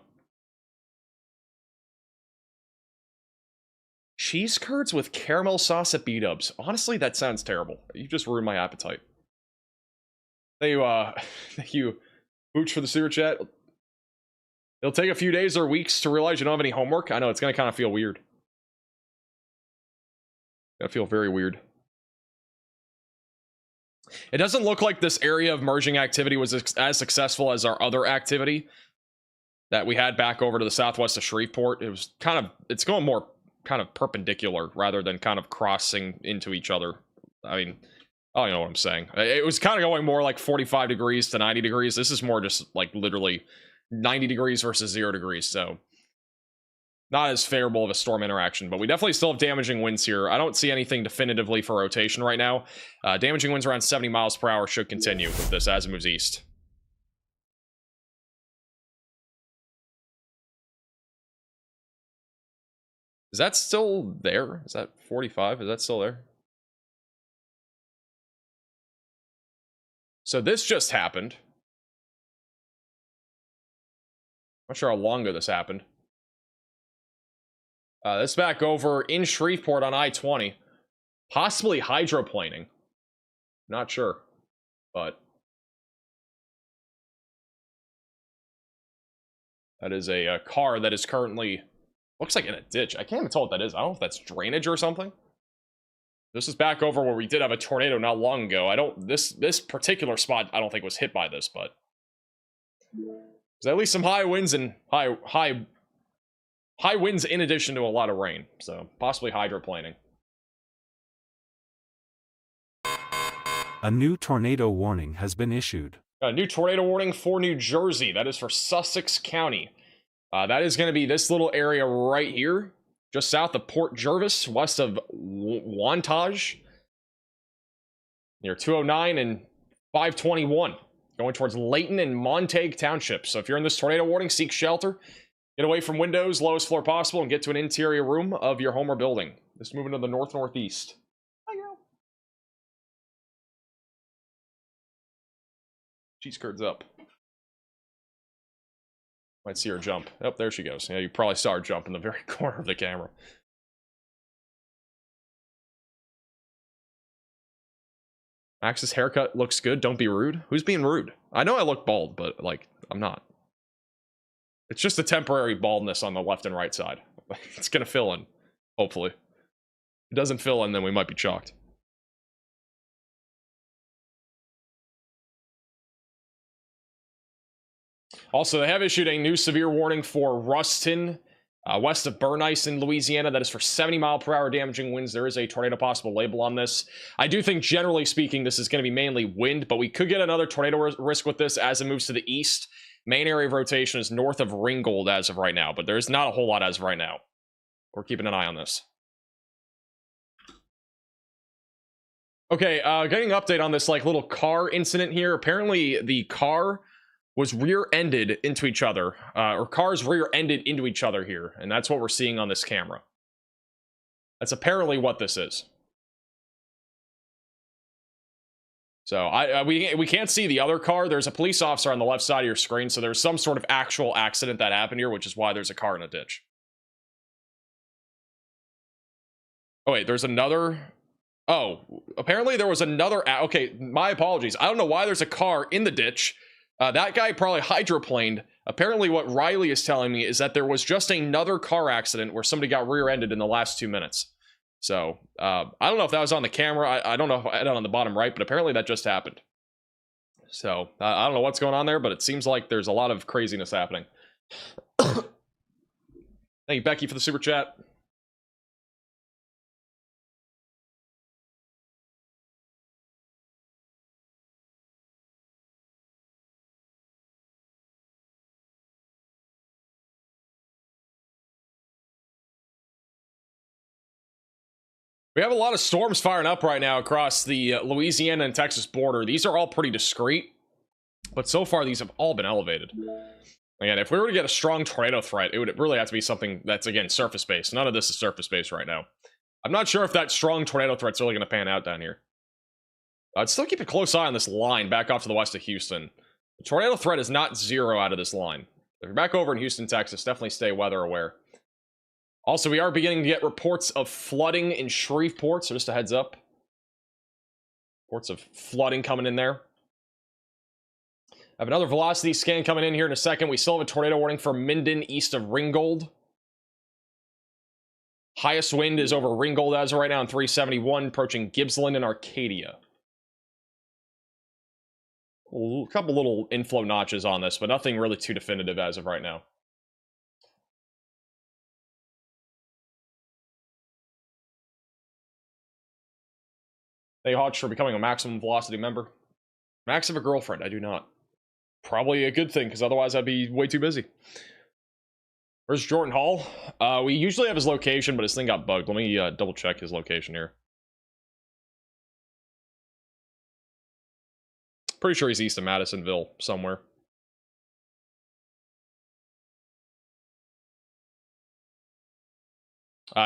Cheese curds with caramel sauce at B-dubs. Honestly, that sounds terrible. You just ruined my appetite. Thank you, Booch, for the super chat. It'll take a few days or weeks to realize you don't have any homework. I know, it's going to kind of feel weird. I feel very weird. It doesn't look like this area of merging activity was as successful as our other activity that we had back over to the southwest of Shreveport. It was kind of, it's going more kind of perpendicular rather than kind of crossing into each other. I mean, I don't know what I'm saying. It was kind of going more like 45 degrees to 90 degrees. This is more just like literally 90 degrees versus 0 degrees. So not as favorable of a storm interaction, but we definitely still have damaging winds here. I don't see anything definitively for rotation right now. Damaging winds around 70 miles per hour should continue with this as it moves east. Is that still there? Is that 45? Is that still there? So this just happened. Not sure how long ago this happened. This back over in Shreveport on I-20. Possibly hydroplaning. Not sure. But that is a car that is currently, looks like in a ditch. I can't even tell what that is. I don't know if that's drainage or something. This is back over where we did have a tornado not long ago. This particular spot I don't think was hit by this, but there's at least some high winds and high winds in addition to a lot of rain, so possibly hydroplaning. A new tornado warning has been issued. A new tornado warning for New Jersey. That is for Sussex County. That is going to be this little area right here, just south of Port Jervis, west of Wantage, near 209 and 521, going towards Layton and Montague Townships. So if you're in this tornado warning, seek shelter. Get away from windows, lowest floor possible, and get to an interior room of your home or building. Just moving to the north-northeast. Cheese curds up. Might see her jump. Oh, there she goes. Yeah, you probably saw her jump in the very corner of the camera. Max's haircut looks good. Don't be rude. Who's being rude? I know I look bald, but, like, I'm not. It's just a temporary baldness on the left and right side. It's going to fill in, hopefully. If it doesn't fill in, then we might be chalked. Also, they have issued a new severe warning for Ruston, west of Bernice in Louisiana. That is for 70 mile per hour damaging winds. There is a tornado possible label on this. I do think, generally speaking, this is going to be mainly wind, but we could get another tornado risk with this as it moves to the east. Main area of rotation is north of Ringgold as of right now, but there's not a whole lot as of right now. We're keeping an eye on this. Okay, getting an update on this like little car incident here. Apparently the car was rear-ended into each other, or cars rear-ended into each other here, and that's what we're seeing on this camera. That's apparently what this is. So we can't see the other car. There's a police officer on the left side of your screen, so there's some sort of actual accident that happened here, which is why there's a car in a ditch. Oh, wait, there's another... Oh, apparently there was another... Okay, my apologies. I don't know why there's a car in the ditch. That guy probably hydroplaned. Apparently what Riley is telling me is that there was just another car accident where somebody got rear-ended in the last 2 minutes. So, I don't know if that was on the camera. I don't know if I had it on the bottom right, but apparently that just happened. So, I don't know what's going on there, but it seems like there's a lot of craziness happening. Thank you, Becky, for the super chat. We have a lot of storms firing up right now across the Louisiana and Texas border. These are all pretty discreet, but so far these have all been elevated. Again, if we were to get a strong tornado threat, it would really have to be something that's, again, surface-based. None of this is surface-based right now. I'm not sure if that strong tornado threat's really going to pan out down here. I'd still keep a close eye on this line back off to the west of Houston. The tornado threat is not zero out of this line. If you're back over in Houston, Texas, definitely stay weather aware. Also, we are beginning to get reports of flooding in Shreveport, so just a heads up. Reports of flooding coming in there. I have another velocity scan coming in here in a second. We still have a tornado warning for Minden east of Ringgold. Highest wind is over Ringgold as of right now in 371, approaching Gippsland and Arcadia. A couple little inflow notches on this, but nothing really too definitive as of right now. Hey, Hodge, for becoming a maximum velocity member. Max have a girlfriend. I do not. Probably a good thing, because otherwise I'd be way too busy. Where's Jordan Hall? We usually have his location, but his thing got bugged. Let me double check his location here. Pretty sure he's east of Madisonville somewhere.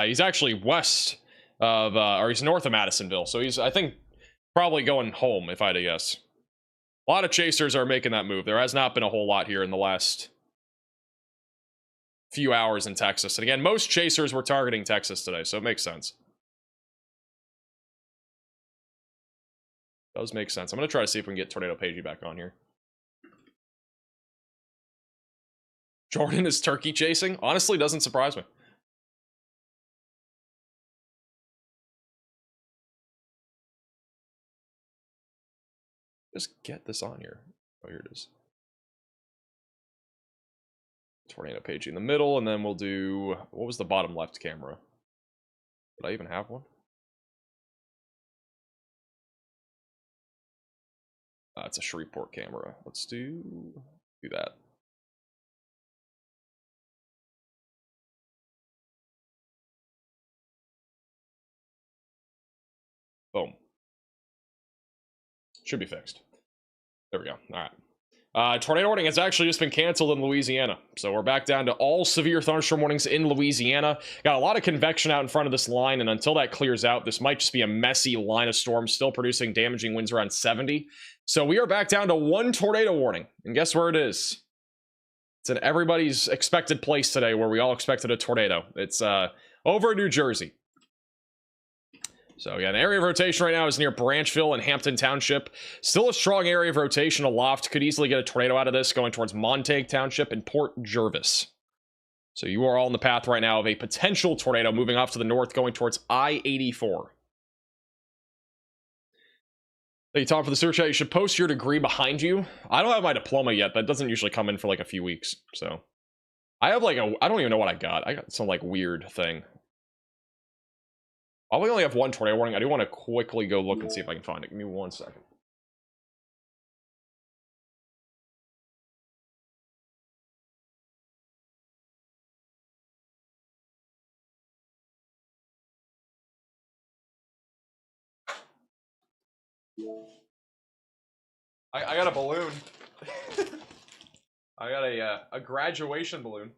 He's actually west of, or he's north of Madisonville. So he's, I think, probably going home, if I had to guess. A lot of chasers are making that move. There has not been a whole lot here in the last few hours in Texas. And again, most chasers were targeting Texas today, so it makes sense. Does make sense. I'm going to try to see if we can get Tornado Pagey back on here. Jordan is turkey chasing? Honestly, doesn't surprise me. Just get this on here. Oh, here it is. Tornado Pagey in the middle, and then we'll do... What was the bottom left camera? Did I even have one? It's a Shreveport camera. Let's do that. Boom. Should be fixed. There we go. All right. Tornado warning has actually just been canceled in Louisiana. So we're back down to all severe thunderstorm warnings in Louisiana. Got a lot of convection out in front of this line, and until that clears out, this might just be a messy line of storms, still producing damaging winds around 70. So we are back down to one tornado warning. And guess where it is? It's in everybody's expected place today where we all expected a tornado. It's over in New Jersey. So yeah, the area of rotation right now is near Branchville and Hampton Township. Still a strong area of rotation aloft. Could easily get a tornado out of this going towards Montague Township and Port Jervis. So you are all in the path right now of a potential tornado moving off to the north going towards I-84. Thank you, Tom, for the super chat. You should post your degree behind you. I don't have my diploma yet, but it doesn't usually come in for like a few weeks. So I have like I don't even know what I got. I got some like weird thing. We only have one tornado warning. I do want to quickly go look and see if I can find it. Give me 1 second. I got a balloon. I got a graduation balloon.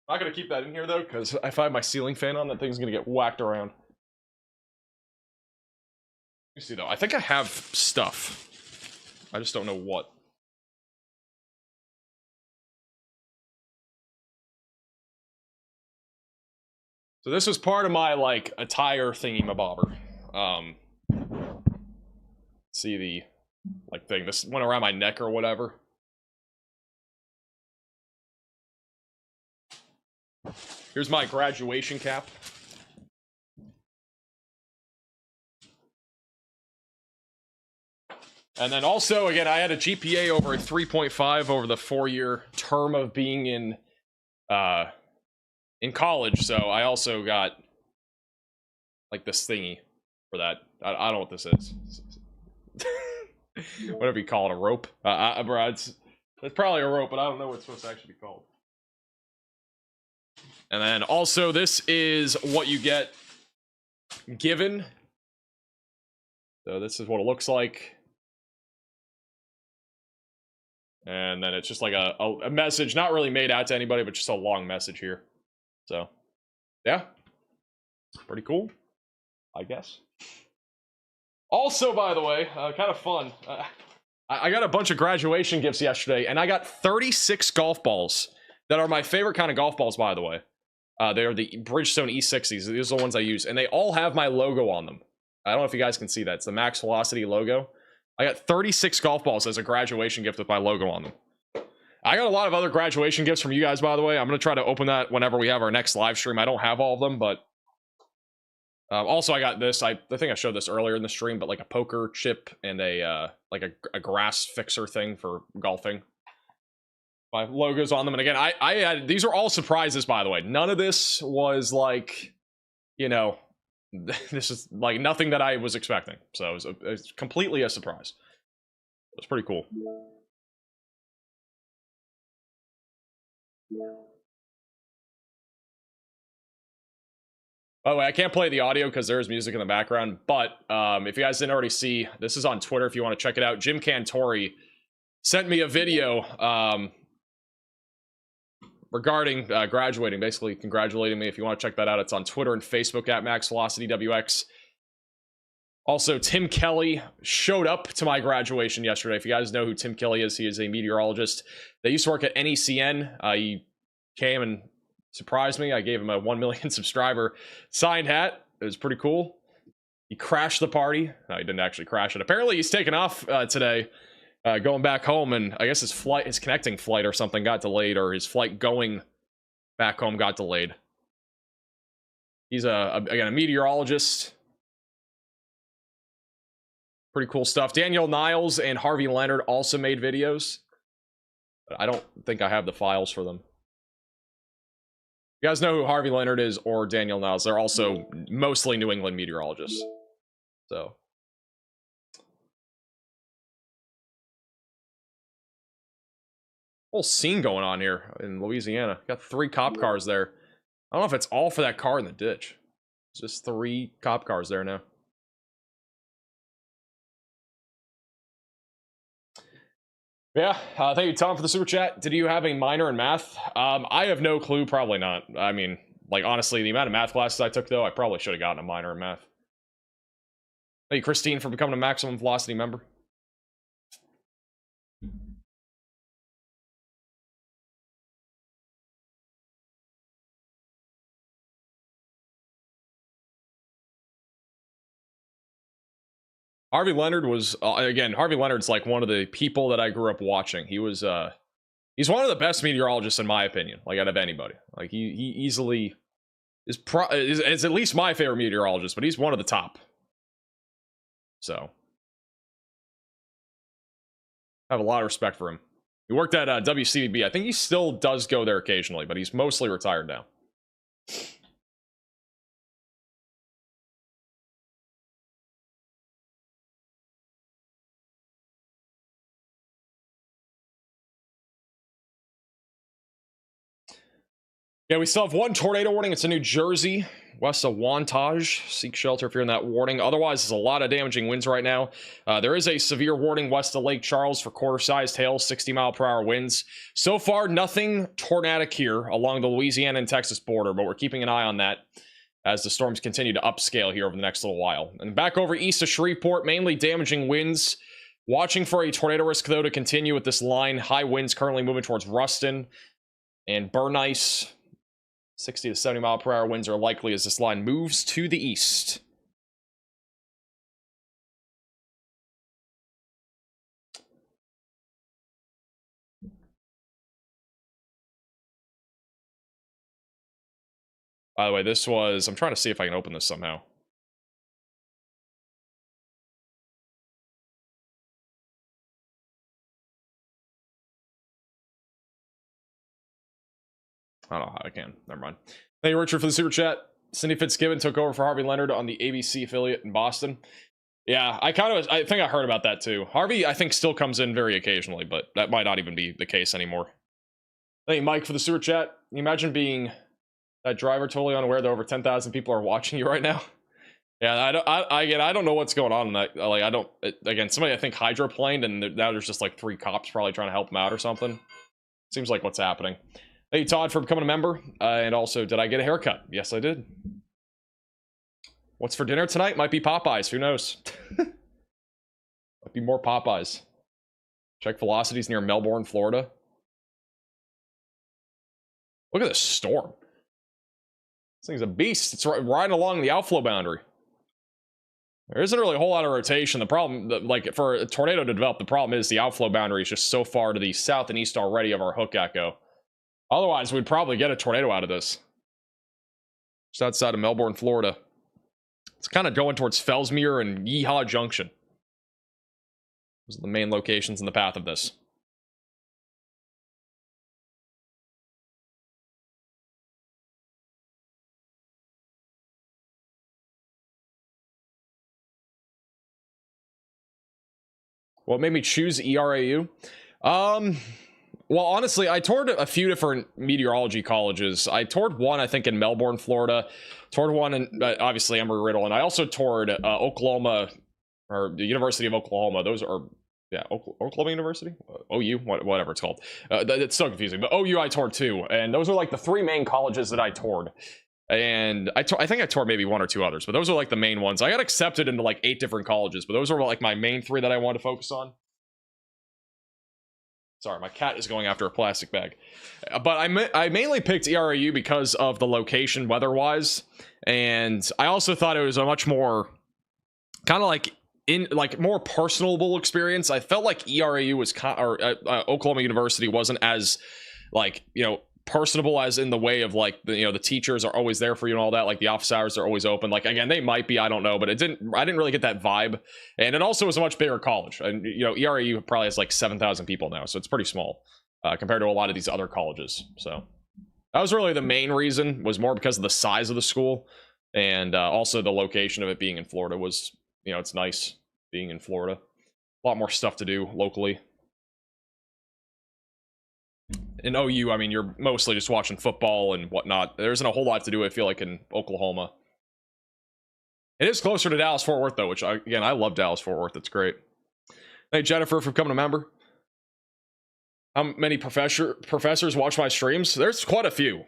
I'm not going to keep that in here, though, because if I have my ceiling fan on, that thing's going to get whacked around. You see, though, I think I have stuff. I just don't know what. So this was part of my like attire thingy-mabobber. See the like thing. This went around my neck or whatever. Here's my graduation cap. And then also, again, I had a GPA over a 3.5 over the 4-year term of being in college. So I also got like this thingy for that. I don't know what this is. Whatever you call it, a rope. Bro, it's probably a rope, but I don't know what it's supposed to actually be called. And then also, this is what you get given. So this is what it looks like. And then it's just like a message, not really made out to anybody, but just a long message here. So, yeah. Pretty cool, I guess. Also, by the way, kind of fun. I got a bunch of graduation gifts yesterday, and I got 36 golf balls that are my favorite kind of golf balls, by the way. They are the Bridgestone E60s. These are the ones I use, and they all have my logo on them. I don't know if you guys can see that. It's the Max Velocity logo. I got 36 golf balls as a graduation gift with my logo on them. I got a lot of other graduation gifts from you guys, by the way. I'm going to try to open that whenever we have our next live stream. I don't have all of them, but... also, I got this. I think I showed this earlier in the stream, but like a poker chip and a like a grass fixer thing for golfing. My logo's on them. And again, I had... These are all surprises, by the way. None of this was like, you know... This is like nothing that I was expecting. So it was completely a surprise. It was pretty cool. By the way, I can't play the audio because there is music in the background. But if you guys didn't already see, this is on Twitter if you want to check it out. Jim Cantori sent me a video regarding graduating, basically congratulating me. If you want to check that out, it's on Twitter and Facebook at MaxVelocityWX. Also, Tim Kelly showed up to my graduation yesterday. If you guys know who Tim Kelly is, he is a meteorologist. They used to work at NECN. He came and surprised me. I gave him a 1 million subscriber signed hat. It was pretty cool. He crashed the party. No, he didn't actually crash it. Apparently, he's taken off today. Going back home, and I guess his connecting flight or something got delayed, or his flight going back home got delayed. He's again a meteorologist. Pretty cool stuff. Danielle Niles and Harvey Leonard also made videos, but I don't think I have the files for them. You guys know who Harvey Leonard is or Danielle Niles? They're also mostly New England meteorologists. So. Whole scene going on here in Louisiana. Got 3 cop cars there. I don't know if it's all for that car in the ditch. It's just 3 cop cars there now. Yeah, thank you, Tom, for the super chat. Did you have a minor in math? I have no clue. Probably not. I mean, like, honestly, the amount of math classes I took, though, I probably should have gotten a minor in math. Thank you, Christine, for becoming a Maximum Velocity member. Harvey Leonard was, again, Harvey Leonard's like one of the people that I grew up watching. He was, he's one of the best meteorologists in my opinion, like out of anybody. Like he easily is at least my favorite meteorologist, but he's one of the top. So I have a lot of respect for him. He worked at WCVB. I think he still does go there occasionally, but he's mostly retired now. Yeah, we still have 1 tornado warning. It's in New Jersey, west of Wantage. Seek shelter if you're in that warning. Otherwise, there's a lot of damaging winds right now. There is a severe warning west of Lake Charles for quarter-sized hail, 60-mile-per-hour winds. So far, nothing tornadic here along the Louisiana and Texas border, but we're keeping an eye on that as the storms continue to upscale here over the next little while. And back over east of Shreveport, mainly damaging winds. Watching for a tornado risk, though, to continue with this line. High winds currently moving towards Ruston and Bernice. 60 to 70 mile per hour winds are likely as this line moves to the east. By the way, this was... I'm trying to see if I can open this somehow. I don't know how I can. Never mind. Thank you, Richard, for the super chat. Cindy Fitzgibbon took over for Harvey Leonard on the ABC affiliate in Boston. Yeah, I think I heard about that too. Harvey, I think, still comes in very occasionally, but that might not even be the case anymore. Thank you, Mike, for the super chat. Can you imagine being that driver totally unaware that over 10,000 people are watching you right now? Yeah, I don't know what's going on in that. Like, again, somebody I think hydroplaned, and now there's just like 3 cops probably trying to help him out or something. Seems like what's happening. Thank you, Todd, for becoming a member. And also, did I get a haircut? Yes, I did. What's for dinner tonight? Might be Popeyes. Who knows? Might be more Popeyes. Check velocities near Melbourne, Florida. Look at this storm. This thing's a beast. It's riding along the outflow boundary. There isn't really a whole lot of rotation. The problem, like for a tornado to develop, the problem is the outflow boundary is just so far to the south and east already of our hook echo. Otherwise, we'd probably get a tornado out of this. Just outside of Melbourne, Florida. It's kind of going towards Fellsmere and Yeehaw Junction. Those are the main locations in the path of this. What made me choose ERAU? Well, honestly, I toured a few different meteorology colleges. I toured one, I think, in Melbourne, Florida. Toured one in, obviously, Embry-Riddle. And I also toured Oklahoma, or the University of Oklahoma. Those are, yeah, Oklahoma University? OU? Whatever it's called. It's so confusing. But OU I toured too. And those are like the 3 main colleges that I toured. And I think I toured maybe 1 or 2 others. But those are like the main ones. I got accepted into like 8 different colleges. But those are like my main 3 that I wanted to focus on. Sorry, my cat is going after a plastic bag. But I mainly picked ERAU because of the location weather-wise. And I also thought it was a much more kind of like more personable experience. I felt like ERAU was Oklahoma University wasn't as like, personable as in the way of like the teachers are always there for you and all that, like the office hours are always open. Like, again, they might be, I don't know, but I didn't really get that vibe. And it also was a much bigger college, and ERAU probably has like 7,000 people now, so it's pretty small compared to a lot of these other colleges. So that was really the main reason, was more because of the size of the school, and also the location of it being in Florida was, it's nice being in Florida. A lot more stuff to do locally. In OU, I mean, you're mostly just watching football and whatnot. There isn't a whole lot to do, I feel like, in Oklahoma. It is closer to Dallas-Fort Worth, though, which, again, I love Dallas-Fort Worth. It's great. Thank Jennifer for becoming a member. How many professors watch my streams? There's quite a few.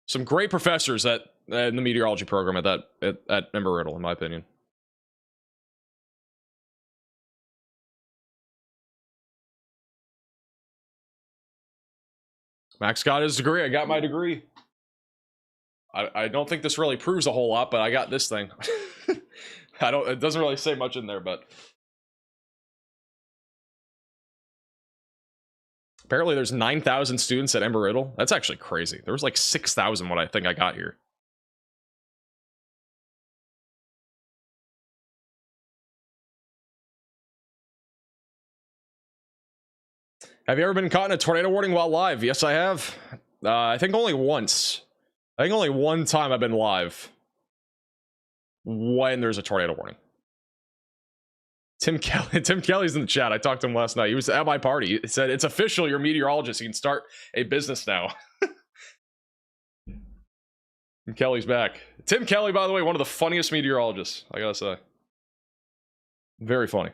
Some great professors in the meteorology program at Embry-Riddle, in my opinion. Max got his degree. I got my degree. I don't think this really proves a whole lot, but I got this thing. It doesn't really say much in there, but apparently there's 9,000 students at Embry-Riddle. That's actually crazy. There was like 6,000 when I think I got here. Have you ever been caught in a tornado warning while live? Yes, I have. I think only once. I think only one time I've been live when there's a tornado warning. Tim Kelly's in the chat. I talked to him last night. He was at my party. He said, "It's official. You're a meteorologist. You can start a business now." Tim Kelly's back. Tim Kelly, by the way, one of the funniest meteorologists, I gotta say. Very funny.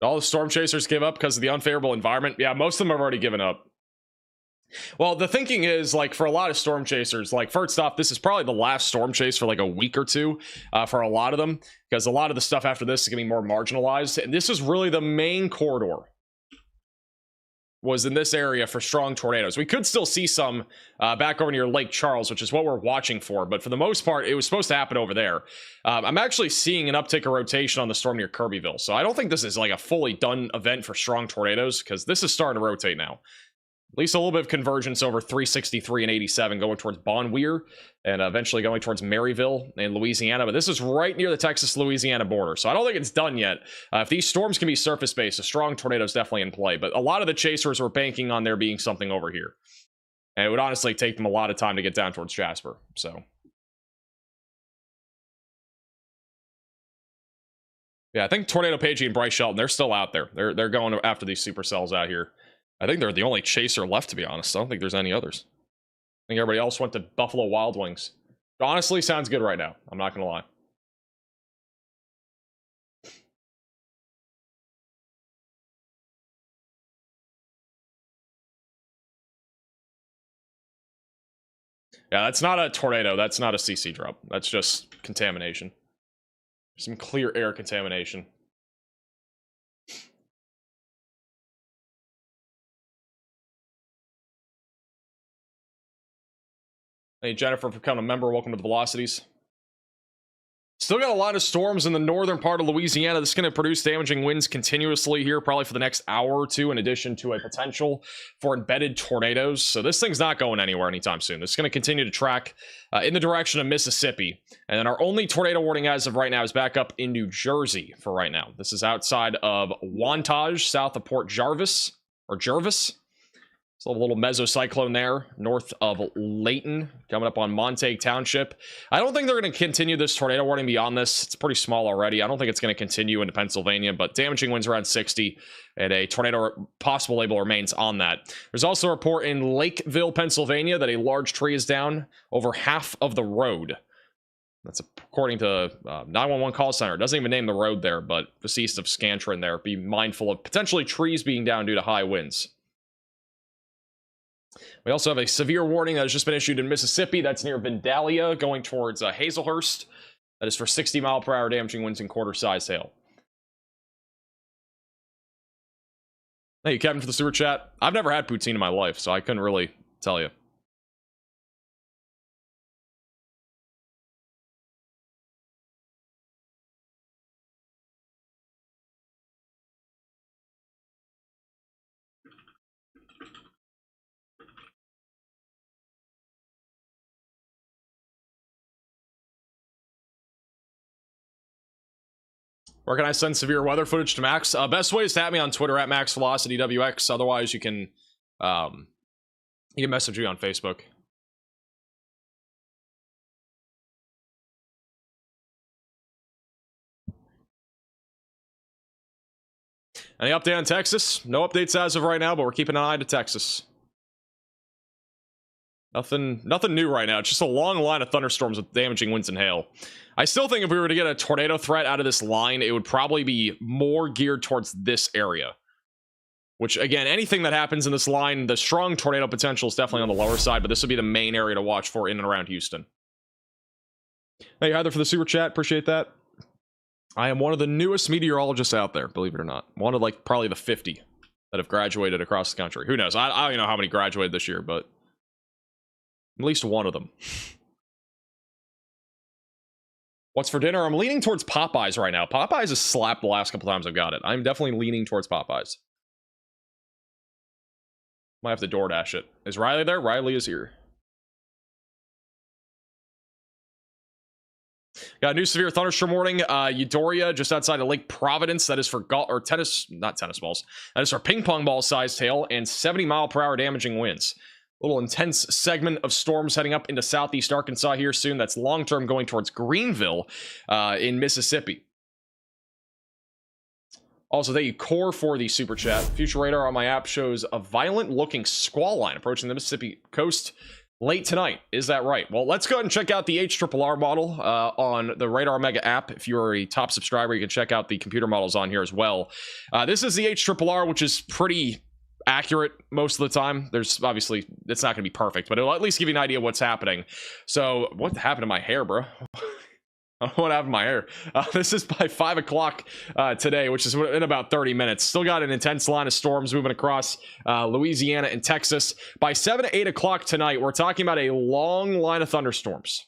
All the storm chasers give up because of the unfavorable environment. Yeah, most of them have already given up. Well, the thinking is, like, for a lot of storm chasers, like, first off, this is probably the last storm chase for like a week or two for a lot of them, because a lot of the stuff after this is gonna be more marginalized, and this is really the main corridor was in this area for strong tornadoes. We could still see some back over near Lake Charles, which is what we're watching for, but for the most part, it was supposed to happen over there. I'm actually seeing an uptick of rotation on the storm near Kirbyville, so I don't think this is like a fully done event for strong tornadoes, because this is starting to rotate now. At least a little bit of convergence over 363 and 87 going towards Bonweir and eventually going towards Maryville in Louisiana. But this is right near the Texas-Louisiana border, so I don't think it's done yet. If these storms can be surface-based, a strong tornado is definitely in play. But a lot of the chasers were banking on there being something over here. And it would honestly take them a lot of time to get down towards Jasper. So, yeah, I think Tornado Pagey and Bryce Shelton, they're still out there. They're going after these supercells out here. I think they're the only chaser left, to be honest. I don't think there's any others. I think everybody else went to Buffalo Wild Wings. It honestly sounds good right now. I'm not going to lie. Yeah, that's not a tornado. That's not a CC drop. That's just contamination. Some clear air contamination. Hey, Jennifer, for becoming a member. Welcome to the Velocities. Still got a lot of storms in the northern part of Louisiana. This is going to produce damaging winds continuously here, probably for the next hour or two, in addition to a potential for embedded tornadoes. So this thing's not going anywhere anytime soon. This is going to continue to track in the direction of Mississippi. And then our only tornado warning as of right now is back up in New Jersey for right now. This is outside of Wantage, south of Port Jarvis, or Jervis. So a little mesocyclone there, north of Layton, coming up on Montague Township. I don't think they're going to continue this tornado warning beyond this. It's pretty small already. I don't think it's going to continue into Pennsylvania, but damaging winds around 60, and a tornado possible label remains on that. There's also a report in Lakeville, Pennsylvania, that a large tree is down over half of the road. That's according to 911 call center. It doesn't even name the road there, but deceased of Scantron there. Be mindful of potentially trees being down due to high winds. We also have a severe warning that has just been issued in Mississippi. That's near Vandalia, going towards Hazelhurst. That is for 60-mile-per-hour damaging winds and quarter-size hail. Thank you, Kevin, for the super chat. I've never had poutine in my life, so I couldn't really tell you. Where can I send severe weather footage to Max? Best way is to at me on Twitter at MaxVelocityWX. Otherwise, you can message me on Facebook. Any update on Texas? No updates as of right now, but we're keeping an eye to Texas. Nothing new right now. It's just a long line of thunderstorms with damaging winds and hail. I still think if we were to get a tornado threat out of this line, it would probably be more geared towards this area. Which, again, anything that happens in this line, the strong tornado potential is definitely on the lower side, but this would be the main area to watch for in and around Houston. Thank you, Heather, for the super chat. Appreciate that. I am one of the newest meteorologists out there, believe it or not. One of, like, probably the 50 that have graduated across the country. Who knows? I don't even know how many graduated this year, but at least one of them. What's for dinner? I'm leaning towards Popeyes right now. Popeyes has slapped the last couple times I've got it. I'm definitely leaning towards Popeyes. Might have to DoorDash it. Is Riley there? Riley is here. Got a new severe thunderstorm warning. Euphoria, just outside of Lake Providence. That is for not tennis balls. That is for ping pong ball sized hail and 70-mile-per-hour damaging winds. A little intense segment of storms heading up into southeast Arkansas here soon. That's long-term going towards Greenville in Mississippi. Also, thank you, Core, for the super chat. Future radar on my app shows a violent-looking squall line approaching the Mississippi coast late tonight. Is that right? Well, let's go ahead and check out the HRRR model on the Radar Mega app. If you're a top subscriber, you can check out the computer models on here as well. This is the HRRR, which is pretty accurate most of the time. There's obviously, it's not going to be perfect, but it'll at least give you an idea of what's happening. So what happened to my hair, bro? I don't know what happened to my hair. This is by 5 o'clock today, which is in about 30 minutes. Still got an intense line of storms moving across Louisiana and Texas. By 7 to 8 o'clock tonight, we're talking about a long line of thunderstorms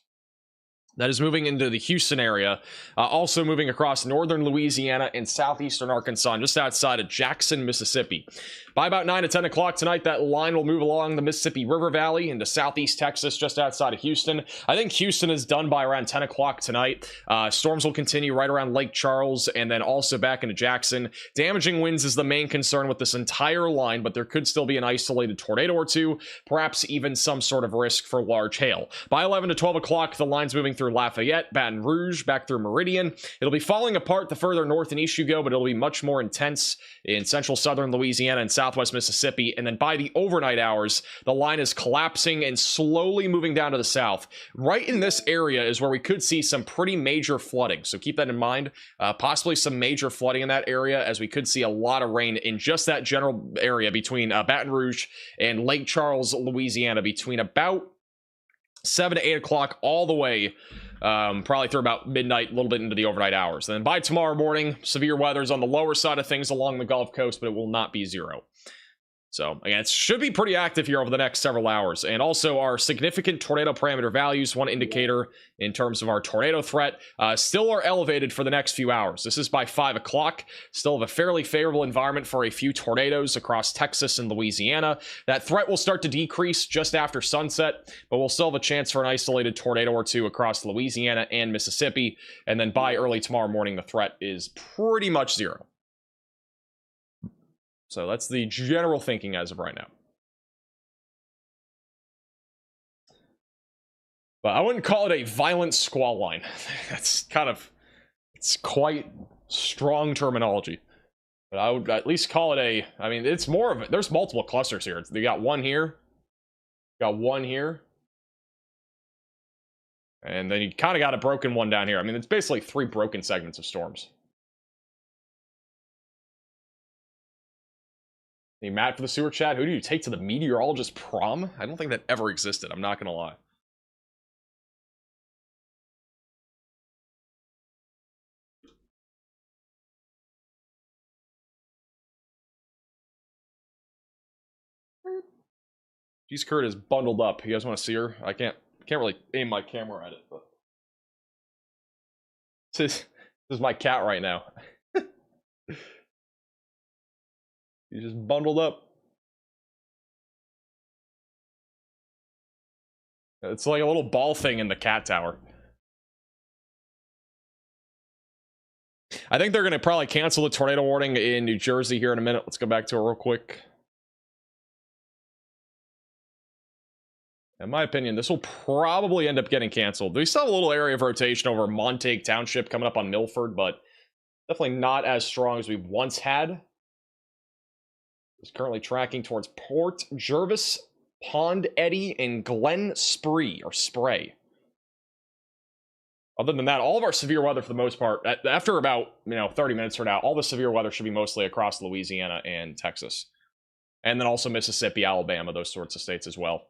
that is moving into the Houston area, also moving across northern Louisiana and southeastern Arkansas, just outside of Jackson, Mississippi. By about 9 to 10 o'clock tonight, that line will move along the Mississippi River Valley into southeast Texas, just outside of Houston. I think Houston is done by around 10 o'clock tonight. Storms will continue right around Lake Charles and then also back into Jackson. Damaging winds is the main concern with this entire line, but there could still be an isolated tornado or two, perhaps even some sort of risk for large hail. By 11 to 12 o'clock, the line's moving through Lafayette, Baton Rouge, back through Meridian. It'll be falling apart the further north and east you go, but it'll be much more intense in central southern Louisiana and southwest Mississippi. And then by the overnight hours, the line is collapsing and slowly moving down to the south. Right in this area is where we could see some pretty major flooding, so keep that in mind. Possibly some major flooding in that area, as we could see a lot of rain in just that general area between Baton Rouge and Lake Charles, Louisiana, between about 7 to 8 o'clock all the way probably through about midnight, a little bit into the overnight hours. And then by tomorrow morning, severe weather is on the lower side of things along the Gulf Coast, but it will not be zero. So again, it should be pretty active here over the next several hours. And also our significant tornado parameter values, one indicator in terms of our tornado threat, still are elevated for the next few hours. This is by 5 o'clock. Still have a fairly favorable environment for a few tornadoes across Texas and Louisiana. That threat will start to decrease just after sunset, but we'll still have a chance for an isolated tornado or two across Louisiana and Mississippi. And then by early tomorrow morning, the threat is pretty much zero. So that's the general thinking as of right now. But I wouldn't call it a violent squall line. That's kind of, it's quite strong terminology. But I would at least call it a, I mean, it's more of, there's multiple clusters here. They got one here. Got one here. And then you kind of got a broken one down here. I mean, it's basically 3 broken segments of storms. Hey, Matt for the sewer chat. Who do you take to the meteorologist prom? I don't think that ever existed. I'm not going to lie. Geez, Kurt is bundled up. You guys want to see her? I can't really aim my camera at it, but this is my cat right now. He's just bundled up. It's like a little ball thing in the cat tower. I think they're going to probably cancel the tornado warning in New Jersey here in a minute. Let's go back to it real quick. In my opinion, this will probably end up getting canceled. We still have a little area of rotation over Montague Township coming up on Milford, but definitely not as strong as we once had. It's currently tracking towards Port Jervis, Pond Eddy, and Glen Spree, or Spray. Other than that, all of our severe weather, for the most part, after about 30 minutes from now, all the severe weather should be mostly across Louisiana and Texas. And then also Mississippi, Alabama, those sorts of states as well.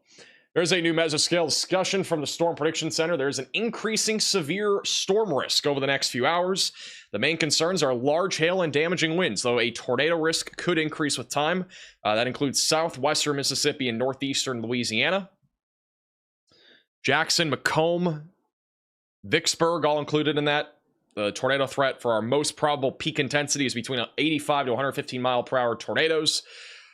There's a new mesoscale discussion from the Storm Prediction Center. There's an increasing severe storm risk over the next few hours. The main concerns are large hail and damaging winds, though a tornado risk could increase with time. That includes southwestern Mississippi and northeastern Louisiana. Jackson, Macomb, Vicksburg, all included in that. The tornado threat for our most probable peak intensity is between 85 to 115 mile per hour tornadoes.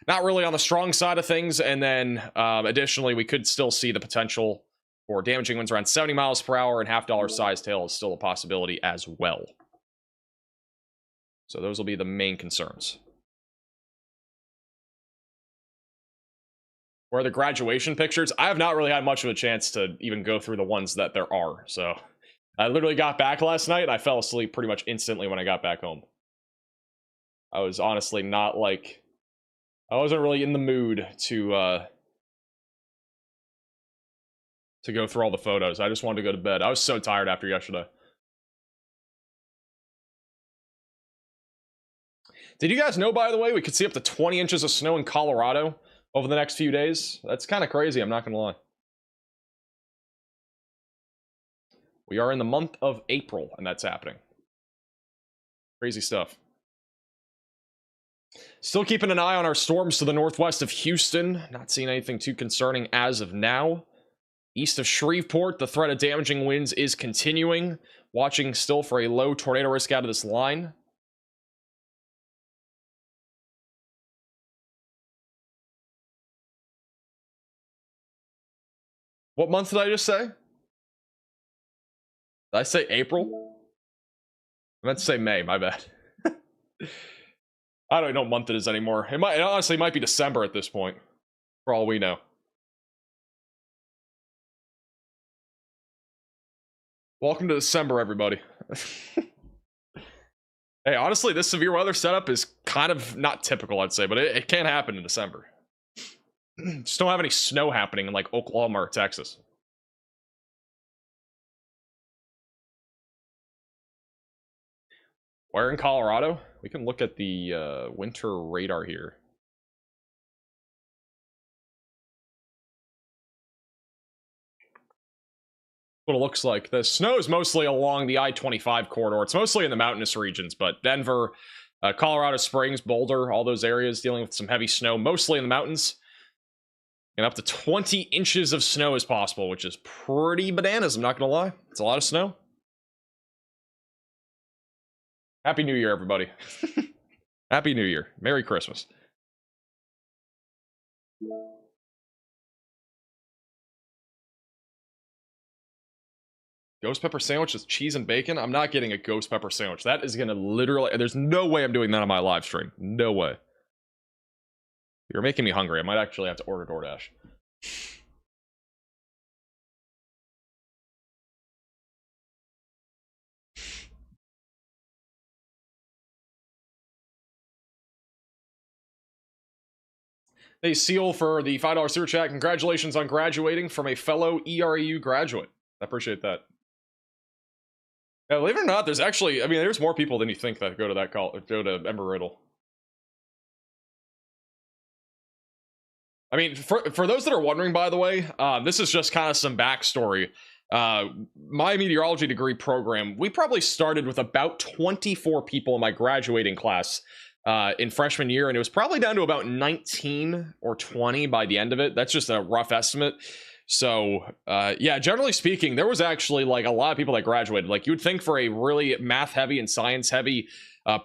Not really on the strong side of things. And then additionally, we could still see the potential for damaging winds around 70 miles per hour, and $50 sized hail is still a possibility as well. So those will be the main concerns. Where are the graduation pictures? I have not really had much of a chance to even go through the ones that there are. So I literally got back last night and I fell asleep pretty much instantly when I got back home. I was honestly not like... I wasn't really in the mood to go through all the photos. I just wanted to go to bed. I was so tired after yesterday. Did you guys know, by the way, we could see up to 20 inches of snow in Colorado over the next few days? That's kind of crazy, I'm not going to lie. We are in the month of April, and that's happening. Crazy stuff. Still keeping an eye on our storms to the northwest of Houston. Not seeing anything too concerning as of now. East of Shreveport, the threat of damaging winds is continuing. Watching still for a low tornado risk out of this line. What month did I just say? Did I say April? I meant to say May, my bad. I don't even know what month it is anymore. It honestly might be December at this point, for all we know. Welcome to December, everybody. Hey, honestly, this severe weather setup is kind of not typical, I'd say, but it can happen in December. Just don't have any snow happening in like Oklahoma or Texas. Where in Colorado? We can look at the winter radar here. What it looks like. The snow is mostly along the I-25 corridor. It's mostly in the mountainous regions, but Denver, Colorado Springs, Boulder, all those areas dealing with some heavy snow, mostly in the mountains. And up to 20 inches of snow is possible, which is pretty bananas, I'm not going to lie. It's a lot of snow. Happy New Year, everybody. Happy New Year. Merry Christmas. Ghost pepper sandwich with cheese and bacon? I'm not getting a ghost pepper sandwich. That is going to literally... There's no way I'm doing that on my live stream. No way. You're making me hungry. I might actually have to order DoorDash. Hey, Seal, for the $5 super chat. Congratulations on graduating from a fellow ERU graduate. I appreciate that. Yeah, believe it or not, there's actually... I mean, there's more people than you think that go to that college, go to Embry-Riddle. I mean, for those that are wondering, by the way, this is just kind of some backstory. My meteorology degree program, we probably started with about 24 people in my graduating class in freshman year, and it was probably down to about 19 or 20 by the end of it. That's just a rough estimate. So, yeah, generally speaking, there was actually like a lot of people that graduated. Like, you would think for a really math-heavy and science-heavy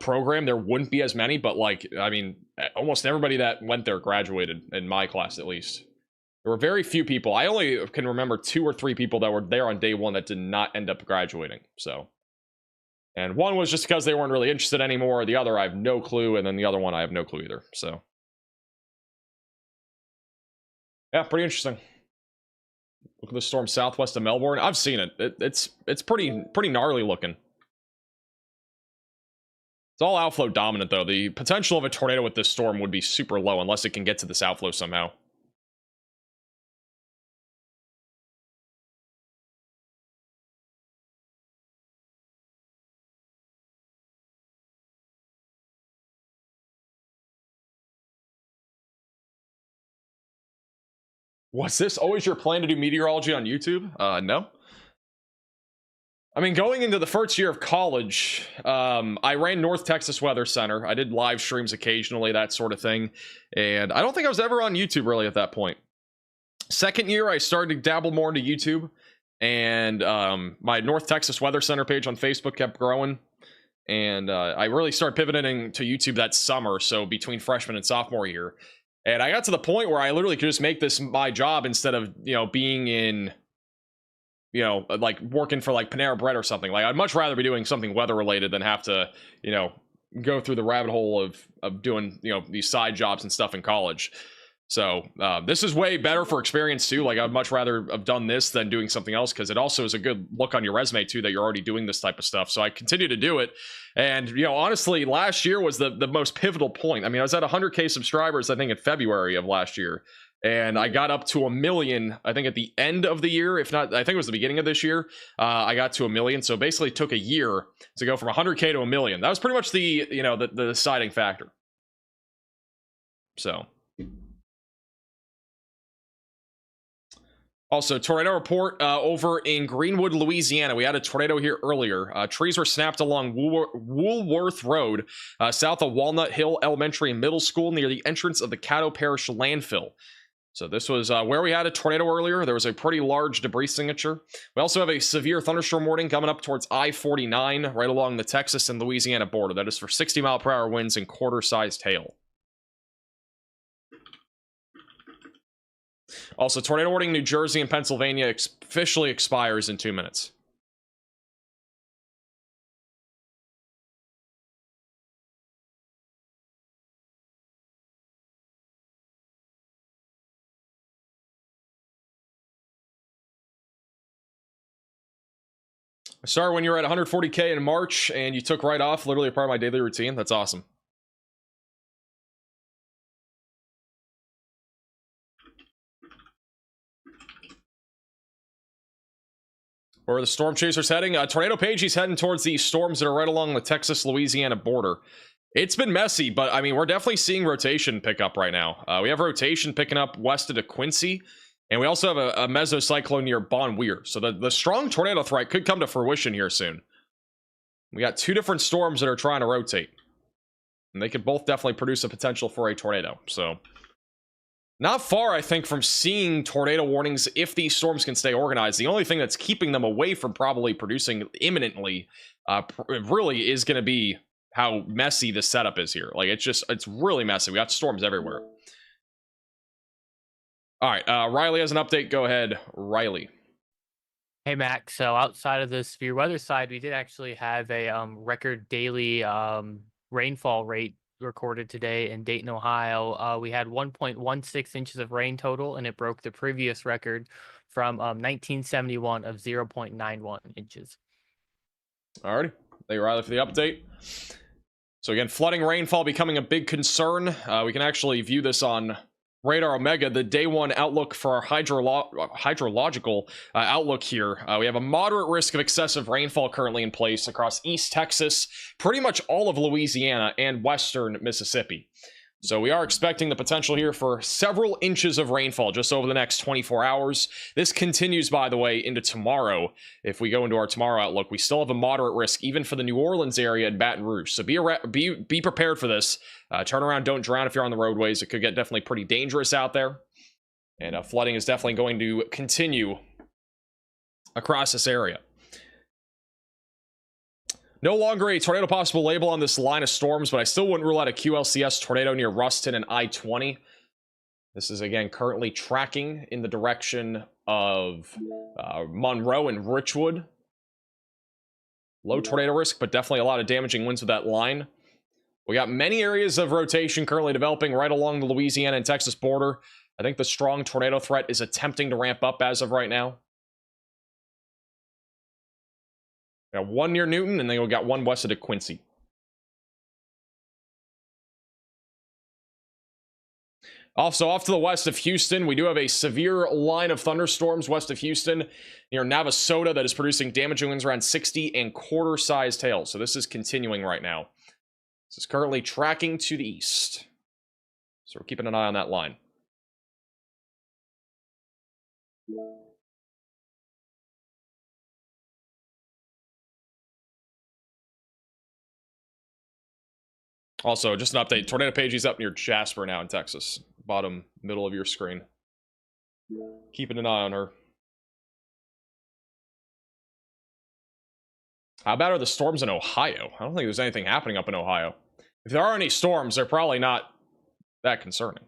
program, there wouldn't be as many, but like, I mean, almost everybody that went there graduated, in my class at least. There were very few people. I only can remember 2 or 3 people that were there on day one that did not end up graduating. So, and one was just because they weren't really interested anymore. The other, I have no clue. And then the other one, I have no clue either. So, yeah, pretty interesting. Look at the storm southwest of Melbourne. I've seen it. It's pretty gnarly looking. It's all outflow dominant, though. The potential of a tornado with this storm would be super low unless it can get to this outflow somehow. Was this always your plan to do meteorology on YouTube? No. I mean, going into the first year of college, I ran North Texas Weather Center. I did live streams occasionally, that sort of thing. And I don't think I was ever on YouTube really at that point. Second year, I started to dabble more into YouTube. And my North Texas Weather Center page on Facebook kept growing. And I really started pivoting to YouTube that summer, so between freshman and sophomore year. And I got to the point where I literally could just make this my job instead of, you know, being in... you know, like working for like Panera Bread or something. Like, I'd much rather be doing something weather related than have to, you know, go through the rabbit hole of doing, you know, these side jobs and stuff in college. So this is way better for experience too. Like, I'd much rather have done this than doing something else, because it also is a good look on your resume too that you're already doing this type of stuff. So I continue to do it. And, you know, honestly, last year was the most pivotal point. I mean, I was at 100K subscribers, I think, in February of last year. and I got up to 1 million, I think at the end of the year, if not, I think it was the beginning of this year. I got to 1 million, so basically took a year to go from 100K to 1 million. That was pretty much the, you know, the deciding factor. So. Also, tornado report over in Greenwood, Louisiana. We had a tornado here earlier. Trees were snapped along Woolworth Road, south of Walnut Hill Elementary and Middle School, near the entrance of the Caddo Parish landfill. So this was where we had a tornado earlier. There was a pretty large debris signature. We also have a severe thunderstorm warning coming up towards I-49, right along the Texas and Louisiana border. That is for 60-mile-per-hour winds and quarter-sized hail. Also, tornado warning New Jersey and Pennsylvania officially expires in 2 minutes. I started when you were at 140K in March and you took right off, literally a part of my daily routine. That's awesome. Where are the storm chasers heading? Tornado Pagey's heading towards the storms that are right along the Texas-Louisiana border. It's been messy, but I mean, we're definitely seeing rotation pick up right now. We have rotation picking up west of DeQuincy, and we also have a mesocyclone near Bon Weir. So the strong tornado threat could come to fruition here soon. We got 2 different storms that are trying to rotate, and they could both definitely produce a potential for a tornado. So not far, I think, from seeing tornado warnings if these storms can stay organized. The only thing that's keeping them away from probably producing imminently really is going to be how messy the setup is here. Like, it's really messy. We got storms everywhere. All right, Riley has an update. Go ahead, Riley. Hey, Mac. So outside of the severe weather side, we did actually have a record daily rainfall rate recorded today in Dayton, Ohio. We had 1.16 inches of rain total, and it broke the previous record from 1971 of 0.91 inches. Alrighty. Thank you, Riley, for the update. So again, flooding rainfall becoming a big concern. We can actually view this on Radar Omega, the day one outlook for our hydrological outlook here. We have a moderate risk of excessive rainfall currently in place across East Texas, pretty much all of Louisiana, and western Mississippi. So we are expecting the potential here for several inches of rainfall just over the next 24 hours. This continues, by the way, into tomorrow. If we go into our tomorrow outlook, we still have a moderate risk even for the New Orleans area and Baton Rouge. So be prepared for this. Turn around, don't drown if you're on the roadways. It could get definitely pretty dangerous out there. And flooding is definitely going to continue across this area. No longer a tornado possible label on this line of storms, but I still wouldn't rule out a QLCS tornado near Ruston and I-20. This is, again, currently tracking in the direction of Monroe and Richwood. Low tornado risk, but definitely a lot of damaging winds with that line. We got many areas of rotation currently developing right along the Louisiana and Texas border. I think the strong tornado threat is attempting to ramp up as of right now. We got one near Newton, and then we got one west of DeQuincy. Also, off to the west of Houston, we do have a severe line of thunderstorms west of Houston near Navasota that is producing damaging winds around 60 and quarter-sized hail. So this is continuing right now. This is currently tracking to the east. So we're keeping an eye on that line. Also, just an update. Tornado Pagey's up near Jasper now in Texas. Bottom middle of your screen. Keeping an eye on her. How bad are the storms in Ohio? I don't think there's anything happening up in Ohio. If there are any storms, they're probably not that concerning.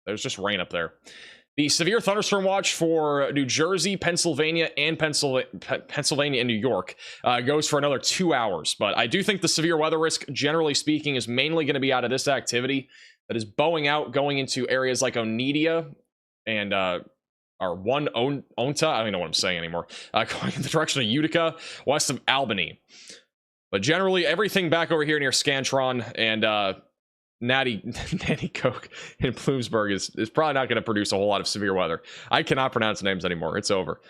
There's just rain up there. The severe thunderstorm watch for New Jersey, Pennsylvania, and Pennsylvania and New York goes for another 2 hours. But I do think the severe weather risk, generally speaking, is mainly going to be out of this activity that is bowing out, going into areas like Oneida and Onta. I don't even know what I'm saying anymore. Going in the direction of Utica, west of Albany. But generally, everything back over here near Scantron and Natty Coke in Bloomsburg is probably not going to produce a whole lot of severe weather. I cannot pronounce names anymore. It's over.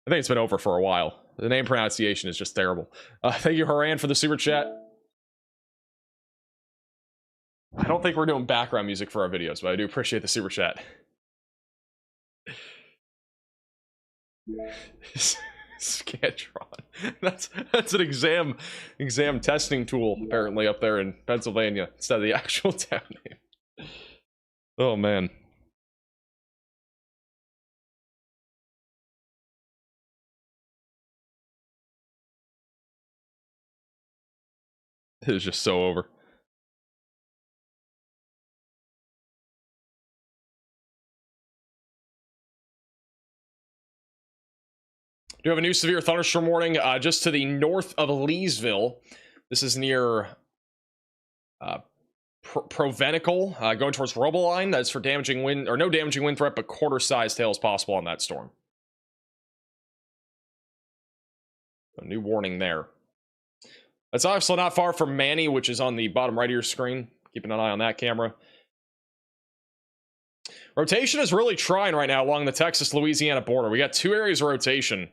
I think it's been over for a while. The name pronunciation is just terrible. Thank you, Haran, for the super chat. I don't think we're doing background music for our videos, but I do appreciate the super chat. Scantron. That's an exam testing tool apparently up there in Pennsylvania instead of the actual town name. Oh man. It is just so over. Do have a new severe thunderstorm warning just to the north of Leesville. This is near Provenical, going towards Roboline. That's for damaging wind, or no damaging wind threat, but quarter-sized hail is possible on that storm. A new warning there. That's obviously not far from Manny, which is on the bottom right of your screen. Keeping an eye on that camera. Rotation is really trying right now along the Texas-Louisiana border. We got two areas of rotation.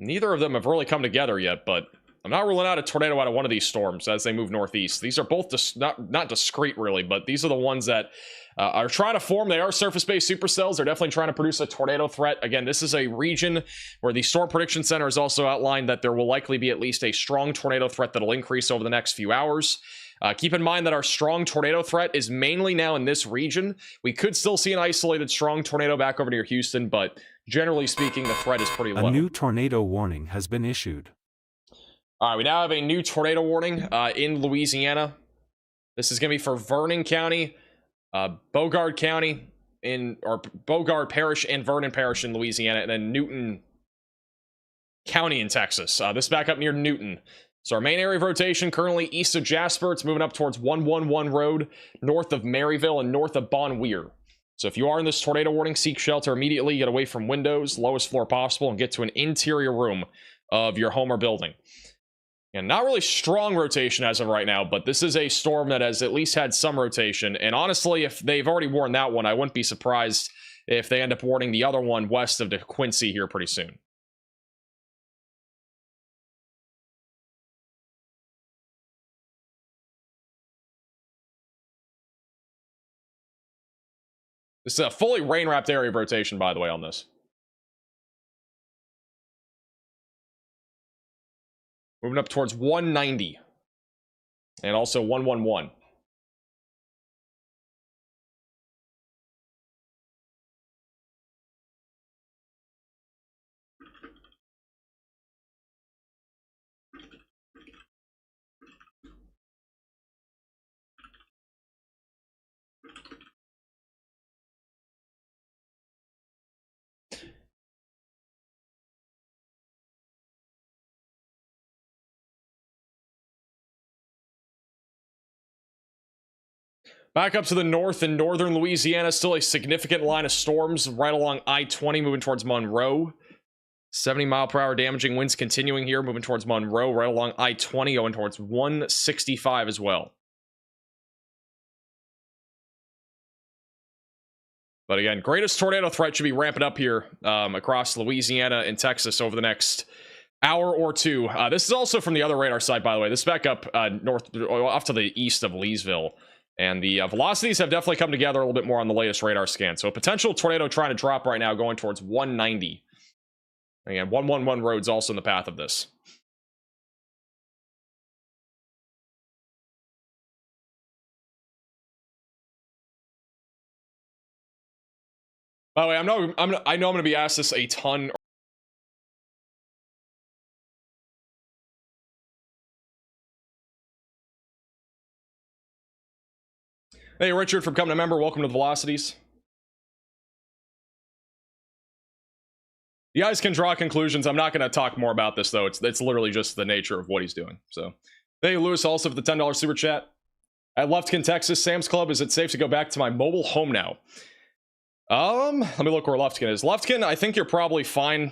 Neither of them have really come together yet, but I'm not ruling out a tornado out of one of these storms as they move northeast. These are both not discrete, really, but these are the ones that are trying to form. They are surface-based supercells. They're definitely trying to produce a tornado threat. Again, this is a region where the Storm Prediction Center has also outlined that there will likely be at least a strong tornado threat that'll increase over the next few hours. Keep in mind that our strong tornado threat is mainly now in this region. We could still see an isolated strong tornado back over near Houston, but generally speaking, the threat is pretty low. A new tornado warning has been issued. All right, we now have a new tornado warning in Louisiana. This is going to be for Vernon County, Bogard County, or Bogard Parish and Vernon Parish in Louisiana, and then Newton County in Texas. This back up near Newton. So our main area of rotation currently east of Jasper. It's moving up towards 111 Road, north of Maryville, and north of Bon Weir. So if you are in this tornado warning, seek shelter immediately. Get away from windows, lowest floor possible, and get to an interior room of your home or building. And not really strong rotation as of right now, but this is a storm that has at least had some rotation. And honestly, if they've already warned that one, I wouldn't be surprised if they end up warning the other one west of the Quincy here pretty soon. This is a fully rain-wrapped area of rotation, by the way, on this. Moving up towards 190. And also 111. Back up to the north in northern Louisiana, still a significant line of storms right along I-20 moving towards Monroe. 70-mile-per-hour damaging winds continuing here, moving towards Monroe, right along I-20, going towards 165 as well. But again, greatest tornado threat should be ramping up here across Louisiana and Texas over the next hour or two. This is also from the other radar side, by the way. This is back up north, off to the east of Leesville. And the velocities have definitely come together a little bit more on the latest radar scan. So a potential tornado trying to drop right now going towards 190. Again, 111 road's also in the path of this. By the way, I know I'm going to be asked this a ton. Hey, Richard, from coming a member, welcome to the Velocities. You guys can draw conclusions. I'm not going to talk more about this, though. It's literally just the nature of what he's doing. So, hey, Lewis, also for the $10 super chat. At Lufkin, Texas, Sam's Club, is it safe to go back to my mobile home now? Let me look where Lufkin is. Lufkin, I think you're probably fine.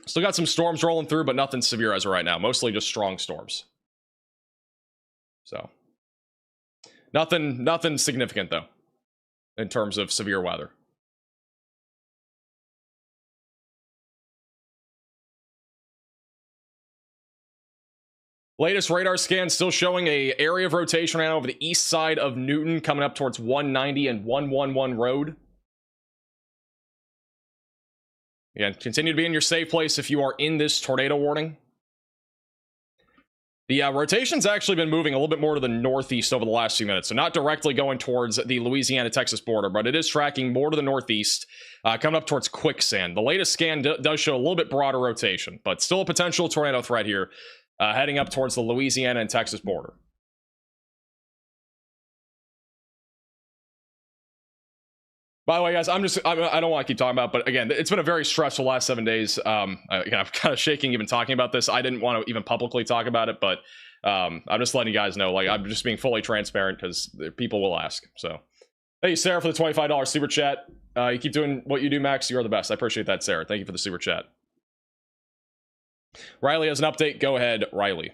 Still got some storms rolling through, but nothing severe as of right now. Mostly just strong storms. So. Nothing significant though, in terms of severe weather. Latest radar scan still showing a area of rotation right now over the east side of Newton, coming up towards 190 and 111 road. Again, continue to be in your safe place if you are in this tornado warning. The rotation's actually been moving a little bit more to the northeast over the last few minutes, so not directly going towards the Louisiana-Texas border, but it is tracking more to the northeast, coming up towards Quicksand. The latest scan does show a little bit broader rotation, but still a potential tornado threat here, heading up towards the Louisiana and Texas border. By the way, guys, I don't want to keep talking about it, but again, it's been a very stressful last 7 days. I'm kind of shaking even talking about this. I didn't want to even publicly talk about it, but I'm just letting you guys know, like, I'm just being fully transparent because people will ask. So thank you, Sarah, for the $25 super chat. You keep doing what you do, Max. You're the best. I appreciate that, Sarah. Thank you for the super chat. Riley has an update. Go ahead, Riley.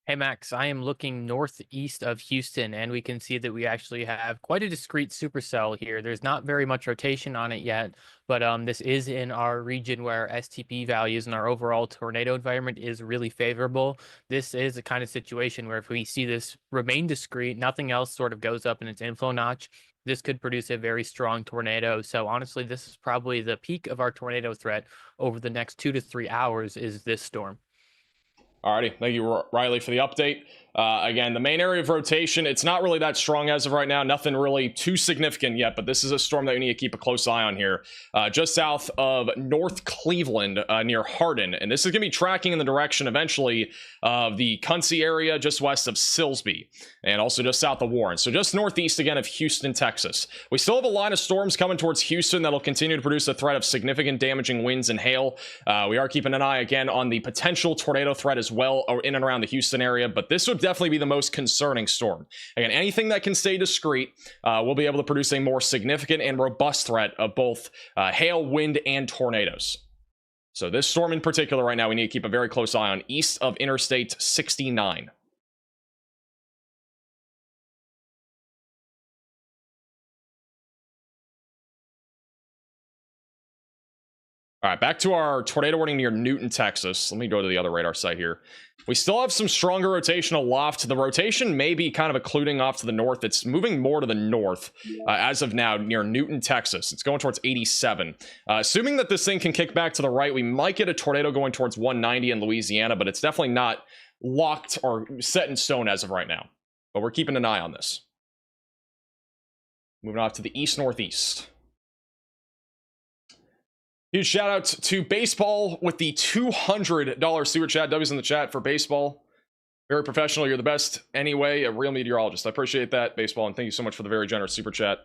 Hey Max, I am looking northeast of Houston, and we can see that we actually have quite a discrete supercell here. There's not very much rotation on it yet, but this is in our region where STP values and our overall tornado environment is really favorable. This is a kind of situation where if we see this remain discrete, nothing else sort of goes up in its inflow notch, this could produce a very strong tornado. So honestly, this is probably the peak of our tornado threat over the next 2 to 3 hours is this storm. Alrighty, thank you, Riley, for the update. Again, the main area of rotation, it's not really that strong as of right now. Nothing really too significant yet, but this is a storm that we need to keep a close eye on here. Just south of North Cleveland, near Hardin. And this is going to be tracking in the direction, eventually, of the Kunci area, just west of Silsbee. And also just south of Warren. So just northeast, again, of Houston, Texas. We still have a line of storms coming towards Houston that'll continue to produce a threat of significant damaging winds and hail. We are keeping an eye, again, on the potential tornado threat as well, or in and around the Houston area. But this would definitely be the most concerning storm. Again, anything that can stay discreet will be able to produce a more significant and robust threat of both hail, wind, and tornadoes. So this storm in particular right now, we need to keep a very close eye on east of Interstate 69. All right, back to our tornado warning near Newton, Texas. Let me go to the other radar site here. We still have some stronger rotation aloft. The rotation may be kind of occluding off to the north. It's moving more to the north as of now near Newton, Texas. It's going towards 87. Assuming that this thing can kick back to the right, we might get a tornado going towards 190 in Louisiana, but it's definitely not locked or set in stone as of right now. But we're keeping an eye on this. Moving off to the east-northeast. Huge shout out to Baseball with the $200 super chat. W's in the chat for Baseball. Very professional. You're the best. Anyway, a real meteorologist. I appreciate that, Baseball, and thank you so much for the very generous super chat.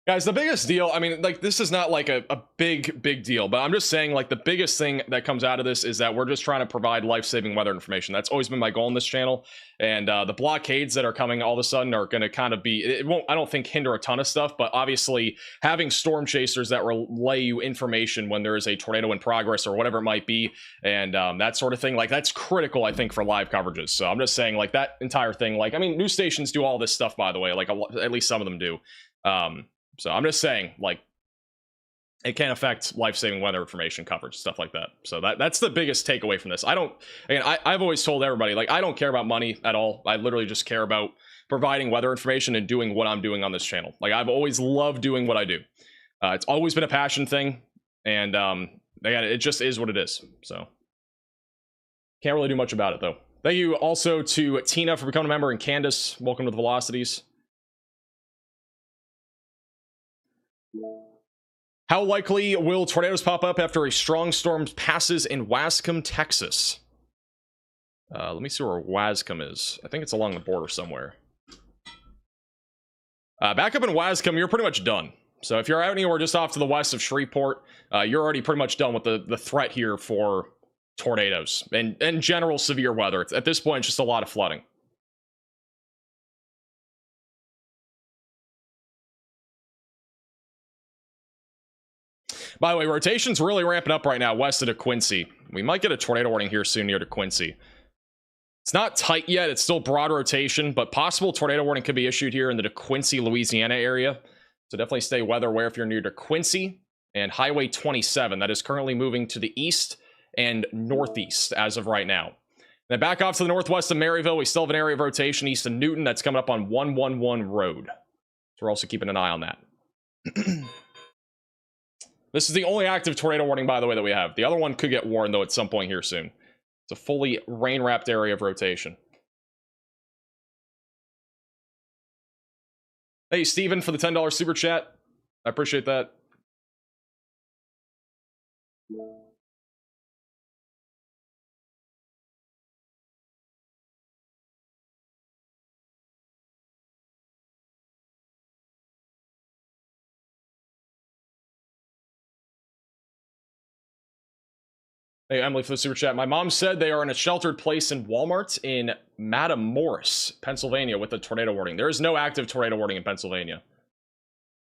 Guys, the biggest deal, I mean, like, this is not like a big deal, but I'm just saying, like, the biggest thing that comes out of this is that we're just trying to provide life-saving weather information. That's always been my goal on this channel, and the blockades that are coming all of a sudden are going to kind of be, it won't, I don't think, hinder a ton of stuff, but obviously having storm chasers that relay you information when there is a tornado in progress or whatever it might be, and that sort of thing, like, that's critical, I think, for live coverages. So I'm just saying, like, that entire thing, like, I mean, news stations do all this stuff, by the way, like, at least some of them do. So I'm just saying, like, it can affect life-saving weather information coverage, stuff like that. So that's the biggest takeaway from this. I've always told everybody, like, I don't care about money at all. I literally just care about providing weather information and doing what I'm doing on this channel. Like, I've always loved doing what I do. It's always been a passion thing. And again, it just is what it is. So can't really do much about it, though. Thank you also to Tina for becoming a member, and Candace, welcome to the Velocities. How likely will tornadoes pop up after a strong storm passes in Wascom, Texas? Let me see where Wascom is. I think it's along the border somewhere. Back up in Wascom, you're pretty much done. So if you're out anywhere just off to the west of Shreveport, you're already pretty much done with the threat here for tornadoes and general severe weather. At this point, it's just a lot of flooding. By the way, rotation's really ramping up right now west of DeQuincy. We might get a tornado warning here soon near DeQuincy. It's not tight yet. It's still broad rotation, but possible tornado warning could be issued here in the DeQuincy, Louisiana area. So definitely stay weather aware if you're near DeQuincy and Highway 27. That is currently moving to the east and northeast as of right now. Then back off to the northwest of Maryville, we still have an area of rotation east of Newton that's coming up on 111 Road. So we're also keeping an eye on that. This is the only active tornado warning, by the way, that we have. The other one could get warned, though, at some point here soon. It's a fully rain-wrapped area of rotation. Hey, Steven, for the $10 super chat. I appreciate that. Hey, Emily, for the super chat. My mom said they are in a sheltered place in Walmart in Madam Morris, Pennsylvania, with a tornado warning. There is no active tornado warning in Pennsylvania.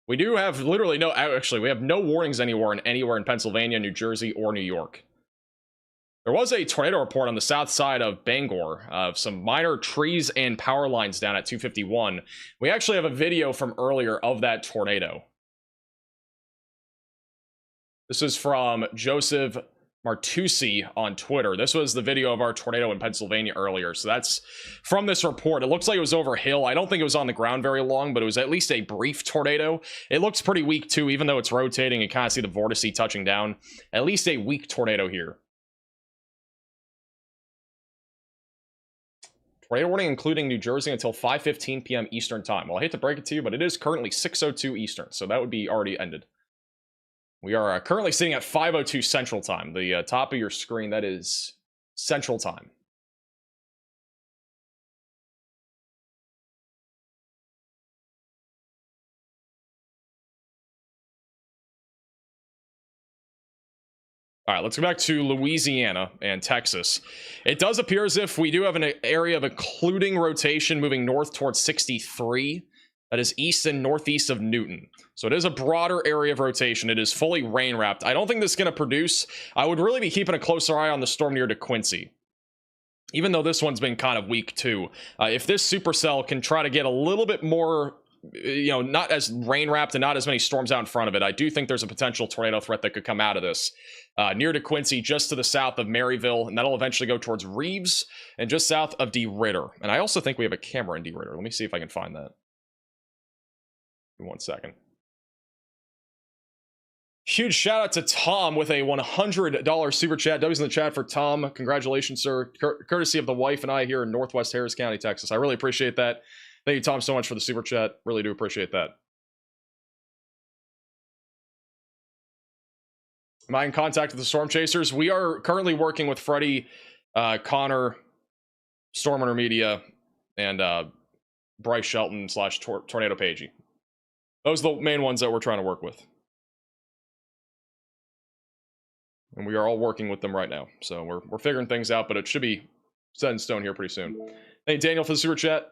We do have literally no, actually, we have no warnings anywhere in Pennsylvania, New Jersey, or New York. There was a tornado report on the south side of Bangor of some minor trees and power lines down at 251. We actually have a video from earlier of that tornado. This is from Joseph Martucci on Twitter. This was the video of our tornado in Pennsylvania earlier. So that's from this report. It looks like it was over hill. I don't think it was on the ground very long, but it was at least a brief tornado. It looks pretty weak too, even though it's rotating and kind of see the vortice touching down. At least a weak tornado here. Tornado warning including New Jersey until 5:15 p.m. Eastern time. Well, I hate to break it to you, but it is currently 6:02 Eastern, so that would be already ended. We are currently sitting at 5:02 Central Time. The top of your screen, that is Central Time. All right, let's go back to Louisiana and Texas. It does appear as if we do have an area of including rotation moving north towards 63. That is east and northeast of Newton. So it is a broader area of rotation. It is fully rain wrapped. I don't think this is going to produce. I would really be keeping a closer eye on the storm near DeQuincy. Even though this one's been kind of weak too. If this supercell can try to get a little bit more, not as rain wrapped and not as many storms out in front of it, I do think there's a potential tornado threat that could come out of this. Near DeQuincy, just to the south of Maryville, and that'll eventually go towards Reeves and just south of Ritter. And I also think we have a camera in Ritter. Let me see if I can find that. 1 second. Huge shout out to Tom with a $100 super chat. W's in the chat for Tom. Congratulations, sir. Courtesy of the wife and I here in Northwest Harris County, Texas. I really appreciate that. Thank you, Tom, so much for the super chat. Really do appreciate that. Am I in contact with the storm chasers? We are currently working with Freddie, Connor, Storm Hunter Media, and Bryce Shelton / Tornado Pagey. Those are the main ones that we're trying to work with. And we are all working with them right now. So we're figuring things out, but it should be set in stone here pretty soon. Thank you, Daniel, for the super chat.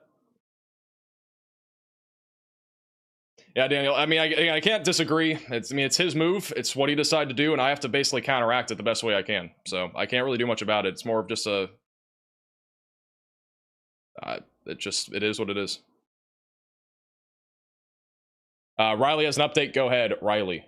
Yeah, Daniel, I mean, I can't disagree. It's his move. It's what he decided to do, and I have to basically counteract it the best way I can. So I can't really do much about it. It's more of just a... it is what it is. Riley has an update. Go ahead, Riley.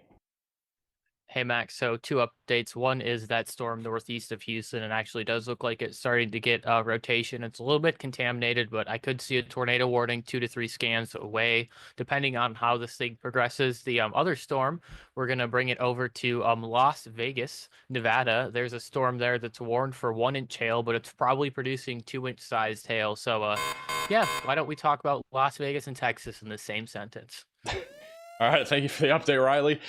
Hey, Max. So 2 updates. One is that storm northeast of Houston. It actually does look like it's starting to get rotation. It's a little bit contaminated, but I could see a tornado warning 2 to 3 scans away, depending on how this thing progresses. The other storm, we're going to bring it over to Las Vegas, Nevada. There's a storm there that's warned for 1-inch hail, but it's probably producing 2-inch sized hail. So, yeah, why don't we talk about Las Vegas and Texas in the same sentence? All right, thank you for the update, Riley.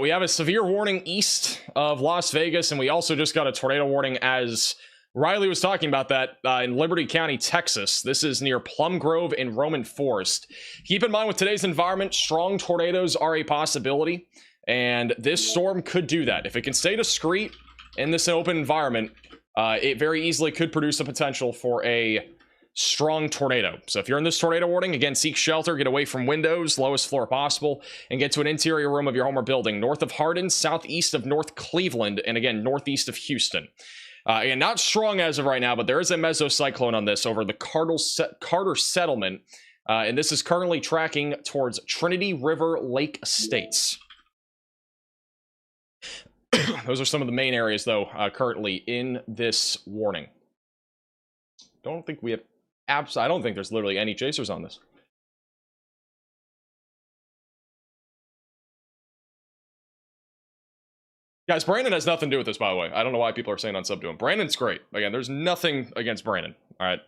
We have a severe warning east of Las Vegas, and we also just got a tornado warning, as Riley was talking about, that in Liberty County, Texas. This is near Plum Grove and Roman Forest. Keep in mind, with today's environment, strong tornadoes are a possibility, and this storm could do that. If it can stay discreet in this open environment, it very easily could produce a potential for a strong tornado. So if you're in this tornado warning, again, seek shelter, get away from windows, lowest floor possible, and get to an interior room of your home or building, north of Hardin, southeast of North Cleveland, and again, northeast of Houston. And not strong as of right now, but there is a mesocyclone on this over the Carter settlement, and this is currently tracking towards Trinity River Lake Estates. Those are some of the main areas, though, currently in this warning. Don't think we have I don't think there's literally any chasers on this. Guys, Brandon has nothing to do with this, by the way. I don't know why people are saying unsub to him. Brandon's great. Again, there's nothing against Brandon. All right,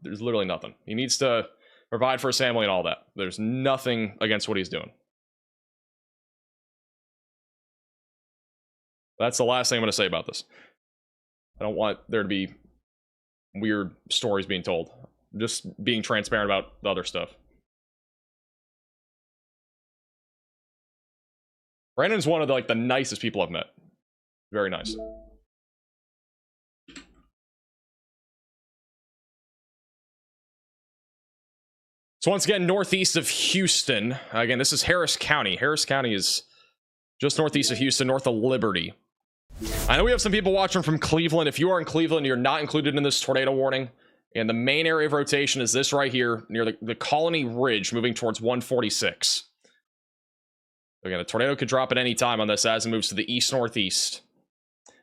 there's literally nothing. He needs to provide for his family and all that. There's nothing against what he's doing. That's the last thing I'm going to say about this. I don't want there to be weird stories being told. I'm just being transparent about the other stuff. Brandon's one of the nicest people I've met. Very nice. So once again, northeast of Houston. Again, this is Harris County. Harris County is just northeast of Houston, north of Liberty. I know we have some people watching from Cleveland. If you are in Cleveland, you're not included in this tornado warning. And the main area of rotation is this right here, near the Colony Ridge, moving towards 146. Again, a tornado could drop at any time on this as it moves to the east-northeast.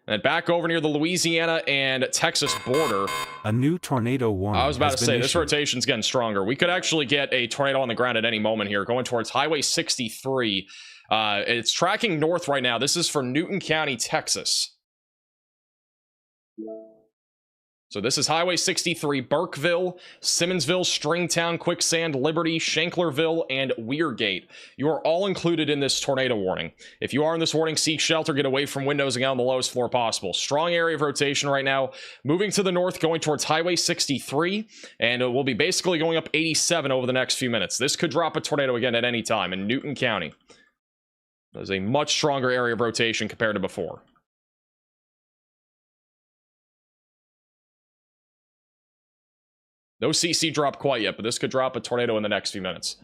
And back over near the Louisiana and Texas border. A new tornado warning. I was about to say, this issued. rotation's getting stronger. We could actually get a tornado on the ground at any moment here, going towards Highway 63. It's tracking north right now. This is for Newton County, Texas. So this is Highway 63, Burkeville, Simmonsville, Stringtown, Quicksand, Liberty, Shanklerville, and Weirgate. You are all included in this tornado warning. If you are in this warning, seek shelter, get away from windows and get on the lowest floor possible. Strong area of rotation right now. Moving to the north, going towards Highway 63, and it will be basically going up 87 over the next few minutes. This could drop a tornado again at any time in Newton County. There's a much stronger area of rotation compared to before. No CC drop quite yet, but this could drop a tornado in the next few minutes.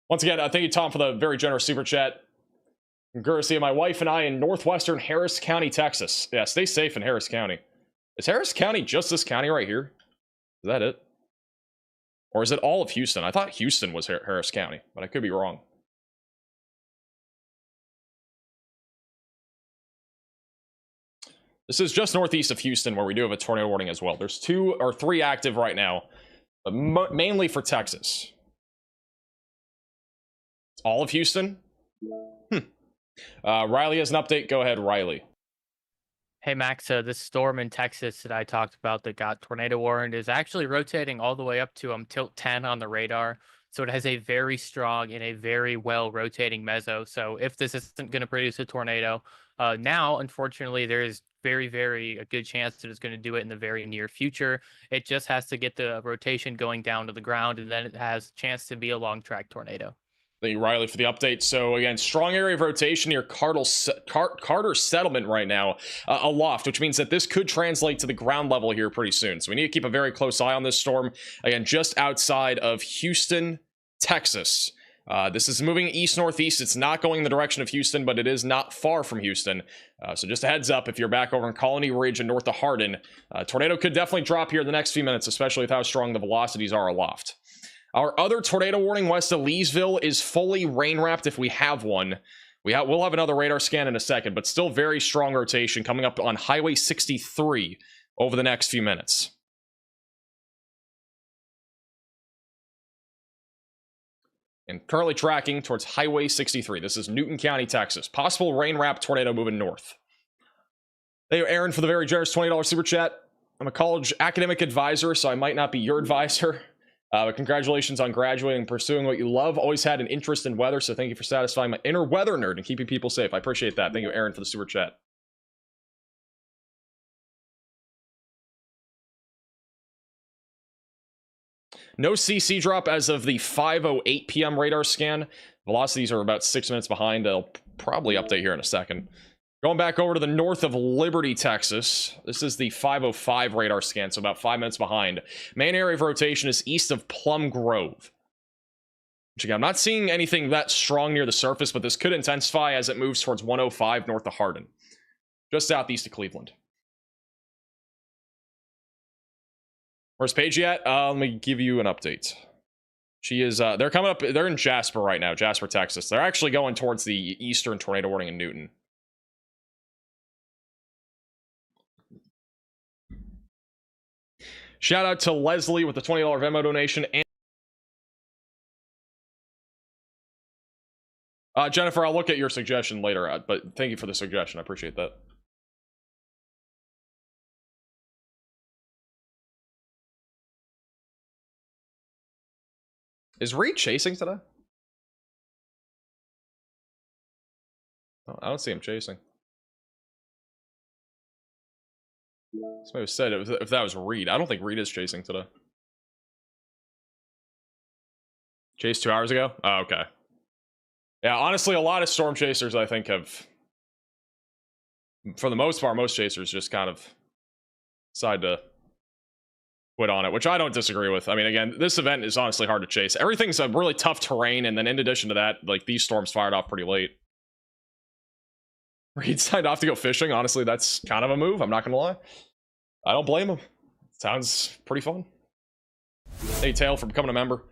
Once again, thank you, Tom, for the very generous super chat. Courtesy of my wife and I in northwestern Harris County, Texas. Yeah, stay safe in Harris County. Is Harris County just this county right here? Is that it? Or is it all of Houston? I thought Houston was Harris County, but I could be wrong. This is just northeast of Houston, where we do have a tornado warning as well. There's 2 or 3 active right now, but mainly for Texas. It's all of Houston? Riley has an update. Go ahead, Riley. Hey, Max, this storm in Texas that I talked about that got tornado warned is actually rotating all the way up to tilt 10 on the radar. So it has a very strong and a very well rotating meso. So if this isn't going to produce a tornado, now, unfortunately, there is very a good chance that it's going to do it in the very near future. It just has to get the rotation going down to the ground, and then it has a chance to be a long track tornado. Thank you, Riley, for the update. So again, strong area of rotation near Carter settlement right now, aloft, which means that this could translate to the ground level here pretty soon. So we need to keep a very close eye on this storm. Again, just outside of Houston, Texas. This is moving east-northeast. It's not going in the direction of Houston, but it is not far from Houston. So just a heads up, if you're back over in Colony Ridge and north of Hardin, tornado could definitely drop here in the next few minutes, especially with how strong the velocities are aloft. Our other tornado warning west of Leesville is fully rain-wrapped if we have one. We'll have another radar scan in a second, but still very strong rotation coming up on Highway 63 over the next few minutes. And currently tracking towards Highway 63. This is Newton County, Texas. Possible rain-wrapped tornado moving north. Thank you, Aaron, for the very generous $20 super chat. I'm a college academic advisor, so I might not be your advisor. But congratulations on graduating and pursuing what you love. Always had an interest in weather, so thank you for satisfying my inner weather nerd and keeping people safe. I appreciate that. Thank you, Aaron, for the super chat. No CC drop as of the 5:08 p.m. radar scan. Velocities are about 6 minutes behind. I'll probably update here in a second. Going back over to the north of Liberty, Texas. This is the 5:05 radar scan, so about 5 minutes behind. Main area of rotation is east of Plum Grove. Which again, I'm not seeing anything that strong near the surface, but this could intensify as it moves towards 105 north of Hardin. Just southeast of Cleveland. Where's Paige at? Let me give you an update. She is, they're coming up, they're in Jasper right now, Jasper, Texas. They're actually going towards the eastern tornado warning in Newton. Shout out to Leslie with the $20 Venmo donation. And Jennifer, I'll look at your suggestion later, but thank you for the suggestion. I appreciate that. Is Reed chasing today? Oh, I don't see him chasing. Somebody said if that was Reed. I don't think Reed is chasing today. Chased 2 hours ago? Oh, okay. Yeah, honestly, a lot of storm chasers, I think, have... For the most part, most chasers just kind of decide to quit on it, which I don't disagree with. I mean, again, this event is honestly hard to chase. Everything's a really tough terrain, and then in addition to that, like, these storms fired off pretty late. Reed signed off to go fishing. Honestly, that's kind of a move. I'm not gonna lie. I don't blame him. Sounds pretty fun. Hey, Tail, for becoming a member.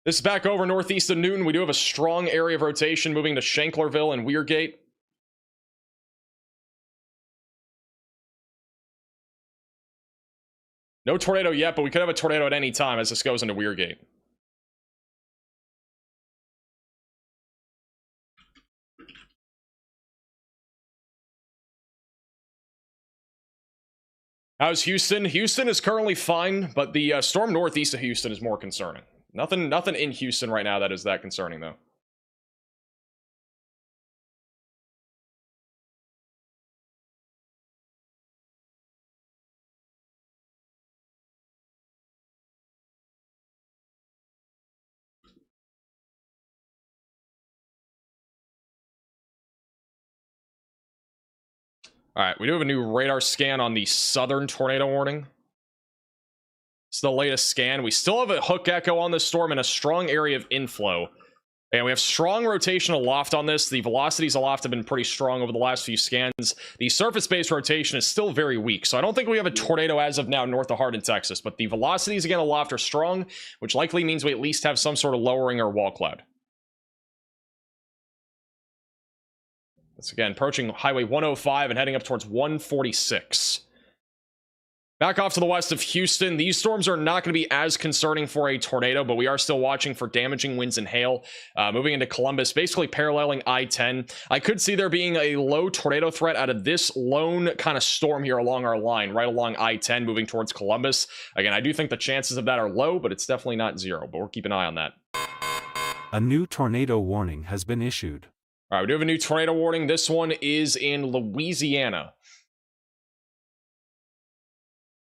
This is back over northeast of Newton. We do have a strong area of rotation moving to Shanklerville and Weirgate. No tornado yet, but we could have a tornado at any time as this goes into Weirgate. How's Houston? Houston is currently fine, but the storm northeast of Houston is more concerning. Nothing in Houston right now that is that concerning, though. All right, we do have a new radar scan on the southern tornado warning. It's the latest scan. We still have a hook echo on this storm and a strong area of inflow. And we have strong rotation aloft on this. The velocities aloft have been pretty strong over the last few scans. The surface-based rotation is still very weak, so I don't think we have a tornado as of now north of Hardin, Texas. But the velocities, again, aloft are strong, which likely means we at least have some sort of lowering or wall cloud. That's, again, approaching Highway 105 and heading up towards 146. Back off to the west of Houston. These storms are not going to be as concerning for a tornado, but we are still watching for damaging winds and hail. Moving into Columbus, basically paralleling I-10. I could see there being a low tornado threat out of this lone kind of storm here along our line, right along I-10, moving towards Columbus. Again, I do think the chances of that are low, but it's definitely not zero, but we'll keep an eye on that. A new tornado warning has been issued. All right, we do have a new tornado warning. This one is in Louisiana.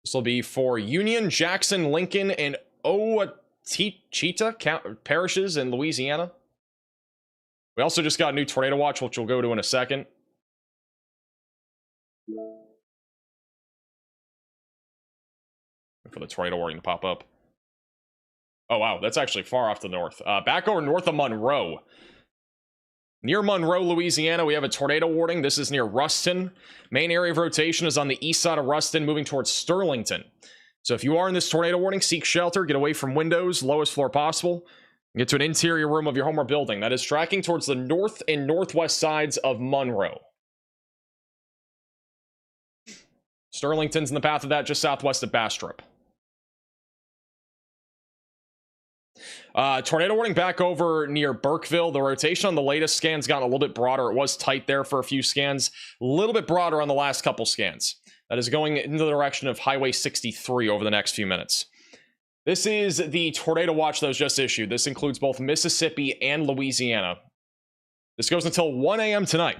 This will be for Union, Jackson, Lincoln, and Ouachita parishes in Louisiana. We also just got a new tornado watch, which we'll go to in a second. For the tornado warning to pop up. Oh, wow, that's actually far off to the north. Back over north of Monroe. Near Monroe, Louisiana, we have a tornado warning. This is near Ruston. Main area of rotation is on the east side of Ruston, moving towards Sterlington. So if you are in this tornado warning, seek shelter, get away from windows, lowest floor possible, and get to an interior room of your home or building. That is tracking towards the north and northwest sides of Monroe. Sterlington's in the path of that, just southwest of Bastrop. Tornado warning back over near Burkeville. The rotation on the latest scan's gotten a little bit broader. It was tight there for a few scans. A little bit broader on the last couple scans. That is going in the direction of Highway 63 over the next few minutes. This is the tornado watch that was just issued. This includes both Mississippi and Louisiana. This goes until 1 a.m. tonight.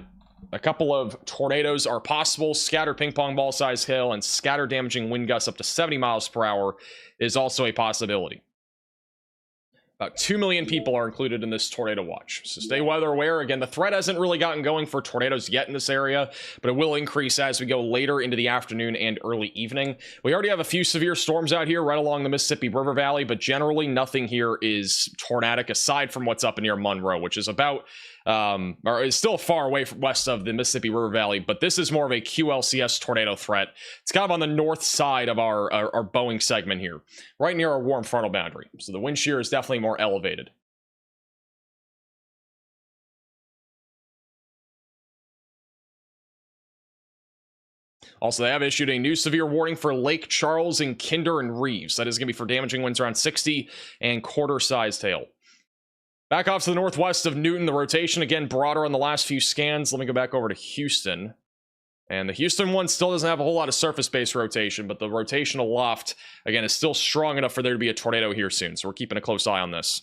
A couple of tornadoes are possible. Scattered ping pong ball size hail and scatter damaging wind gusts up to 70 miles per hour is also a possibility. About 2 million people are included in this tornado watch. So stay weather aware. Again, the threat hasn't really gotten going for tornadoes yet in this area, but it will increase as we go later into the afternoon and early evening. We already have a few severe storms out here right along the Mississippi River Valley, but generally nothing here is tornadic aside from what's up near Monroe, which is about or is still far away from west of the Mississippi River Valley, but this is more of a QLCS tornado threat. It's kind of on the north side of our Boeing segment here, right near our warm frontal boundary. So the wind shear is definitely more elevated. Also, they have issued a new severe warning for Lake Charles and Kinder and Reeves. That is going to be for damaging winds around 60 and quarter-sized hail. Back off to the northwest of Newton, the rotation, again, broader on the last few scans. Let me go back over to Houston. And the Houston one still doesn't have a whole lot of surface-based rotation, but the rotation aloft, again, is still strong enough for there to be a tornado here soon. So we're keeping a close eye on this.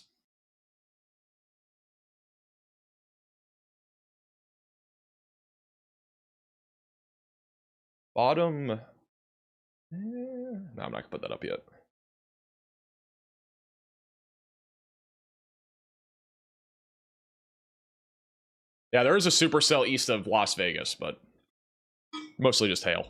Bottom. No, I'm not going to put that up yet. Yeah, there is a supercell east of Las Vegas, but mostly just hail.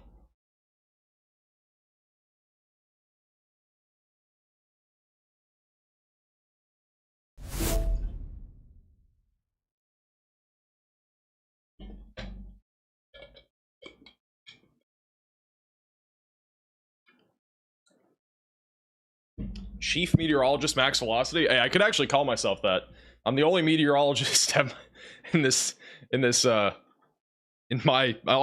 Chief Meteorologist Max Velocity? Hey, I could actually call myself that. I'm the only meteorologist on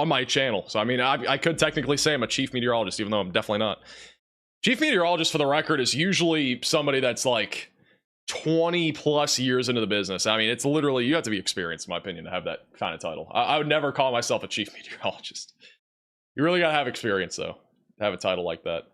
my channel. So I mean, I could technically say I'm a chief meteorologist, even though I'm definitely not. Chief meteorologist, for the record, is usually somebody that's like 20 plus years into the business. I mean, it's literally, you have to be experienced, in my opinion, to have that kind of title. I would never call myself a chief meteorologist. You really gotta have experience, though, to have a title like that.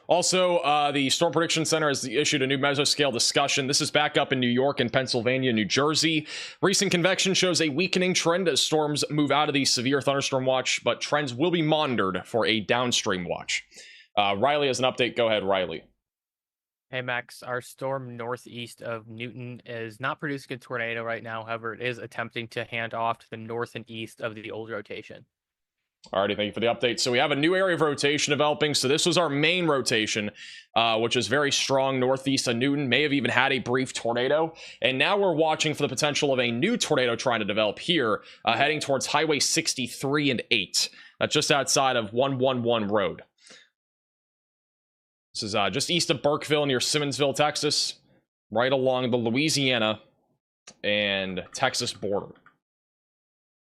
Also, the Storm Prediction Center has issued a new mesoscale discussion. This is back up in New York and Pennsylvania, New Jersey. Recent convection shows a weakening trend as storms move out of the severe thunderstorm watch, but trends will be monitored for a downstream watch. Riley has an update. Go ahead, Riley. Hey, Max, our storm northeast of Newton is not producing a tornado right now. However, it is attempting to hand off to the north and east of the old rotation. Alrighty, thank you for the update. So we have a new area of rotation developing. So this was our main rotation, which is very strong northeast of Newton. May have even had a brief tornado. And now we're watching for the potential of a new tornado trying to develop here, heading towards Highway 63 and 8. That's just outside of 111 Road. This is just east of Burkeville near Simmonsville, Texas, right along the Louisiana and Texas border.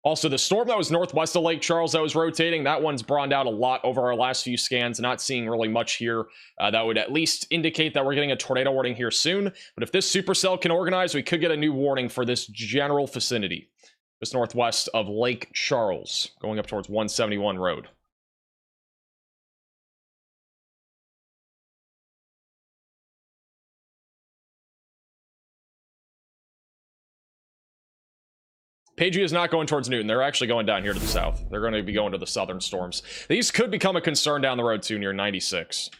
Also, the storm that was northwest of Lake Charles that was rotating, that one's broadened out a lot over our last few scans. Not seeing really much here. That would at least indicate that we're getting a tornado warning here soon. But if this supercell can organize, we could get a new warning for this general vicinity. Just northwest of Lake Charles, going up towards 171 Road. Tague is not going towards Newton. They're actually going down here to the south. They're going to be going to the southern storms. These could become a concern down the road too, near 96.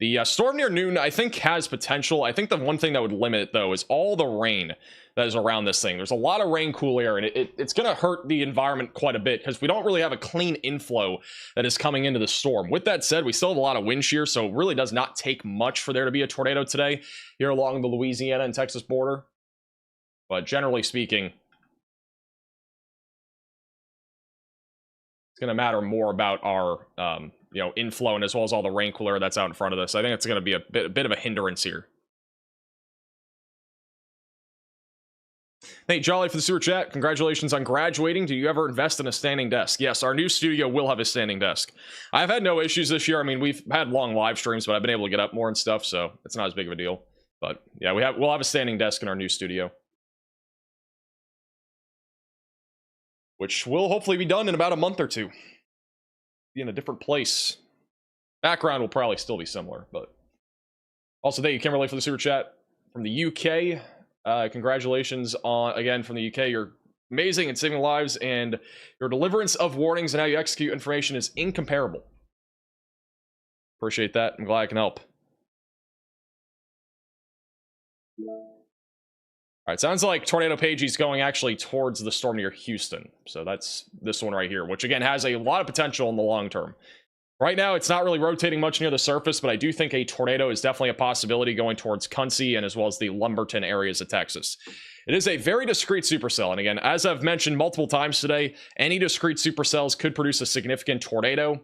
The storm near Newton, I think, has potential. I think the one thing that would limit it, though, is all the rain that is around this thing. There's a lot of rain, cool air, and it's going to hurt the environment quite a bit because we don't really have a clean inflow that is coming into the storm. With that said, we still have a lot of wind shear, so it really does not take much for there to be a tornado today here along the Louisiana and Texas border. But generally speaking, going to matter more about our inflow and as well as all the rain cooler that's out in front of this. I think it's going to be a bit of a hindrance here. Nate Jolly for the super chat. Congratulations on graduating. Do you ever invest in a standing desk? Yes, our new studio will have a standing desk. I've had no issues this year. I mean, we've had long live streams, but I've been able to get up more and stuff, so it's not as big of a deal. But yeah, we'll have a standing desk in our new studio, which will hopefully be done in about a month or two. Be in a different place. Background will probably still be similar, but also thank you, Kimberly, for the super chat from the UK. Congratulations on again from the UK. You're amazing and saving lives, and your deliverance of warnings and how you execute information is incomparable. Appreciate that. I'm glad I can help. All right, sounds like Tornado Pagey's going actually towards the storm near Houston. So that's this one right here, which again has a lot of potential in the long term. Right now, it's not really rotating much near the surface, but I do think a tornado is definitely a possibility going towards Kunci and as well as the Lumberton areas of Texas. It is a very discrete supercell, and again, as I've mentioned multiple times today, any discrete supercells could produce a significant tornado.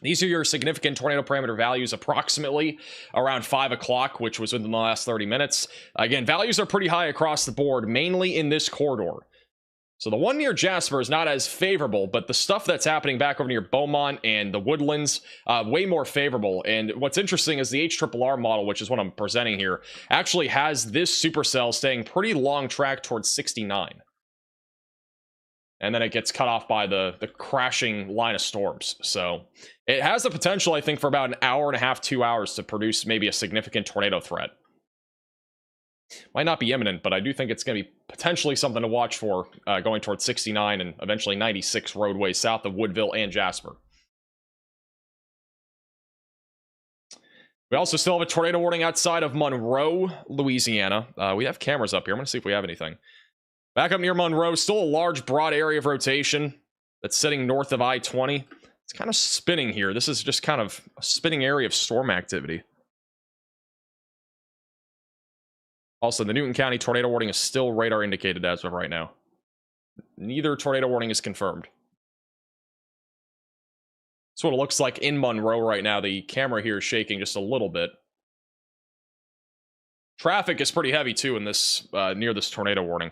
These are your significant tornado parameter values approximately around 5 o'clock, which was within the last 30 minutes. Again, values are pretty high across the board, mainly in this corridor. So the one near Jasper is not as favorable, but the stuff that's happening back over near Beaumont and the Woodlands, way more favorable. And what's interesting is the HRRR model, which is what I'm presenting here, actually has this supercell staying pretty long track towards 69. And then it gets cut off by the crashing line of storms. So it has the potential, I think, for about an hour and a half, 2 hours to produce maybe a significant tornado threat. Might not be imminent, but I do think it's going to be potentially something to watch for going towards 69 and eventually 96 roadway south of Woodville and Jasper. We also still have a tornado warning outside of Monroe, Louisiana. We have cameras up here. I'm going to see if we have anything. Back up near Monroe, still a large, broad area of rotation that's sitting north of I-20. It's kind of spinning here. This is just kind of a spinning area of storm activity. Also, the Newton County tornado warning is still radar indicated as of right now. Neither tornado warning is confirmed. That's what it looks like in Monroe right now. The camera here is shaking just a little bit. Traffic is pretty heavy too in this near this tornado warning.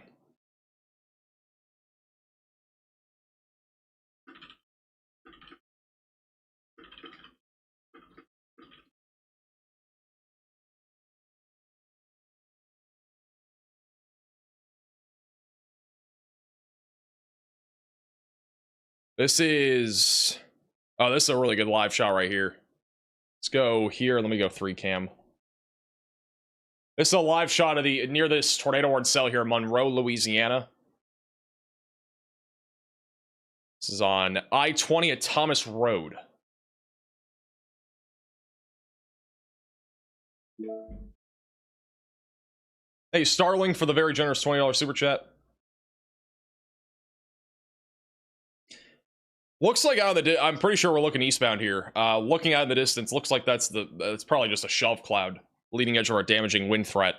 This is a really good live shot right here. Let's go here. Let me go 3 cam. This is a live shot of the near this tornado warning cell here in Monroe, Louisiana. This is on I-20 at Thomas Road. Hey, Starling for the very generous $20 super chat. Looks like out of the I'm pretty sure we're looking eastbound here. Looking out in the distance, looks like that's probably just a shelf cloud, leading edge of our damaging wind threat.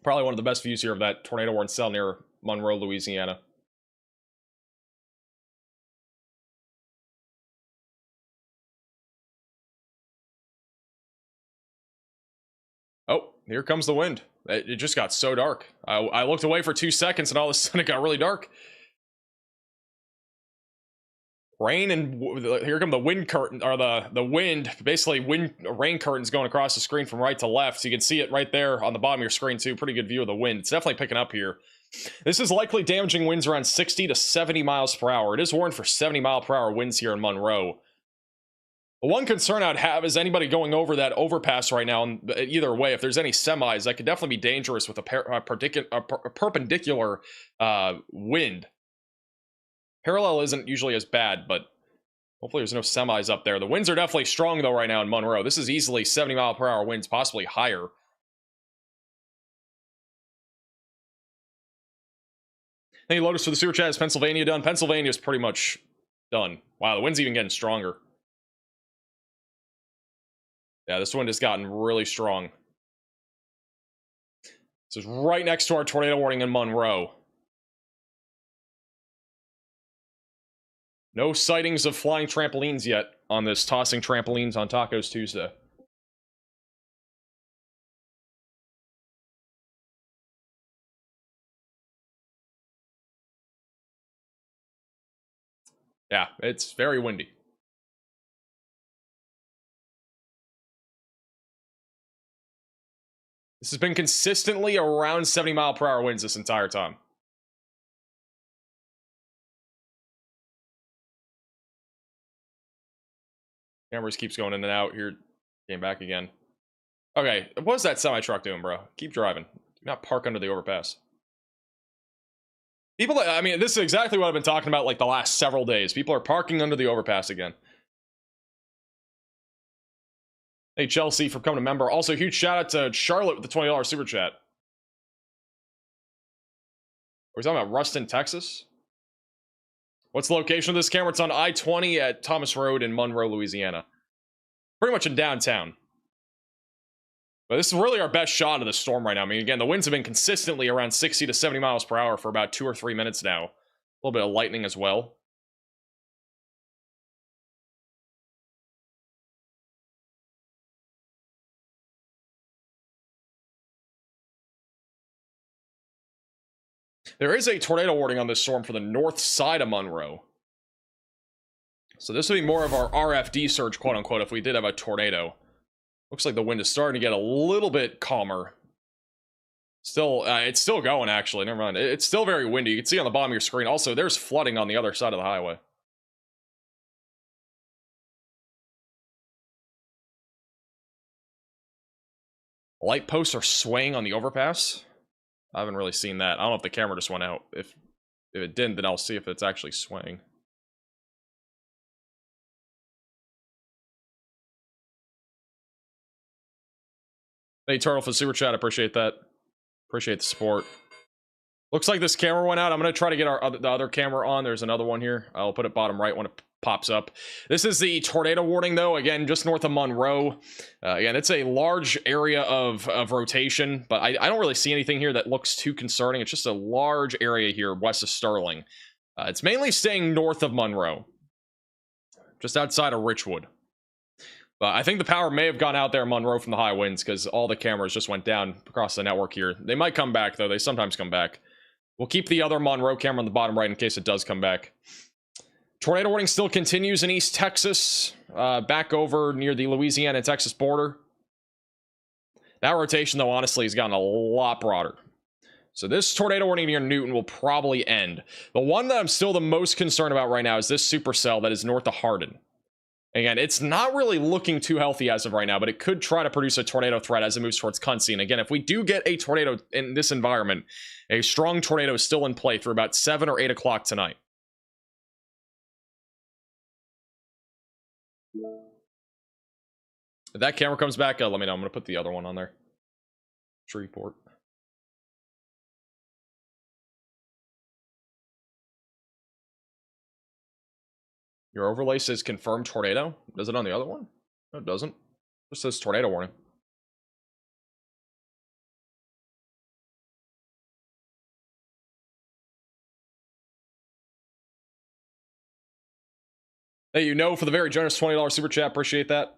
Probably one of the best views here of that tornado warning cell near Monroe, Louisiana. Oh, here comes the wind. It just got so dark. I looked away for 2 seconds and all of a sudden it got really dark. Rain and here come the wind curtain, or the wind, basically rain curtains going across the screen from right to left. So you can see it right there on the bottom of your screen too. Pretty good view of the wind. It's definitely picking up here. This is likely damaging winds around 60 to 70 miles per hour. It is warned for 70 mile per hour winds here in Monroe. The one concern I'd have is anybody going over that overpass right now, either way, if there's any semis, that could definitely be dangerous with a perpendicular wind. Parallel isn't usually as bad, but hopefully there's no semis up there. The winds are definitely strong, though, right now in Monroe. This is easily 70 mile per hour winds, possibly higher. Hey, Lotus for the super chat. Is Pennsylvania done? Pennsylvania is pretty much done. Wow, the wind's even getting stronger. Yeah, this wind has gotten really strong. This is right next to our tornado warning in Monroe. No sightings of flying trampolines yet on this tossing trampolines on Tacos Tuesday. Yeah, it's very windy. This has been consistently around 70 mile per hour winds this entire time. Cameras keeps going in and out here. Came back again. Okay, what's that semi-truck doing, bro? Keep driving. Do not park under the overpass. People, I mean, this is exactly what I've been talking about like the last several days. People are parking under the overpass again. Hey, Chelsea, for becoming a member. Also, huge shout out to Charlotte with the $20 super chat. Are we talking about Ruston, Texas? What's the location of this camera? It's on I-20 at Thomas Road in Monroe, Louisiana. Pretty much in downtown. But this is really our best shot of the storm right now. I mean, again, the winds have been consistently around 60 to 70 miles per hour for about 2 or 3 minutes now. A little bit of lightning as well. There is a tornado warning on this storm for the north side of Monroe. So this would be more of our RFD surge, quote unquote, if we did have a tornado. Looks like the wind is starting to get a little bit calmer. Still, it's still going, actually. Never mind. It's still very windy. You can see on the bottom of your screen. Also, there's flooding on the other side of the highway. Light posts are swaying on the overpass. I haven't really seen that. I don't know if the camera just went out. If it didn't, then I'll see if it's actually swaying. Hey, Turtle, for the super chat. Appreciate that. Appreciate the support. Looks like this camera went out. I'm going to try to get the other camera on. There's another one here. I'll put it bottom right when it pops up. This is the tornado warning, though. Again, just north of Monroe. Again, it's a large area of rotation, but I don't really see anything here that looks too concerning. It's just a large area here west of Sterling. It's mainly staying north of Monroe, just outside of Richwood. But I think the power may have gone out there in Monroe from the high winds because all the cameras just went down across the network here. They might come back, though. They sometimes come back. We'll keep the other Monroe camera on the bottom right in case it does come back. Tornado warning still continues in East Texas, back over near the Louisiana and Texas border. That rotation, though, honestly, has gotten a lot broader. So this tornado warning near Newton will probably end. The one that I'm still the most concerned about right now is this supercell that is north of Hardin. Again, it's not really looking too healthy as of right now, but it could try to produce a tornado threat as it moves towards Quincy. And again, if we do get a tornado in this environment, a strong tornado is still in play through about 7 or 8 o'clock tonight. If that camera comes back, let me know. I'm going to put the other one on there. Shreveport. Your overlay says confirmed tornado. Does it on the other one? No, it doesn't. It just says tornado warning. Hey, for the very generous $20 super chat. Appreciate that.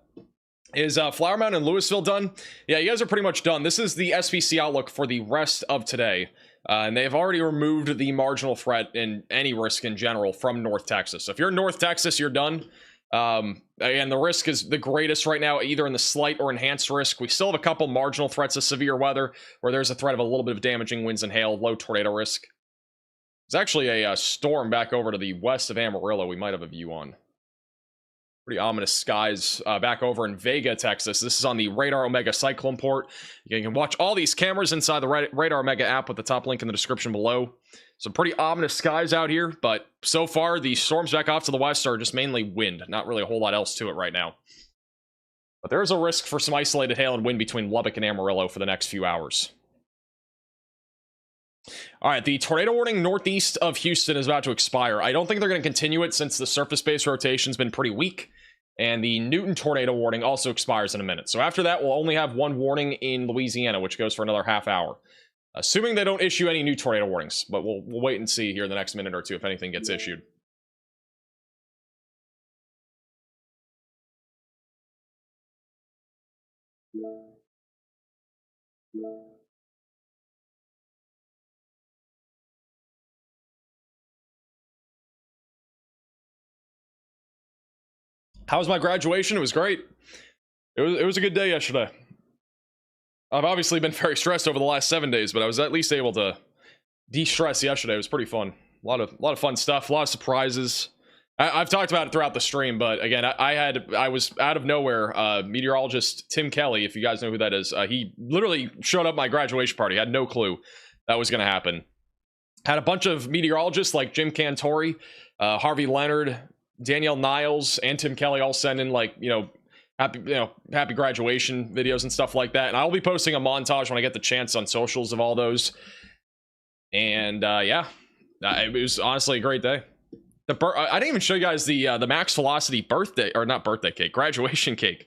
Is Flower Mountain and Louisville done? Yeah, you guys are pretty much done. This is the SPC outlook for the rest of today. And they've already removed the marginal threat in any risk in general from North Texas. So if you're in North Texas, you're done. And the risk is the greatest right now, either in the slight or enhanced risk. We still have a couple marginal threats of severe weather, where there's a threat of a little bit of damaging winds and hail, low tornado risk. There's actually a storm back over to the west of Amarillo we might have a view on. Pretty ominous skies back over in Vega, Texas. This is on the Radar Omega Cyclone port. You can watch all these cameras inside the Radar Omega app with the top link in the description below. Some pretty ominous skies out here, but so far the storms back off to the west are just mainly wind. Not really a whole lot else to it right now. But there is a risk for some isolated hail and wind between Lubbock and Amarillo for the next few hours. All right, the tornado warning northeast of Houston is about to expire. I don't think they're going to continue it since the surface-based rotation's been pretty weak. And the Newton tornado warning also expires in a minute. So after that, we'll only have one warning in Louisiana, which goes for another half hour. Assuming they don't issue any new tornado warnings. But we'll wait and see here in the next minute or two if anything gets issued. How was my graduation? It was great. It was a good day yesterday. I've obviously been very stressed over the last 7 days, but I was at least able to de-stress yesterday. It was pretty fun. A lot of fun stuff, a lot of surprises. I've talked about it throughout the stream, but again, I was out of nowhere. Meteorologist Tim Kelly, if you guys know who that is, he literally showed up at my graduation party. Had no clue that was going to happen. Had a bunch of meteorologists like Jim Cantori, Harvey Leonard, Danielle Niles, and Tim Kelly all send in like, happy graduation videos and stuff like that. And I'll be posting a montage when I get the chance on socials of all those. And yeah, it was honestly a great day. I didn't even show you guys the Max Velocity birthday, or not birthday cake, graduation cake.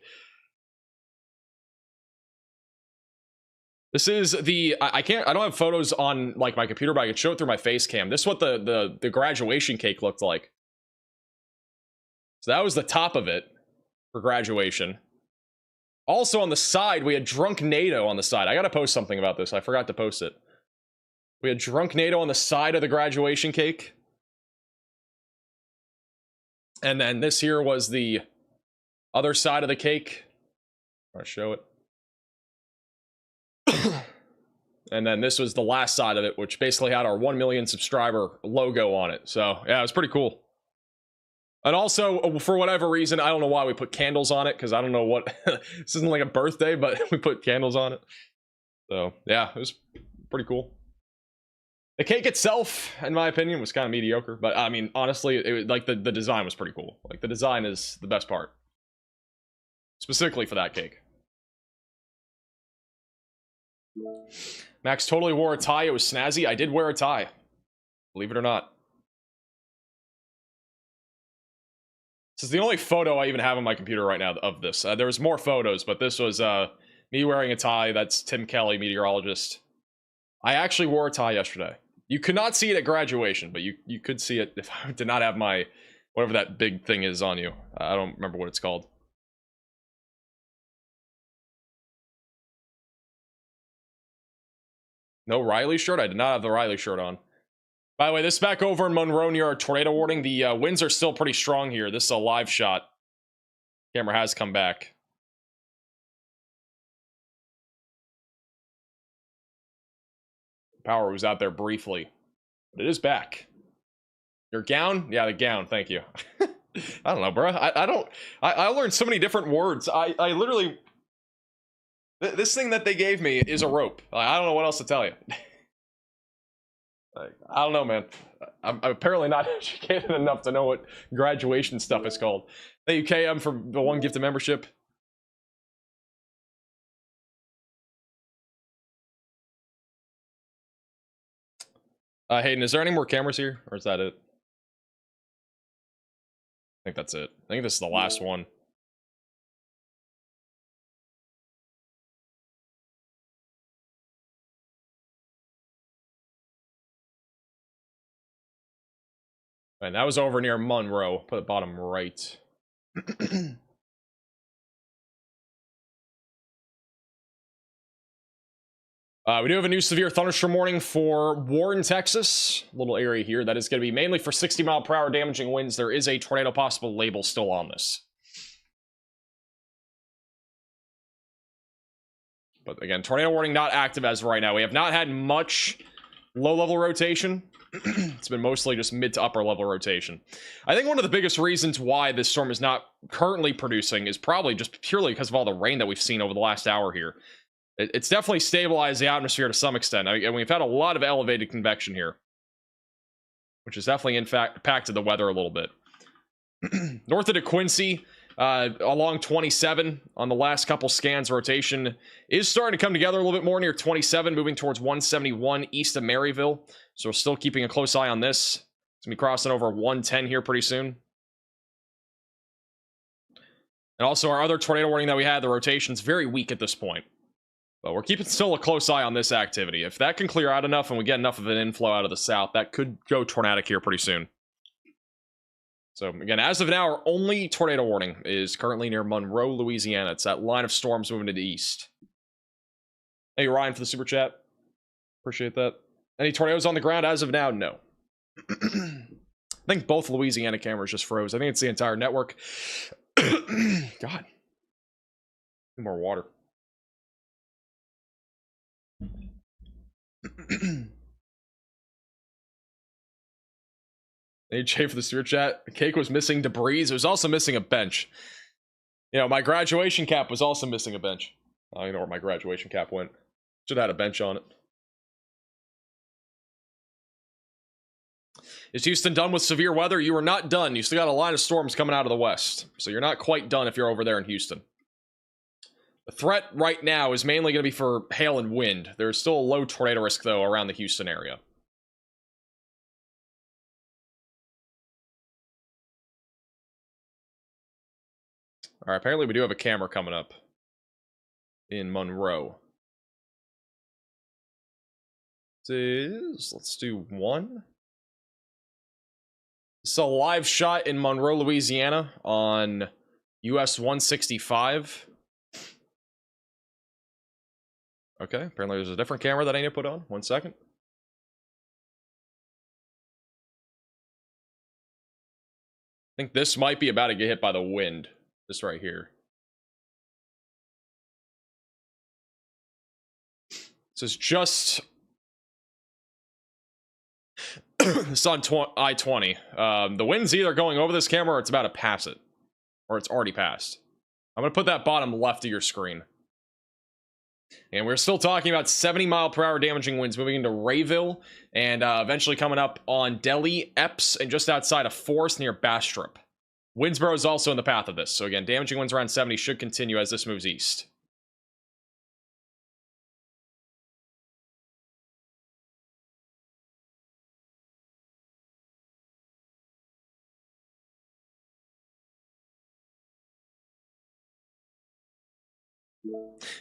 This is the I don't have photos on like my computer, but I can show it through my face cam. This is what the graduation cake looked like. So that was the top of it for graduation. Also on the side, we had Drunk NATO on the side. I gotta post something about this. I forgot to post it. We had Drunk NATO on the side of the graduation cake. And then this here was the other side of the cake. I'll show it. And then this was the last side of it, which basically had our 1 million subscriber logo on it. So yeah, it was pretty cool. And also, for whatever reason, I don't know why we put candles on it, because I don't know what... This isn't like a birthday, but we put candles on it. So yeah, it was pretty cool. The cake itself, in my opinion, was kind of mediocre, but I mean, honestly, like the design was pretty cool. Like the design is the best part, specifically for that cake. Max totally wore a tie. It was snazzy. I did wear a tie, believe it or not. This is the only photo I even have on my computer right now of this. There was more photos, but this was me wearing a tie. That's Tim Kelly, meteorologist. I actually wore a tie yesterday. You could not see it at graduation, but you could see it if I did not have my, whatever that big thing is on you. I don't remember what it's called. No Riley shirt? I did not have the Riley shirt on. By the way, this is back over in Monroe near our tornado warning. The winds are still pretty strong here. This is a live shot. Camera has come back. Power was out there briefly, but it is back. Your gown? Yeah, the gown. Thank you. I don't know, bro. I learned so many different words. I literally... This thing that they gave me is a rope. I don't know what else to tell you. I don't know, man. I'm apparently not educated enough to know what graduation stuff is called. Thank you, KM, for the 1 gift of membership. Hayden, is there any more cameras here? Or is that it? I think that's it. I think this is the last one. And that was over near Monroe. Put it bottom right. We do have a new severe thunderstorm warning for Warren, Texas. Little area here that is going to be mainly for 60-mile-per-hour damaging winds. There is a tornado possible label still on this. But again, tornado warning not active as of right now. We have not had much low-level rotation. It's been mostly just mid to upper level rotation. I think one of the biggest reasons why this storm is not currently producing is probably just purely because of all the rain that we've seen over the last hour here. It's definitely stabilized the atmosphere to some extent. And we've had a lot of elevated convection here, which has definitely in fact impacted the weather a little bit. North of DeQuincy, along 27 on the last couple scans, rotation is starting to come together a little bit more near 27, moving towards 171 east of Maryville. So we're still keeping a close eye on this. It's gonna be crossing over 110 here pretty soon. And also our other tornado warning that we had, the rotation's very weak at this point. But we're keeping still a close eye on this activity. If that can clear out enough and we get enough of an inflow out of the south, that could go tornadic here pretty soon. So again, as of now, our only tornado warning is currently near Monroe, Louisiana. It's that line of storms moving to the east. Hey, Ryan, for the super chat. Appreciate that. Any tornadoes on the ground as of now? No. I think both Louisiana cameras just froze. I think it's the entire network. God. Need more water. AJ for the super chat. The cake was missing debris. It was also missing a bench. You know, my graduation cap was also missing a bench. I don't know where my graduation cap went. Should have had a bench on it. Is Houston done with severe weather? You are not done. You still got a line of storms coming out of the west. So you're not quite done if you're over there in Houston. The threat right now is mainly going to be for hail and wind. There's still a low tornado risk, though, around the Houston area. All right, apparently we do have a camera coming up in Monroe. Let's do one. It's a live shot in Monroe, Louisiana on US 165. Okay, apparently there's a different camera that I need to put on. 1 second. I think this might be about to get hit by the wind. This right here. This is just... it's on I-20. The wind's either going over this camera or it's about to pass it. Or it's already passed. I'm going to put that bottom left of your screen. And we're still talking about 70-mile-per-hour damaging winds moving into Rayville. And eventually coming up on Delhi, Epps, and just outside of Forest near Bastrop. Windsboro is also in the path of this. So again, damaging winds around 70 should continue as this moves east.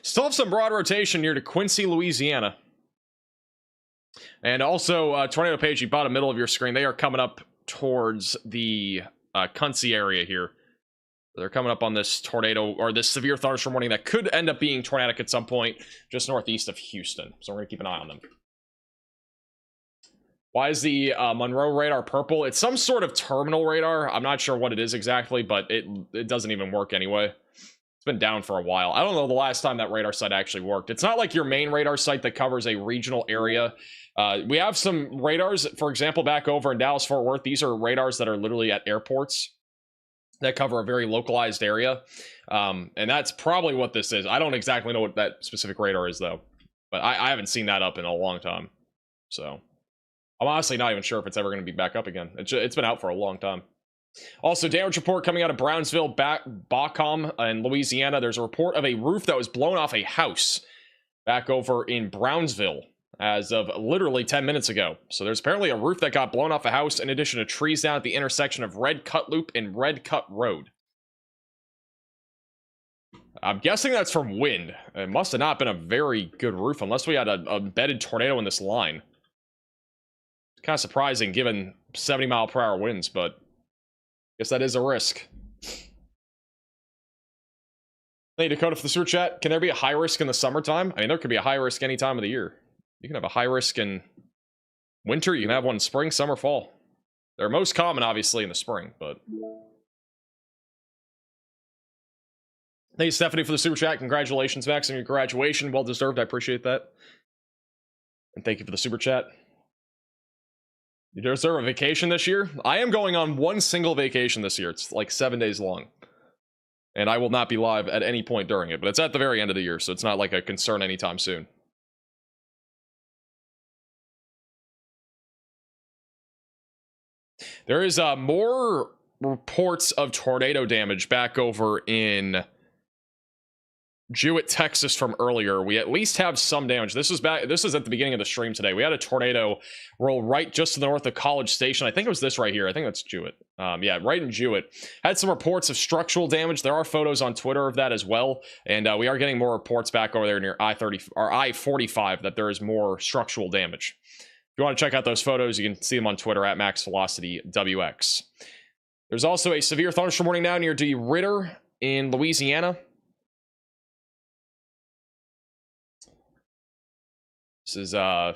Still have some broad rotation near to Quincy, Louisiana. And also, Tornado Page, you bottom middle of your screen, they are coming up towards the Quincy area here. They're coming up on this tornado, or this severe thunderstorm warning that could end up being tornadic at some point just northeast of Houston. So we're going to keep an eye on them. Why is the Monroe radar purple? It's some sort of terminal radar. I'm not sure what it is exactly, but it doesn't even work anyway. It's been down for a while. I don't know the last time that radar site actually worked. It's not like your main radar site that covers a regional area. We have some radars, for example, back over in Dallas-Fort Worth. These are radars that are literally at airports that cover a very localized area. And that's probably what this is. I don't exactly know what that specific radar is, though. But I haven't seen that up in a long time. So I'm honestly not even sure if it's ever going to be back up again. It's been out for a long time. Also, damage report coming out of Brownsville, Bacom in Louisiana. There's a report of a roof that was blown off a house back over in Brownsville as of literally 10 minutes ago. So there's apparently a roof that got blown off a house in addition to trees down at the intersection of Red Cut Loop and Red Cut Road. I'm guessing that's from wind. It must have not been a very good roof unless we had a embedded tornado in this line. It's kind of surprising given 70-mile-per-hour winds, but guess that is a risk. Hey, Dakota for the super chat. Can there be a high risk in the summertime? I mean, there could be a high risk any time of the year. You can have a high risk in winter. You can have one in spring, summer, fall. They're most common, obviously, in the spring, but... Thank you, Stephanie, for the super chat. Congratulations, Max, on your graduation. Well deserved. I appreciate that. And thank you for the super chat. You deserve a vacation this year? I am going on one single vacation this year. It's like 7 days long. And I will not be live at any point during it, but it's at the very end of the year, so it's not like a concern anytime soon. There is more reports of tornado damage back over in Jewett, Texas from earlier. We at least have some damage. This is at the beginning of the stream today. We had a tornado roll right just to the north of College Station. I think it was this right here. I think that's Jewett. Yeah, right in Jewett. Had some reports of structural damage. There are photos on Twitter of that as well. And we are getting more reports back over there near I-30 or I-45 that there is more structural damage. If you want to check out those photos, you can see them on Twitter at MaxVelocityWX. There's also a severe thunderstorm warning now near Ditter in Louisiana. This is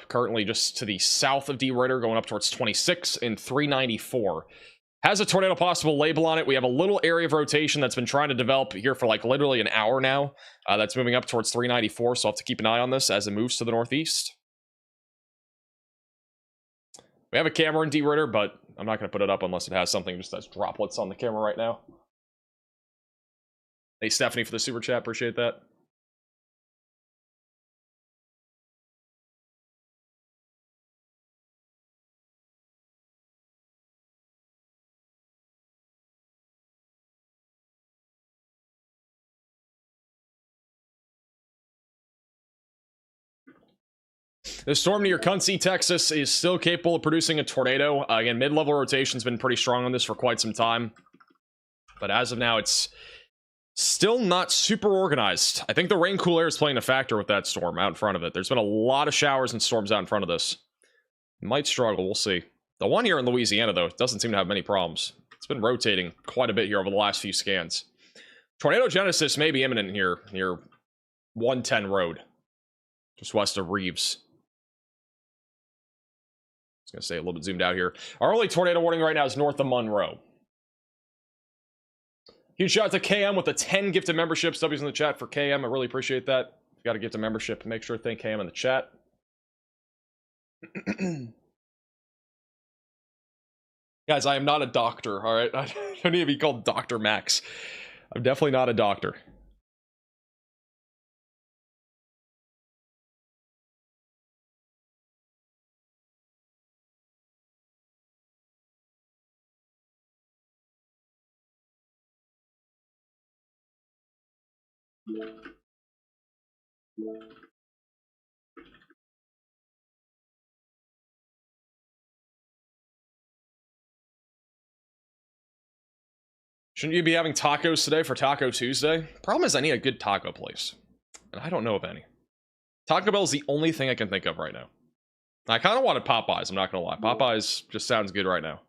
currently just to the south of Ritter, going up towards 26 and 394. Has a tornado possible label on it. We have a little area of rotation that's been trying to develop here for like literally an hour now. That's moving up towards 394, so I'll have to keep an eye on this as it moves to the northeast. We have a camera in Ritter, but I'm not going to put it up unless it has something just as droplets on the camera right now. Hey, Stephanie, for the super chat. Appreciate that. The storm near Kunci, Texas is still capable of producing a tornado. Again, mid-level rotation's been pretty strong on this for quite some time. But as of now, it's still not super organized. I think the rain cool air is playing a factor with that storm out in front of it. There's been a lot of showers and storms out in front of this. Might struggle, we'll see. The one here in Louisiana, though, doesn't seem to have many problems. It's been rotating quite a bit here over the last few scans. Tornado genesis may be imminent here near 110 Road, just west of Reeves. I was going to say a little bit zoomed out here. Our only tornado warning right now is north of Monroe. Huge shout out to KM with the 10 gifted memberships. W's in the chat for KM. I really appreciate that. If you got a gift membership, make sure to thank KM in the chat. Guys, I am not a doctor, all right? I don't need to be called Dr. Max. I'm definitely not a doctor. Shouldn't you be having tacos today for Taco Tuesday? Problem is I need a good taco place, and I don't know of any. Taco Bell is the only thing I can think of right now. I kind of wanted Popeyes, I'm not gonna lie. Popeyes just sounds good right now.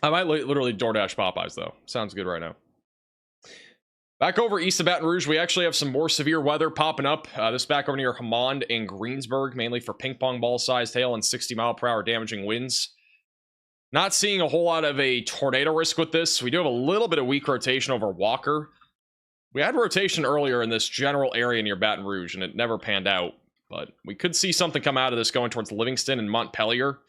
I might literally DoorDash Popeyes, though. Sounds good right now. Back over east of Baton Rouge, we actually have some more severe weather popping up. This back over near Hammond and Greensburg, mainly for ping pong ball-sized hail and 60-mile-per-hour damaging winds. Not seeing a whole lot of a tornado risk with this. We do have a little bit of weak rotation over Walker. We had rotation earlier in this general area near Baton Rouge, and it never panned out. But we could see something come out of this going towards Livingston and Montpelier.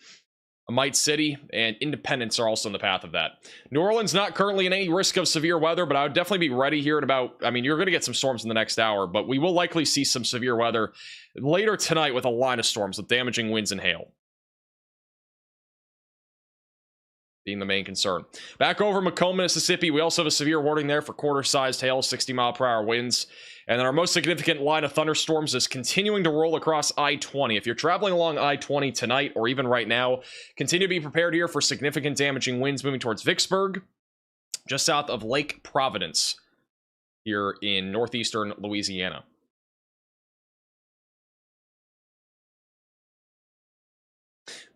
Mite City and Independence are also in the path of that. New Orleans not currently in any risk of severe weather, but I would definitely be ready here in about, I mean, you're going to get some storms in the next hour, but we will likely see some severe weather later tonight with a line of storms with damaging winds and hail being the main concern. Back over Macomb, Mississippi, we also have a severe warning there for quarter-sized hail, 60-mile-per-hour winds. And then our most significant line of thunderstorms is continuing to roll across I-20. If you're traveling along I-20 tonight or even right now, continue to be prepared here for significant damaging winds moving towards Vicksburg, just south of Lake Providence here in northeastern Louisiana.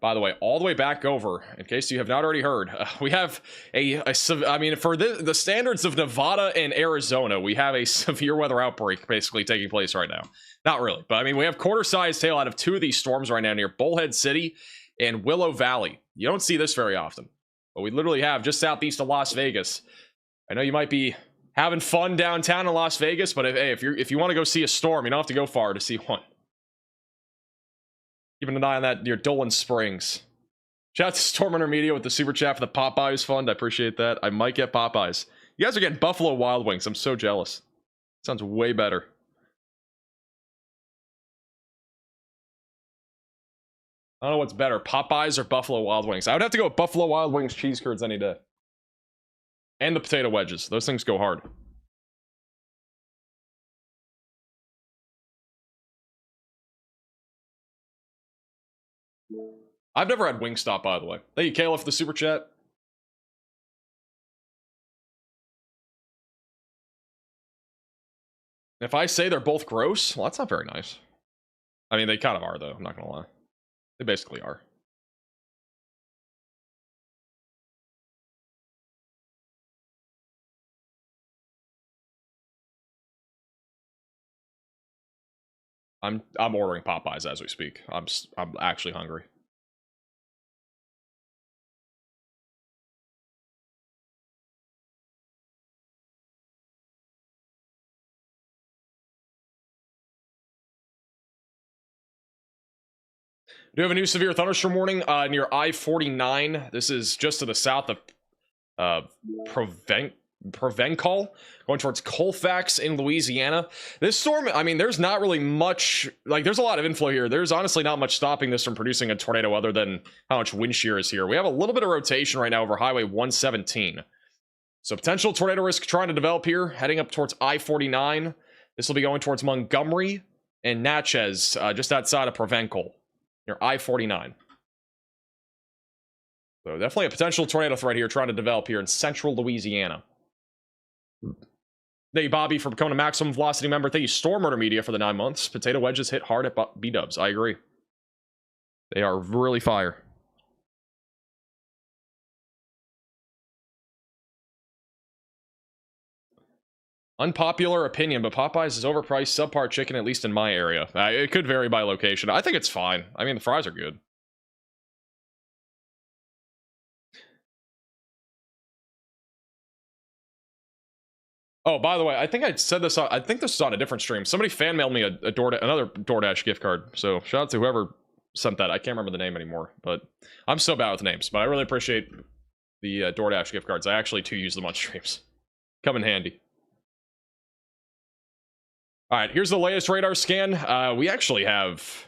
By the way, all the way back over, in case you have not already heard, we have I mean, for the standards of Nevada and Arizona, we have a severe weather outbreak basically taking place right now. Not really, but I mean, we have quarter-sized hail out of two of these storms right now near Bullhead City and Willow Valley. You don't see this very often, but we literally have just southeast of Las Vegas. I know you might be having fun downtown in Las Vegas, but if you want to go see a storm, you don't have to go far to see one. Keeping an eye on that near Dolan Springs. Shout out to Storm Intermedia with the super chat for the Popeyes fund. I appreciate that. I might get Popeyes. You guys are getting Buffalo Wild Wings. I'm so jealous. Sounds way better. I don't know what's better, Popeyes or Buffalo Wild Wings. I would have to go with Buffalo Wild Wings cheese curds any day. And the potato wedges. Those things go hard. I've never had Wingstop, by the way. Thank you, Kayla, for the super chat. If I say they're both gross, well, that's not very nice. I mean, they kind of are, though. I'm not going to lie. They basically are. I'm ordering Popeyes as we speak. I'm actually hungry. do have a new severe thunderstorm warning near I-49. This is just to the south of Provencal, going towards Colfax in Louisiana. This storm, I mean, there's not really much, like, there's a lot of inflow here. There's honestly not much stopping this from producing a tornado other than how much wind shear is here. We have a little bit of rotation right now over Highway 117. So potential tornado risk trying to develop here, heading up towards I-49. This will be going towards Montgomery and Natchez, just outside of Provencal, near I-49. So definitely a potential tornado threat here trying to develop here in central Louisiana. Thank you, Bobby, for becoming a Maximum Velocity member. Thank you, Storm Murder Media, for the 9 months. Potato wedges hit hard at B-dubs. I agree. They are really fire. Unpopular opinion, but Popeyes is overpriced subpar chicken, at least in my area. It could vary by location. I think it's fine. I mean, the fries are good. Oh, by the way, I think I said this. I think this is on a different stream. Somebody fan mailed me another DoorDash gift card. So shout out to whoever sent that. I can't remember the name anymore, but I'm so bad with names. But I really appreciate the DoorDash gift cards. I actually do use them on streams. Come in handy. All right, here's the latest radar scan. We actually have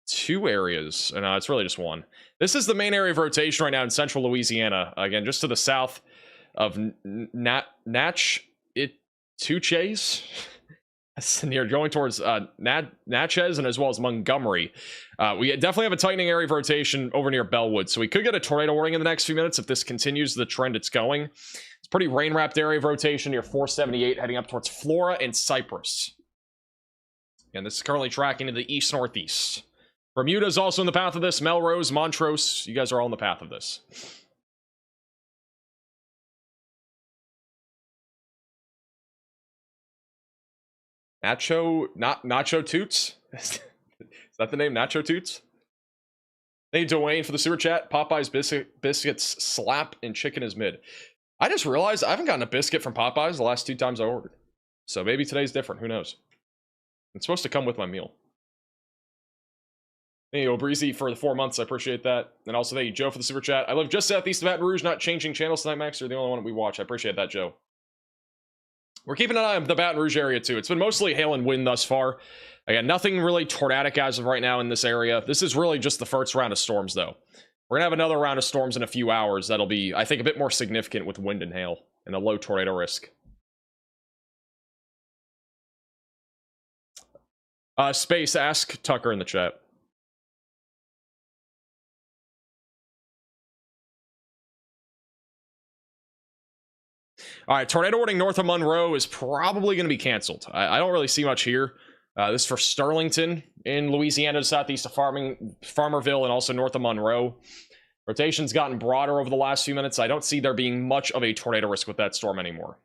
2 areas. No, it's really just one. This is the main area of rotation right now in central Louisiana. Again, just to the south of Natchez. That's near going towards Natchez and as well as Montgomery. We definitely have a tightening area of rotation over near Bellwood. So we could get a tornado warning in the next few minutes if this continues the trend it's going. It's a pretty rain-wrapped area of rotation near 478 heading up towards Flora and Cypress. And this is currently tracking to the east-northeast. Bermuda is also in the path of this. Melrose, Montrose, you guys are all in the path of this. Nacho Toots? Is that the name? Nacho Toots? Thank you, Dwayne, for the super chat. Popeye's biscuits slap and chicken is mid. I just realized I haven't gotten a biscuit from Popeyes the last 2 times I ordered. So maybe today's different. Who knows? It's supposed to come with my meal. Thank you, Breezy, for the 4 months. I appreciate that. And also thank you, Joe, for the super chat. I live just southeast of Baton Rouge, not changing channels tonight, Max. You're the only one we watch. I appreciate that, Joe. We're keeping an eye on the Baton Rouge area, too. It's been mostly hail and wind thus far. Again, nothing really tornadic as of right now in this area. This is really just the first round of storms, though. We're going to have another round of storms in a few hours. That'll be, I think, a bit more significant with wind and hail and a low tornado risk. Space, ask Tucker in the chat. All right, tornado warning north of Monroe is probably going to be canceled. I don't really see much here. This is for Sterlington in Louisiana, southeast of Farmerville, and also north of Monroe. Rotation's gotten broader over the last few minutes. I don't see there being much of a tornado risk with that storm anymore.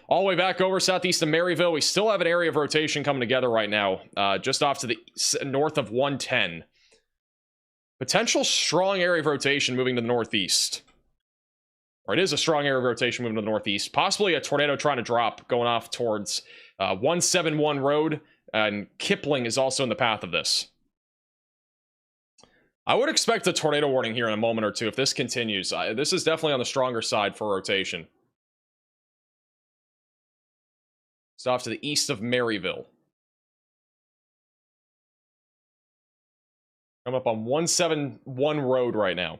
All the way back over southeast of Maryville, we still have an area of rotation coming together right now, just off to the north of 110. Potential strong area of rotation moving to the northeast. Or it is a strong area of rotation moving to the northeast. Possibly a tornado trying to drop going off towards 171 Road. And Kipling is also in the path of this. I would expect a tornado warning here in a moment or two if this continues. This is definitely on the stronger side for rotation. It's off to the east of Maryville. I'm up on 171 Road right now.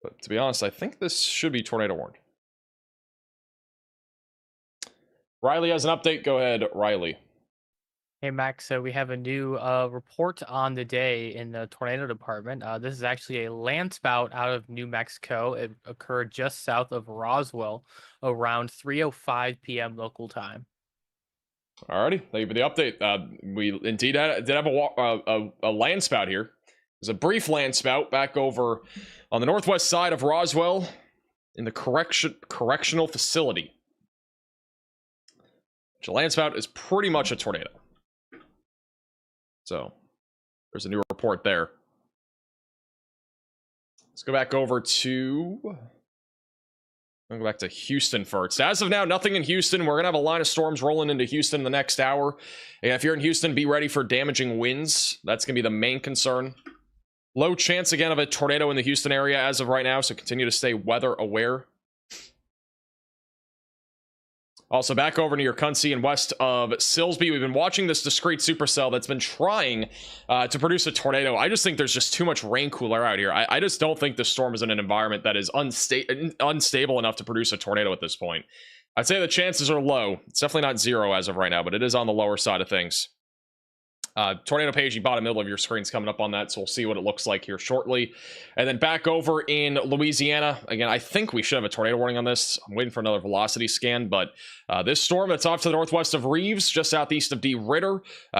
But to be honest, I think this should be tornado warned. Riley has an update. Go ahead, Riley. Hey, Max, so we have a new report on the day in the tornado department. This is actually a landspout out of New Mexico. It occurred just south of Roswell around 3:05 p.m. local time. Alrighty, thank you for the update. We indeed did have a landspout here. There's a brief landspout back over on the northwest side of Roswell in the correctional facility. The landspout is pretty much a tornado. So, there's a new report there. Let's go back over to I'll go back to Houston first. As of now, nothing in Houston. We're going to have a line of storms rolling into Houston in the next hour. And if you're in Houston, be ready for damaging winds. That's going to be the main concern. Low chance, again, of a tornado in the Houston area as of right now, so continue to stay weather aware. Also, back over near Cunsey and west of Silsby, we've been watching this discrete supercell that's been trying to produce a tornado. I just think there's just too much rain cooler out here. I just don't think this storm is in an environment that is unstable enough to produce a tornado at this point. I'd say the chances are low. It's definitely not zero as of right now, but it is on the lower side of things. Tornado page, bottom middle of your screen's coming up on that, so we'll see what it looks like here shortly. And then back over in Louisiana, again, I think we should have a tornado warning on this. I'm waiting for another velocity scan, but this storm that's off to the northwest of Reeves, just southeast of Ditter,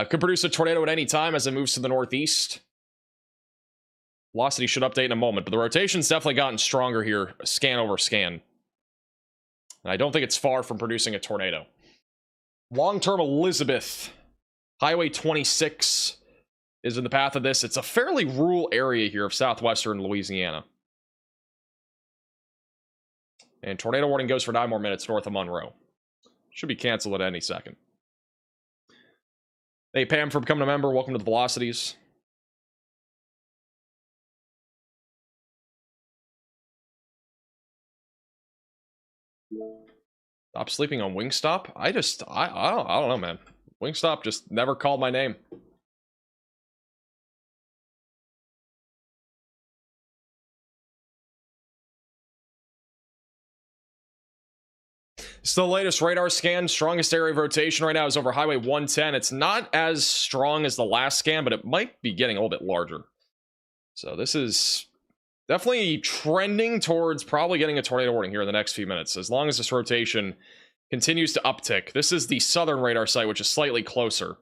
could produce a tornado at any time as it moves to the northeast. Velocity should update in a moment, but the rotation's definitely gotten stronger here, scan over scan. And I don't think it's far from producing a tornado. Long-term Elizabeth. Highway 26 is in the path of this. It's a fairly rural area here of southwestern Louisiana. And tornado warning goes for 9 more minutes north of Monroe. Should be canceled at any second. Hey, Pam, for becoming a member. Welcome to the Velocities. Stop sleeping on Wingstop? I don't know, man. Wingstop just never called my name. It's the latest radar scan. Strongest area of rotation right now is over Highway 110. It's not as strong as the last scan, but it might be getting a little bit larger. So this is definitely trending towards probably getting a tornado warning here in the next few minutes, as long as this rotation continues to uptick. This is the southern radar site, which is slightly closer.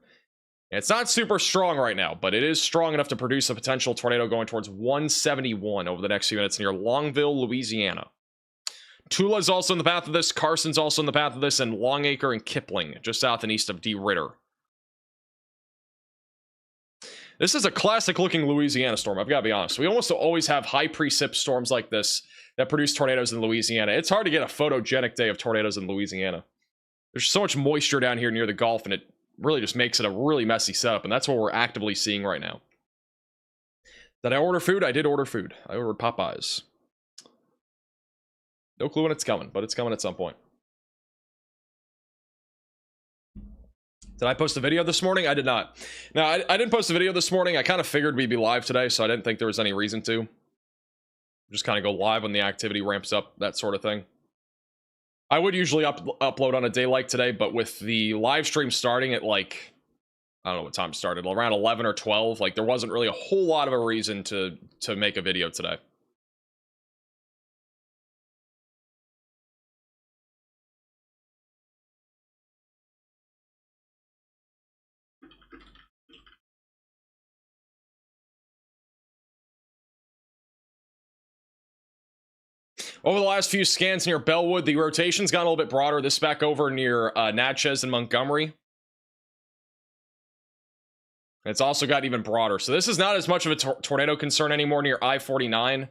It's not super strong right now, but it is strong enough to produce a potential tornado going towards 171 over the next few minutes near Longville, Louisiana. Tula's also in the path of this. Carson's also in the path of this, and Longacre and Kipling, just south and east of Ritter. This is a classic-looking Louisiana storm, I've got to be honest. We almost always have high precip storms like this that produce tornadoes in Louisiana. It's hard to get a photogenic day of tornadoes in Louisiana. There's so much moisture down here near the Gulf, and it really just makes it a really messy setup, and that's what we're actively seeing right now. Did I order food? I did order food. I ordered Popeyes. No clue when it's coming, but it's coming at some point. Did I post a video this morning? I did not. No, I didn't post a video this morning. I kind of figured we'd be live today, so I didn't think there was any reason to. Just kind of go live when the activity ramps up, that sort of thing. I would usually upload on a day like today, but with the live stream starting at like, I don't know what time it started, around 11 or 12, like there wasn't really a whole lot of a reason to make a video today. Over the last few scans near Bellwood, the rotation's gotten a little bit broader. This back over near Natchez and Montgomery. It's also got even broader. So this is not as much of a tornado concern anymore near I-49.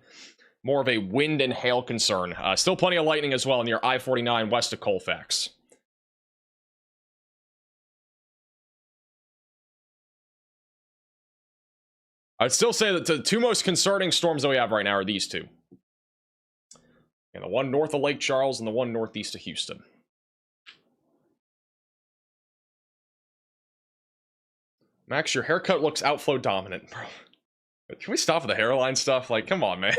More of a wind and hail concern. Still plenty of lightning as well near I-49 west of Colfax. I'd still say that the two most concerning storms that we have right now are these two. And the one north of Lake Charles and the one northeast of Houston. Max, your haircut looks outflow dominant, bro. Can we stop with the hairline stuff? Like, come on, man.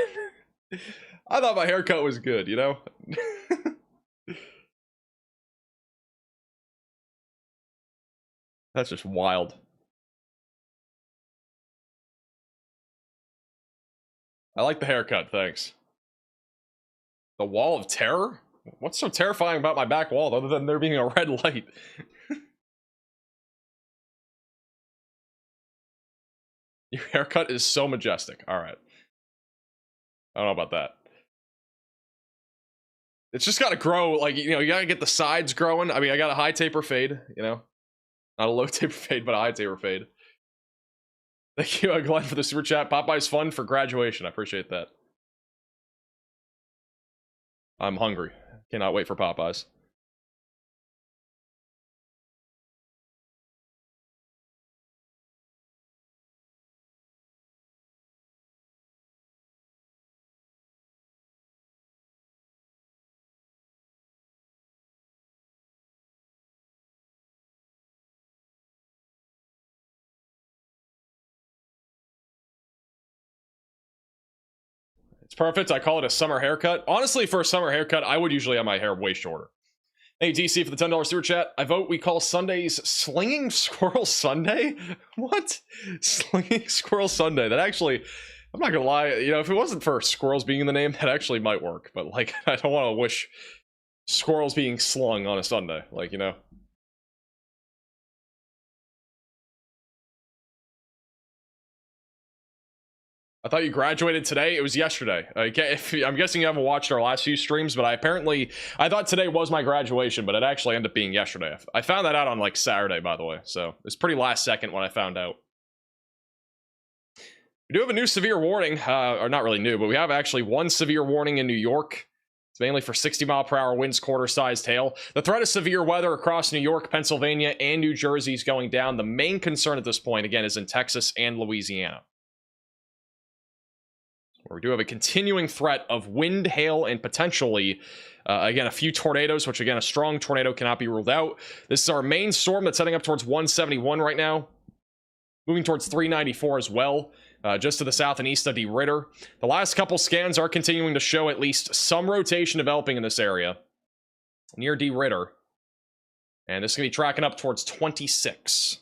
I thought my haircut was good, you know? That's just wild. I like the haircut, thanks. The wall of terror? What's so terrifying about my back wall other than there being a red light? Your haircut is so majestic. Alright. I don't know about that. It's just gotta grow, like, you know, you gotta get the sides growing. I mean, I got a high taper fade, you know? Not a low taper fade, but a high taper fade. Thank you, Glenn, for the super chat. Popeye's fun for graduation. I appreciate that. I'm hungry. Cannot wait for Popeyes. It's perfect. I call it a summer haircut. Honestly, for a summer haircut, I would usually have my hair way shorter. Hey, DC for the $10 super chat. I vote we call Sundays Slinging Squirrel Sunday? What? Slinging Squirrel Sunday. That actually, I'm not gonna lie, you know, if it wasn't for squirrels being in the name, that actually might work. But, like, I don't want to wish squirrels being slung on a Sunday. Like, you know. I thought you graduated today. It was yesterday. I'm guessing you haven't watched our last few streams, but I thought today was my graduation, but it actually ended up being yesterday. I found that out on like Saturday, by the way. So it was pretty last second when I found out. We do have a new severe warning, or not really new, but we have actually one severe warning in New York. It's mainly for 60-mile-per-hour winds, quarter-sized hail. The threat of severe weather across New York, Pennsylvania, and New Jersey is going down. The main concern at this point, again, is in Texas and Louisiana, where we do have a continuing threat of wind, hail, and potentially, again, a few tornadoes, which, again, a strong tornado cannot be ruled out. This is our main storm that's heading up towards 171 right now, moving towards 394 as well, just to the south and east of the Ditter. The last couple scans are continuing to show at least some rotation developing in this area near the Ditter, and this is going to be tracking up towards 26.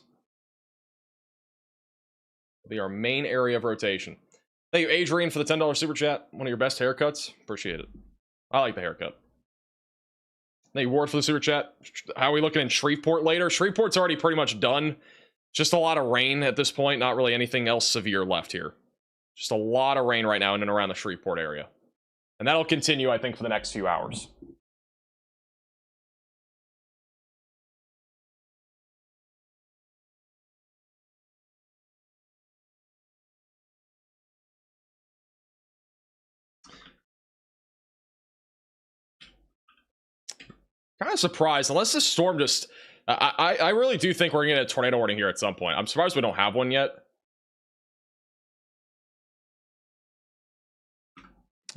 It'll be our main area of rotation. Thank you, Adrian, for the $10 super chat. One of your best haircuts. Appreciate it. I like the haircut. Thank you, Ward, for the super chat. How are we looking in Shreveport later? Shreveport's already pretty much done. Just a lot of rain at this point. Not really anything else severe left here. Just a lot of rain right now in and around the Shreveport area. And that'll continue, I think, for the next few hours. Kind of surprised, unless this storm just... I really do think we're going to get a tornado warning here at some point. I'm surprised we don't have one yet.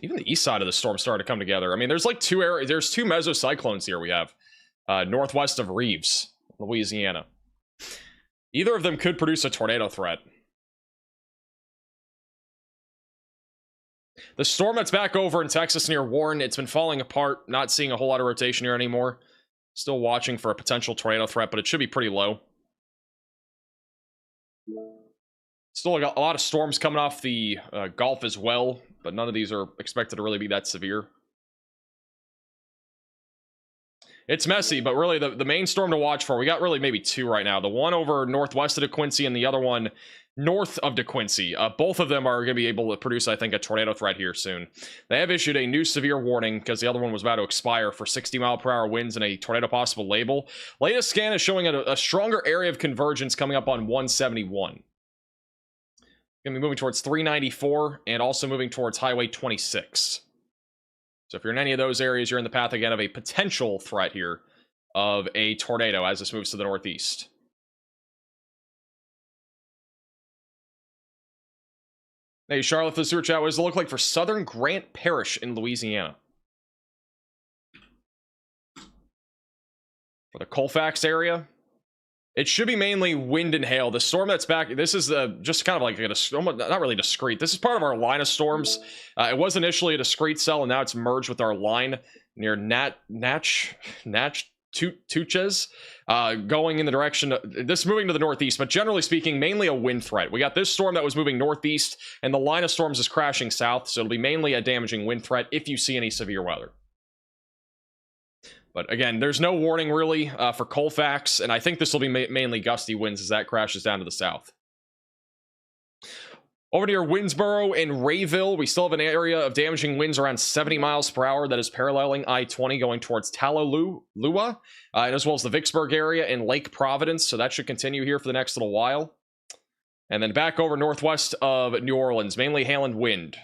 Even the east side of the storm started to come together. I mean, there's like two mesocyclones here we have. Northwest of Reeves, Louisiana. Either of them could produce a tornado threat. The storm that's back over in Texas near Warren, it's been falling apart. Not seeing a whole lot of rotation here anymore. Still watching for a potential tornado threat, but it should be pretty low. Still a lot of storms coming off the Gulf as well, but none of these are expected to really be that severe. It's messy, but really the main storm to watch for, we got really maybe two right now. The one over northwest of DeQuincy and the other one north of DeQuincy. Both of them are going to be able to produce, I think, a tornado threat here soon. They have issued a new severe warning because the other one was about to expire for 60-mile-per-hour winds and a tornado possible label. Latest scan is showing a stronger area of convergence coming up on 171. Going to be moving towards 394 and also moving towards Highway 26. So if you're in any of those areas, you're in the path again of a potential threat here of a tornado as this moves to the northeast. Hey, Charlotte, for the super chat, what does it look like for southern Grant Parish in Louisiana? For the Colfax area, it should be mainly wind and hail. The storm that's back, this is just kind of like not really discrete. This is part of our line of storms. It was initially a discrete cell, and now it's merged with our line near Natchez, going in the direction of this, moving to the northeast, but generally speaking, mainly a wind threat. We got this storm that was moving northeast, and the line of storms is crashing south, so it'll be mainly a damaging wind threat if you see any severe weather. But again, there's no warning really for Colfax, and I think this will be mainly gusty winds as that crashes down to the south. Over near Winnsboro and Rayville, we still have an area of damaging winds around 70 miles per hour that is paralleling I-20 going towards Tallulah, and as well as the Vicksburg area and Lake Providence, so that should continue here for the next little while. And then back over northwest of New Orleans, mainly hail and wind.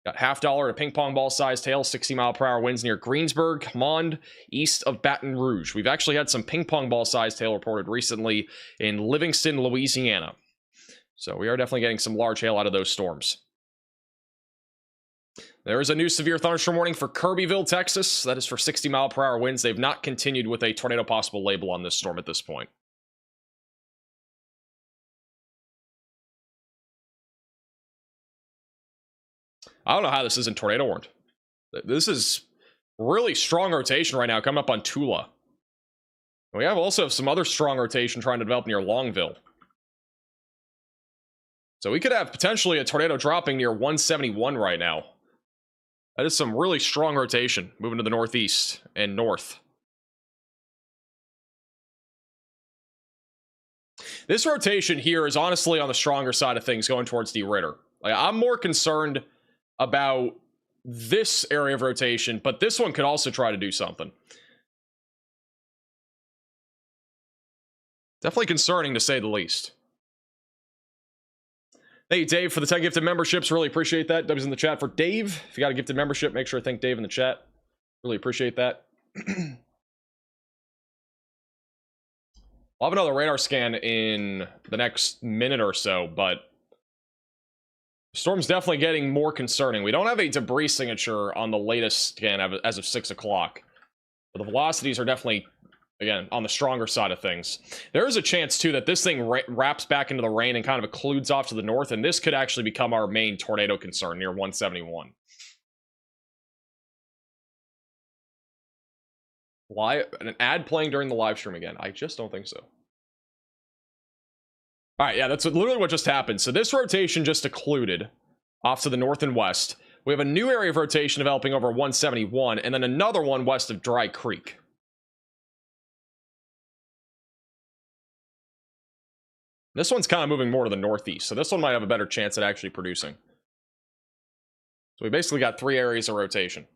Got $50 to ping pong ball sized hail, 60-mile-per-hour winds near Greensburg, Mond, east of Baton Rouge. We've actually had some ping pong ball sized hail reported recently in Livingston, Louisiana. So we are definitely getting some large hail out of those storms. There is a new severe thunderstorm warning for Kirbyville, Texas. That is for 60-mile-per-hour winds. They've not continued with a tornado possible label on this storm at this point. I don't know how this isn't tornado warned. This is really strong rotation right now coming up on Tula. We have also some other strong rotation trying to develop near Longville. So we could have potentially a tornado dropping near 171 right now. That is some really strong rotation moving to the northeast and north. This rotation here is honestly on the stronger side of things going towards the Ritter. Like, I'm more concerned about this area of rotation, but this one could also try to do something. Definitely concerning to say the least. Thank you, Dave, for the 10 gifted memberships. Really appreciate that. W's in the chat for Dave. If you got a gifted membership, make sure to thank Dave in the chat. Really appreciate that. I'll have another radar scan in the next minute or so, but the storm's definitely getting more concerning. We don't have a debris signature on the latest scan as of 6 o'clock. But the velocities are definitely, again, on the stronger side of things. There is a chance, too, that this thing wraps back into the rain and kind of occludes off to the north, and this could actually become our main tornado concern near 171. An ad playing during the live stream again. I just don't think so. All right, yeah, that's literally what just happened. So this rotation just occluded off to the north and west. We have a new area of rotation developing over 171, and then another one west of Dry Creek. This one's kind of moving more to the northeast, so this one might have a better chance at actually producing. So we basically got 3 areas of rotation.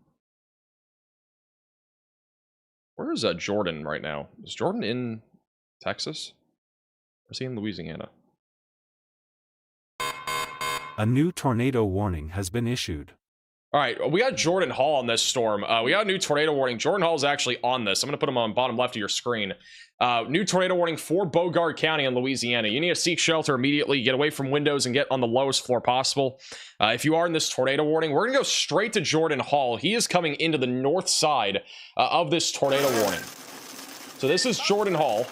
Where is Jordan right now? Is Jordan in Texas? Or is he in Louisiana? A new tornado warning has been issued. All right, we got Jordan Hall on this storm. We got a new tornado warning. Jordan Hall is actually on this. I'm going to put him on bottom left of your screen. New tornado warning for Bogard County in Louisiana. You need to seek shelter immediately, get away from windows, and get on the lowest floor possible. If you are in this tornado warning, we're going to go straight to Jordan Hall. He is coming into the north side of this tornado warning. So this is Jordan Hall.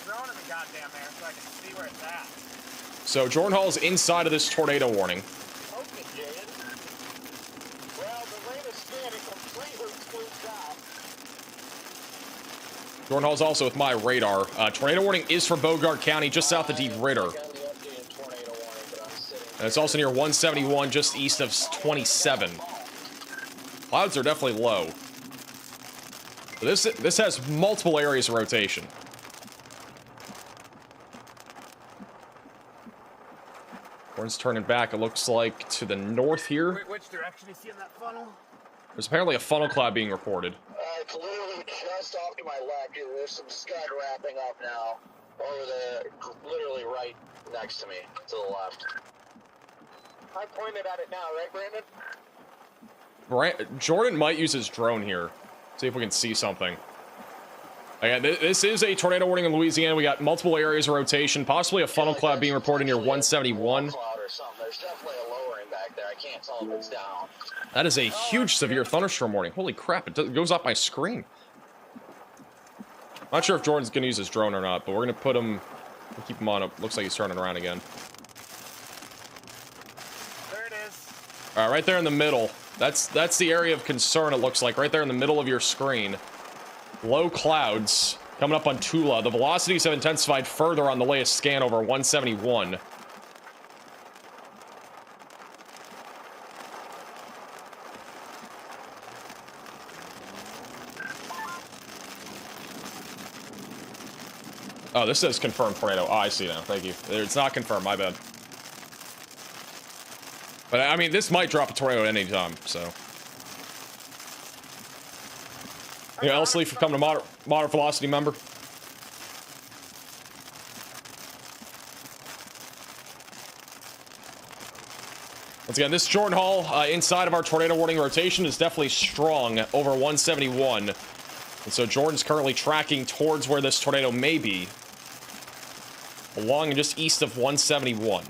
So Jordan Hall is inside of this tornado warning. Jordan Hall is also with my radar. Tornado warning is for Bogard County, just south of the Ritter. And it's also near 171, just east of 27. Clouds are definitely low. This has multiple areas of rotation. Jordan's turning back, it looks like, to the north here. Which direction is he in that funnel? There's apparently a funnel cloud being reported. It's literally just off to my left. There's some scud wrapping up now. Literally right next to me, to the left. I pointed at it now, right, Brandon? Jordan might use his drone here. See if we can see something. Again, this is a tornado warning in Louisiana. We got multiple areas of rotation, possibly a funnel cloud being reported near 171. There's definitely a lowering back there. I can't tell if it's down. That is a huge severe thunderstorm warning. Holy crap, it goes off my screen. Not sure if Jordan's going to use his drone or not, but we're going to put him, we'll keep him on. It looks like he's turning around again. There it is. All right, right there in the middle. That's the area of concern, it looks like, right there in the middle of your screen. Low clouds coming up on Tula. The velocities have intensified further on the latest scan over 171. Oh, this says confirmed tornado. Oh, I see now. Thank you. It's not confirmed. My bad. But, I mean, this might drop a tornado at any time, so. You know, Elsley for coming to moderate velocity member. Once again, this Jordan Hall inside of our tornado warning rotation is definitely strong over 171. And so Jordan's currently tracking towards where this tornado may be, along and just east of 171.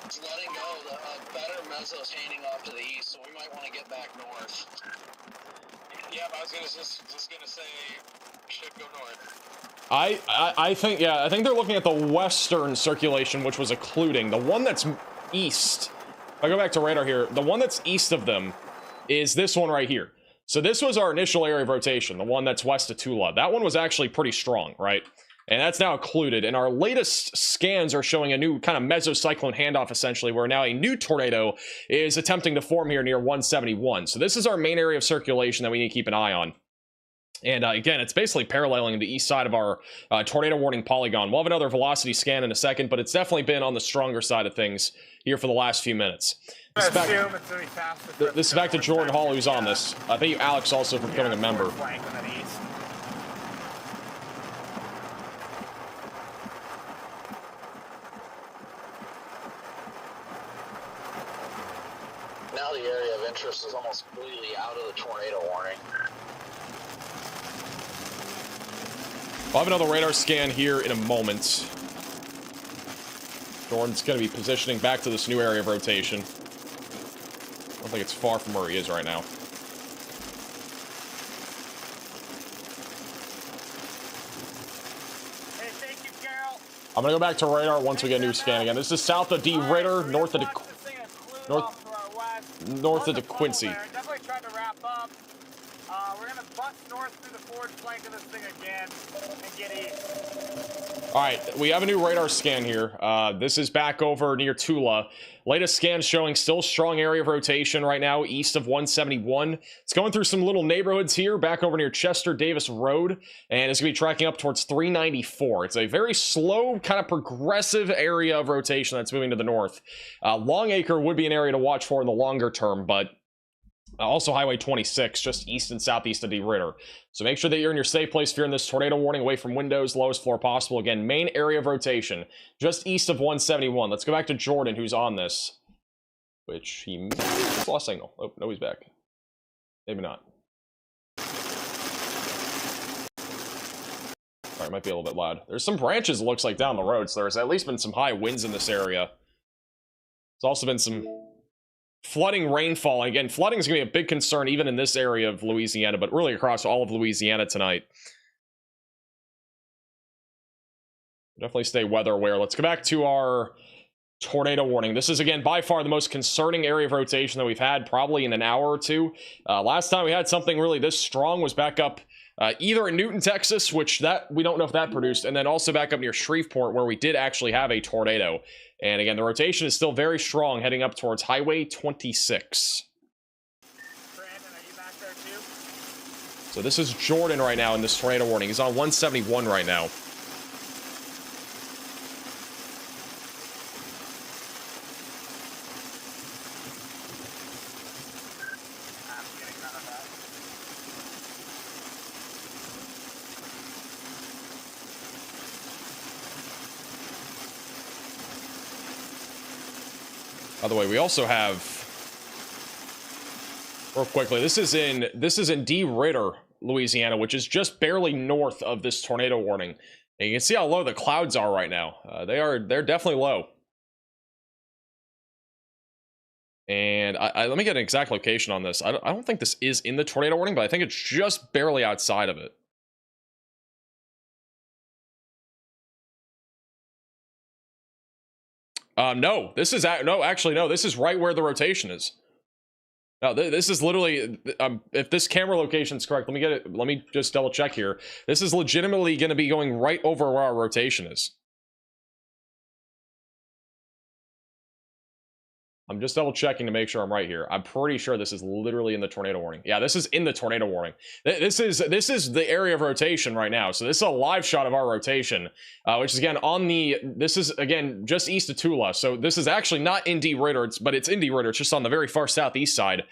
It's letting go. The better meso's handing off to the east, so we might want to get back north. Yeah, I was just gonna say, should go north. I think, yeah, I think they're looking at the western circulation, which was occluding. The one that's east, if I go back to radar here, the one that's east of them is this one right here. So this was our initial area of rotation, the one that's west of Tula. That one was actually pretty strong, right? And that's now occluded. And our latest scans are showing a new kind of mesocyclone handoff, essentially, where now a new tornado is attempting to form here near 171. So this is our main area of circulation that we need to keep an eye on. And again, it's basically paralleling the east side of our tornado warning polygon. We'll have another velocity scan in a second, but it's definitely been on the stronger side of things here for the last few minutes. This is back to Jordan Hall, who's on this. Thank you, Alex, also for becoming a member. Now the area of interest is almost completely out of the tornado warning. I'll have another radar scan here in a moment. Jordan's going to be positioning back to this new area of rotation. I don't think it's far from where he is right now. Hey, thank you, Carol. I'm going to go back to radar once we get a new scan again. This is south of D. Ritter, north of De Quincy. Definitely trying to wrap up. We're gonna bust north through the forward flank of this thing again and get east. All right, we have a new radar scan here. This is back over near Tula. Latest scan showing still strong area of rotation right now, east of 171. It's going through some little neighborhoods here, back over near Chester Davis Road, and it's gonna be tracking up towards 394. It's a very slow, kind of progressive area of rotation that's moving to the north. Longacre would be an area to watch for in the longer term, but also Highway 26, just east and southeast of D. Ritter. So make sure that you're in your safe place if you're in this tornado warning, away from windows, lowest floor possible. Again, main area of rotation, just east of 171. Let's go back to Jordan, who's on this. Which he lost signal. Oh, no, he's back. Maybe not. Alright, might be a little bit loud. There's some branches, it looks like, down the road, so there's at least been some high winds in this area. There's also been some flooding, rainfall. Again, flooding is going to be a big concern even in this area of Louisiana, but really across all of Louisiana tonight. Definitely stay weather aware. Let's go back to our tornado warning. This is, again, by far the most concerning area of rotation that we've had probably in an hour or two. Last time we had something really this strong was back up either in Newton, Texas, which that we don't know if that produced, and then also back up near Shreveport, where we did actually have a tornado. And again, the rotation is still very strong, heading up towards Highway 26. Brandon, are you back there too? So this is Jordan right now in this tornado warning. He's on 171 right now. By the way, we also have, real quickly, this is in D. Ritter, Louisiana, which is just barely north of this tornado warning. And you can see how low the clouds are right now. They're definitely low. And let me get an exact location on this. I don't think this is in the tornado warning, but I think it's just barely outside of it. No, this is no, this is right where the rotation is. No, this is literally, if this camera location is correct, let me get it. Let me just double check here. This is legitimately going to be going right over where our rotation is. I'm just double checking to make sure I'm right here. I'm pretty sure this is literally in the tornado warning. Yeah, this is in the tornado warning. This is the area of rotation right now. So this is a live shot of our rotation, which is again on the, this is again just east of Tula. So this is actually not in D. Ritter, but it's in D. Ritter. It's just on the very far southeast side.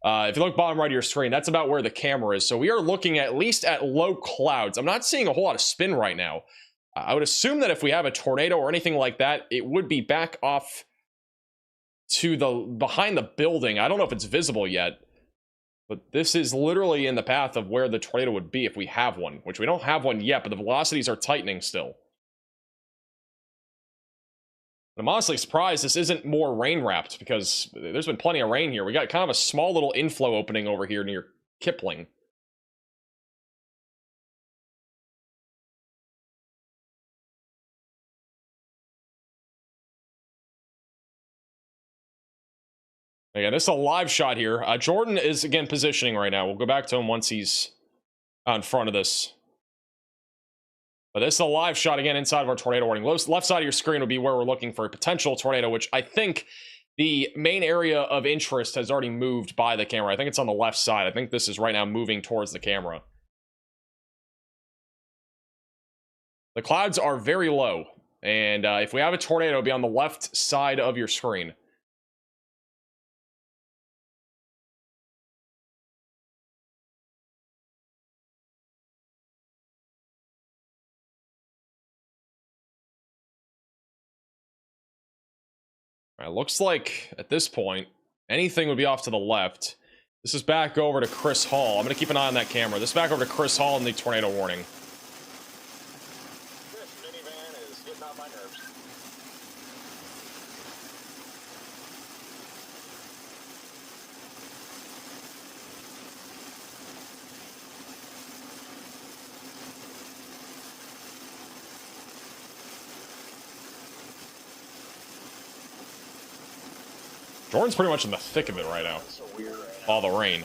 If you look bottom right of your screen, that's about where the camera is. So we are looking at least at low clouds. I'm not seeing a whole lot of spin right now. I would assume that if we have a tornado or anything like that, it would be back off to the behind the building. I don't know if it's visible yet, but this is literally in the path of where the tornado would be if we have one, which we don't have one yet, but the velocities are tightening still. I'm honestly surprised this isn't more rain wrapped, because there's been plenty of rain here. We got kind of a small little inflow opening over here near Kipling. Again, this is a live shot here. Jordan is, again, positioning right now. We'll go back to him once he's in front of this. But this is a live shot, again, inside of our tornado warning. Left side of your screen would be where we're looking for a potential tornado, which I think the main area of interest has already moved by the camera. I think it's on the left side. I think this is right now moving towards the camera. The clouds are very low. And if we have a tornado, it'll be on the left side of your screen. It looks like, at this point, anything would be off to the left. This is back over to Chris Hall. I'm going to keep an eye on that camera. This is back over to Chris Hall in the tornado warning. This minivan is getting on my nerves. Jordan's pretty much in the thick of it right now. All the rain.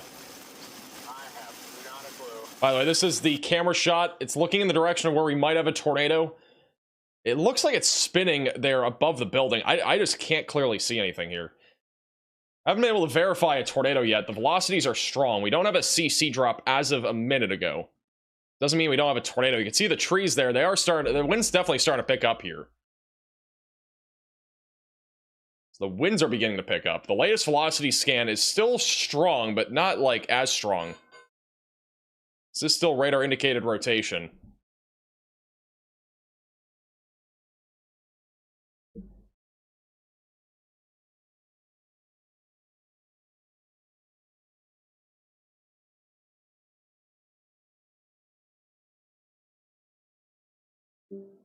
By the way, this is the camera shot. It's looking in the direction of where we might have a tornado. It looks like it's spinning there above the building. I just can't clearly see anything here. I haven't been able to verify a tornado yet. The velocities are strong. We don't have a CC drop as of a minute ago. Doesn't mean we don't have a tornado. You can see the trees there. They are starting. The wind's definitely starting to pick up here. The winds are beginning to pick up. The latest velocity scan is still strong, but not like as strong. This is still radar indicated rotation.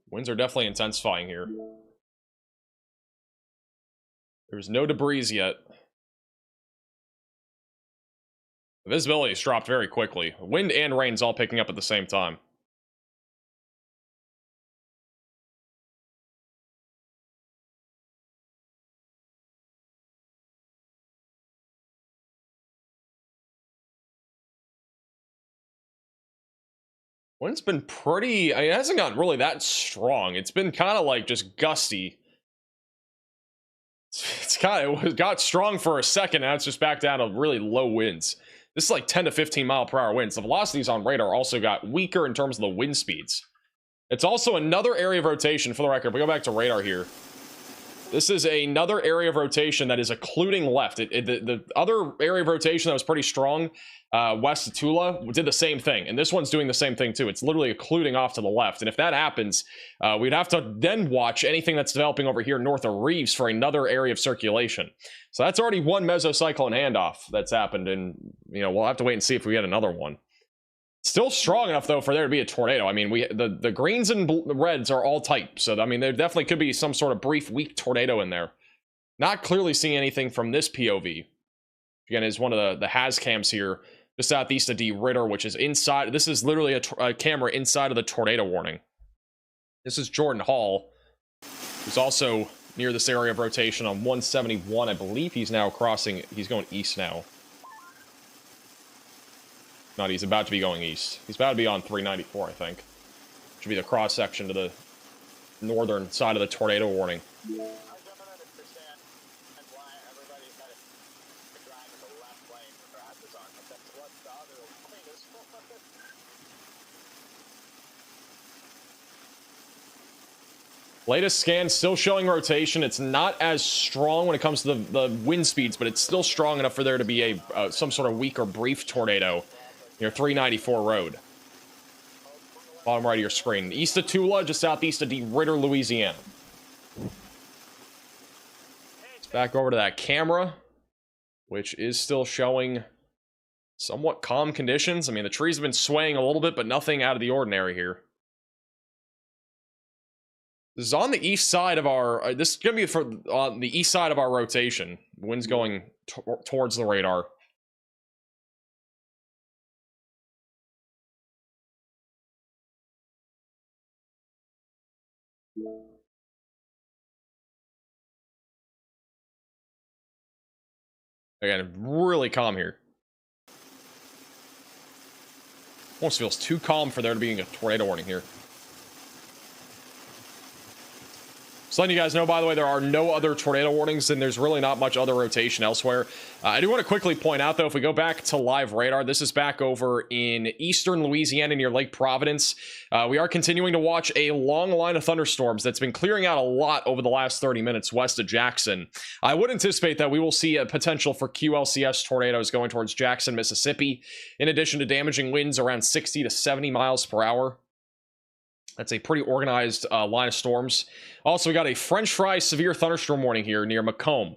Winds are definitely intensifying here. There's no debris yet. The visibility has dropped very quickly. Wind and rain's all picking up at the same time. Wind's been pretty... I mean, it hasn't gotten really that strong. It's been kind of like just gusty. It got strong for a second, now it's just back down to really low winds. This is like 10 to 15 mile per hour winds. The velocities on radar also got weaker in terms of the wind speeds. It's also another area of rotation, for the record. We go back to radar here. This is another area of rotation that is occluding left. The other area of rotation that was pretty strong, west of Tula, did the same thing. And this one's doing the same thing too. It's literally occluding off to the left. And if that happens, we'd have to then watch anything that's developing over here north of Reeves for another area of circulation. So that's already one mesocyclone handoff that's happened. And, you know, we'll have to wait and see if we get another one. Still strong enough, though, for there to be a tornado. I mean, the greens and reds are all tight. So, I mean, there definitely could be some sort of brief, weak tornado in there. Not clearly seeing anything from this POV. Again, is one of the has cams here, just southeast of D. Ritter, which is inside. This is literally a camera inside of the tornado warning. This is Jordan Hall, who's also near this area of rotation on 171. I believe he's now crossing. He's going east now. Not, he's about to be going east. He's about to be on 394, I think. Should be the cross section to the northern side of the tornado warning. Latest scan still showing rotation. It's not as strong when it comes to the wind speeds, but it's still strong enough for there to be a some sort of weak or brief tornado near 394 Road. Bottom right of your screen. East of Tula, just southeast of Ditter, Louisiana. Let's back over to that camera, which is still showing somewhat calm conditions. I mean, the trees have been swaying a little bit, but nothing out of the ordinary here. This is on the east side of our... this is going to be on the east side of our rotation. The wind's going towards the radar. Again, really calm here. Almost feels too calm for there to be a tornado warning here. Just letting you guys know, by the way, there are no other tornado warnings, and there's really not much other rotation elsewhere. I do want to quickly point out, though, if we go back to live radar, this is back over in eastern Louisiana near Lake Providence. We are continuing to watch a long line of thunderstorms that's been clearing out a lot over the last 30 minutes west of Jackson. I would anticipate that we will see a potential for QLCS tornadoes going towards Jackson, Mississippi, in addition to damaging winds around 60 to 70 miles per hour. That's a pretty organized line of storms. Also, we got a French fry severe thunderstorm warning here near Macomb.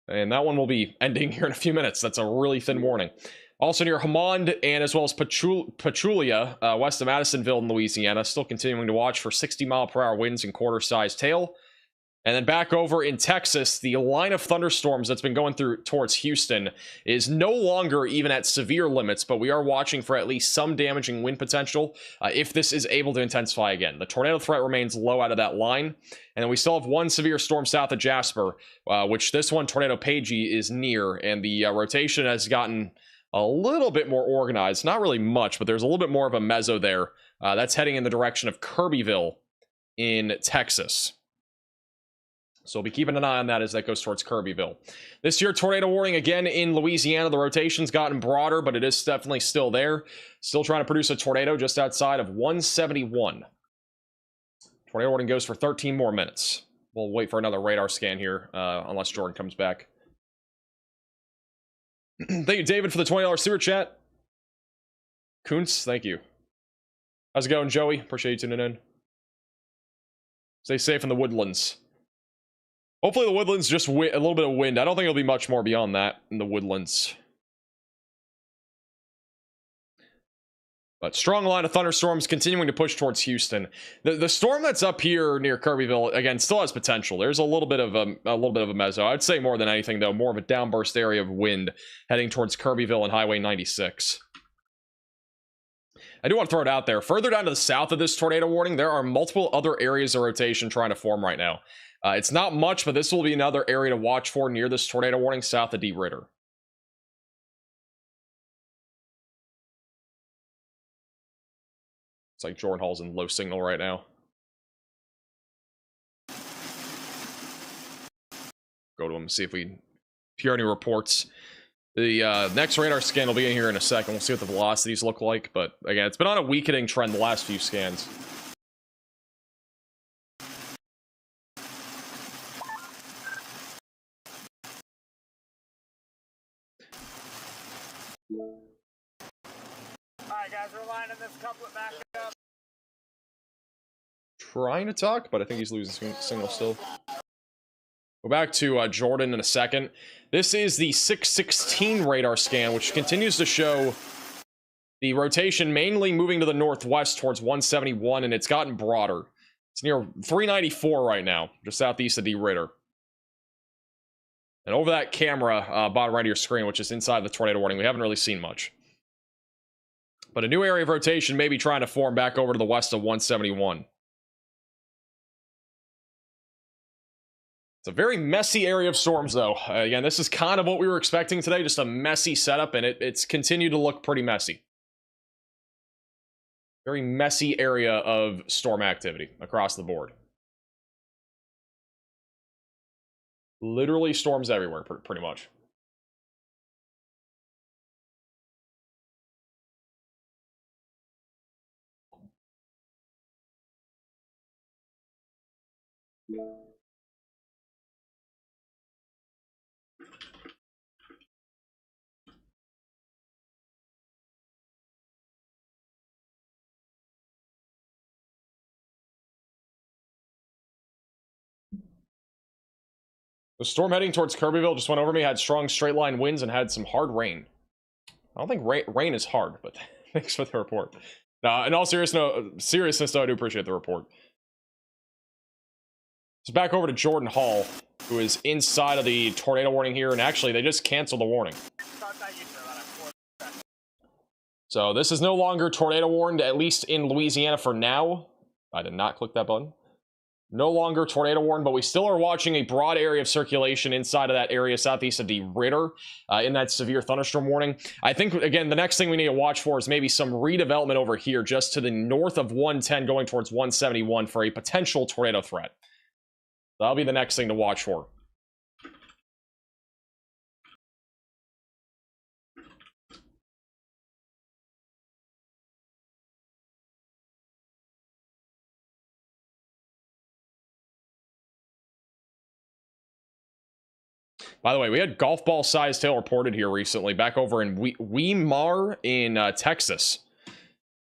And that one will be ending here in a few minutes. That's a really thin warning. Also near Hammond and as well as Pachulia, west of Madisonville in Louisiana. Still continuing to watch for 60-mile-per-hour winds and quarter-sized hail. And then back over in Texas, the line of thunderstorms that's been going through towards Houston is no longer even at severe limits, but we are watching for at least some damaging wind potential if this is able to intensify again. The tornado threat remains low out of that line. And then we still have one severe storm south of Jasper, which this one, Tornado Pagey, is near. And the rotation has gotten a little bit more organized. Not really much, but there's a little bit more of a mezzo there. That's heading in the direction of Kirbyville in Texas. So we'll be keeping an eye on that as that goes towards Kirbyville. This year, tornado warning again in Louisiana. The rotation's gotten broader, but it is definitely still there. Still trying to produce a tornado just outside of 171. Tornado warning goes for 13 more minutes. We'll wait for another radar scan here, unless Jordan comes back. Thank you, David, for the $20 super chat. Kuntz, thank you. How's it going, Joey? Appreciate you tuning in. Stay safe in the woodlands. Hopefully the woodlands just a little bit of wind. I don't think it'll be much more beyond that in the woodlands. But strong line of thunderstorms continuing to push towards Houston. The storm that's up here near Kirbyville, again, still has potential. There's a little bit of a mezzo. I'd say more than anything, though, more of a downburst area of wind heading towards Kirbyville and Highway 96. I do want to throw it out there. Further down to the south of this tornado warning, there are multiple other areas of rotation trying to form right now. It's not much, but this will be another area to watch for near this tornado warning south of Ritter. It's like Jordan Hall's in low signal right now. Go to him and see if we hear any reports. The next radar scan will be in here in a second. We'll see what the velocities look like. But again, it's been on a weakening trend the last few scans. Alright guys, we're lining this couplet back up. Trying to talk, but I think he's losing signal still. Go back to Jordan in a second. This is the 616 radar scan, which continues to show the rotation mainly moving to the northwest towards 171, and it's gotten broader. It's near 394 right now, just southeast of Ritter. And over that camera, bottom right of your screen, which is inside the tornado warning, we haven't really seen much. But a new area of rotation may be trying to form back over to the west of 171. It's a very messy area of storms, though. Again, this is kind of what we were expecting today, just a messy setup, and it's continued to look pretty messy. Very messy area of storm activity across the board. Literally storms everywhere, pretty much. The storm heading towards Kirbyville just went over me, had strong straight line winds, and had some hard rain. I don't think rain is hard, but thanks for the report. In all seriousness, though, I do appreciate the report. So back over to Jordan Hall, who is inside of the tornado warning here, and actually, they just canceled the warning. So this is no longer tornado warned, at least in Louisiana for now. I did not click that button. No longer tornado warned, but we still are watching a broad area of circulation inside of that area southeast of the Ditter in that severe thunderstorm warning. I think, again, the next thing we need to watch for is maybe some redevelopment over here just to the north of 110 going towards 171 for a potential tornado threat. That'll be the next thing to watch for. By the way, we had golf ball sized hail reported here recently, back over in Weimar in Texas.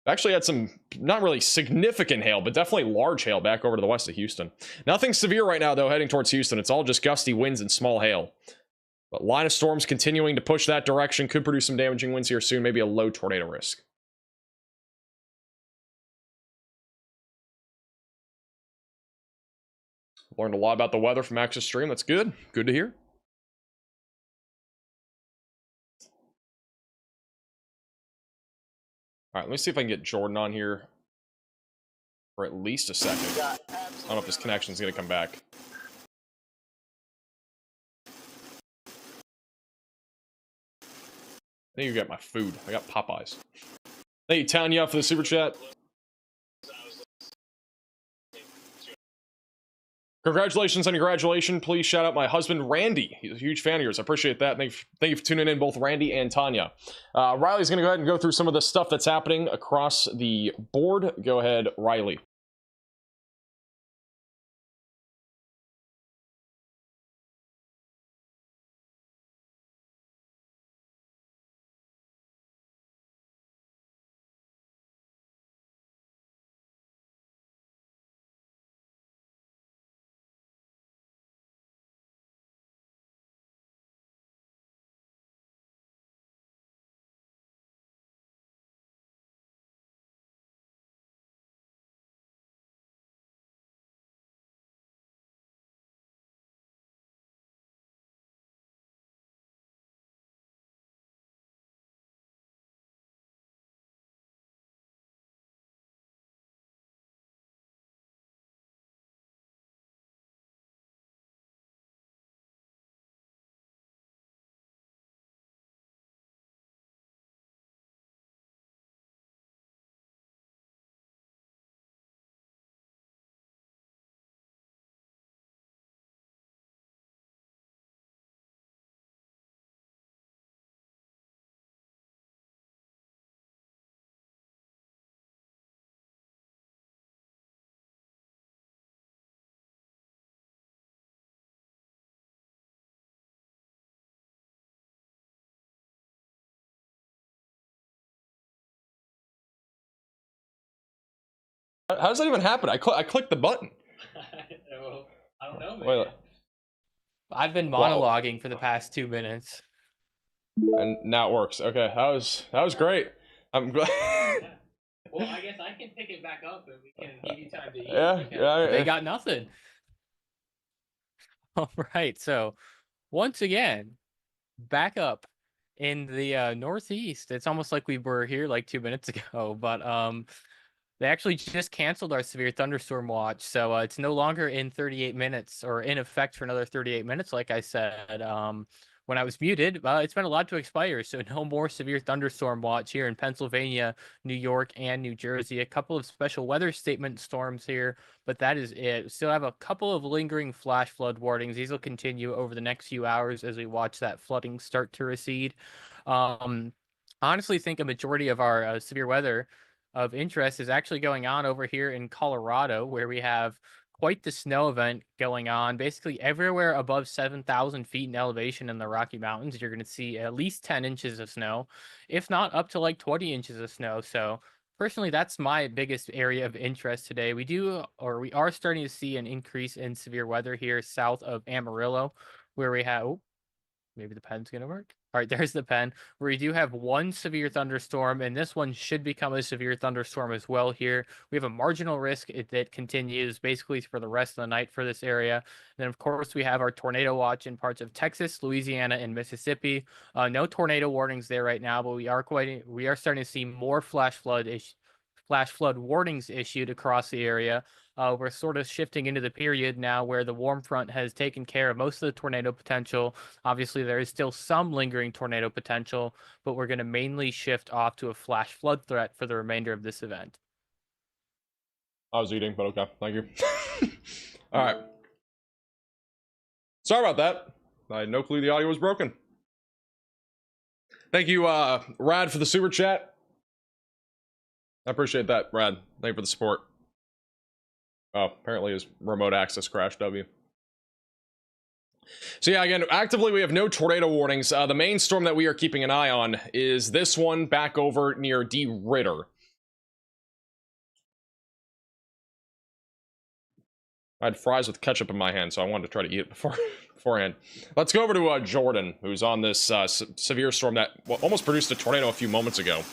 Actually had some not really significant hail, but definitely large hail back over to the west of Houston. Nothing severe right now, though, heading towards Houston. It's all just gusty winds and small hail. But line of storms continuing to push that direction could produce some damaging winds here soon, maybe a low tornado risk. Learned a lot about the weather from Axis Stream. That's good. Good to hear. All right, let me see if I can get Jordan on here for at least a second. I don't know if this connection's going to come back. I need to get my food. I got Popeyes. Thank you, Tanya, for the super chat. Congratulations on your graduation. Please shout out my husband, Randy. He's a huge fan of yours. I appreciate that. Thank you for tuning in, both Randy and Tanya. Riley's going to go ahead and go through some of the stuff that's happening across the board. Go ahead, Riley. How does that even happen? I clicked the button. Well, I don't know, man. Wait, I've been monologuing for the past 2 minutes. and now it works. Okay, that was great. I'm glad. Yeah. Well, I guess I can pick it back up and we can give you time to eat. Yeah. They got nothing. All right, so once again, back up in the northeast. It's almost like we were here like 2 minutes ago, but they actually just canceled our severe thunderstorm watch, so it's no longer in 38 minutes or in effect for another 38 minutes, like I said. When I was muted, it's been allowed to expire, so no more severe thunderstorm watch here in Pennsylvania, New York, and New Jersey. A couple of special weather statement storms here, but that is it. Still have a couple of lingering flash flood warnings. These will continue over the next few hours as we watch that flooding start to recede. Honestly think a majority of our severe weather of interest is actually going on over here in Colorado, where we have quite the snow event going on. Basically, everywhere above 7,000 feet in elevation in the Rocky Mountains, you're going to see at least 10 inches of snow, if not up to like 20 inches of snow. So, personally, that's my biggest area of interest today. We are starting to see an increase in severe weather here south of Amarillo, where we have. Oh, maybe the pen's going to work. All right, there's the pen, where we do have one severe thunderstorm, and this one should become a severe thunderstorm as well here. We have a marginal risk that continues basically for the rest of the night for this area. And then, of course, we have our tornado watch in parts of Texas, Louisiana, and Mississippi. No tornado warnings there right now, but we are starting to see more flash flood warnings issued across the area. We're sort of shifting into the period now where the warm front has taken care of most of the tornado potential. Obviously, there is still some lingering tornado potential, but we're going to mainly shift off to a flash flood threat for the remainder of this event. I was eating, but okay. Thank you. All right. Sorry about that. I had no clue the audio was broken. Thank you, Rad, for the super chat. I appreciate that, Rad. Thank you for the support. Oh, apparently his remote access crashed, W. So yeah, again, actively we have no tornado warnings. The main storm that we are keeping an eye on is this one back over near Ditter. I had fries with ketchup in my hand, so I wanted to try to eat it beforehand. Let's go over to Jordan, who's on this severe storm that almost produced a tornado a few moments ago.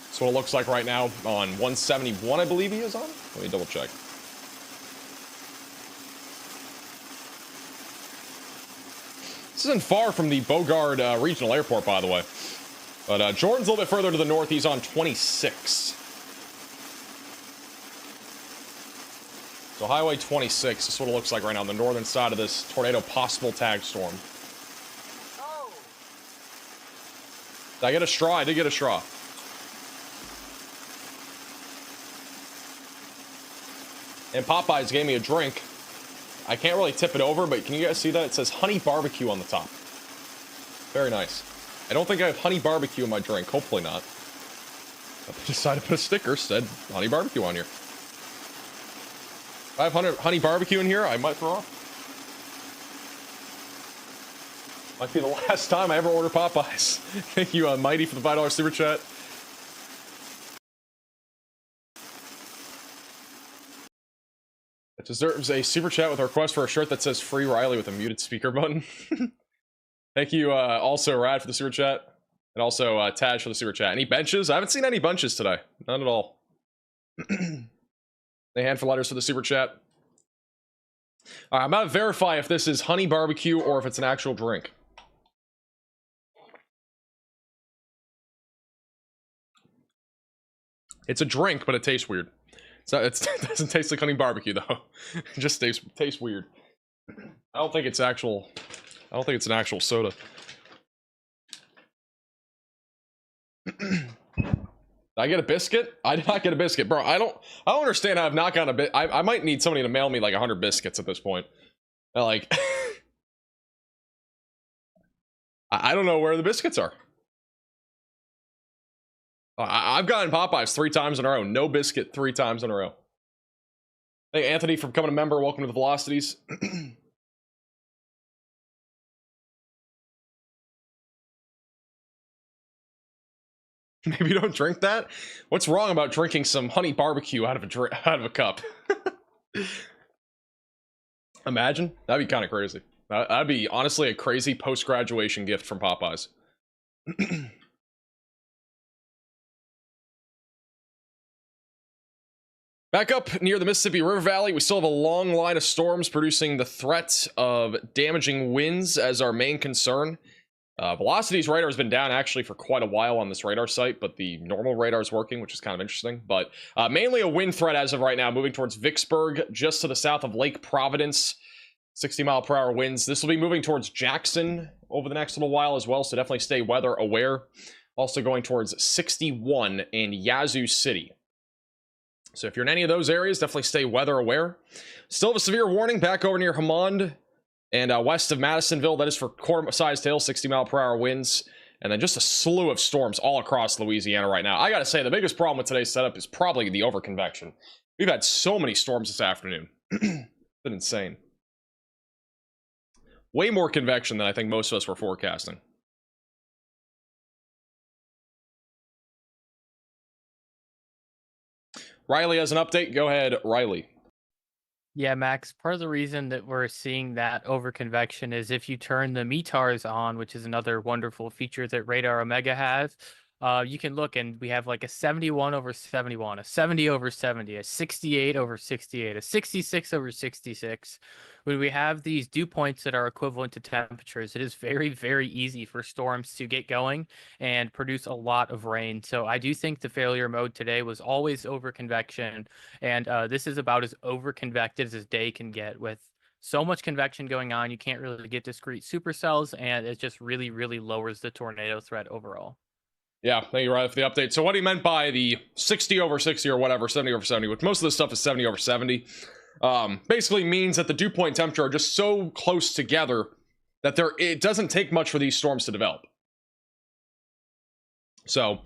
That's what it looks like right now on 171, I believe he is on. Let me double check. This isn't far from the Bogard Regional Airport, by the way. But Jordan's a little bit further to the north. He's on 26. So Highway 26 is what it looks like right now on the northern side of this tornado possible Tague storm. Oh. Did I get a straw? I did get a straw. And Popeyes gave me a drink. I can't really tip it over, but can you guys see that? It says honey barbecue on the top. Very nice. I don't think I have honey barbecue in my drink. Hopefully not. I decided to put a sticker, said honey barbecue on here. If I have honey barbecue in here, I might throw off. Might be the last time I ever order Popeyes. Thank you, Mighty, for the $5 super chat. It deserves a super chat with a request for a shirt that says Free Riley with a muted speaker button. Thank you, also Rad, for the super chat. And also Taj for the super chat. Any benches? I haven't seen any bunches today. None at all. A handful of letters for the super chat. All right, I'm about to verify if this is honey barbecue or if it's an actual drink. It's a drink, but it tastes weird. It doesn't taste like honey barbecue though. It just tastes weird. I don't think it's an actual soda. Did I get a biscuit? I did not get a biscuit, bro. I don't understand how I've not gotten a bit. I might need somebody to mail me like 100 biscuits at this point. Like, I don't know where the biscuits are. I've gotten Popeyes 3 times in a row. No biscuit 3 times in a row. Hey, Anthony, for becoming a member. Welcome to the Velocities. Maybe you don't drink that? What's wrong about drinking some honey barbecue out of a cup? Imagine. That'd be kind of crazy. That'd be honestly a crazy post-graduation gift from Popeyes. Back up near the Mississippi River Valley, we still have a long line of storms producing the threat of damaging winds as our main concern. Velocity's radar has been down actually for quite a while on this radar site, but the normal radar is working, which is kind of interesting. But mainly a wind threat as of right now, moving towards Vicksburg, just to the south of Lake Providence. 60-mile-per-hour winds. This will be moving towards Jackson over the next little while as well, so definitely stay weather aware. Also going towards 61 in Yazoo City. So if you're in any of those areas, definitely stay weather aware. Still have a severe warning back over near Hammond and west of Madisonville. That is for quarter-sized hail, 60-mile-per-hour winds. And then just a slew of storms all across Louisiana right now. I gotta say, the biggest problem with today's setup is probably the overconvection. We've had so many storms this afternoon. Been insane. Way more convection than I think most of us were forecasting. Riley has an update. Go ahead, Riley. Yeah, Max, part of the reason that we're seeing that overconvection is if you turn the METARs on, which is another wonderful feature that Radar Omega has, you can look and we have like a 71/71, a 70/70, a 68/68, a 66/66. When we have these dew points that are equivalent to temperatures, it is very, very easy for storms to get going and produce a lot of rain. So I do think the failure mode today was always overconvection, and this is about as overconvected as day can get with so much convection going on. You can't really get discrete supercells, and it just really, really lowers the tornado threat overall. Yeah, thank you, Riley, for the update. So what he meant by the 60/60 or whatever, 70/70, which most of this stuff is 70/70, basically means that the dew point temperature are just so close together that it doesn't take much for these storms to develop. So,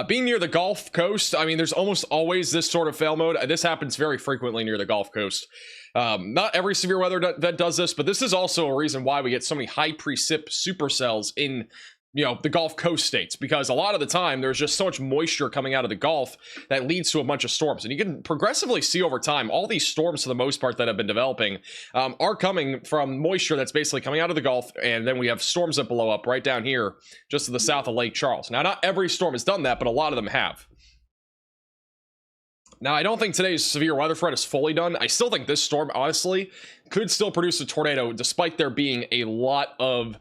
being near the Gulf Coast, I mean, there's almost always this sort of fail mode. This happens very frequently near the Gulf Coast. Not every severe weather that does this, but this is also a reason why we get so many high precip supercells in, you know, the Gulf Coast states, because a lot of the time there's just so much moisture coming out of the Gulf that leads to a bunch of storms. And you can progressively see over time, all these storms for the most part that have been developing are coming from moisture that's basically coming out of the Gulf. And then we have storms that blow up right down here, just to the south of Lake Charles. Now, not every storm has done that, but a lot of them have. Now, I don't think today's severe weather threat is fully done. I still think this storm, honestly, could still produce a tornado, despite there being a lot of,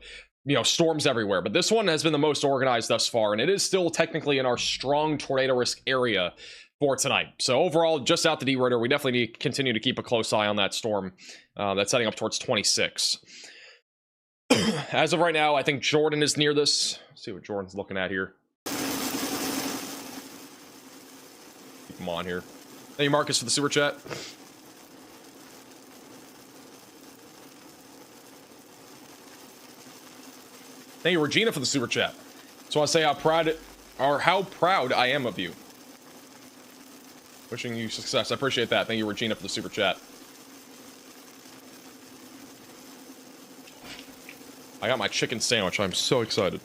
you know, storms everywhere. But this one has been the most organized thus far, and it is still technically in our strong tornado risk area for tonight. So overall, just out the D-radar, we definitely need to continue to keep a close eye on that storm that's heading up towards 26. As of right now, I think Jordan is near this. Let's see what Jordan's looking at here. Keep him on here. Thank you, Marcus, for the super chat. Thank you, Regina, for the super chat. So I say how proud I am of you. Wishing you success. I appreciate that. Thank you, Regina, for the super chat. I got my chicken sandwich. I'm so excited.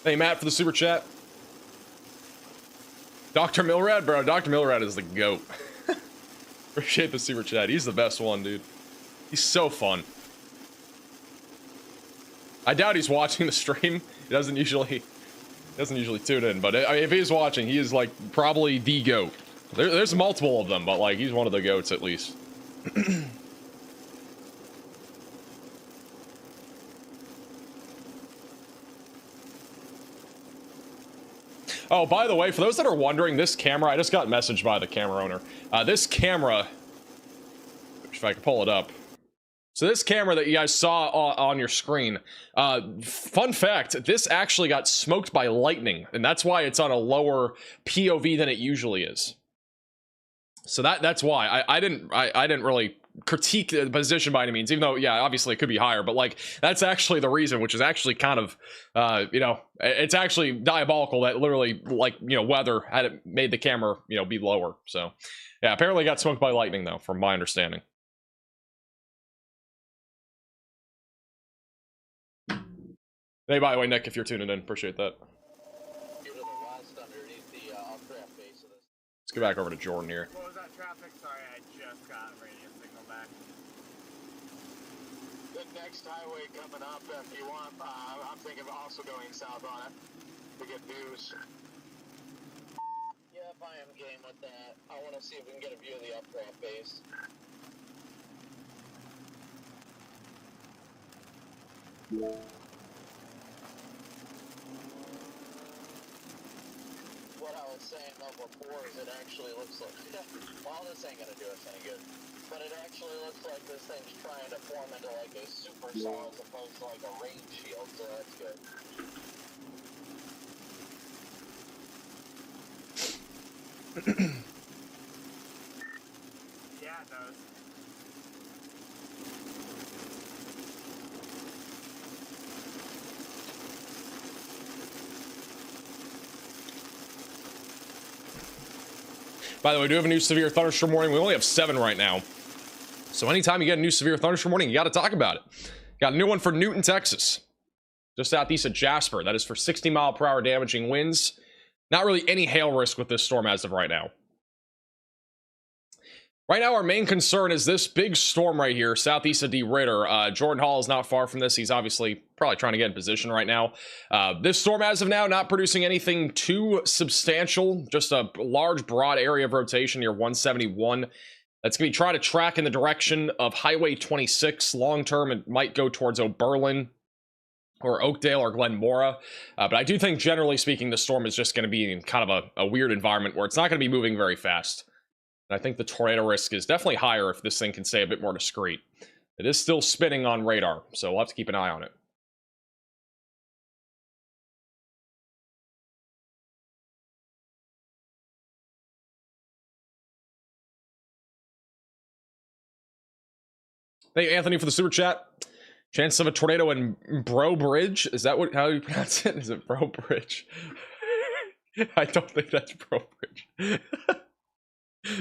Thank you, Matt, for the super chat. Dr. Milrad, bro. Dr. Milrad is the GOAT. Appreciate the super chat. He's the best one, dude. He's so fun. I doubt he's watching the stream. He doesn't usually tune in, but if he's watching, he is like probably the GOAT. There's multiple of them, but like he's one of the GOATs at least. Oh, by the way, for those that are wondering, this camera, I just got messaged by the camera owner. This camera, if I can pull it up. So this camera that you guys saw on your screen, fun fact, this actually got smoked by lightning, and that's why it's on a lower POV than it usually is. So that's why I didn't really critique the position by any means, even though, yeah, obviously it could be higher, but like that's actually the reason, which is actually kind of you know, it's actually diabolical that literally, like, you know, weather had it made the camera, you know, be lower. So yeah, apparently it got smoked by lightning though, from my understanding. Hey, by the way, Nick, if you're tuning in, appreciate that. Let's get back over to Jordan here. What was that traffic? Sorry, I just got radio signal back. The next highway coming up, if you want, I'm thinking of also going south on it to get views. Yep, I am game with that. I want to see if we can get a view of the updraft base. What I was saying though before is it actually looks like, well, this ain't gonna do us any good, but it actually looks like this thing's trying to form into like a supercell as opposed to like a rain shield, so that's good. Yeah, it does. By the way, we do have a new severe thunderstorm warning. We only have 7 right now. So anytime you get a new severe thunderstorm warning, you got to talk about it. Got a new one for Newton, Texas. Just southeast of Jasper. That is for 60-mile-per-hour damaging winds. Not really any hail risk with this storm as of right now. Right now, our main concern is this big storm right here, southeast of Ditter. Jordan Hall is not far from this. He's obviously probably trying to get in position right now. This storm, as of now, not producing anything too substantial. Just a large, broad area of rotation near 171. That's going to be trying to track in the direction of Highway 26. Long term, it might go towards Oberlin or Oakdale or Glenmora. But I do think, generally speaking, the storm is just going to be in kind of a weird environment where it's not going to be moving very fast. And I think the tornado risk is definitely higher if this thing can stay a bit more discreet. It is still spinning on radar, so we'll have to keep an eye on it. Thank you, Anthony, for the super chat. Chance of a tornado in Bro Bridge? Is that how you pronounce it? Is it Bro Bridge? I don't think that's Bro Bridge.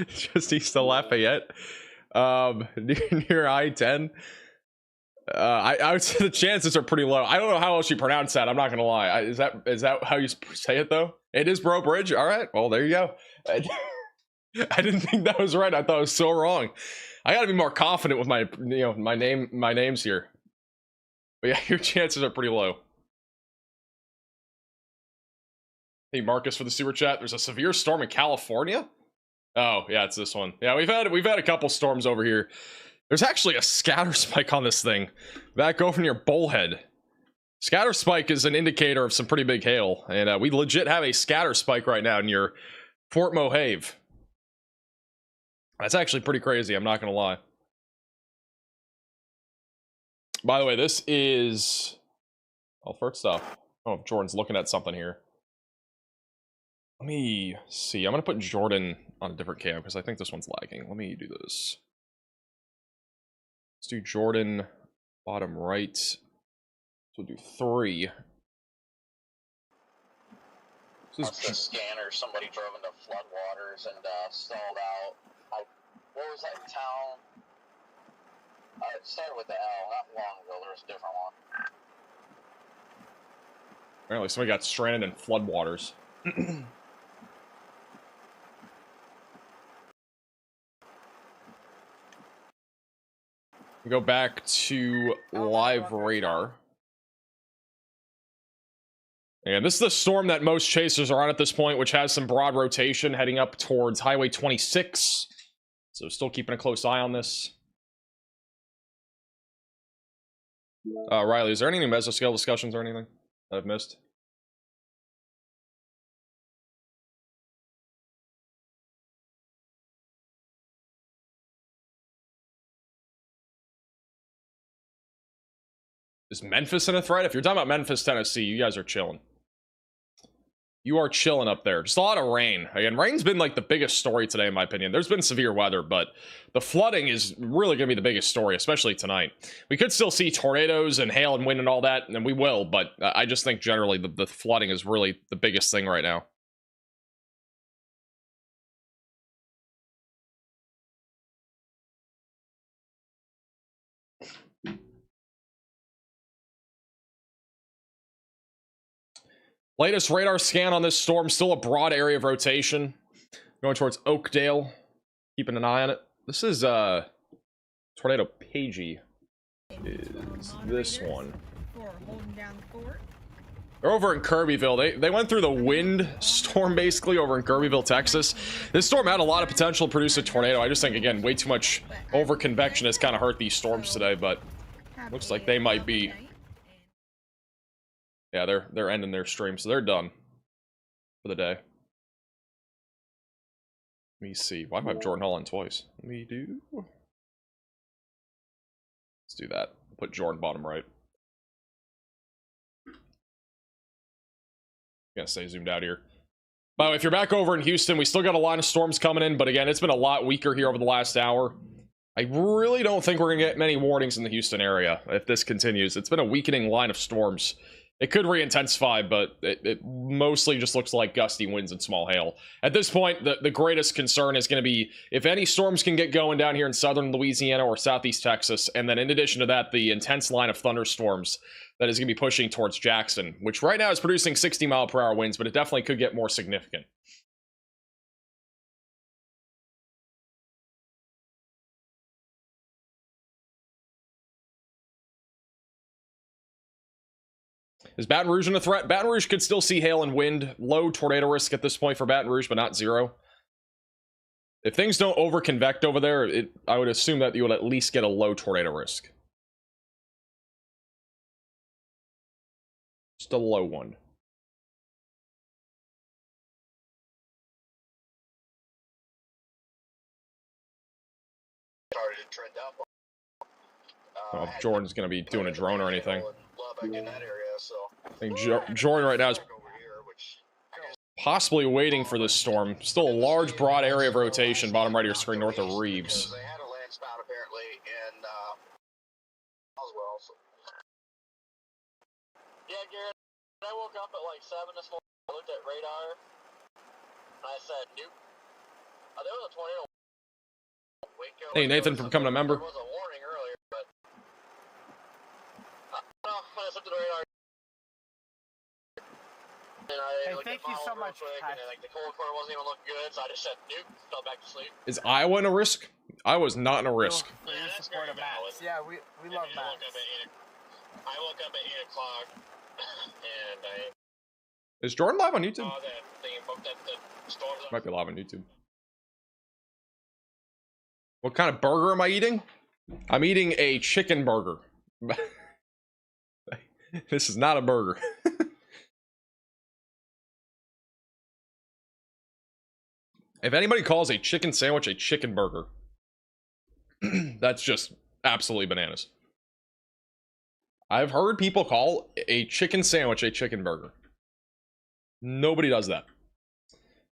Just east of Lafayette. Near I-10. I would say the chances are pretty low. I don't know how else you pronounce that. I'm not gonna lie. Is that how you say it though? It is Bro Bridge. All right. Well, there you go. I didn't think that was right. I thought it was so wrong. I got to be more confident with my my names here. But yeah, your chances are pretty low. Hey Marcus for the super chat. There's a severe storm in California. Oh yeah, it's this one. Yeah, we've had a couple storms over here. There's actually a scatter spike on this thing. Back over near Bullhead. Scatter spike is an indicator of some pretty big hail, and we legit have a scatter spike right now near Fort Mohave. That's actually pretty crazy, I'm not gonna lie. By the way, this is... well, first off, oh, Jordan's looking at something here. Let me see. I'm gonna put Jordan on a different cam because I think this one's lagging. Let me do this. Let's do Jordan bottom right. So we'll do 3. This is the scanner. Somebody drove into floodwaters and stalled out. What was that town? It started with the L. Not long ago. There was a different one. Apparently somebody got stranded in floodwaters. We go back to live radar. And this is the storm that most chasers are on at this point, which has some broad rotation heading up towards Highway 26. So still keeping a close eye on this. Riley, is there any new mesoscale discussions or anything that I've missed? Is Memphis in a threat? If you're talking about Memphis, Tennessee, you guys are chilling. You are chilling up there. Just a lot of rain. Again, rain's been like the biggest story today, in my opinion. There's been severe weather, but the flooding is really going to be the biggest story, especially tonight. We could still see tornadoes and hail and wind and all that, and we will, but I just think generally the flooding is really the biggest thing right now. Latest radar scan on this storm, still a broad area of rotation. Going towards Oakdale. Keeping an eye on it. This is Tornado Pagey. Is this one. They're over in Kirbyville. They went through the wind storm basically over in Kirbyville, Texas. This storm had a lot of potential to produce a tornado. I just think, again, way too much over convection has kind of hurt these storms today, but looks like they might be... yeah, they're ending their stream, so they're done for the day. Let me see. Why do I have Jordan Hall on twice? Let me do... let's do that. Put Jordan bottom right. Gonna stay zoomed out here. By the way, if you're back over in Houston, we still got a line of storms coming in, but again, it's been a lot weaker here over the last hour. I really don't think we're gonna get many warnings in the Houston area if this continues. It's been a weakening line of storms It could re-intensify, but it mostly just looks like gusty winds and small hail. At this point, the greatest concern is going to be if any storms can get going down here in southern Louisiana or southeast Texas, and then in addition to that, the intense line of thunderstorms that is going to be pushing towards Jackson, which right now is producing 60-mile-per-hour winds, but it definitely could get more significant. Is Baton Rouge in a threat? Baton Rouge could still see hail and wind. Low tornado risk at this point for Baton Rouge, but not zero. If things don't over-convect over there, I would assume that you would at least get a low tornado risk. Just a low one. Started to trend up. I don't know if Jordan's going to be doing a drone or anything. In that area, so. I think Jordan right now is possibly waiting for this storm. Still a large, broad area of rotation, bottom right of your screen, north of Reeves. They had a land spout apparently in Oswell. So. Yeah, Garrett, I woke up at like 7 this morning. I looked at radar, and I said, nope. There was a tornado. Hey, Nathan, for becoming a member. There was a warning earlier, but no, I just looked at the radar. And I thank you so much. And like the cold core wasn't even looking good, so I just said nope, fell back to sleep. Is Iowa in a risk? Iowa's not in a risk. Yeah, that's very valid. Yeah, we love Max. I woke up at 8 o'clock, and I Is Jordan live on YouTube? saw that thing about that the storms. Might be live on YouTube. What kind of burger am I eating? I'm eating a chicken burger. This is not a burger. If anybody calls a chicken sandwich a chicken burger, that's just absolutely bananas. I've heard people call a chicken sandwich a chicken burger. Nobody does that.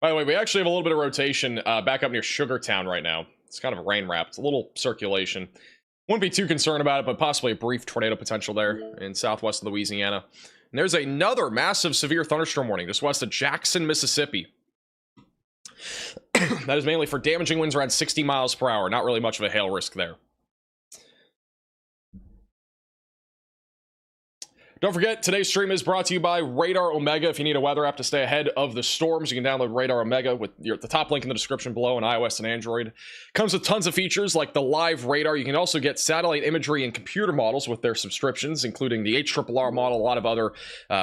By the way, we actually have a little bit of rotation back up near Sugartown right now. It's kind of rain wrapped, a little circulation. Wouldn't be too concerned about it, but possibly a brief tornado potential there in southwest Louisiana. And there's another massive severe thunderstorm warning just west of Jackson, Mississippi. That is mainly for damaging winds around 60 miles per hour. Not really much of a hail risk there. Don't forget, today's stream is brought to you by Radar Omega. If you need a weather app to stay ahead of the storms, you can download Radar Omega with the top link in the description below on iOS and Android. Comes with tons of features like the live radar. You can also get satellite imagery and computer models with their subscriptions, including the HRRR model, a lot of other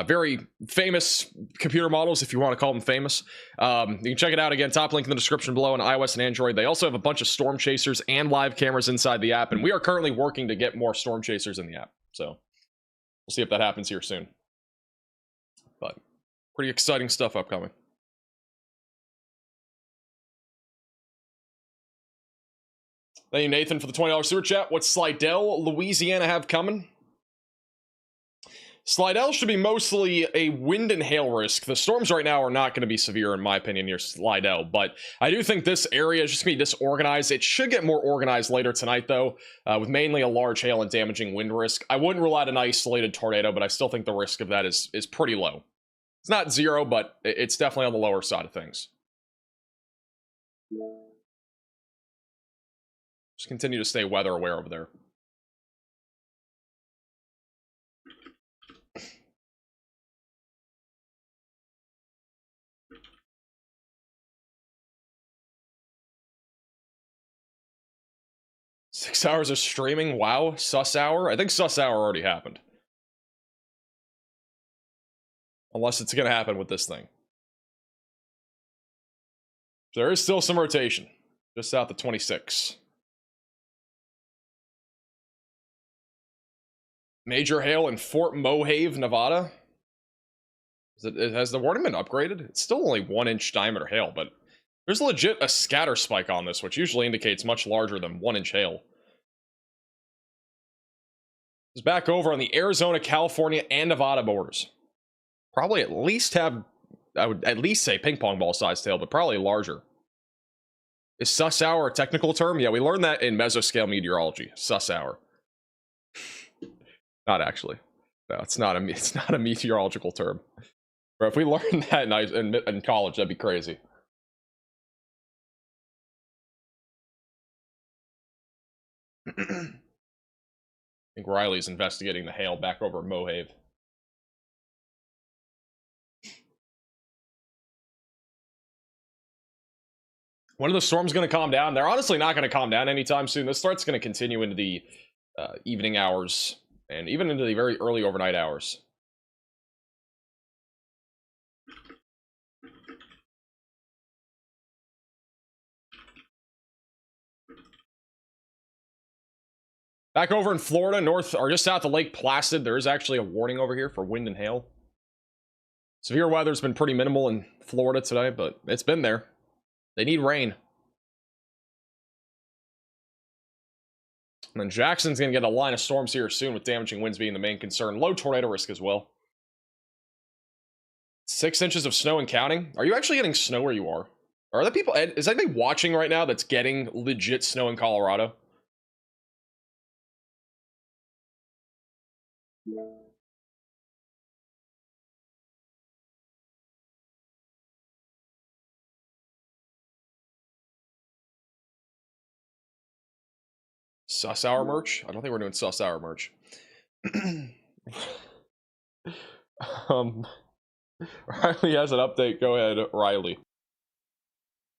very famous computer models, if you want to call them famous. You can check it out again, top link in the description below on iOS and Android. They also have a bunch of storm chasers and live cameras inside the app, and we are currently working to get more storm chasers in the app. So we'll see if that happens here soon. But pretty exciting stuff upcoming. Thank you, Nathan, for the $20 super chat. What's Slidell, Louisiana have coming? Slidell should be mostly a wind and hail risk. The storms right now are not going to be severe, in my opinion, near Slidell. But I do think this area is just going to be disorganized. It should get more organized later tonight, though, with mainly a large hail and damaging wind risk. I wouldn't rule out an isolated tornado, but I still think the risk of that is pretty low. It's not zero, but it's definitely on the lower side of things. Just continue to stay weather aware over there. Six hours of streaming? Wow. Sus hour? I think sus hour already happened. Unless it's going to happen with this thing. There is still some rotation. Just south of 26. Major hail in Fort Mohave, Nevada. Has the warning been upgraded? It's still only 1-inch diameter hail, but there's legit a scatter spike on this, which usually indicates much larger than 1-inch hail. It's back over on the Arizona, California, and Nevada borders. Probably at least have, I would at least say ping pong ball size hail, but probably larger. Is sus hour a technical term? Yeah, we learned that in mesoscale meteorology. Sus hour. Not actually. No, it's not a meteorological term. Bro, if we learned that in college, that'd be crazy. I think Riley's investigating the hail back over at Mohave. When are the storms going to calm down? They're honestly not going to calm down anytime soon. This threat's going to continue into the evening hours and even into the very early overnight hours. Back over in Florida, north or just south of Lake Placid, there is actually a warning over here for wind and hail. Severe weather's been pretty minimal in Florida today, but it's been there. They need rain. And then Jackson's going to get a line of storms here soon, with damaging winds being the main concern. Low tornado risk as well. 6 inches of snow and counting. Are you actually getting snow where you are? Are there people, is anybody watching right now that's getting legit snow in Colorado? Sus hour merch? I don't think we're doing sus hour merch. Riley has an update. Go ahead, Riley.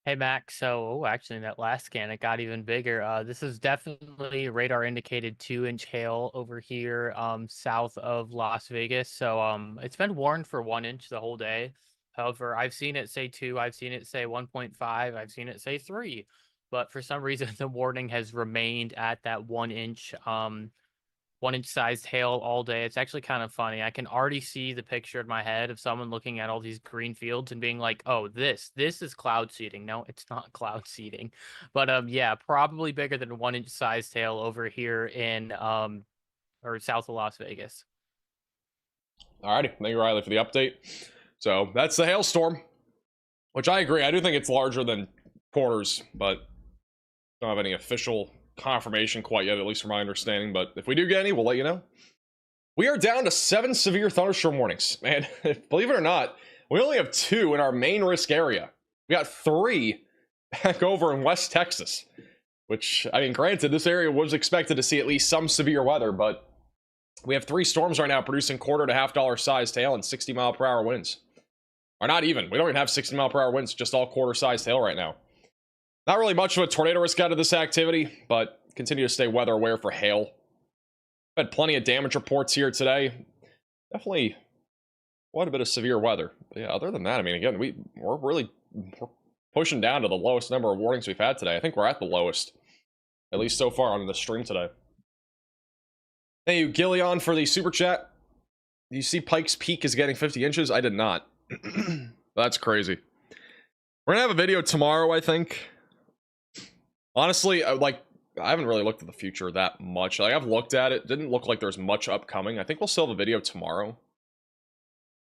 Hey Max, so actually in that last scan it got even bigger. This is definitely radar indicated 2-inch hail over here south of Las Vegas. So it's been warned for 1 inch the whole day. However, I've seen it say 2, I've seen it say 1.5, I've seen it say 3. But for some reason the warning has remained at that 1 inch 1-inch sized hail all day. It's actually kind of funny. I can already see the picture in my head of someone looking at all these green fields and being like, oh, this is cloud seeding. No, it's not cloud seeding. But yeah, probably bigger than 1-inch sized hail over here in or south of Las Vegas. Alrighty, thank you, Riley, for the update. So that's the hailstorm, which I agree. I do think it's larger than quarters, but don't have any official confirmation quite yet, at least from my understanding. But if we do get any, we'll let you know. We are down to 7 severe thunderstorm warnings, man. Believe it or not, we only have 2 in our main risk area. We got 3 back over in West Texas, which, I mean, granted, this area was expected to see at least some severe weather, but we have 3 storms right now producing $quarter to $half sized hail and 60-mile-per-hour winds. Or not even. We don't even have 60-mile-per-hour winds, just all quarter-sized hail right now. Not really much of a tornado risk out of this activity, but continue to stay weather aware for hail. Had plenty of damage reports here today. Definitely quite a bit of severe weather. But yeah, other than that, I mean, again, we're pushing down to the lowest number of warnings we've had today. I think we're at the lowest, at least so far on the stream today. Thank you, Gillion, for the super chat. Do you see Pike's Peak is getting 50 inches? I did not. That's crazy. We're gonna have a video tomorrow, I think. Honestly, I haven't really looked at the future that much. Like, I've looked at it. Didn't look like there's much upcoming. I think we'll still have a video tomorrow.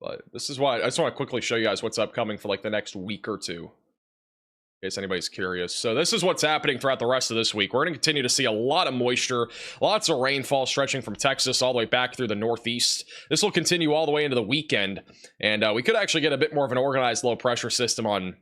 But this is why I just want to quickly show you guys what's upcoming for like the next week or two, in case anybody's curious. So this is what's happening throughout the rest of this week. We're going to continue to see a lot of moisture, lots of rainfall stretching from Texas all the way back through the Northeast. This will continue all the way into the weekend. And we could actually get a bit more of an organized low pressure system on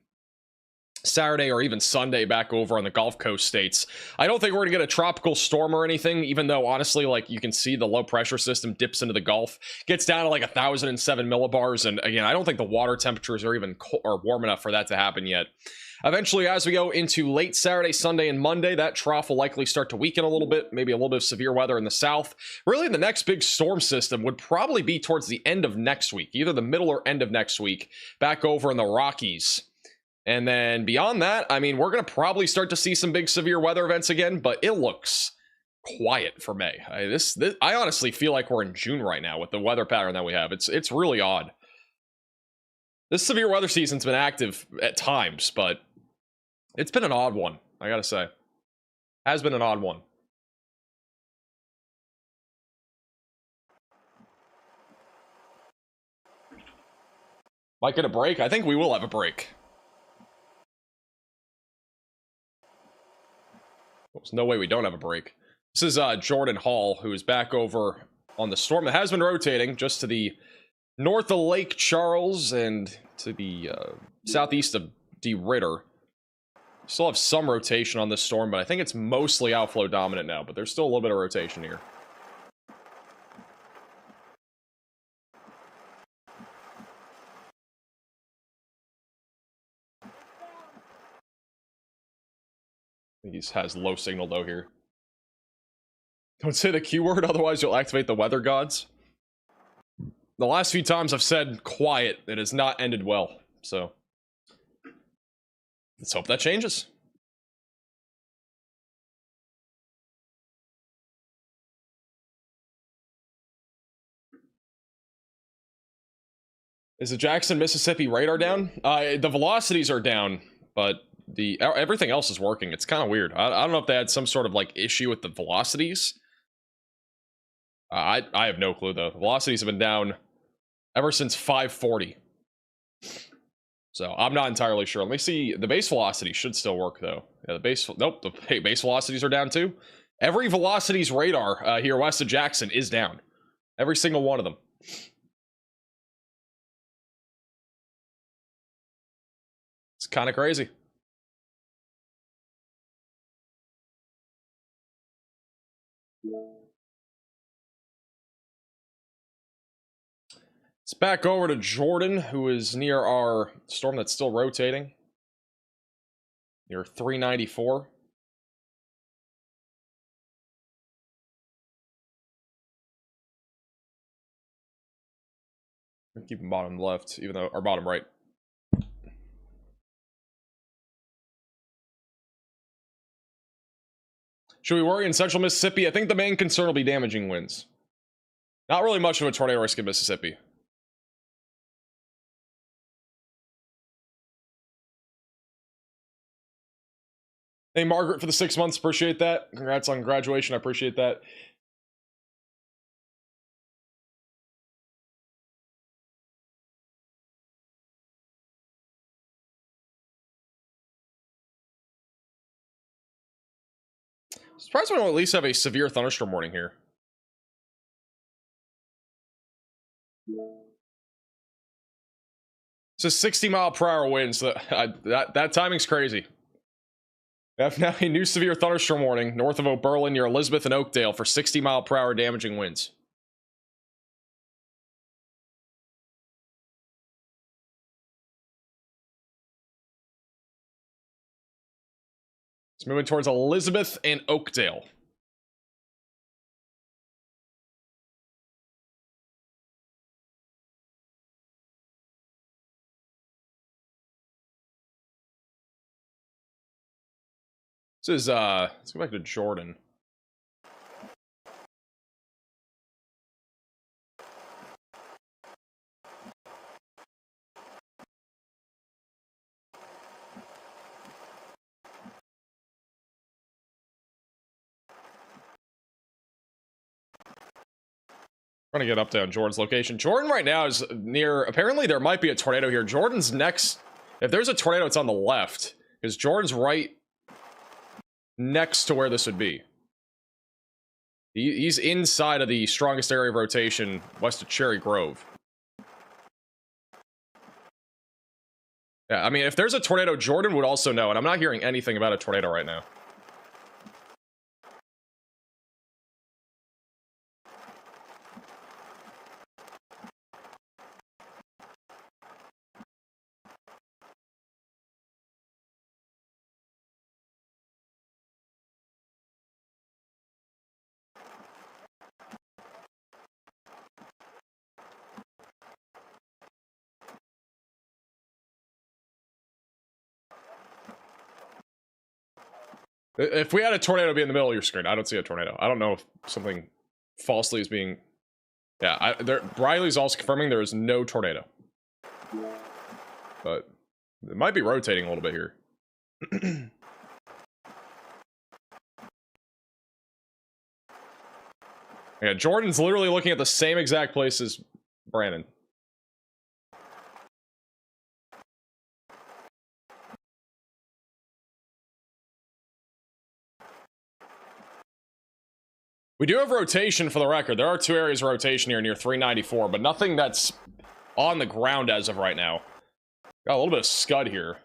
Saturday or even Sunday back over on the Gulf Coast states. I don't think we're gonna get a tropical storm or anything, even though honestly, like, you can see the low pressure system dips into the Gulf, gets down to like 1,007 millibars, and again, I don't think the water temperatures are even warm enough for that to happen yet. Eventually, as we go into late Saturday, Sunday, and Monday, that trough will likely start to weaken a little bit, maybe a little bit of severe weather in the south. Really, the next big storm system would probably be towards the end of next week, either the middle or end of next week, back over in the Rockies. And then beyond that, I mean, we're going to probably start to see some big severe weather events again, but it looks quiet for May. I honestly feel like we're in June right now with the weather pattern that we have. It's really odd. This severe weather season's been active at times, but it's been an odd one, I gotta say. Has been an odd one. Might get a break? I think we will have a break. There's no way we don't have a break. This is Jordan Hall, who is back over on the storm that has been rotating just to the north of Lake Charles and to the southeast of Ritter. Still have some rotation on this storm, but I think it's mostly outflow dominant now, but there's still a little bit of rotation here. I think he has low signal though here. Don't say the Q word, otherwise you'll activate the weather gods. The last few times I've said quiet, it has not ended well, so let's hope that changes. Is the Jackson, Mississippi radar down? The velocities are down, but everything else is working. It's kind of weird. I don't know if they had some sort of like issue with the velocities. I have no clue though. The velocities have been down ever since 540. So I'm not entirely sure. Let me see. The base velocity should still work though. Yeah, the base velocities are down too. Every velocities radar here west of Jackson is down. Every single one of them. It's kind of crazy. It's back over to Jordan, who is near our storm that's still rotating. Near 394. Keep them bottom left, even though, or bottom right. Should we worry in central Mississippi? I think the main concern will be damaging winds. Not really much of a tornado risk in Mississippi. Hey, Margaret, for the 6 months. Appreciate that. Congrats on graduation. I appreciate that. Surprised we don't at least have a severe thunderstorm warning here. It's a 60-mile-per-hour wind, so that timing's crazy. We have now a new severe thunderstorm warning north of Oberlin near Elizabeth and Oakdale for 60-mile-per-hour damaging winds. It's moving towards Elizabeth and Oakdale. This is, let's go back to Jordan. Trying to get update on Jordan's location. Jordan right now is near, apparently there might be a tornado here. Jordan's next, if there's a tornado, it's on the left, because Jordan's right next to where this would be. He's inside of the strongest area of rotation west of Cherry Grove. Yeah, I mean, if there's a tornado, Jordan would also know, and I'm not hearing anything about a tornado right now. If we had a tornado be in the middle of your screen, I don't see a tornado. I don't know if something falsely is being... Yeah, Riley's also confirming there is no tornado. But it might be rotating a little bit here. Yeah, Jordan's literally looking at the same exact place as Brandon. We do have rotation for the record. There are 2 areas of rotation here near 394, but nothing that's on the ground as of right now. Got a little bit of scud here.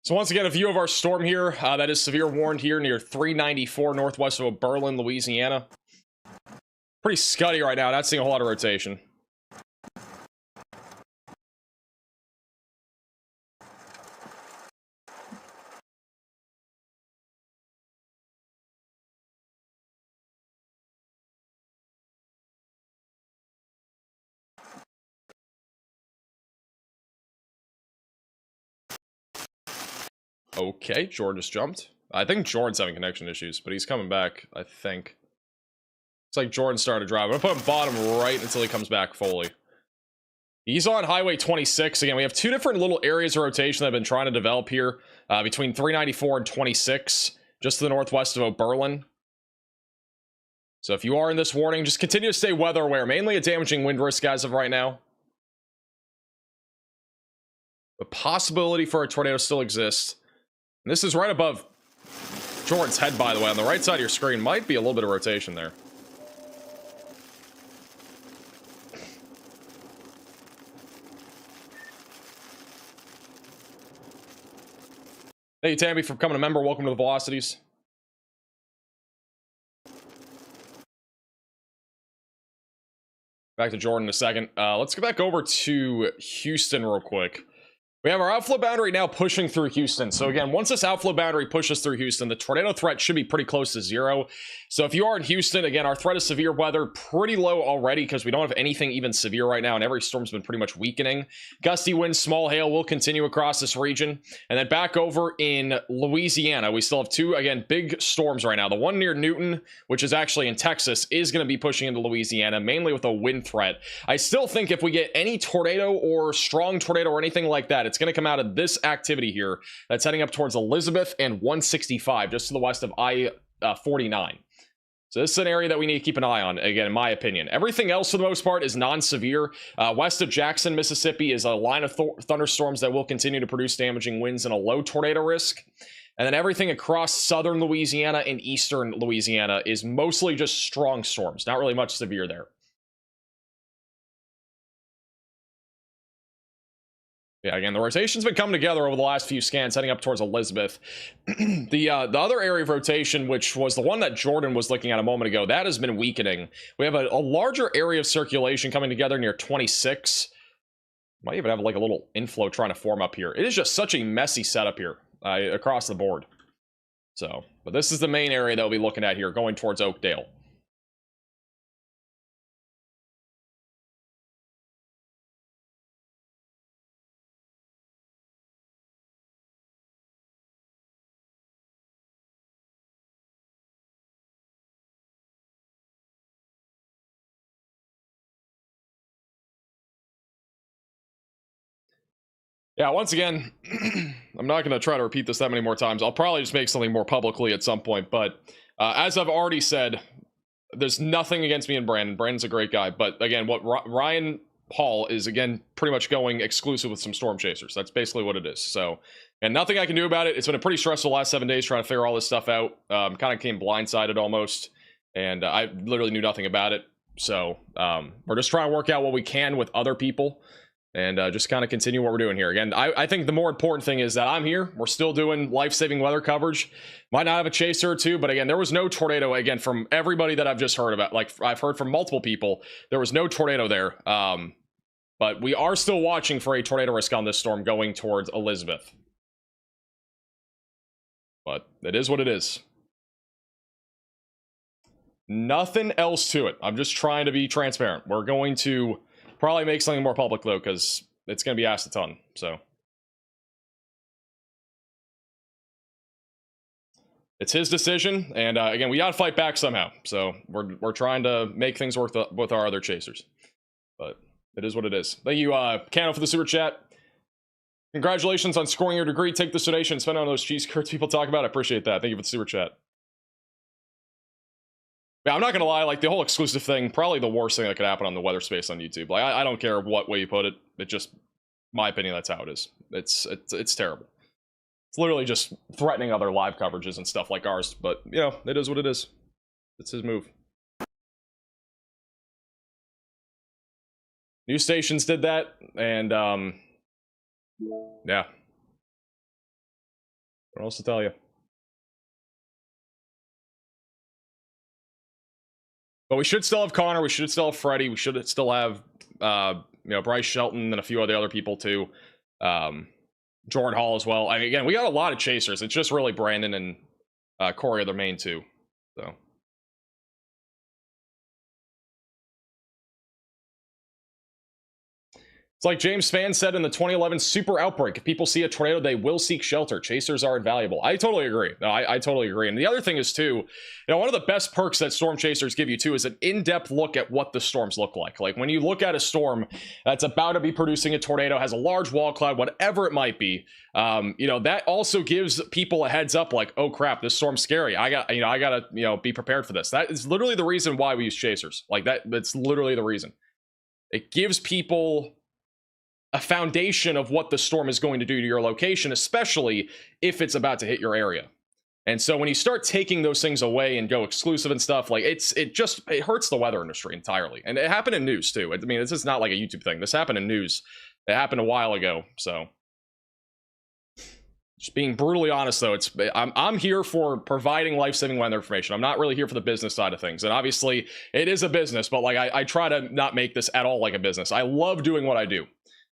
So once again, a view of our storm here. That is severe warned here near 394 northwest of Berlin, Louisiana. Pretty scuddy right now. Not seeing a whole lot of rotation. Okay, Jordan just jumped. I think Jordan's having connection issues, but he's coming back, I think. It's like Jordan started to drive. I'm gonna put him bottom right until he comes back fully. He's on Highway 26. Again, we have 2 different little areas of rotation that I've been trying to develop here between 394 and 26, just to the northwest of Oberlin. So if you are in this warning, just continue to stay weather aware. Mainly a damaging wind risk as of right now. The possibility for a tornado still exists. And this is right above Jordan's head, by the way. On the right side of your screen might be a little bit of rotation there. Hey, Tammy, for becoming a member. Welcome to the Velocities. Back to Jordan in a second. Let's get back over to Houston real quick. We have our outflow boundary now pushing through Houston. So again, once this outflow boundary pushes through Houston, the tornado threat should be pretty close to 0. So if you are in Houston, again, our threat of severe weather pretty low already because we don't have anything even severe right now, and every storm's been pretty much weakening. Gusty winds, small hail will continue across this region. And then back over in Louisiana, we still have 2, again, big storms right now. The one near Newton, which is actually in Texas, is going to be pushing into Louisiana, mainly with a wind threat. I still think if we get any tornado or strong tornado or anything like that, it's going to come out of this activity here that's heading up towards Elizabeth and 165, just to the west of I-49. So this is an area that we need to keep an eye on, again, in my opinion. Everything else, for the most part, is non-severe. West of Jackson, Mississippi, is a line of thunderstorms that will continue to produce damaging winds and a low tornado risk. And then everything across southern Louisiana and eastern Louisiana is mostly just strong storms, not really much severe there. Yeah, again, the rotation's been coming together over the last few scans, heading up towards Elizabeth. The other area of rotation, which was the one that Jordan was looking at a moment ago, that has been weakening. We have a larger area of circulation coming together near 26. Might even have like a little inflow trying to form up here. It is just such a messy setup here across the board. So, but this is the main area that we'll be looking at here, going towards Oakdale. Yeah, once again, I'm not going to try to repeat this that many more times. I'll probably just make something more publicly at some point. But as I've already said, there's nothing against me and Brandon. Brandon's a great guy. But again, what Ryan Hall is, again, pretty much going exclusive with some storm chasers. That's basically what it is. So, and nothing I can do about it. It's been a pretty stressful last 7 days trying to figure all this stuff out. Kind of came blindsided almost. And I literally knew nothing about it. So we're just trying to work out what we can with other people. And just kind of continue what we're doing here. Again, I think the more important thing is that I'm here. We're still doing life-saving weather coverage. Might not have a chaser or two, but again, there was no tornado. Again, from everybody that I've just heard about, like I've heard from multiple people, there was no tornado there. But we are still watching for a tornado risk on this storm going towards Elizabeth. But it is what it is. Nothing else to it. I'm just trying to be transparent. We're going to probably make something more public, though, because it's going to be asked a ton. So it's his decision, and again, we got to fight back somehow. So we're trying to make things work with our other chasers. But it is what it is. Thank you, Cano, for the super chat. Congratulations on scoring your degree. Take this donation, spend it on those cheese curds people talk about. I appreciate that. Thank you for the super chat. Yeah, I'm not gonna lie, like the whole exclusive thing, probably the worst thing that could happen on the weather space on YouTube. Like I don't care what way you put it. It just, my opinion, that's how it is. It's terrible. It's literally just threatening other live coverages and stuff like ours. But you know, it is what it is. It's his move. News stations did that, and yeah. What else to tell you? But we should still have Connor. We should still have Freddie. We should still have, you know, Bryce Shelton and a few other people too. Jordan Hall as well. I mean, again, we got a lot of chasers. It's just really Brandon and Corey are the main two. So. It's like James Spann said in the 2011 super outbreak. If people see a tornado, they will seek shelter. Chasers are invaluable. I totally agree. No, I totally agree. And the other thing is, too, you know, one of the best perks that storm chasers give you, too, is an in-depth look at what the storms look like. Like, when you look at a storm that's about to be producing a tornado, has a large wall cloud, whatever it might be, you know, that also gives people a heads up, like, oh, crap, this storm's scary. I got to, be prepared for this. That is literally the reason why we use chasers. Like, that's literally the reason. It gives people a foundation of what the storm is going to do to your location, especially if it's about to hit your area. And so when you start taking those things away and go exclusive and stuff, like it hurts the weather industry entirely. And it happened in news too. I mean, this is not like a YouTube thing. This happened in news. It happened a while ago. So just being brutally honest though, I'm here for providing life-saving weather information. I'm not really here for the business side of things. And obviously it is a business, but like I try to not make this at all like a business. I love doing what I do.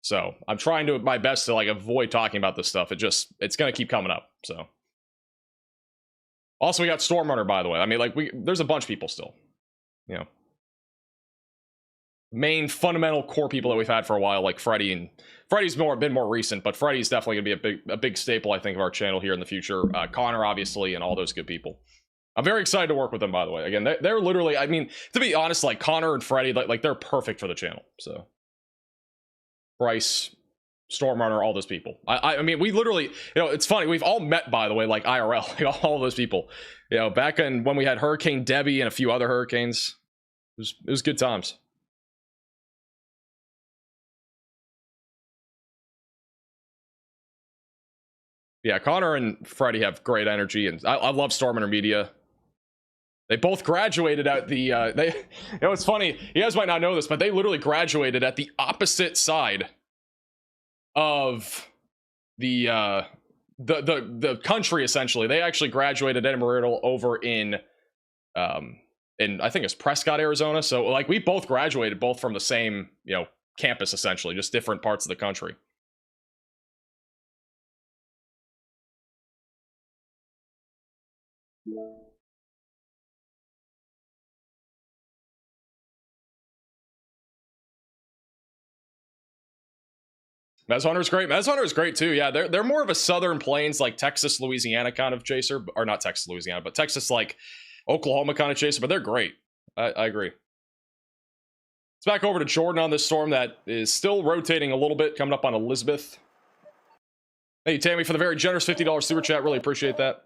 So I'm trying to my best to like avoid talking about this stuff. It's going to keep coming up. So also we got Storm Runner, by the way. I mean, like there's a bunch of people still, you know, main fundamental core people that we've had for a while, like Freddie, and Freddie's been more recent, but Freddie's definitely going to be a big staple, I think, of our channel here in the future. Connor, obviously, and all those good people. I'm very excited to work with them, by the way. Again, they're literally, I mean, to be honest, like Connor and Freddie, like they're perfect for the channel. So Bryce, Stormrunner, all those people. I mean, we literally, you know, it's funny. We've all met, by the way, like IRL, like all those people. You know, back in when we had Hurricane Debbie and a few other hurricanes, it was good times. Yeah, Connor and Freddie have great energy, and I love Stormrunner Media. They both graduated at the, you know, it's funny, you guys might not know this, but they literally graduated at the opposite side of the country, essentially. They actually graduated at Amarillo over in I think it's Prescott, Arizona. So, like, we both graduated both from the same, you know, campus, essentially, just different parts of the country. Mez Hunter is great. Mez Hunter is great too. Yeah, they're more of a Southern Plains, like Texas, Louisiana kind of chaser, or not Texas, Louisiana, but Texas, like Oklahoma kind of chaser. But they're great. I agree. It's back over to Jordan on this storm that is still rotating a little bit, coming up on Elizabeth. Thank you, Tammy, for the very generous $50 super chat. Really appreciate that.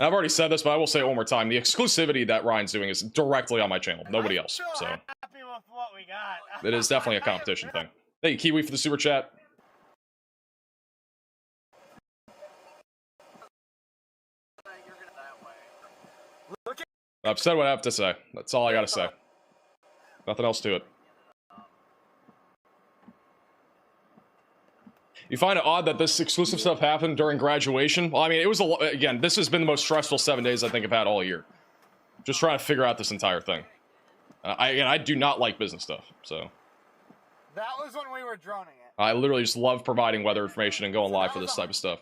I've already said this, but I will say it one more time. The exclusivity that Ryan's doing is directly on my channel. Nobody else. So it is definitely a competition thing. Thank you, Kiwi, for the super chat. I've said what I have to say. That's all I gotta say. Nothing else to it. You find it odd that this exclusive stuff happened during graduation? Well, I mean, it was again, this has been the most stressful 7 days I think I've had all year. just trying to figure out this entire thing. I do not like business stuff, so. That was when we were droning it. I literally just love providing weather information and going live for this type of stuff.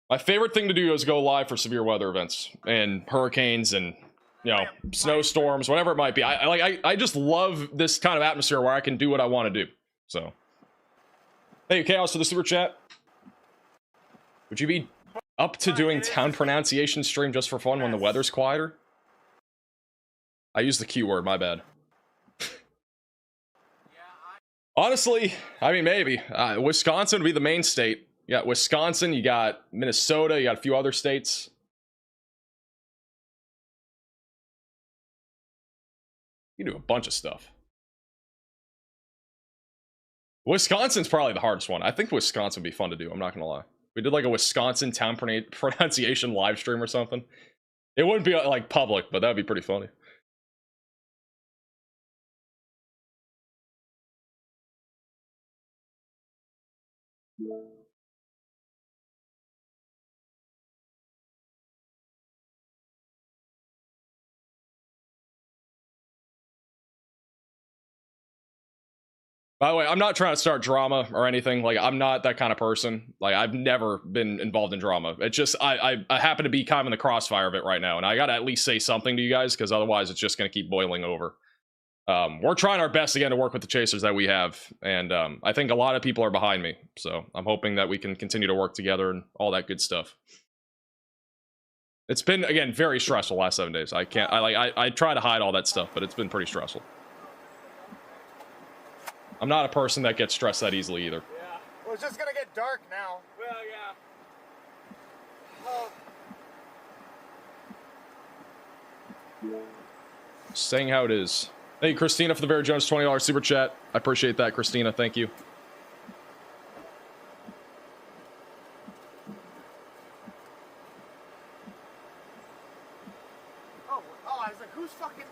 My favorite thing to do is go live for severe weather events and hurricanes and, you know, snowstorms, whatever it might be. I just love this kind of atmosphere where I can do what I want to do. So, hey, Chaos for the super chat. Would you be up to doing town pronunciation stream just for fun when the weather's quieter? I used the Q word, my bad. Honestly, I mean, maybe. Wisconsin would be the main state. You got Wisconsin, you got Minnesota, you got a few other states. You do a bunch of stuff. Wisconsin's probably the hardest one. I think Wisconsin would be fun to do, I'm not gonna lie. We did like a Wisconsin town pronunciation live stream or something. It wouldn't be like public, but that'd be pretty funny. By the way, I'm not trying to start drama or anything. Like, I'm not that kind of person. Like, I've never been involved in drama. It's just, I happen to be kind of in the crossfire of it right now. And I gotta at least say something to you guys, because otherwise it's just gonna keep boiling over. We're trying our best again to work with the chasers that we have. And I think a lot of people are behind me. So I'm hoping that we can continue to work together and all that good stuff. It's been, again, very stressful the last 7 days. I try to hide all that stuff, but it's been pretty stressful. I'm not a person that gets stressed that easily either. Yeah. Well, it's just gonna get dark now. Well, yeah. Saying how it is. Thank you, Christina, for the Vera Jones $20 super chat. I appreciate that, Christina. Thank you. Oh, I was like, who's fucking...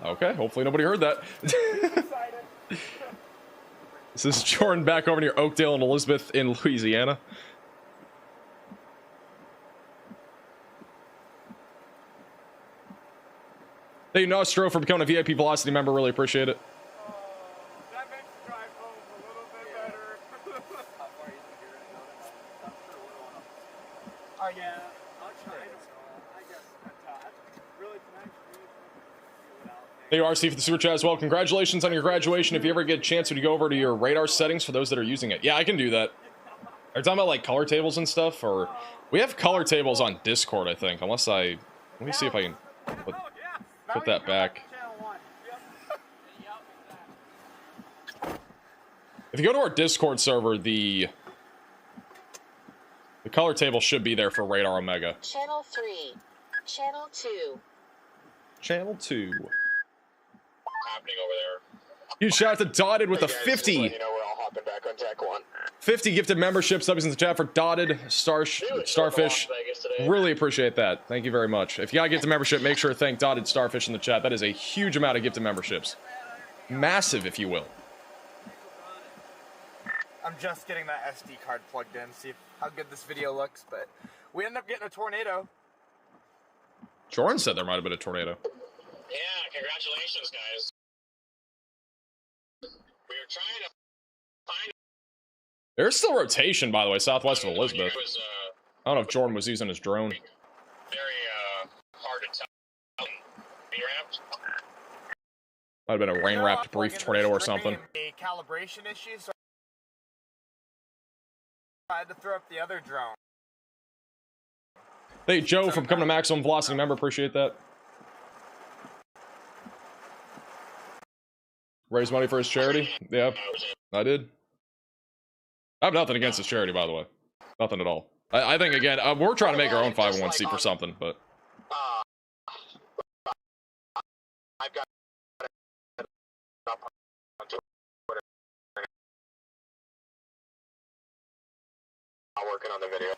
Okay, hopefully nobody heard that. This is Jordan back over near Oakdale and Elizabeth in Louisiana. Thank you, Nostro, for becoming a VIP Velocity member. Really appreciate it. That makes the drive home a little bit better. How far you think you're gonna go? I'm sure we're going up. Yeah, I'll try. I guess really tonight. Thank you, RC, for the super chat as well. Congratulations on your graduation. If you ever get a chance, would you go over to your radar settings for those that are using it? Yeah, I can do that. Are you talking about like color tables and stuff? Or we have color tables on Discord, I think. Unless let me see if I can put that back. If you go to our Discord server, the color table should be there for Radar Omega. Channel 3. Channel 2. Channel 2. Happening over there. Huge shout out to Dotted with a 50. You know, we're all hopping back on Tech 1. 50 gifted membership subs in the chat for Dotted, Starfish. Really appreciate that. Thank you very much. If you got a gifted membership, make sure to thank Dotted Starfish in the chat. That is a huge amount of gifted memberships. Massive, if you will. I'm just getting that SD card plugged in, see how good this video looks, but we ended up getting a tornado. Jordan said there might have been a tornado. Yeah, congratulations, guys. We were trying to find... There's still rotation, by the way, southwest of Elizabeth. I don't know if Jordan was using his drone. Very hard to tell. Rain-wrapped? Might have been a rain-wrapped brief tornado or something. A calibration issue, so I had to throw up the other drone. Hey, Joe, from becoming a Maximum Velocity member, appreciate that. Raise money for his charity? Yeah, I did. I have nothing against his charity, by the way. Nothing at all. I think, again, we're trying to make our own 501c for something, but... I've got it up on Twitter. I'm working on the video.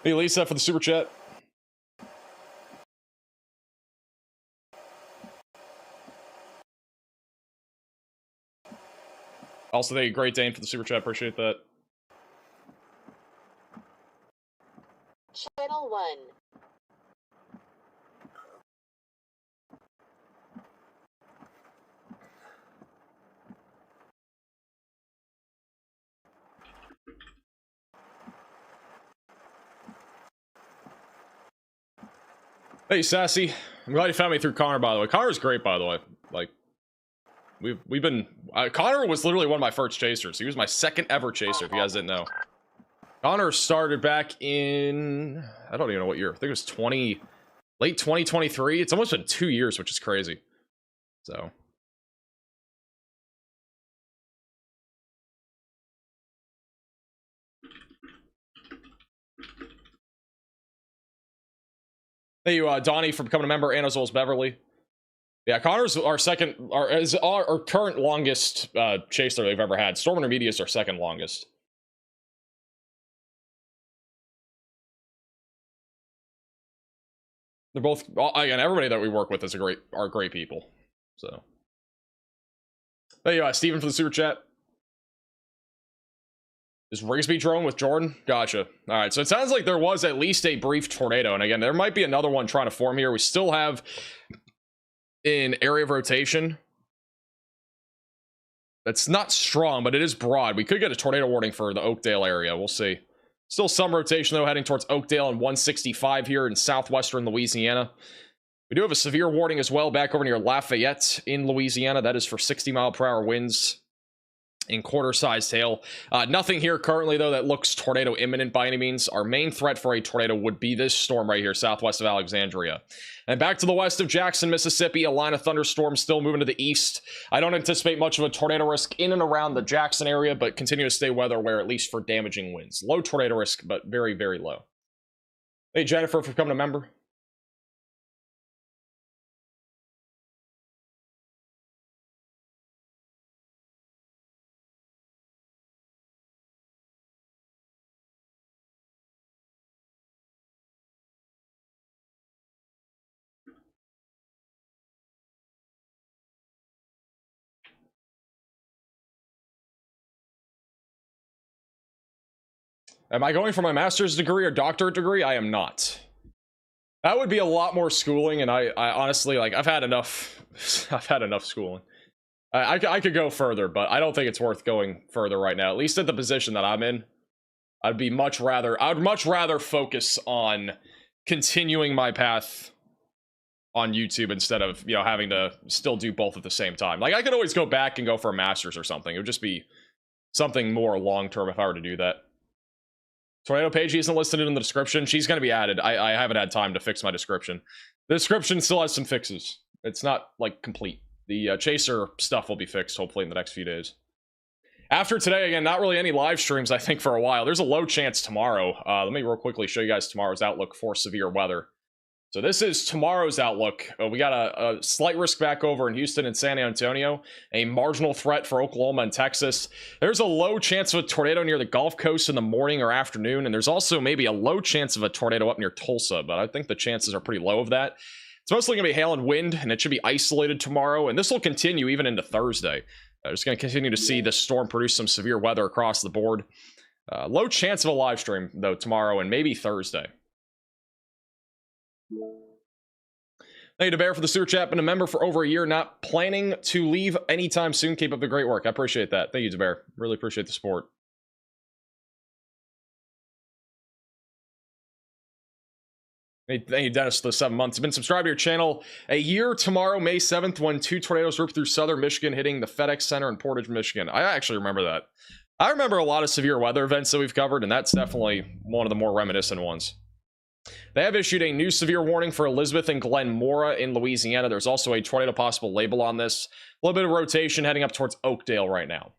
Hey, Lisa, for the super chat. Also, thank you, Great Dane, for the super chat. Appreciate that. Channel 1. Hey, Sassy. I'm glad you found me through Connor, by the way. Connor's great, by the way. Like, we've been... Connor was literally one of my first chasers. He was my second ever chaser, if you guys didn't know. Connor started back in... I don't even know what year. I think it was late 2023. It's almost been 2 years, which is crazy. So... Thank you, Donnie, for becoming a member, and as well as Beverly. Yeah, Connor's our current longest chaser they've ever had. Storm Intermediate is our second longest. They're both, again, everybody that we work with are great people. So, thank you, Steven, for the super chat. Is Rigsby drone with Jordan? Gotcha. All right, so it sounds like there was at least a brief tornado, and again, there might be another one trying to form here. We still have an area of rotation that's not strong, but it is broad. We could get a tornado warning for the Oakdale area. We'll see. Still some rotation, though, heading towards Oakdale and 165 here in southwestern Louisiana. We do have a severe warning as well back over near Lafayette in Louisiana. That is for 60-mile-per-hour winds in quarter-sized hail. Nothing here currently, though, that looks tornado imminent by any means. Our main threat for a tornado would be this storm right here, southwest of Alexandria. And back to the west of Jackson, Mississippi, a line of thunderstorms still moving to the east. I don't anticipate much of a tornado risk in and around the Jackson area, but continue to stay weather aware, at least for damaging winds. Low tornado risk, but very, very low. Hey, Jennifer, for becoming a member. Am I going for my master's degree or doctorate degree? I am not. That would be a lot more schooling, and I honestly, like, I've had enough. I've had enough schooling. I could go further, but I don't think it's worth going further right now. At least at the position that I'm in, I would much rather focus on continuing my path on YouTube instead of, you know, having to still do both at the same time. Like, I could always go back and go for a master's or something. It would just be something more long-term if I were to do that. Tornado page isn't listed in the description. She's going to be added. I haven't had time to fix my description. The description still has some fixes. It's not, like, complete. The chaser stuff will be fixed, hopefully, in the next few days. After today, again, not really any live streams, I think, for a while. There's a low chance tomorrow. Let me real quickly show you guys tomorrow's outlook for severe weather. So this is tomorrow's outlook. We got a slight risk back over in Houston and San Antonio, a marginal threat for Oklahoma and Texas. There's a low chance of a tornado near the Gulf Coast in the morning or afternoon, and there's also maybe a low chance of a tornado up near Tulsa, but I think the chances are pretty low of that. It's mostly going to be hail and wind, and it should be isolated tomorrow, and this will continue even into Thursday. I'm just going to continue to see this storm produce some severe weather across the board. Low chance of a live stream, though, tomorrow and maybe Thursday. Thank you to Bear for the super chat. Been a member for over a year, not planning to leave anytime soon. Keep up the great work. I appreciate that. Thank you to Bear. Really appreciate the support. Thank you, Dennis, for the 7 months. You've been subscribed to your channel a year tomorrow, May 7th, when 2 tornadoes ripped through southern Michigan, hitting the FedEx Center in Portage, Michigan. I actually remember that. I remember a lot of severe weather events that we've covered, and that's definitely one of the more reminiscent ones. They have issued a new severe warning for Elizabeth and Glen Mora in Louisiana. There's also a tornado possible label on this. A little bit of rotation heading up towards Oakdale right now.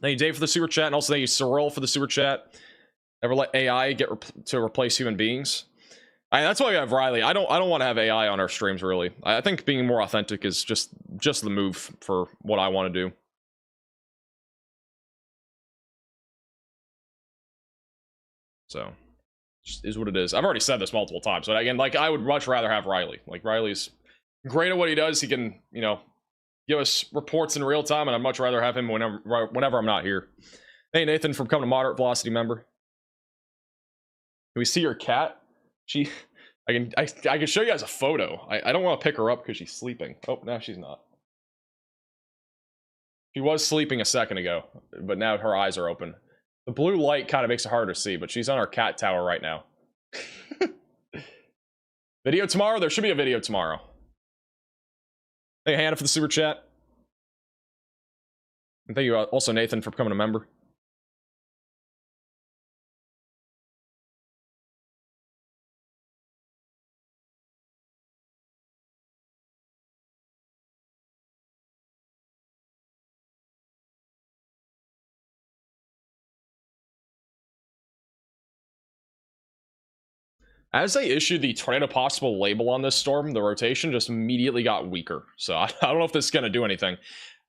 Thank you, Dave, for the super chat, and also thank you, Cyril, for the super chat. Never let AI get to replace human beings. That's why we have Riley. I don't want to have AI on our streams, really. I think being more authentic is just the move for what I want to do. So, just is what it is. I've already said this multiple times, but again, like, I would much rather have Riley. Like, Riley's great at what he does. He can, you know, give us reports in real time, and I'd much rather have him whenever I'm not here. Hey, Nathan from Coming to Moderate Velocity member. Can we see your cat? I can show you guys a photo. I don't want to pick her up because she's sleeping. Oh, no, she's not. She was sleeping a second ago, but now her eyes are open. The blue light kind of makes it harder to see, but she's on our cat tower right now. Video tomorrow? There should be a video tomorrow. Hey, Hannah for the super chat. And thank you also, Nathan, for becoming a member. As they issued the tornado possible label on this storm, the rotation just immediately got weaker. So I don't know if this is going to do anything.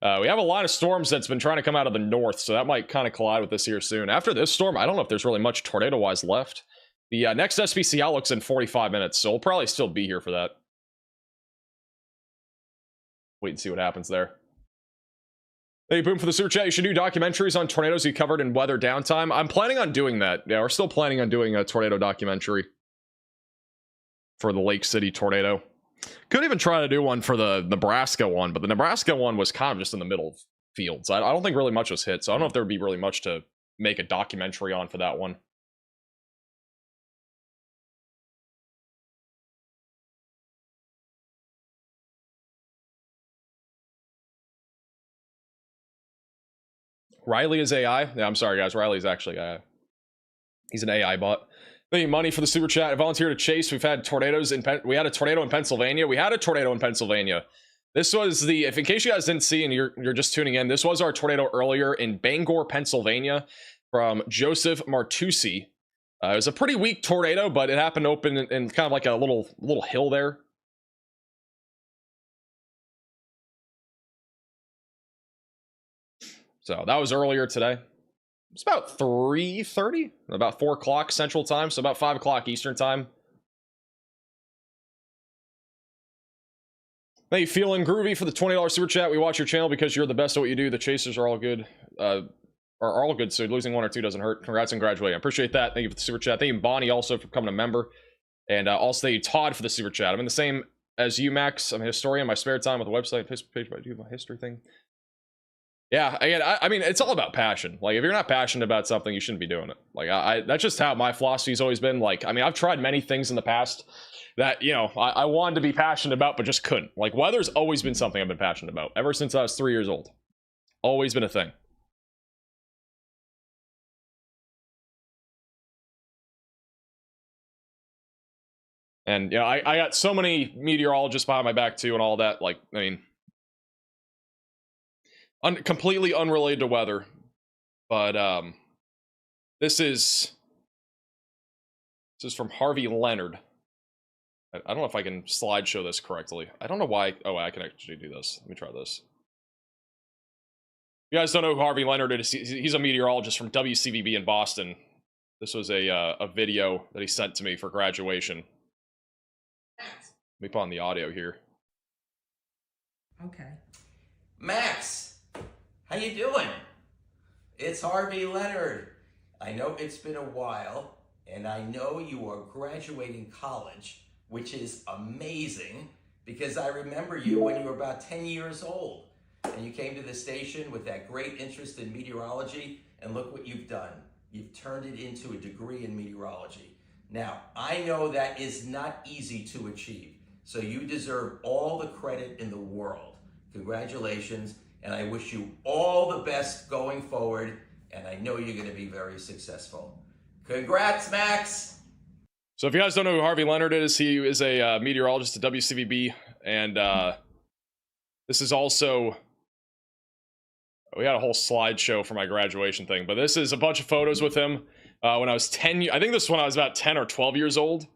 We have a lot of storms that's been trying to come out of the north, so that might kind of collide with this here soon. After this storm, I don't know if there's really much tornado-wise left. The next SPC outlook's in 45 minutes, so we'll probably still be here for that. Wait and see what happens there. Hey, Boom for the super chat. You should do documentaries on tornadoes you covered in weather downtime. I'm planning on doing that. Yeah, we're still planning on doing a tornado documentary for the Lake City tornado. Could even try to do one for the Nebraska one, but the Nebraska one was kind of just in the middle of fields. I don't think really much was hit, so I don't know if there would be really much to make a documentary on for that one. Riley is AI? Yeah, I'm sorry, guys. Riley's actually AI. He's an AI bot. Thank you, Money, for the super chat. I volunteered to chase. We've had tornadoes we had a tornado in Pennsylvania. We had a tornado in Pennsylvania. This was the, if in case you guys didn't see and you're just tuning in, this was our tornado earlier in Bangor, Pennsylvania, from Joseph Martucci. It was a pretty weak tornado, but it happened to open in kind of like a little hill there. So that was earlier today. It's about 3:30, about 4 o'clock Central Time, so about 5 o'clock Eastern Time. Hey, feeling groovy for the $20 super chat. We watch your channel because you're the best at what you do. The chasers are all good. Are all good, so losing 1 or 2 doesn't hurt. Congrats and graduating. I appreciate that. Thank you for the super chat. Thank you, Bonnie, also for becoming a member. And also thank you, Todd, for the super chat. I'm in the same as you, Max. I'm a historian in my spare time with a website page, but I do my history thing. Yeah, again, I mean, it's all about passion. Like, if you're not passionate about something, you shouldn't be doing it. Like, that's just how my philosophy's always been. Like, I mean, I've tried many things in the past that, you know, I wanted to be passionate about, but just couldn't. Like, weather's always been something I've been passionate about ever since I was 3 years old. Always been a thing. And, you know, I got so many meteorologists behind my back, too, and all that. Like, I mean, completely unrelated to weather, but this is from Harvey Leonard. I don't know if I can slideshow this correctly. I don't know why. Oh, I can actually do this. Let me try this. You guys don't know who Harvey Leonard is. He's a meteorologist from WCVB in Boston. This was a video that he sent to me for graduation. Let me put on the audio here. Okay. Max! How you doing? It's Harvey Leonard. I know it's been a while, and I know you are graduating college, which is amazing, because I remember you when you were about 10 years old, and you came to the station with that great interest in meteorology, and look what you've done. You've turned it into a degree in meteorology. Now, I know that is not easy to achieve, so you deserve all the credit in the world. Congratulations. And I wish you all the best going forward, and I know you're going to be very successful. Congrats, Max! So if you guys don't know who Harvey Leonard is, he is a meteorologist at WCVB, and this is also... We had a whole slideshow for my graduation thing, but this is a bunch of photos with him when I was 10... I think this is when I was about 10 or 12 years old.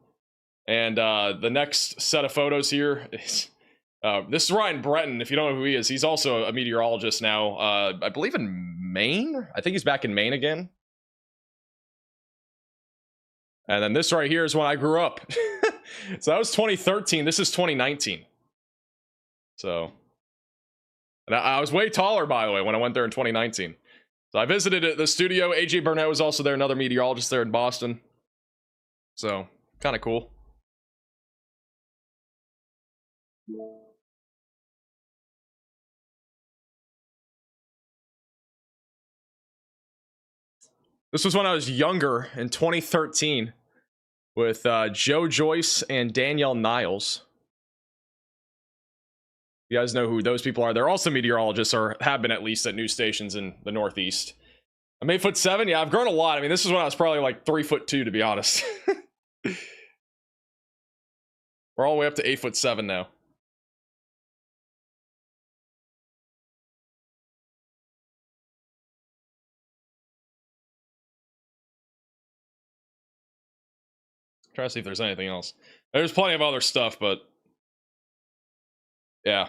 And the next set of photos here is... this is Ryan Breton, if you don't know who he is. He's also a meteorologist now, I believe in Maine? I think he's back in Maine again. And then this right here is when I grew up. So that was 2013. This is 2019. So And I was way taller, by the way, when I went there in 2019. So I visited the studio. AJ Burnett was also there, another meteorologist there in Boston. So, kind of cool. This was when I was younger in 2013 with Joe Joyce and Danielle Niles. You guys know who those people are. They're also meteorologists, or have been at least, at news stations in the Northeast. I'm 8'7". Yeah, I've grown a lot. I mean, this is when I was probably like 3'2", to be honest. We're all the way up to 8'7" now. Try to see if there's anything else. There's plenty of other stuff, but yeah.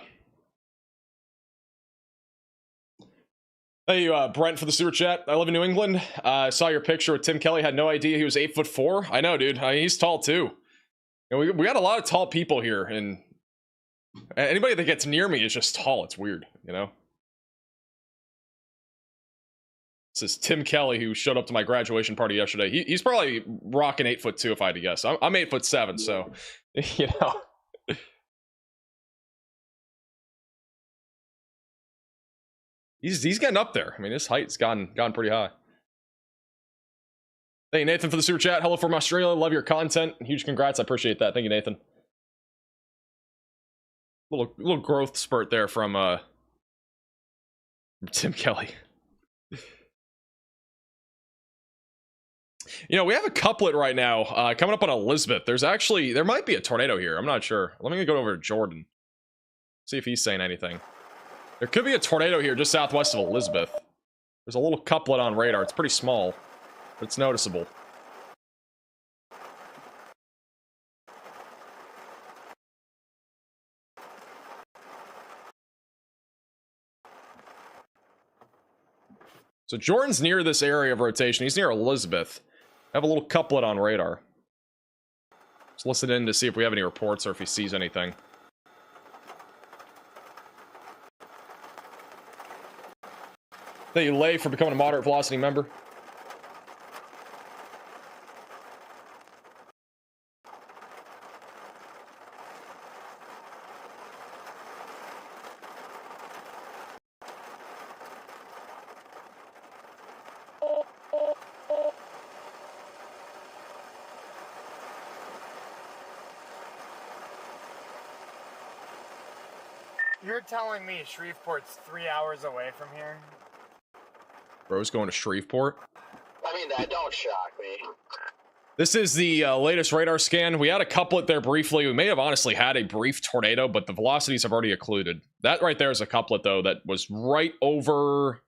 Hey, Brent, for the super chat. I live in New England. I saw your picture with Tim Kelly. Had no idea he was 8'4". I know, dude. I mean, he's tall too. You know, we got a lot of tall people here, and anybody that gets near me is just tall. It's weird, you know. This is Tim Kelly, who showed up to my graduation party yesterday. He's probably rocking 8'2", if I had to guess. I'm 8'7", so you know. He's getting up there. I mean, his height's gone pretty high. Thank you, Nathan, for the super chat. Hello from Australia. Love your content. Huge congrats. I appreciate that. Thank you, Nathan. Little growth spurt there from Tim Kelly. You know, we have a couplet right now coming up on Elizabeth. There might be a tornado here. I'm not sure. Let me go over to Jordan. See if he's saying anything. There could be a tornado here just southwest of Elizabeth. There's a little couplet on radar. It's pretty small, but it's noticeable. So Jordan's near this area of rotation. He's near Elizabeth. I have a little couplet on radar. Let's listen in to see if we have any reports or if he sees anything. Thank you, Lay, for becoming a moderate velocity member. You're telling me Shreveport's 3 hours away from here? Bro's going to Shreveport. I mean, that don't shock me. This is the latest radar scan. We had a couplet there briefly. We may have honestly had a brief tornado, but the velocities have already occluded. That right there is a couplet, though, that was right over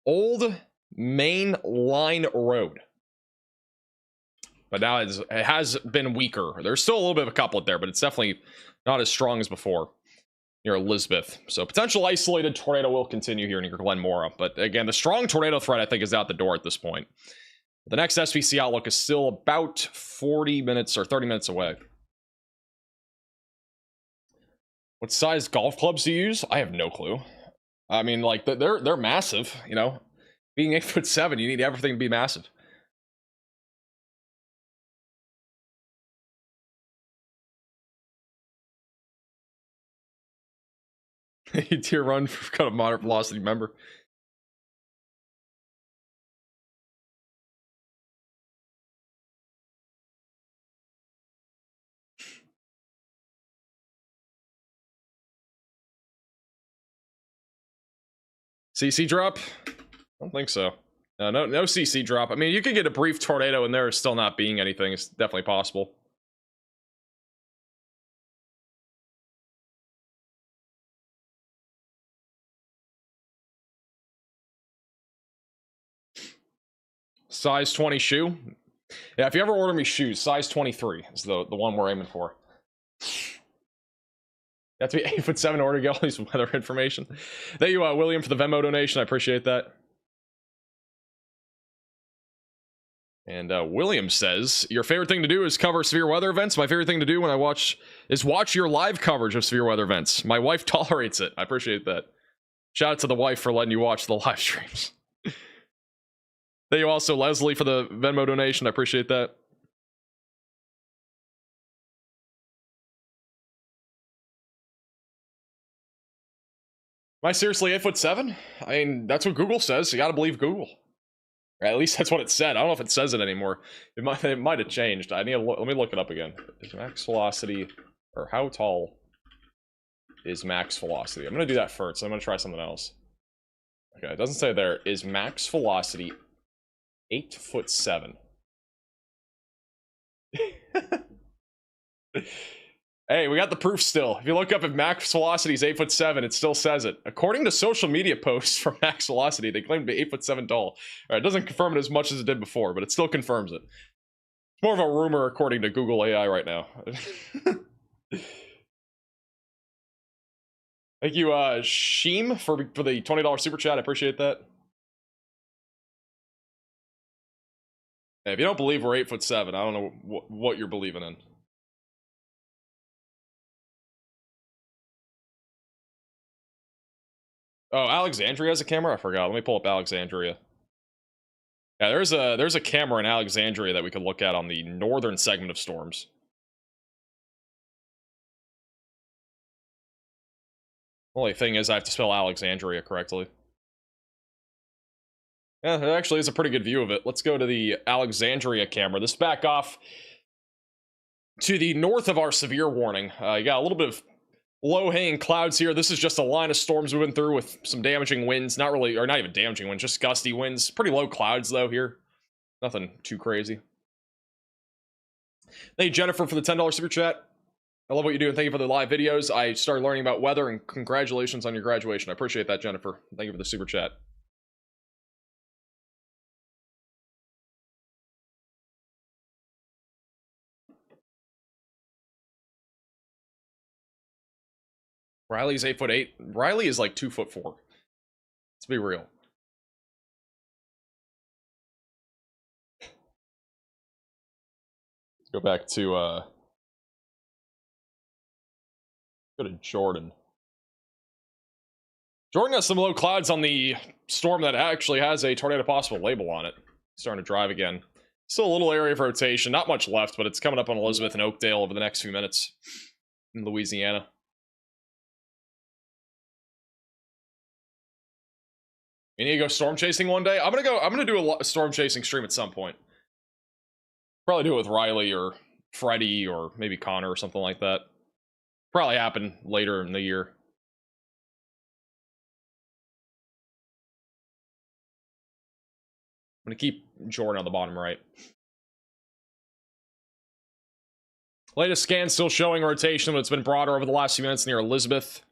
Old Main Line Road. But now it has been weaker. There's still a little bit of a couplet there, but it's definitely not as strong as before near Elizabeth. So potential isolated tornado will continue here near Glenmora. But again, the strong tornado threat, I think, is out the door at this point. The next SVC outlook is still about 40 minutes or 30 minutes away. What size golf clubs do you use? I have no clue. I mean, like, they're massive, you know. Being 8'7", you need everything to be massive. Tier run for kind of moderate velocity member. CC drop? I don't think so. No CC drop. I mean, you could get a brief tornado and there still not being anything. It's definitely possible. Size 20 shoe. Yeah, if you ever order me shoes, size 23 is the one we're aiming for. You have to be 8'7" in order to get all these weather information. Thank you, William, for the Venmo donation. I appreciate that. And William says, your favorite thing to do is cover severe weather events. My favorite thing to do when I watch your live coverage of severe weather events. My wife tolerates it. I appreciate that. Shout out to the wife for letting you watch the live streams. Thank you also, Leslie, for the Venmo donation. I appreciate that. Am I seriously 8'7"? I mean, that's what Google says. You gotta believe Google. Or at least that's what it said. I don't know if it says it anymore. It might have changed. I need to let me look it up again. Is max velocity, or how tall is max velocity? I'm gonna do that first. I'm gonna try something else. Okay, it doesn't say there. Is max velocity 8'7"? Hey, we got the proof still. If you look up if max velocity is 8'7", it still says it. According to social media posts from max velocity, they claim to be 8'7" tall. All right, it doesn't confirm it as much as it did before, but it still confirms it. It's more of a rumor according to Google AI right now. Thank you, Sheem, for the $20 super chat. I appreciate that. Hey, if you don't believe we're 8'7", I don't know what you're believing in. Oh, Alexandria has a camera? I forgot. Let me pull up Alexandria. Yeah, there's a camera in Alexandria that we could look at on the northern segment of storms. Only thing is I have to spell Alexandria correctly. Yeah, it actually is a pretty good view of it. Let's go to the Alexandria camera. This is back off to the north of our severe warning. You got a little bit of low-hanging clouds here. This is just a line of storms moving through with some damaging winds. Not really, or not even damaging winds, just gusty winds. Pretty low clouds, though, here. Nothing too crazy. Thank you, Jennifer, for the $10 super chat. I love what you do, and thank you for the live videos. I started learning about weather, and congratulations on your graduation. I appreciate that, Jennifer. Thank you for the super chat. Riley's 8'8". Riley is like 2'4". Let's be real. Let's go back to go to Jordan. Jordan has some low clouds on the storm that actually has a tornado possible label on it. Starting to drive again. Still a little area of rotation, not much left, but it's coming up on Elizabeth and Oakdale over the next few minutes in Louisiana. You need to go storm chasing one day? I'm gonna do a storm chasing stream at some point. Probably do it with Riley or Freddie or maybe Connor or something like that. Probably happen later in the year. I'm gonna keep Jordan on the bottom right. Latest scan still showing rotation, but it's been broader over the last few minutes near Elizabeth.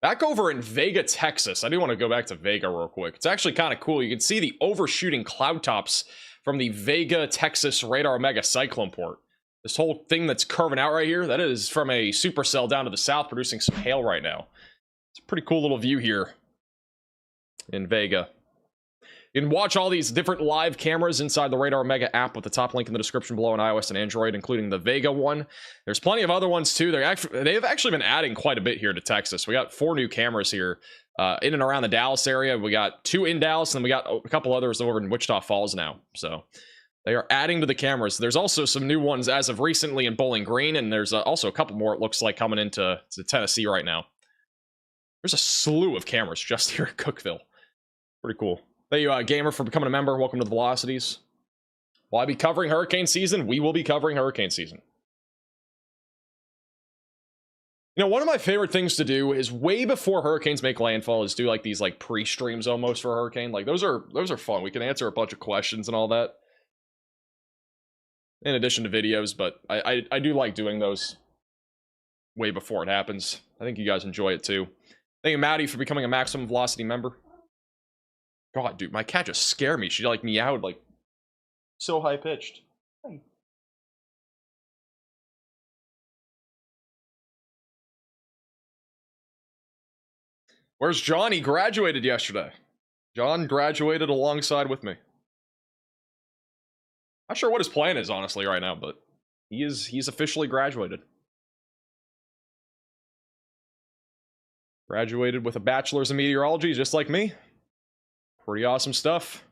Back over in Vega, Texas. I do want to go back to Vega real quick. It's actually kind of cool. You can see the overshooting cloud tops from the Vega, Texas radar mega cyclone port. This whole thing that's curving out right here, that is from a supercell down to the south producing some hail right now. It's a pretty cool little view here in Vega. You can watch all these different live cameras inside the Radar Mega app with the top link in the description below on iOS and Android, including the Vega one. There's plenty of other ones too. They've actually been adding quite a bit here to Texas. We got 4 new cameras here in and around the Dallas area. We got 2 in Dallas, and then we got a couple others over in Wichita Falls now. So they are adding to the cameras. There's also some new ones as of recently in Bowling Green, and there's also a couple more, it looks like, coming into Tennessee right now. There's a slew of cameras just here at Cookeville. Pretty cool. Thank you, Gamer, for becoming a member. Welcome to the Velocities. Will I be covering hurricane season? We will be covering hurricane season. You know, one of my favorite things to do is way before hurricanes make landfall is do like these like pre-streams almost for a hurricane. Like those are fun. We can answer a bunch of questions and all that. In addition to videos, but I do like doing those way before it happens. I think you guys enjoy it too. Thank you, Maddie, for becoming a Maximum Velocity member. God, dude, my cat just scared me. She like meowed like so high pitched. Where's John? He graduated yesterday. John graduated alongside with me. Not sure what his plan is, honestly, right now, but he's officially graduated. Graduated with a bachelor's in meteorology, just like me. Pretty awesome stuff.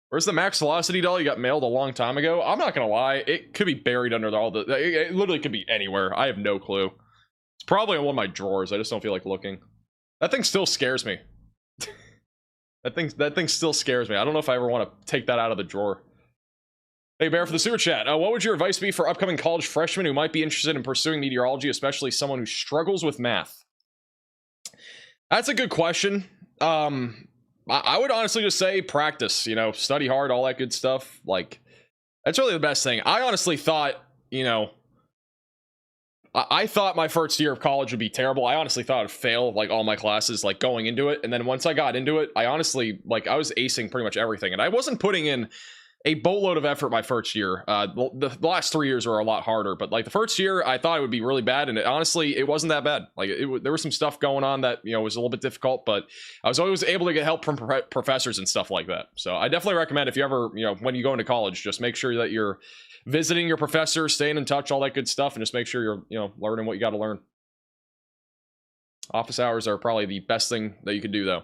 Where's the max velocity doll you got mailed a long time ago? I'm not gonna lie, it could be buried under all the... It literally could be anywhere. I have no clue. It's probably in one of my drawers. I just don't feel like looking. That thing still scares me. That thing still scares me. I don't know if I ever want to take that out of the drawer. Hey, Bear, for the super chat. What would your advice be for upcoming college freshmen who might be interested in pursuing meteorology, especially someone who struggles with math? That's a good question. I would honestly just say practice, you know, study hard, all that good stuff. Like, that's really the best thing. I honestly thought, you know, I thought my first year of college would be terrible. I honestly thought I'd fail, like, all my classes, like, going into it. And then once I got into it, I honestly, like, I was acing pretty much everything. And I wasn't putting in a boatload of effort my first year. The last 3 years were a lot harder, but like the first year I thought it would be really bad, and honestly it wasn't that bad. Like there was some stuff going on that, you know, was a little bit difficult, but I was always able to get help from professors and stuff like that. So I definitely recommend, if you ever, you know, when you go into college, just make sure that you're visiting your professor, staying in touch, all that good stuff, and just make sure you're, you know, learning what you got to learn. Office hours are probably the best thing that you could do, though.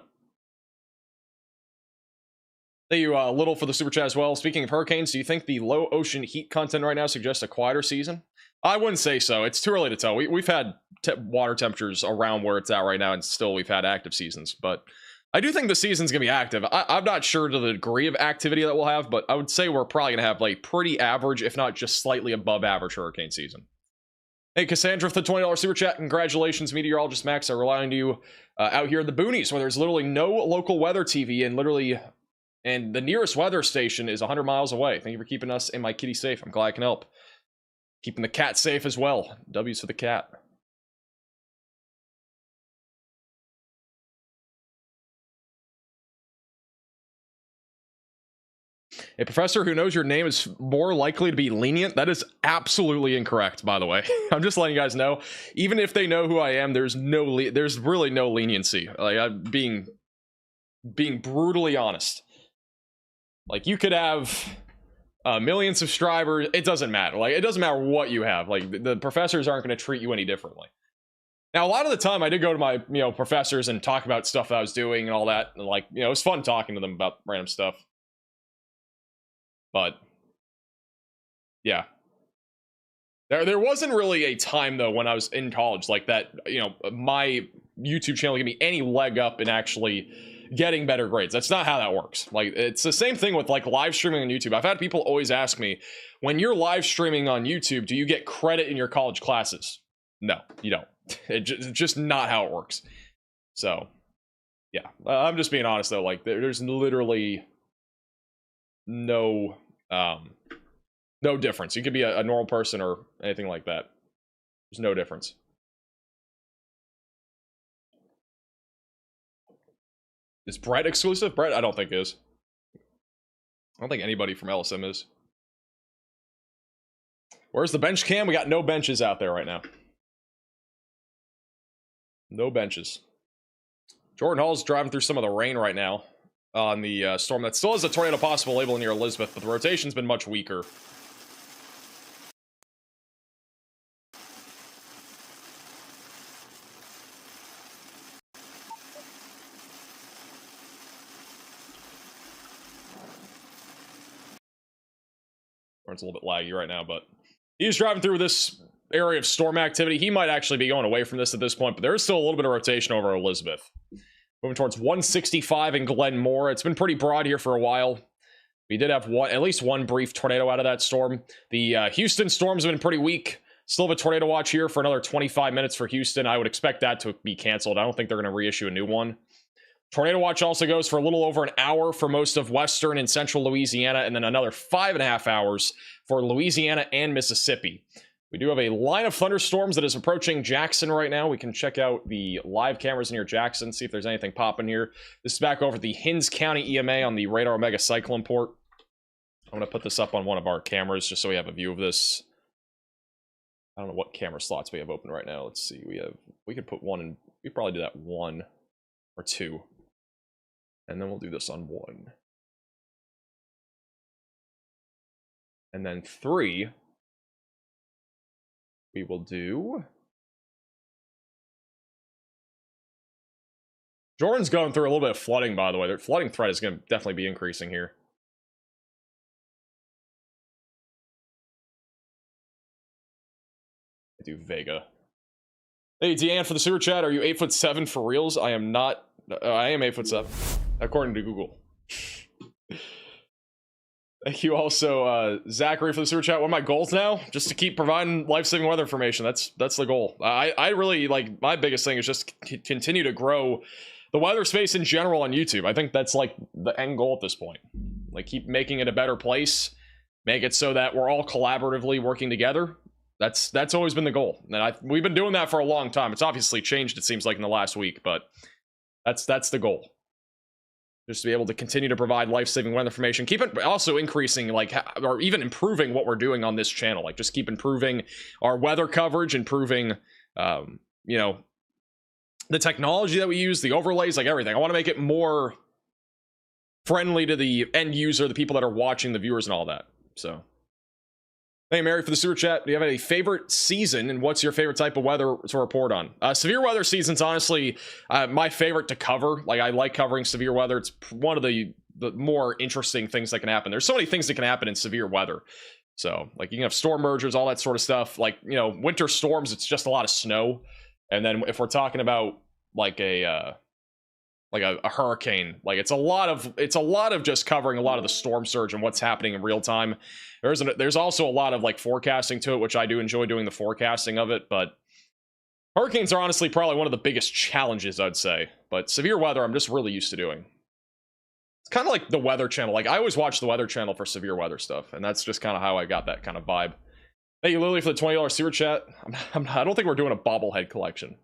Thank you, Little, for the super chat as well. Speaking of hurricanes, do you think the low ocean heat content right now suggests a quieter season? I wouldn't say so. It's too early to tell. We've had water temperatures around where it's at right now, and still we've had active seasons. But I do think the season's going to be active. I'm not sure to the degree of activity that we'll have, but I would say we're probably going to have like pretty average, if not just slightly above average hurricane season. Hey, Cassandra, for the $20 super chat. Congratulations, Meteorologist Max. I rely on you out here in the boonies, where there's literally no local weather TV, and the nearest weather station is 100 miles away. Thank you for keeping us and my kitty safe. I'm glad I can help. Keeping the cat safe as well. W's for the cat. A professor who knows your name is more likely to be lenient. That is absolutely incorrect, by the way. I'm just letting you guys know. Even if they know who I am, there's really no leniency. Like, I'm being brutally honest. Like, you could have million subscribers. It doesn't matter. Like, it doesn't matter what you have. Like, the professors aren't going to treat you any differently. Now, a lot of the time, I did go to my, you know, professors and talk about stuff that I was doing and all that. And, like, you know, it was fun talking to them about random stuff. But, yeah. There wasn't really a time, though, when I was in college, like that, you know, my YouTube channel gave me any leg up in actually getting better grades. That's not how that works. Like, it's the same thing with like live streaming on YouTube. I've had people always ask me, when you're live streaming on YouTube, do you get credit in your college classes? No, you don't. It's just not how it works. So, yeah, I'm just being honest though. Like, there's literally no difference. You could be a normal person or anything like that. There's no difference. Is Brett exclusive? Brett, I don't think is. I don't think anybody from LSM is. Where's the bench cam? We got no benches out there right now. No benches. Jordan Hall's driving through some of the rain right now on the storm that still has a tornado possible label near Elizabeth, but the rotation's been much weaker. It's a little bit laggy right now, but he's driving through this area of storm activity. He might actually be going away from this at this point, but there is still a little bit of rotation over Elizabeth. Moving towards 165 in Glenmore. It's been pretty broad here for a while. We did have at least one brief tornado out of that storm. The Houston storms have been pretty weak. Still have a tornado watch here for another 25 minutes for Houston. I would expect that to be canceled. I don't think they're going to reissue a new one. Tornado watch also goes for a little over an hour for most of western and central Louisiana, and then another 5.5 hours for Louisiana and Mississippi. We do have a line of thunderstorms that is approaching Jackson right now. We can check out the live cameras near Jackson, see if there's anything popping here. This is back over the Hinds County EMA on the radar Omega Cyclone port. I'm going to put this up on one of our cameras just so we have a view of this. I don't know what camera slots we have open right now. Let's see. We could put one in. We probably do that 1 or 2. And then we'll do this on 1. And then 3, we will do... Jordan's going through a little bit of flooding, by the way. The flooding threat is going to definitely be increasing here. I do Vega. Hey, Deanne, for the super chat, are you 8'7" for reals? I am not. I am 8'7", according to Google. Thank you also, Zachary, for the super chat. What are my goals now? Just to keep providing life-saving weather information. That's the goal. I really, like, my biggest thing is just continue to grow the weather space in general on YouTube. I think that's, like, the end goal at this point. Like, keep making it a better place. Make it so that we're all collaboratively working together. That's always been the goal. And we've been doing that for a long time. It's obviously changed, it seems like, in the last week. But that's the goal. Just to be able to continue to provide life-saving weather information. Keep it also increasing, like, or even improving what we're doing on this channel. Like, just keep improving our weather coverage, improving, you know, the technology that we use, the overlays, like everything. I want to make it more friendly to the end user, the people that are watching, the viewers, and all that. So, hey, Mary, for the super chat. Do you have a favorite season, and what's your favorite type of weather to report on? Severe weather season's honestly my favorite to cover. Like, I like covering severe weather. It's one of the more interesting things that can happen. There's so many things that can happen in severe weather. So, like, you can have storm mergers, all that sort of stuff. Like, you know, winter storms, it's just a lot of snow. And then if we're talking about like a hurricane, like it's a lot of just covering a lot of the storm surge and what's happening in real time. There's also a lot of like forecasting to it, which I do enjoy doing the forecasting of it. But hurricanes are honestly probably one of the biggest challenges, I'd say. But severe weather, I'm just really used to doing. It's kind of like the Weather Channel. Like, I always watch the Weather Channel for severe weather stuff, and that's just kind of how I got that kind of vibe. Thank you, Lily, for the $20 super chat. I don't think we're doing a bobblehead collection.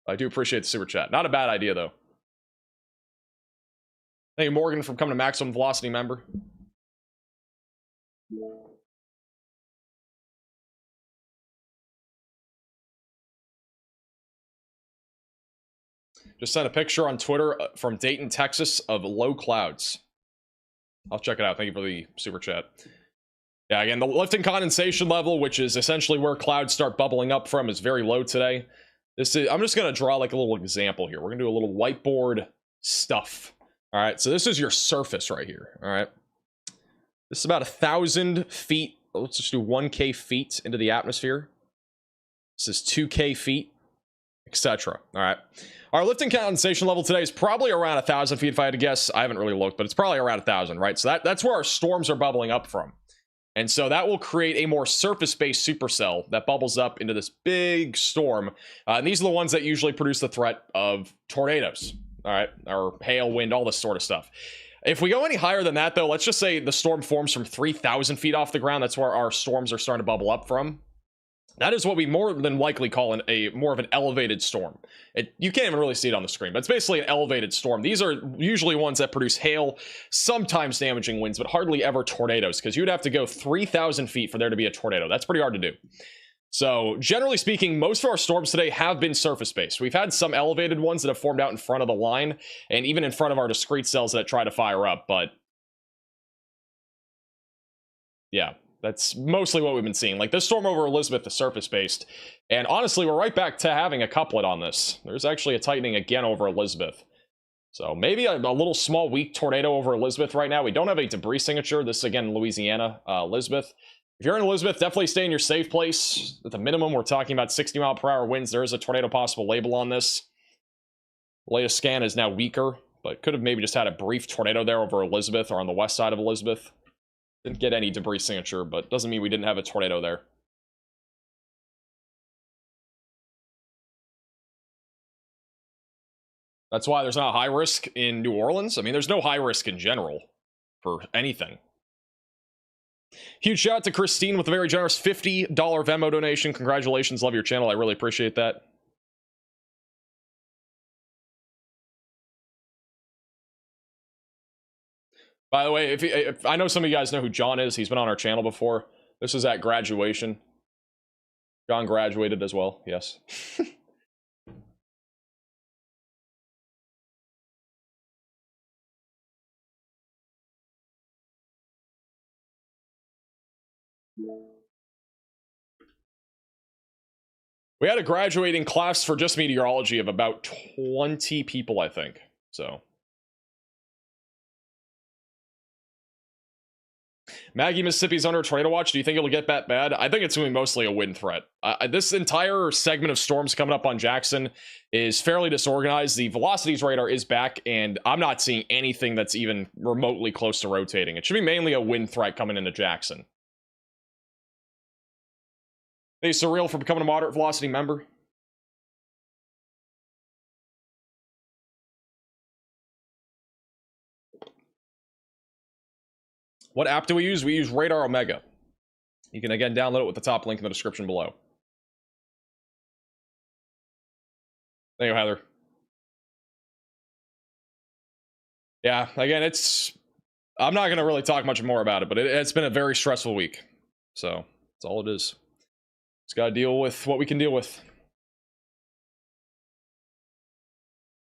I do appreciate the super chat. Not a bad idea, though. Thank you, Morgan, for becoming a Maximum Velocity member. Just sent a picture on Twitter from Dayton, Texas of low clouds. I'll check it out. Thank you for the super chat. Yeah, again, the lifting condensation level, which is essentially where clouds start bubbling up from, is very low today. I'm just going to draw like a little example here. We're going to do a little whiteboard stuff. All right, so this is your surface right here. All right. This is about 1,000 feet. Let's just do 1K feet into the atmosphere. This is 2K feet, etc. All right. Our lifting condensation level today is probably around 1,000 feet, if I had to guess. I haven't really looked, but it's probably around 1,000, right? So that's where our storms are bubbling up from. And so that will create a more surface-based supercell that bubbles up into this big storm. And these are the ones that usually produce the threat of tornadoes, all right? Or hail, wind, all this sort of stuff. If we go any higher than that, though, let's just say the storm forms from 3,000 feet off the ground. That's where our storms are starting to bubble up from. That is what we more than likely call more of an elevated storm. You can't even really see it on the screen, but it's basically an elevated storm. These are usually ones that produce hail, sometimes damaging winds, but hardly ever tornadoes, because you'd have to go 3,000 feet for there to be a tornado. That's pretty hard to do. So, generally speaking, most of our storms today have been surface-based. We've had some elevated ones that have formed out in front of the line, and even in front of our discrete cells that try to fire up, but yeah. That's mostly what we've been seeing. Like, this storm over Elizabeth is surface-based. And honestly, we're right back to having a couplet on this. There's actually a tightening again over Elizabeth. So maybe a little small weak tornado over Elizabeth right now. We don't have a debris signature. This is, again, Louisiana, Elizabeth. If you're in Elizabeth, definitely stay in your safe place. At the minimum, we're talking about 60-mile-per-hour winds. There is a tornado possible label on this. The latest scan is now weaker, but could have maybe just had a brief tornado there over Elizabeth or on the west side of Elizabeth. Didn't get any debris signature, but doesn't mean we didn't have a tornado there. That's why there's not high risk in New Orleans. I mean, there's no high risk in general for anything. Huge shout out to Christine with a very generous $50 Venmo donation. Congratulations. Love your channel. I really appreciate that. By the way, if I know some of you guys know who John is. He's been on our channel before. This is at graduation. John graduated as well. Yes. We had a graduating class for just meteorology of about 20 people, I think. So. Maggie, Mississippi's under a tornado watch. Do you think it'll get that bad? I think it's going to be mostly a wind threat. This entire segment of storms coming up on Jackson is fairly disorganized. The velocities radar is back, and I'm not seeing anything that's even remotely close to rotating. It should be mainly a wind threat coming into Jackson. Hey, Surreal, for becoming a moderate velocity member. What app do we use? We use Radar Omega. You can again download it with the top link in the description below. Thank you, Heather. Yeah, again, I'm not going to really talk much more about it, but it's been a very stressful week. So, that's all it is. Just got to deal with what we can deal with.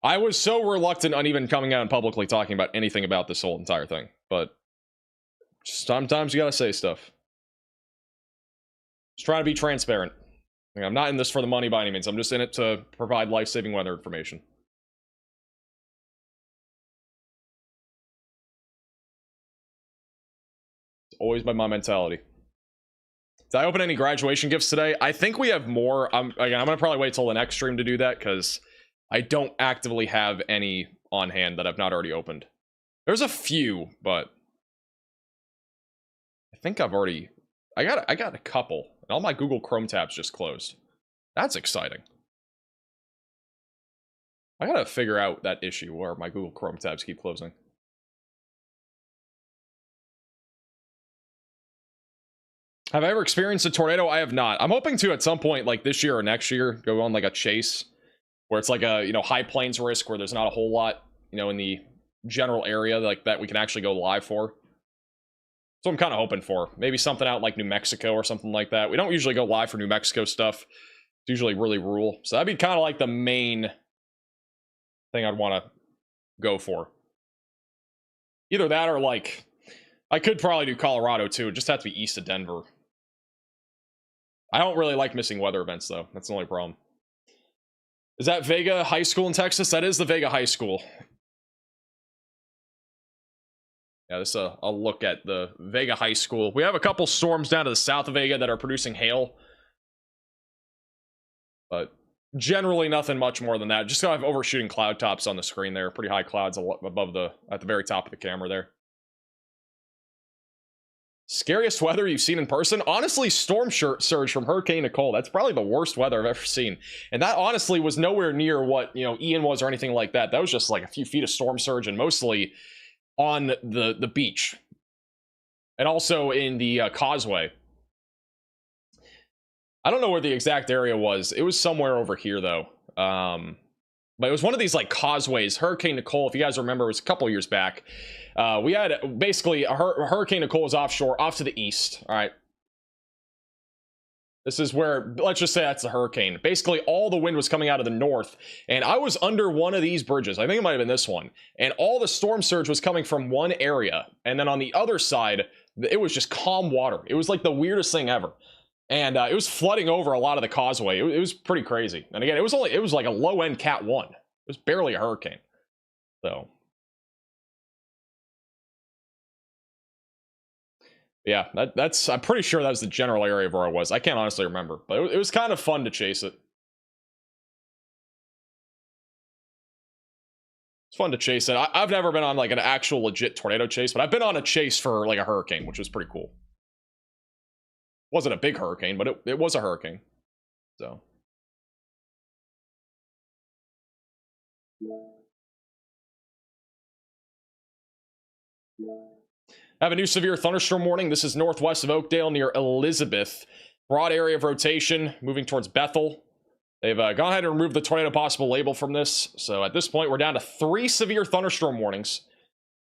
I was so reluctant on even coming out and publicly talking about anything about this whole entire thing, but sometimes you gotta say stuff. Just trying to be transparent. I'm not in this for the money by any means. I'm just in it to provide life-saving weather information. It's always been my mentality. Did I open any graduation gifts today? I think we have more. Again, I'm gonna probably wait till the next stream to do that because I don't actively have any on hand that I've not already opened. There's a few, but I think I've already... I got a couple. And all my Google Chrome tabs just closed. That's exciting. I gotta figure out that issue where my Google Chrome tabs keep closing. Have I ever experienced a tornado? I have not. I'm hoping to at some point, like this year or next year, go on like a chase where it's like a, high plains risk where there's not a whole lot, in the general area like that we can actually go live for. So I'm kind of hoping for. Maybe something out like New Mexico or something like that. We don't usually go live for New Mexico stuff. It's usually really rural. So that'd be kind of like the main thing I'd want to go for. Either that or like, I could probably do Colorado too. It just has to be east of Denver. I don't really like missing weather events though. That's the only problem. Is that Vega High School in Texas? That is the Vega High School. Yeah, this is a look at the Vega High School. We have a couple storms down to the south of Vega that are producing hail. But generally nothing much more than that. Just gonna have overshooting cloud tops on the screen there. Pretty high clouds above at the very top of the camera there. Scariest weather you've seen in person? Honestly, storm surge from Hurricane Nicole. That's probably the worst weather I've ever seen. And that honestly was nowhere near what, Ian was or anything like that. That was just like a few feet of storm surge and mostly on the beach. And also in the causeway. I don't know where the exact area was. It was somewhere over here though. But it was one of these like causeways. Hurricane Nicole, if you guys remember, it was a couple years back. We had basically Hurricane Nicole was offshore, off to the east. All right. This is where, let's just say that's the hurricane. Basically, all the wind was coming out of the north, and I was under one of these bridges. I think it might have been this one. And all the storm surge was coming from one area. And then on the other side, it was just calm water. It was like the weirdest thing ever. And it was flooding over a lot of the causeway. It was pretty crazy. And again, it was like a low-end Cat 1. It was barely a hurricane. So... yeah, that's I'm pretty sure that was the general area of where I was. I can't honestly remember, but it was kind of fun to chase it. It's fun to chase it. I've never been on like an actual legit tornado chase, but I've been on a chase for like a hurricane, which was pretty cool. Wasn't a big hurricane, but it was a hurricane. So. I have a new severe thunderstorm warning. This is northwest of Oakdale near Elizabeth. Broad area of rotation, moving towards Bethel. They've gone ahead and removed the tornado possible label from this. So at this point, we're down to 3 severe thunderstorm warnings.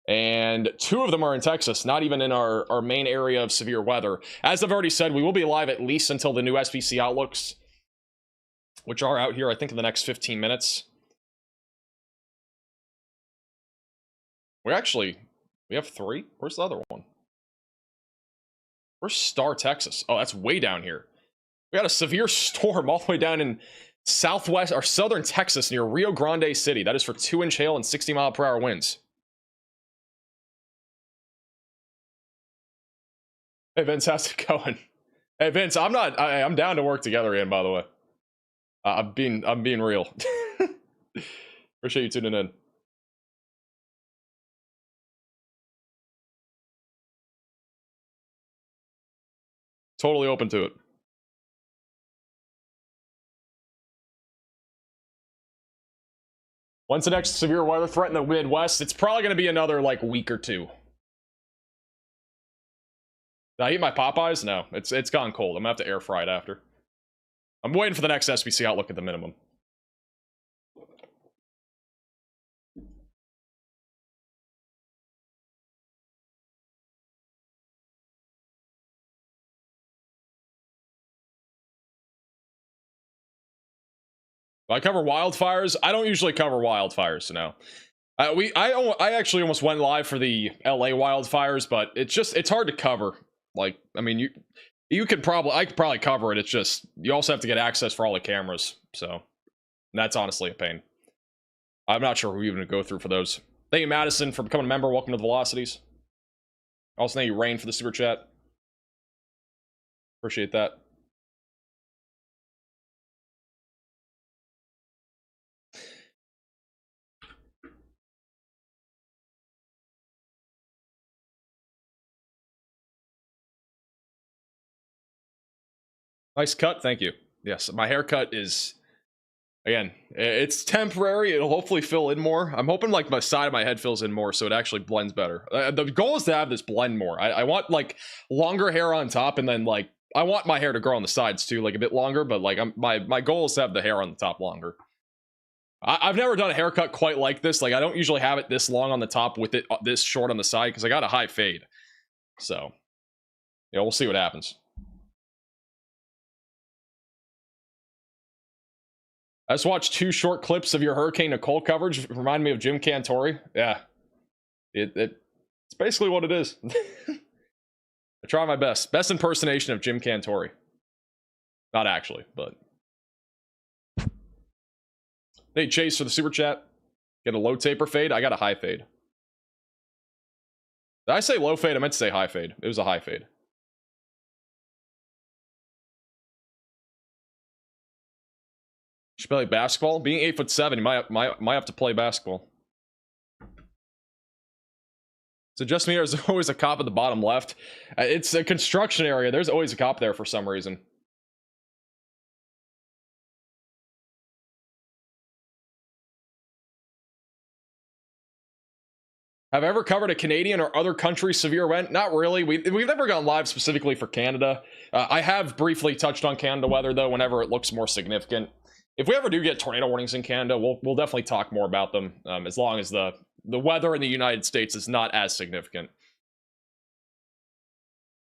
And 2 of them are in Texas, not even in our main area of severe weather. As I've already said, we will be live at least until the new SPC outlooks, which are out here, I think, in the next 15 minutes. We have 3. Where's the other one? Where's Star, Texas? Oh, that's way down here. We got a severe storm all the way down in southwest or southern Texas near Rio Grande City. That is for 2-inch hail and 60-mile-per-hour winds. Hey Vince, how's it going? Hey Vince, I'm down to work together again, by the way. I'm being real. Appreciate you tuning in. Totally open to it. When's the next severe weather threat in the Midwest? It's probably going to be another, like, week or two. Did I eat my Popeyes? No, it's gone cold. I'm going to have to air fry it after. I'm waiting for the next SBC outlook at the minimum. I cover wildfires. I don't usually cover wildfires, no. I actually almost went live for the LA wildfires, but it's hard to cover. Like, I mean, I could probably cover it. It's just you also have to get access for all the cameras, so that's honestly a pain. I'm not sure who you're going to go through for those. Thank you, Madison, for becoming a member. Welcome to the Velocities. Also, thank you, Rain, for the super chat. Appreciate that. Nice cut, thank you. Yes, my haircut is, again, it's temporary. It'll hopefully fill in more. I'm hoping like my side of my head fills in more so it actually blends better. The goal is to have this blend more. I want like longer hair on top, and then like I want my hair to grow on the sides too, like a bit longer, but like my goal is to have the hair on the top longer. I've never done a haircut quite like this. Like I don't usually have it this long on the top with it this short on the side because I got a high fade. So, yeah, we'll see what happens. I just watched 2 short clips of your Hurricane Nicole coverage. It reminded me of Jim Cantori. Yeah. It's basically what it is. I try my best. Best impersonation of Jim Cantori. Not actually, but. Hey, Chase for the super chat. Get a low taper fade. I got a high fade. Did I say low fade? I meant to say high fade. It was a high fade. Should play like basketball. Being 8'7", you might have to play basketball. So just me, there's always a cop at the bottom left. It's a construction area. There's always a cop there for some reason. Have I ever covered a Canadian or other country severe event? Not really. We've never gone live specifically for Canada. I have briefly touched on Canada weather though, whenever it looks more significant. If we ever do get tornado warnings in Canada, we'll definitely talk more about them, as long as the weather in the United States is not as significant.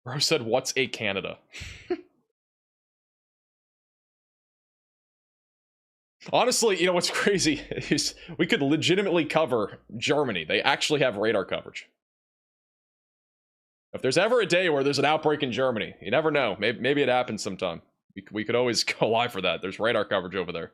Bro said, what's a Canada? Honestly, you know what's crazy is we could legitimately cover Germany. They actually have radar coverage. If there's ever a day where there's an outbreak in Germany, you never know. Maybe it happens sometime. We could always go live for that. There's radar coverage over there.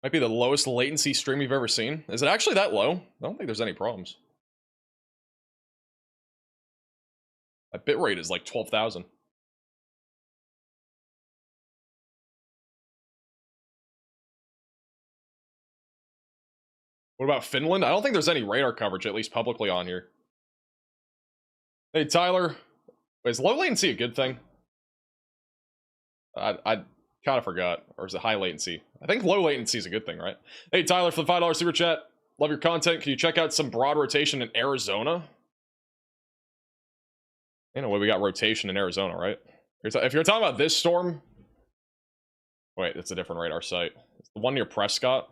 Might be the lowest latency stream you've ever seen. Is it actually that low? I don't think there's any problems. My bitrate is like 12,000. What about Finland? I don't think there's any radar coverage, at least publicly on here. Hey, Tyler. Wait, is low latency a good thing? I kind of forgot. Or is it high latency? I think low latency is a good thing, right? Hey, Tyler, for the $5 super chat. Love your content. Can you check out some broad rotation in Arizona? Anyway, we got rotation in Arizona, right? If you're talking about this storm... Wait, that's a different radar site. It's the one near Prescott.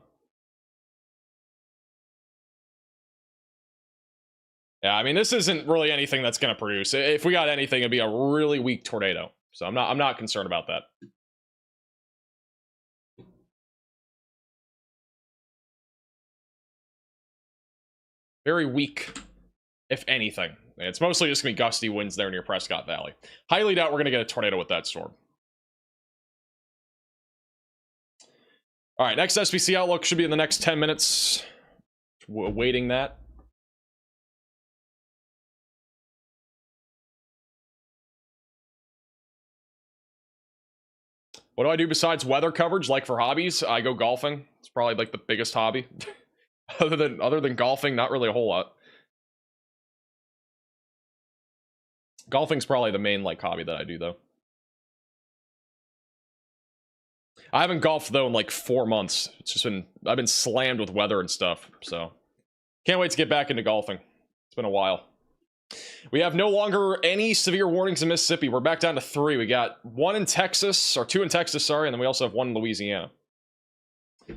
Yeah, I mean, this isn't really anything that's going to produce. If we got anything, it'd be a really weak tornado. So I'm not concerned about that. Very weak, if anything. It's mostly just going to be gusty winds there near Prescott Valley. Highly doubt we're going to get a tornado with that storm. All right, next SPC outlook should be in the next 10 minutes. Awaiting that. What do I do besides weather coverage? Like for hobbies, I go golfing. It's probably like the biggest hobby. other than golfing, not really a whole lot. Golfing's probably the main like hobby that I do though. I haven't golfed though in like 4 months. It's just I've been slammed with weather and stuff, so can't wait to get back into golfing. It's been a while. We have no longer any severe warnings in Mississippi. We're back down to 3. We got 1 in Texas, or 2 in Texas, sorry, and then we also have 1 in Louisiana.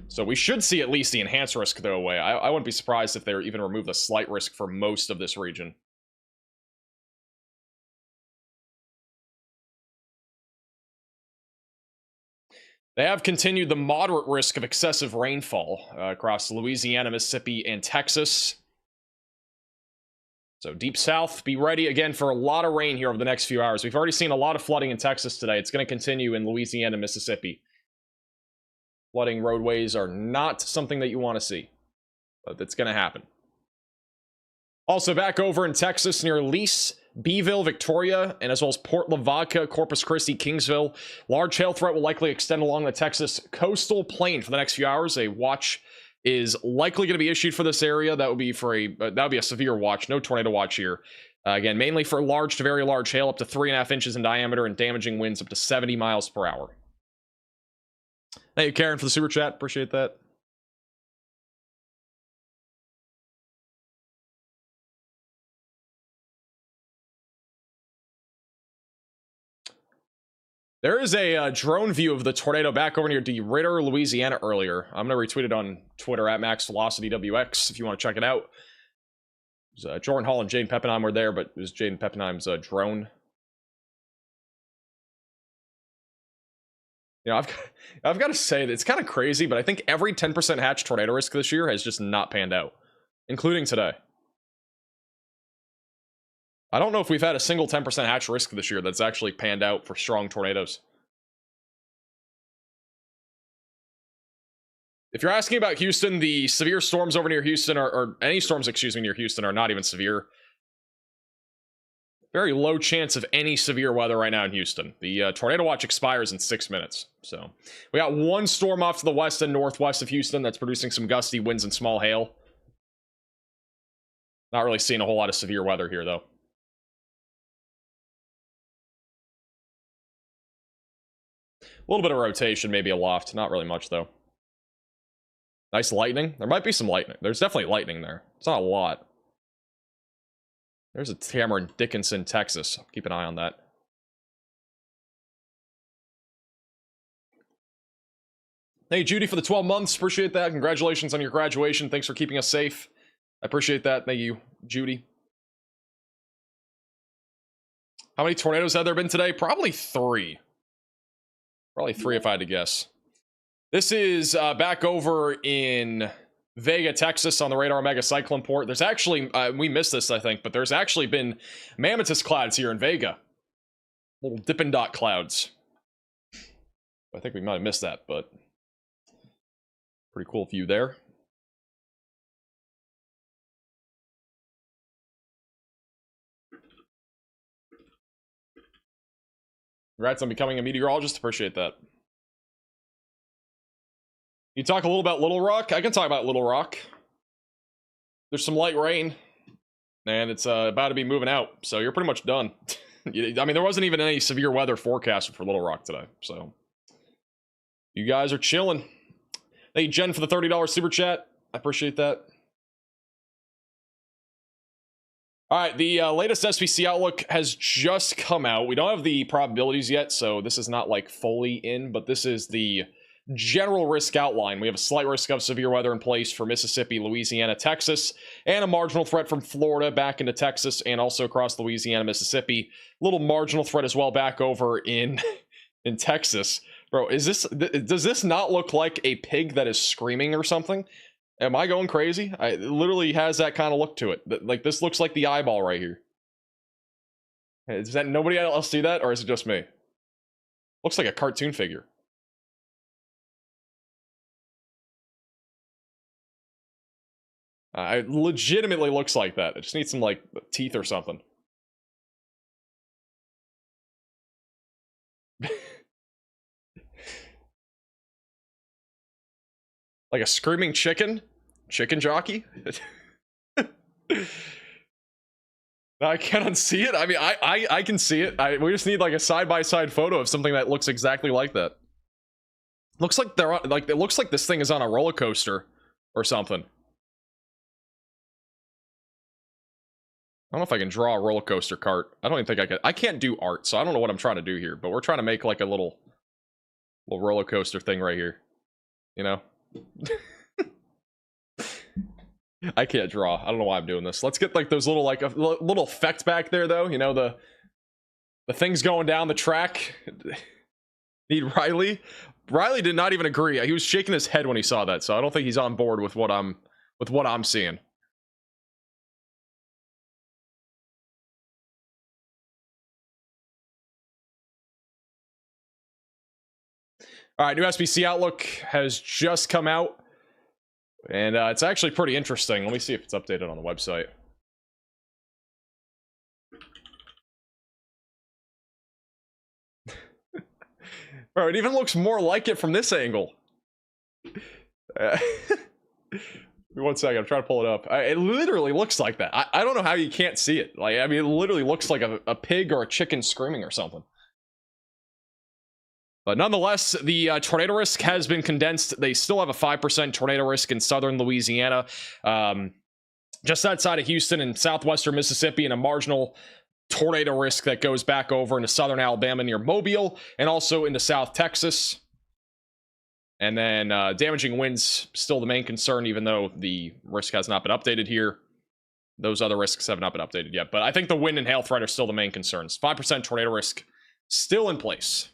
So we should see at least the enhanced risk go away. I wouldn't be surprised if they even remove the slight risk for most of this region. They have continued the moderate risk of excessive rainfall across Louisiana, Mississippi, and Texas. So deep south, be ready again for a lot of rain here over the next few hours. We've already seen a lot of flooding in Texas today. It's going to continue in Louisiana, Mississippi. Flooding roadways are not something that you want to see, but it's going to happen. Also back over in Texas near Lease, Beeville, Victoria, and as well as Port Lavaca, Corpus Christi, Kingsville. Large hail threat will likely extend along the Texas coastal plain for the next few hours. A watch is likely going to be issued for this area. That would be for that would be a severe watch. No tornado watch here. Again, mainly for large to very large hail, up to 3.5 inches in diameter, and damaging winds up to 70 miles per hour. Thank you, Karen, for the super chat. Appreciate that. There is a drone view of the tornado back over near Ditter, Louisiana earlier. I'm going to retweet it on Twitter at MaxVelocityWX if you want to check it out. Jordan Hall and Jaden Peppenheim were there, but it was Jaden Peppenheim's drone. You know, I've got to say that it's kind of crazy, but I think every 10% hatch tornado risk this year has just not panned out, including today. I don't know if we've had a single 10% hatch risk this year that's actually panned out for strong tornadoes. If you're asking about Houston, the severe storms over near Houston, or any storms, excuse me, near Houston are not even severe. Very low chance of any severe weather right now in Houston. The tornado watch expires in 6 minutes. So we got 1 storm off to the west and northwest of Houston that's producing some gusty winds and small hail. Not really seeing a whole lot of severe weather here, though. A little bit of rotation, maybe aloft. Not really much, though. Nice lightning. There might be some lightning. There's definitely lightning there. It's not a lot. There's a hammer in Dickinson, Texas. Keep an eye on that. Hey, Judy, for the 12 months. Appreciate that. Congratulations on your graduation. Thanks for keeping us safe. I appreciate that. Thank you, Judy. How many tornadoes have there been today? Probably 3. Probably 3 if I had to guess. This is back over in Vega, Texas on the radar mega cyclone port. There's actually, we missed this, I think, but there's actually been mammotus clouds here in Vega. Little Dippin' Dot clouds. I think we might have missed that, but pretty cool view there. Congrats on becoming a meteorologist. Appreciate that. You talk a little about Little Rock? I can talk about Little Rock. There's some light rain, and it's about to be moving out, so you're pretty much done. I mean, there wasn't even any severe weather forecast for Little Rock today, so you guys are chilling. Thank you, Jen, for the $30 super chat. I appreciate that. All right, the latest SPC outlook has just come out. We don't have the probabilities yet, so this is not like fully in, but this is the general risk outline. We have a slight risk of severe weather in place for Mississippi, Louisiana, Texas, and a marginal threat from Florida back into Texas and also across Louisiana, Mississippi. Little marginal threat as well back over in in Texas. Bro, does this not look like a pig that is screaming or something? Am I going crazy? It literally has that kind of look to it. Like, this looks like the eyeball right here. Does that nobody else see that, or is it just me? Looks like a cartoon figure. It legitimately looks like that. It just needs some, like, teeth or something. Like a screaming chicken? Chicken jockey? I can't unsee it. I mean, I can see it. We just need like a side-by-side photo of something that looks exactly like that. Looks like they're on, like, it looks like this thing is on a roller coaster or something. I don't know if I can draw a roller coaster cart. I don't even think I can. I can't do art, so I don't know what I'm trying to do here. But we're trying to make like a little roller coaster thing right here. You know? I can't draw. I don't know why I'm doing this. Let's get like those little, like a little effect back there though. You know, the things going down the track. Need Riley. Riley did not even agree. He was shaking his head when he saw that, so I don't think he's on board with what I'm seeing. All right, new SBC Outlook has just come out. And it's actually pretty interesting. Let me see if it's updated on the website. Bro, it even looks more like it from this angle. One second, I'm trying to pull it up. It literally looks like that. I don't know how you can't see it. Like, I mean, it literally looks like a pig or a chicken screaming or something. But nonetheless, the tornado risk has been condensed. They still have a 5% tornado risk in southern Louisiana, just outside of Houston and southwestern Mississippi, and a marginal tornado risk that goes back over into southern Alabama near Mobile, and also into South Texas. And then damaging winds, still the main concern, even though the risk has not been updated here. Those other risks have not been updated yet. But I think the wind and hail threat are still the main concerns. 5% tornado risk still in place.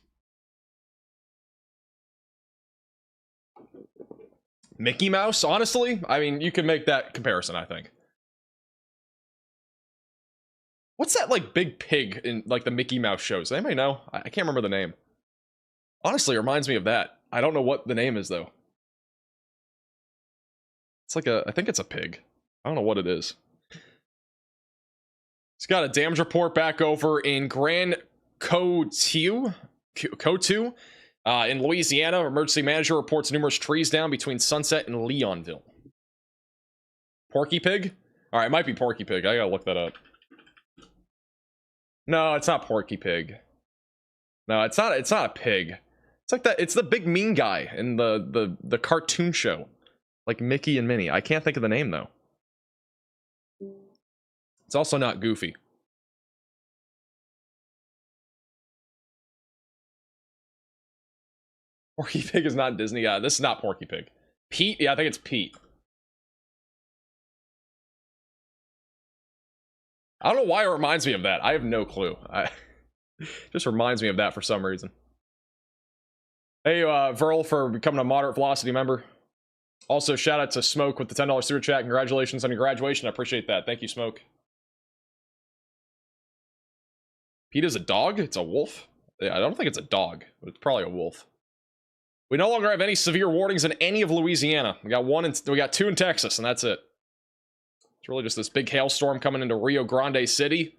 Mickey Mouse, honestly, I mean, you can make that comparison, I think. What's that, like, big pig in, like, the Mickey Mouse shows? Anybody know? I can't remember the name. Honestly, it reminds me of that. I don't know what the name is, though. It's like I think it's a pig. I don't know what it is. It's got a damage report back over in Grand Coteau. In Louisiana, emergency manager reports numerous trees down between Sunset and Leonville. Porky Pig? All right, it might be Porky Pig. I gotta look that up. No, it's not Porky Pig. No, it's not a pig. It's like that. It's the big mean guy in the cartoon show, like Mickey and Minnie. I can't think of the name though. It's also not Goofy. Porky Pig is not Disney. This is not Porky Pig. Pete? Yeah, I think it's Pete. I don't know why it reminds me of that. I have no clue. Just reminds me of that for some reason. Hey, Verl, for becoming a moderate velocity member. Also, shout out to Smoke with the $10 super chat. Congratulations on your graduation. I appreciate that. Thank you, Smoke. Pete is a dog? It's a wolf? Yeah, I don't think it's a dog, but it's probably a wolf. We no longer have any severe warnings in any of Louisiana. We got 2 in Texas, and that's it. It's really just this big hailstorm coming into Rio Grande City,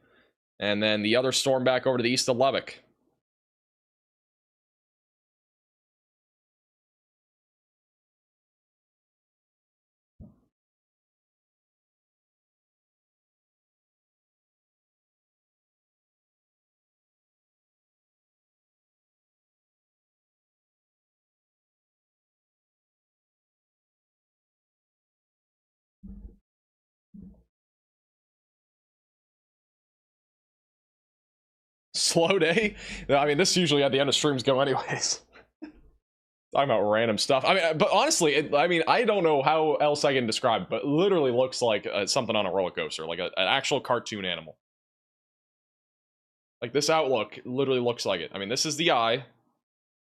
and then the other storm back over to the east of Lubbock. Slow day? I mean, this usually at the end of streams go anyways. Talking about random stuff. I mean, but honestly, I don't know how else I can describe it, but it literally looks like something on a roller coaster, like an actual cartoon animal. Like, this outlook literally looks like it. I mean, this is the eye.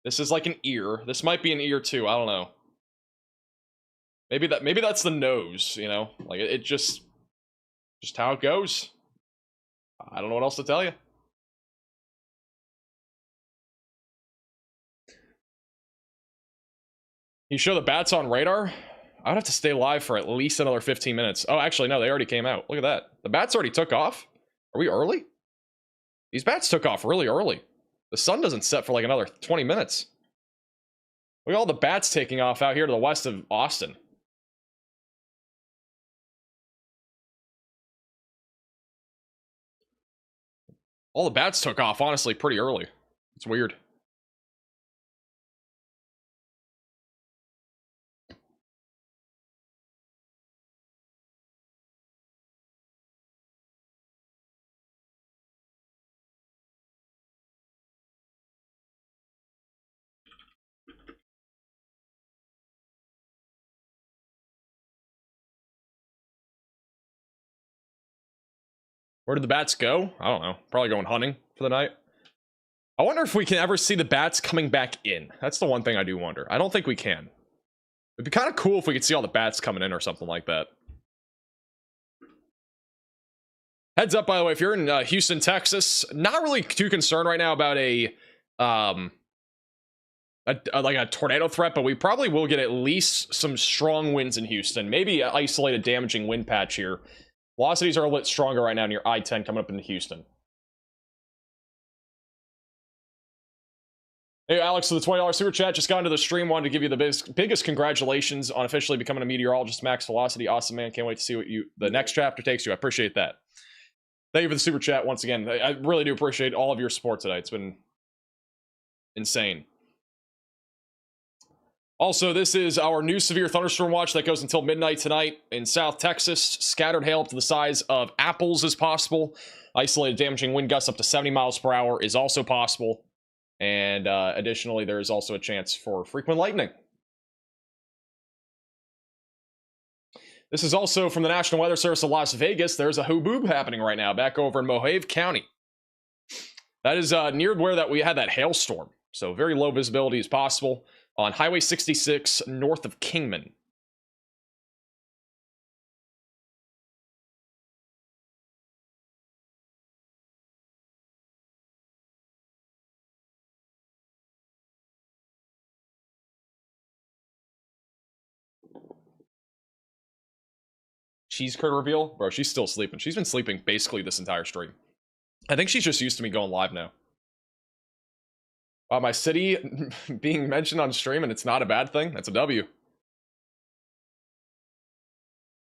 This is like an ear. This might be an ear too. I don't know. Maybe that's the nose, you know? Like, it just how it goes. I don't know what else to tell you. You show the bats on radar? I would have to stay live for at least another 15 minutes. Oh, actually, no, they already came out. Look at that. The bats already took off? Are we early? These bats took off really early. The sun doesn't set for like another 20 minutes. Look at all the bats taking off out here to the west of Austin. All the bats took off, honestly, pretty early. It's weird. Where did the bats go? I don't know. Probably going hunting for the night. I wonder if we can ever see the bats coming back in. That's the one thing I do wonder. I don't think we can. It'd be kind of cool if we could see all the bats coming in or something like that. Heads up, by the way, if you're in Houston, Texas, not really too concerned right now about like a tornado threat, but we probably will get at least some strong winds in Houston. Maybe an isolated damaging wind patch here. Velocities are a little stronger right now near I-10 coming up into Houston. Hey, Alex, for the $20 super chat, just got into the stream. Wanted to give you the biggest congratulations on officially becoming a meteorologist. Max Velocity, awesome, man. Can't wait to see what the next chapter takes you. I appreciate that. Thank you for the super chat once again. I really do appreciate all of your support today. It's been insane. Also, this is our new severe thunderstorm watch that goes until midnight tonight in South Texas. Scattered hail up to the size of apples is possible. Isolated damaging wind gusts up to 70 miles per hour is also possible. And additionally, there is also a chance for frequent lightning. This is also from the National Weather Service of Las Vegas. There's a haboob happening right now back over in Mohave County. That is near where we had that hailstorm. So very low visibility is possible on Highway 66 north of Kingman. Cheese curd reveal? Bro, she's still sleeping. She's been sleeping basically this entire stream. I think she's just used to me going live now. My city being mentioned on stream, and it's not a bad thing. That's a W.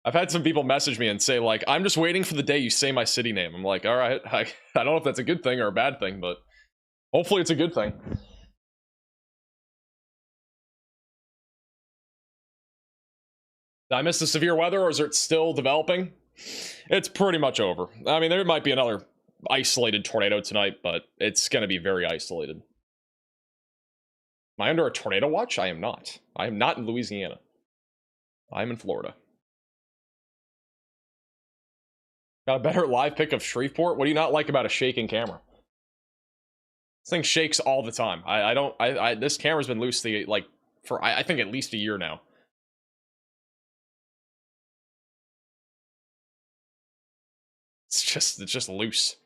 I've had some people message me and say, like, I'm just waiting for the day you say my city name. I'm like, all right. I don't know if that's a good thing or a bad thing, but hopefully it's a good thing. Did I miss the severe weather, or is it still developing? It's pretty much over. I mean, there might be another isolated tornado tonight, but it's going to be very isolated. Am I under a tornado watch? I am not. I am not in Louisiana. I'm in Florida. Got a better live pick of Shreveport? What do you not like about a shaking camera? This thing shakes all the time. This camera's been loose for I think at least a year now. It's just loose.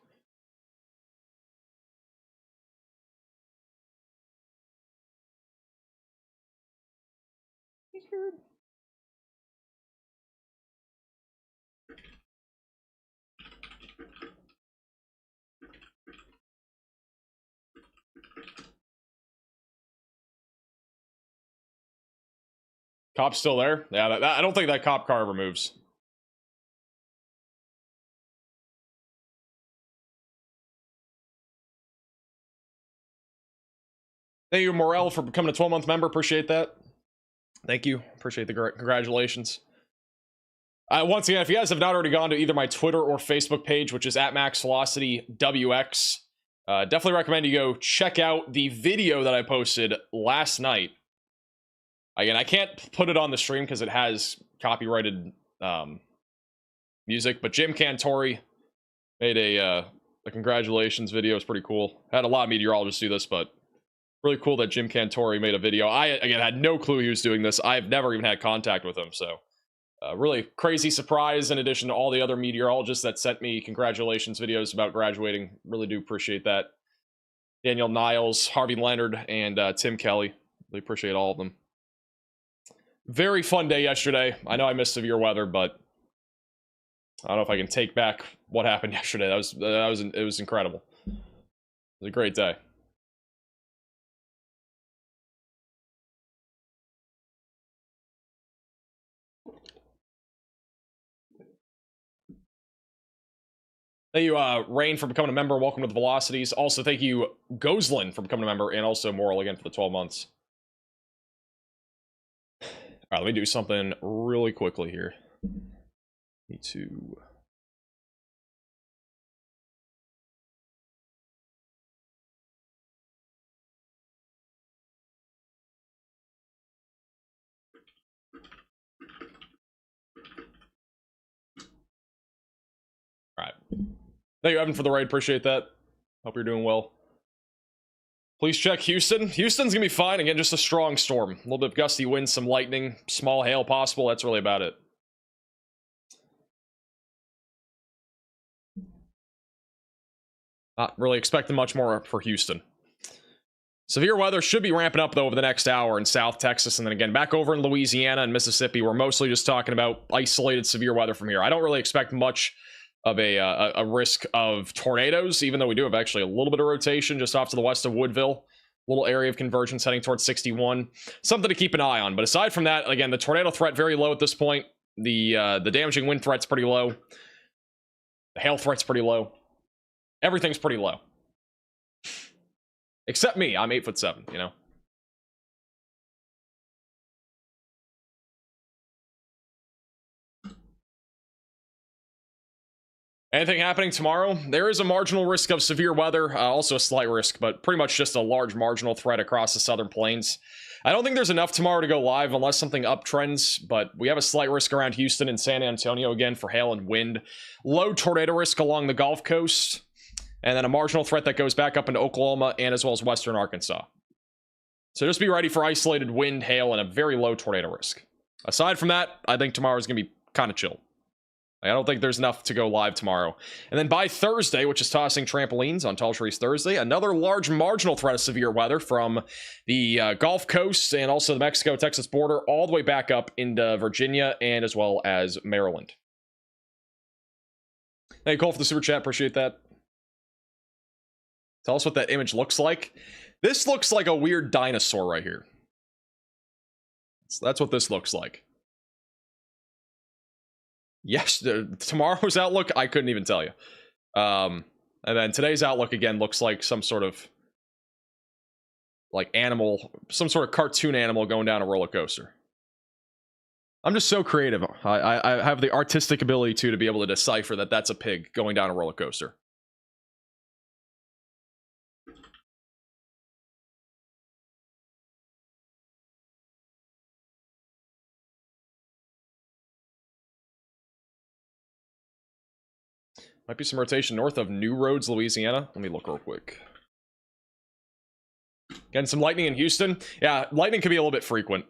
Cop's still there? Yeah, I don't think that cop car ever moves. Thank you, Morel, for becoming a 12-month member. Appreciate that. Thank you. Appreciate the congratulations. Once again, if you guys have not already gone to either my Twitter or Facebook page, which is @MaxVelocityWX, definitely recommend you go check out the video that I posted last night Again, I can't put it on the stream because it has copyrighted music, but Jim Cantori made a congratulations video. It's pretty cool. Had a lot of meteorologists do this, but really cool that Jim Cantori made a video. I, again, had no clue he was doing this. I've never even had contact with him, so really crazy surprise in addition to all the other meteorologists that sent me congratulations videos about graduating. Really do appreciate that. Daniel Niles, Harvey Leonard, and Tim Kelly. Really appreciate all of them. Very fun day yesterday. I know I missed severe weather, but I don't know if I can take back what happened yesterday. It was incredible. It was a great day. Thank you, Rain, for becoming a member. Welcome to the Velocities. Also, thank you, Goslin, for becoming a member, and also Moral again for the 12 months. All right, let me do something really quickly here. Need to... All right. Thank you, Evan, for the raid. Appreciate that. Hope you're doing well. Please check Houston. Houston's gonna be fine. Again, just a strong storm. A little bit of gusty winds, some lightning, small hail possible. That's really about it. Not really expecting much more for Houston. Severe weather should be ramping up, though, over the next hour in South Texas. And then again, back over in Louisiana and Mississippi, we're mostly just talking about isolated severe weather from here. I don't really expect much of a risk of tornadoes, even though we do have actually a little bit of rotation just off to the west of Woodville. Little area of convergence heading towards 61. Something to keep an eye on. But aside from that, again, the tornado threat very low at this point. The damaging wind threat's pretty low. The hail threat's pretty low. Everything's pretty low. Except me. I'm 8'7", you know? Anything happening tomorrow? There is a marginal risk of severe weather, also a slight risk, but pretty much just a large marginal threat across the southern plains. I don't think there's enough tomorrow to go live unless something uptrends, but we have a slight risk around Houston and San Antonio again for hail and wind. Low tornado risk along the Gulf Coast, and then a marginal threat that goes back up into Oklahoma and as well as western Arkansas. So just be ready for isolated wind, hail, and a very low tornado risk. Aside from that, I think tomorrow is going to be kind of chill. I don't think there's enough to go live tomorrow. And then by Thursday, which is tossing trampolines on Tall Trees Thursday, another large marginal threat of severe weather from the Gulf Coast and also the Mexico-Texas border all the way back up into Virginia and as well as Maryland. Hey, Cole, for the super chat. Appreciate that. Tell us what that image looks like. This looks like a weird dinosaur right here. So that's what this looks like. Yes, tomorrow's outlook, I couldn't even tell you. And then today's outlook, again, looks like some sort of like animal, some sort of cartoon animal going down a roller coaster. I'm just so creative. I have the artistic ability to be able to decipher that that's a pig going down a roller coaster. Might be some rotation north of New Roads, Louisiana. Let me look real quick. Getting some lightning in Houston. Yeah, lightning could be a little bit frequent.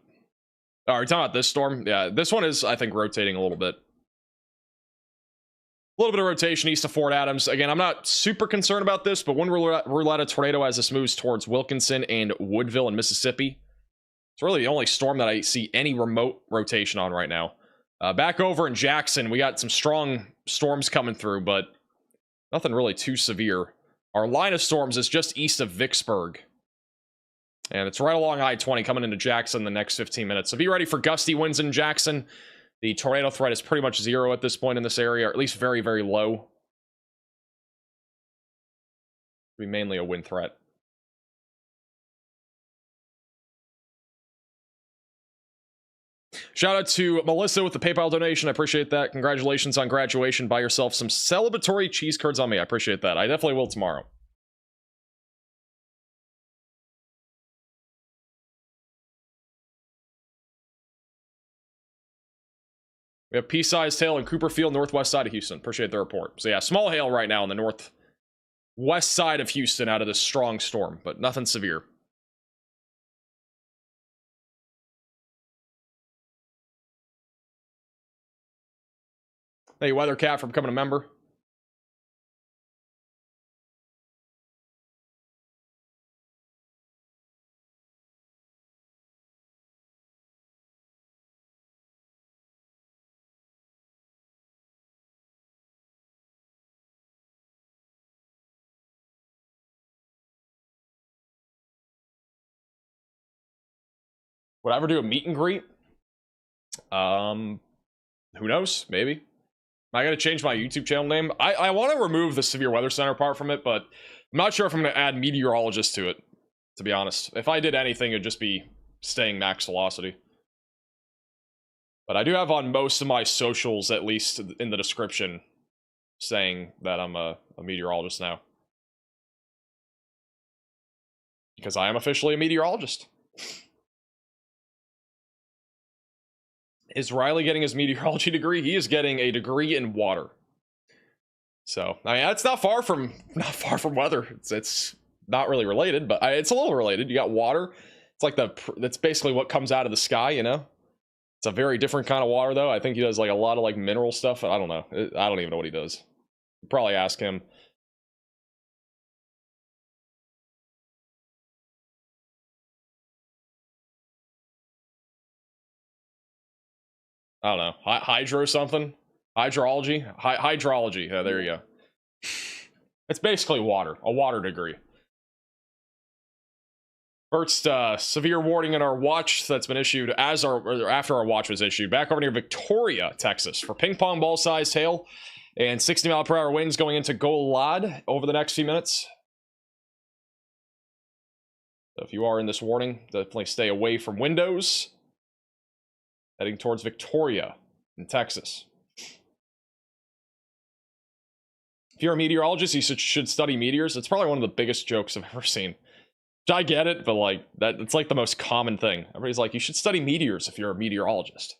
Are you talking about this storm? Yeah, this one is, I think, rotating a little bit. A little bit of rotation east of Fort Adams. Again, I'm not super concerned about this, but one roulette tornado as this moves towards Wilkinson and Woodville in Mississippi. It's really the only storm that I see any remote rotation on right now. Back over in Jackson, we got some strong storms coming through, but nothing really too severe. Our line of storms is just east of Vicksburg. And it's right along I-20 coming into Jackson in the next 15 minutes. So be ready for gusty winds in Jackson. The tornado threat is pretty much zero at this point in this area, or at least very, very low. It'll be mainly a wind threat. Shout out to Melissa with the PayPal donation. I appreciate that. Congratulations on graduation. Buy yourself some celebratory cheese curds on me. I appreciate that. I definitely will tomorrow. We have pea-sized hail in Cooperfield, northwest side of Houston. Appreciate the report. So yeah, small hail right now on the northwest side of Houston out of this strong storm, but nothing severe. Thank you, Weathercat, for becoming a member. Would I ever do a meet and greet? Who knows? Maybe. I gotta change my YouTube channel name. I want to remove the Severe Weather Center part from it, but I'm not sure if I'm gonna add Meteorologist to it, to be honest. If I did anything, it'd just be staying max velocity. But I do have on most of my socials, at least in the description, saying that I'm a meteorologist now. Because I am officially a meteorologist. Is Riley getting his meteorology degree? He is getting a degree in water. So, I mean, that's not far from weather. It's not really related, but it's a little related. You got water. It's like that's basically what comes out of the sky, you know? It's a very different kind of water, though. I think he does like a lot of like mineral stuff. I don't know. I don't even know what he does. Probably ask him. I don't know. Hydro something? Hydrology? Hydrology. Yeah, there you go. It's basically water. A water degree. First severe warning in our watch that's been issued after our watch was issued. Back over near Victoria, Texas, for ping pong ball sized hail and 60-mile-per-hour winds going into Golad over the next few minutes. So if you are in this warning, definitely stay away from windows. Heading towards Victoria in Texas. If you're a meteorologist, you should study meteors. It's probably one of the biggest jokes I've ever seen. I get it, but like it's like the most common thing. Everybody's like, you should study meteors if you're a meteorologist.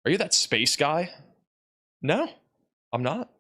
Are you that space guy? No, I'm not.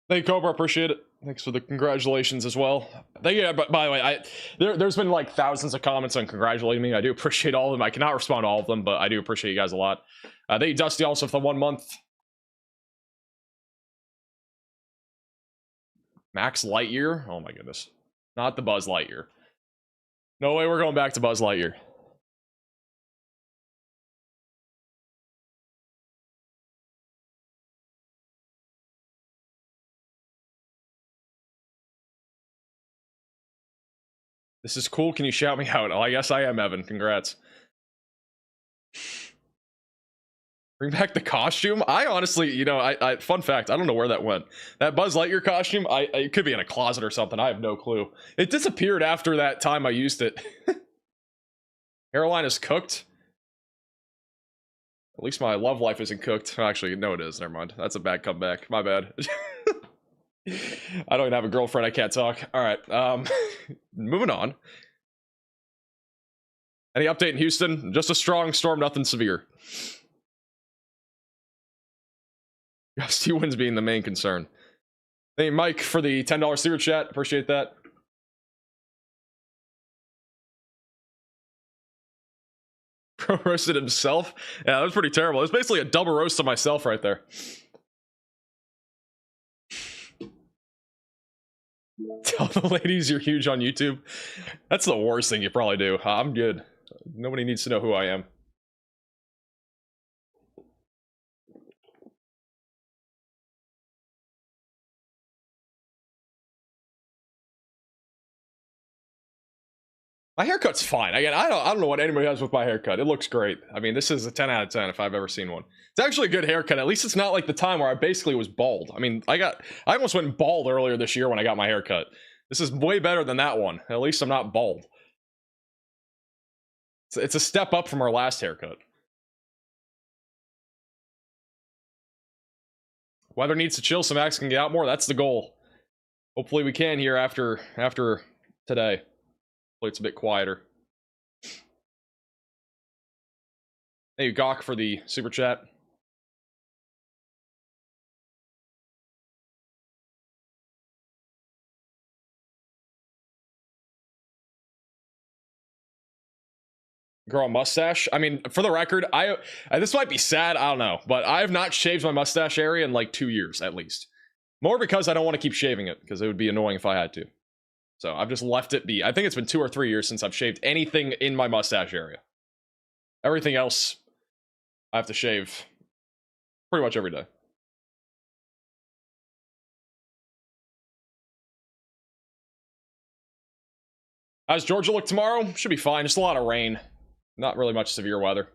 Thank you, Cobra. Appreciate it. Thanks for the congratulations as well. Thank you. But by the way, there's been like thousands of comments on congratulating me. I do appreciate all of them. I cannot respond to all of them, but I do appreciate you guys a lot. Thank you, Dusty, also for the 1 month. Max Lightyear? Oh my goodness. Not the Buzz Lightyear. No way we're going back to Buzz Lightyear. This is cool. Can you shout me out? Oh, I guess I am, Evan. Congrats. Bring back the costume? I honestly, you know, fun fact, I don't know where that went. That Buzz Lightyear costume, it could be in a closet or something. I have no clue. It disappeared after that time I used it. Hairline is cooked. At least my love life isn't cooked. Actually, no, it is. Never mind. That's a bad comeback. My bad. I don't even have a girlfriend. I can't talk. All right. Moving on. Any update in Houston? Just a strong storm, nothing severe. Gusty winds being the main concern. Thank you, Mike, for the $10 super chat. Appreciate that. Pro roasted himself. Yeah, that was pretty terrible. It was basically a double roast of myself right there. Tell the ladies you're huge on YouTube. That's the worst thing you probably do. I'm good. Nobody needs to know who I am. My haircut's fine. Again, I don't know what anybody has with my haircut. It looks great. I mean, this is a 10 out of 10 if I've ever seen one. It's actually a good haircut. At least it's not like the time where I basically was bald. I mean, I almost went bald earlier this year when I got my haircut. This is way better than that one. At least I'm not bald. It's a step up from our last haircut. Weather needs to chill so Max can get out more. That's the goal. Hopefully we can here after today. Hopefully it's a bit quieter. Thank you, Gawk, for the super chat. Grow a mustache. I mean, for the record, this might be sad, I don't know, but I have not shaved my mustache area in like 2 years at least. More because I don't want to keep shaving it, because it would be annoying if I had to. So I've just left it be. I think it's been 2 or 3 years since I've shaved anything in my mustache area. Everything else, I have to shave pretty much every day. How's Georgia look tomorrow? Should be fine. Just a lot of rain. Not really much severe weather.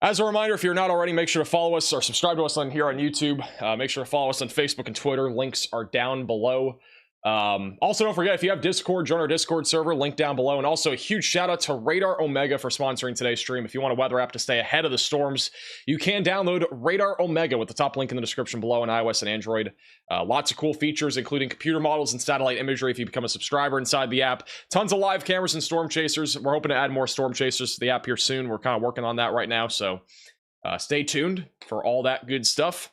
As a reminder, if you're not already, make sure to follow us or subscribe to us on here on YouTube. Make sure to follow us on Facebook and Twitter. Links are down below. Also, don't forget, if you have Discord, join our Discord server, link down below. And also a huge shout out to Radar Omega for sponsoring today's stream. If you want a weather app to stay ahead of the storms, you can download Radar Omega with the top link in the description below on iOS and Android. Lots of cool features, including computer models and satellite imagery if you become a subscriber inside the app. Tons of live cameras and storm chasers. We're hoping to add more storm chasers to the app here soon. We're kind of working on that right now, so stay tuned for all that good stuff.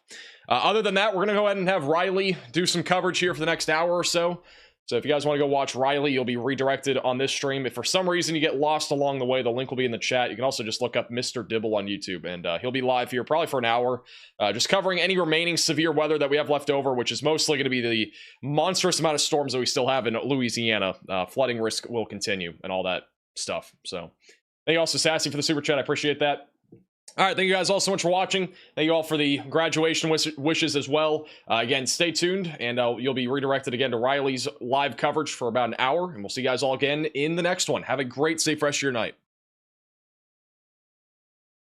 Other than that, we're going to go ahead and have Riley do some coverage here for the next hour or so. So if you guys want to go watch Riley, you'll be redirected on this stream. If for some reason you get lost along the way, the link will be in the chat. You can also just look up Mr. Dibble on YouTube, and he'll be live here probably for an hour, just covering any remaining severe weather that we have left over, which is mostly going to be the monstrous amount of storms that we still have in Louisiana. Flooding risk will continue and all that stuff. So thank you also, Sassy, for the super chat. I appreciate that. All right, thank you guys all so much for watching. Thank you all for the graduation wishes as well. Again, stay tuned, and you'll be redirected again to Riley's live coverage for about an hour, and we'll see you guys all again in the next one. Have a great, safe rest of your night.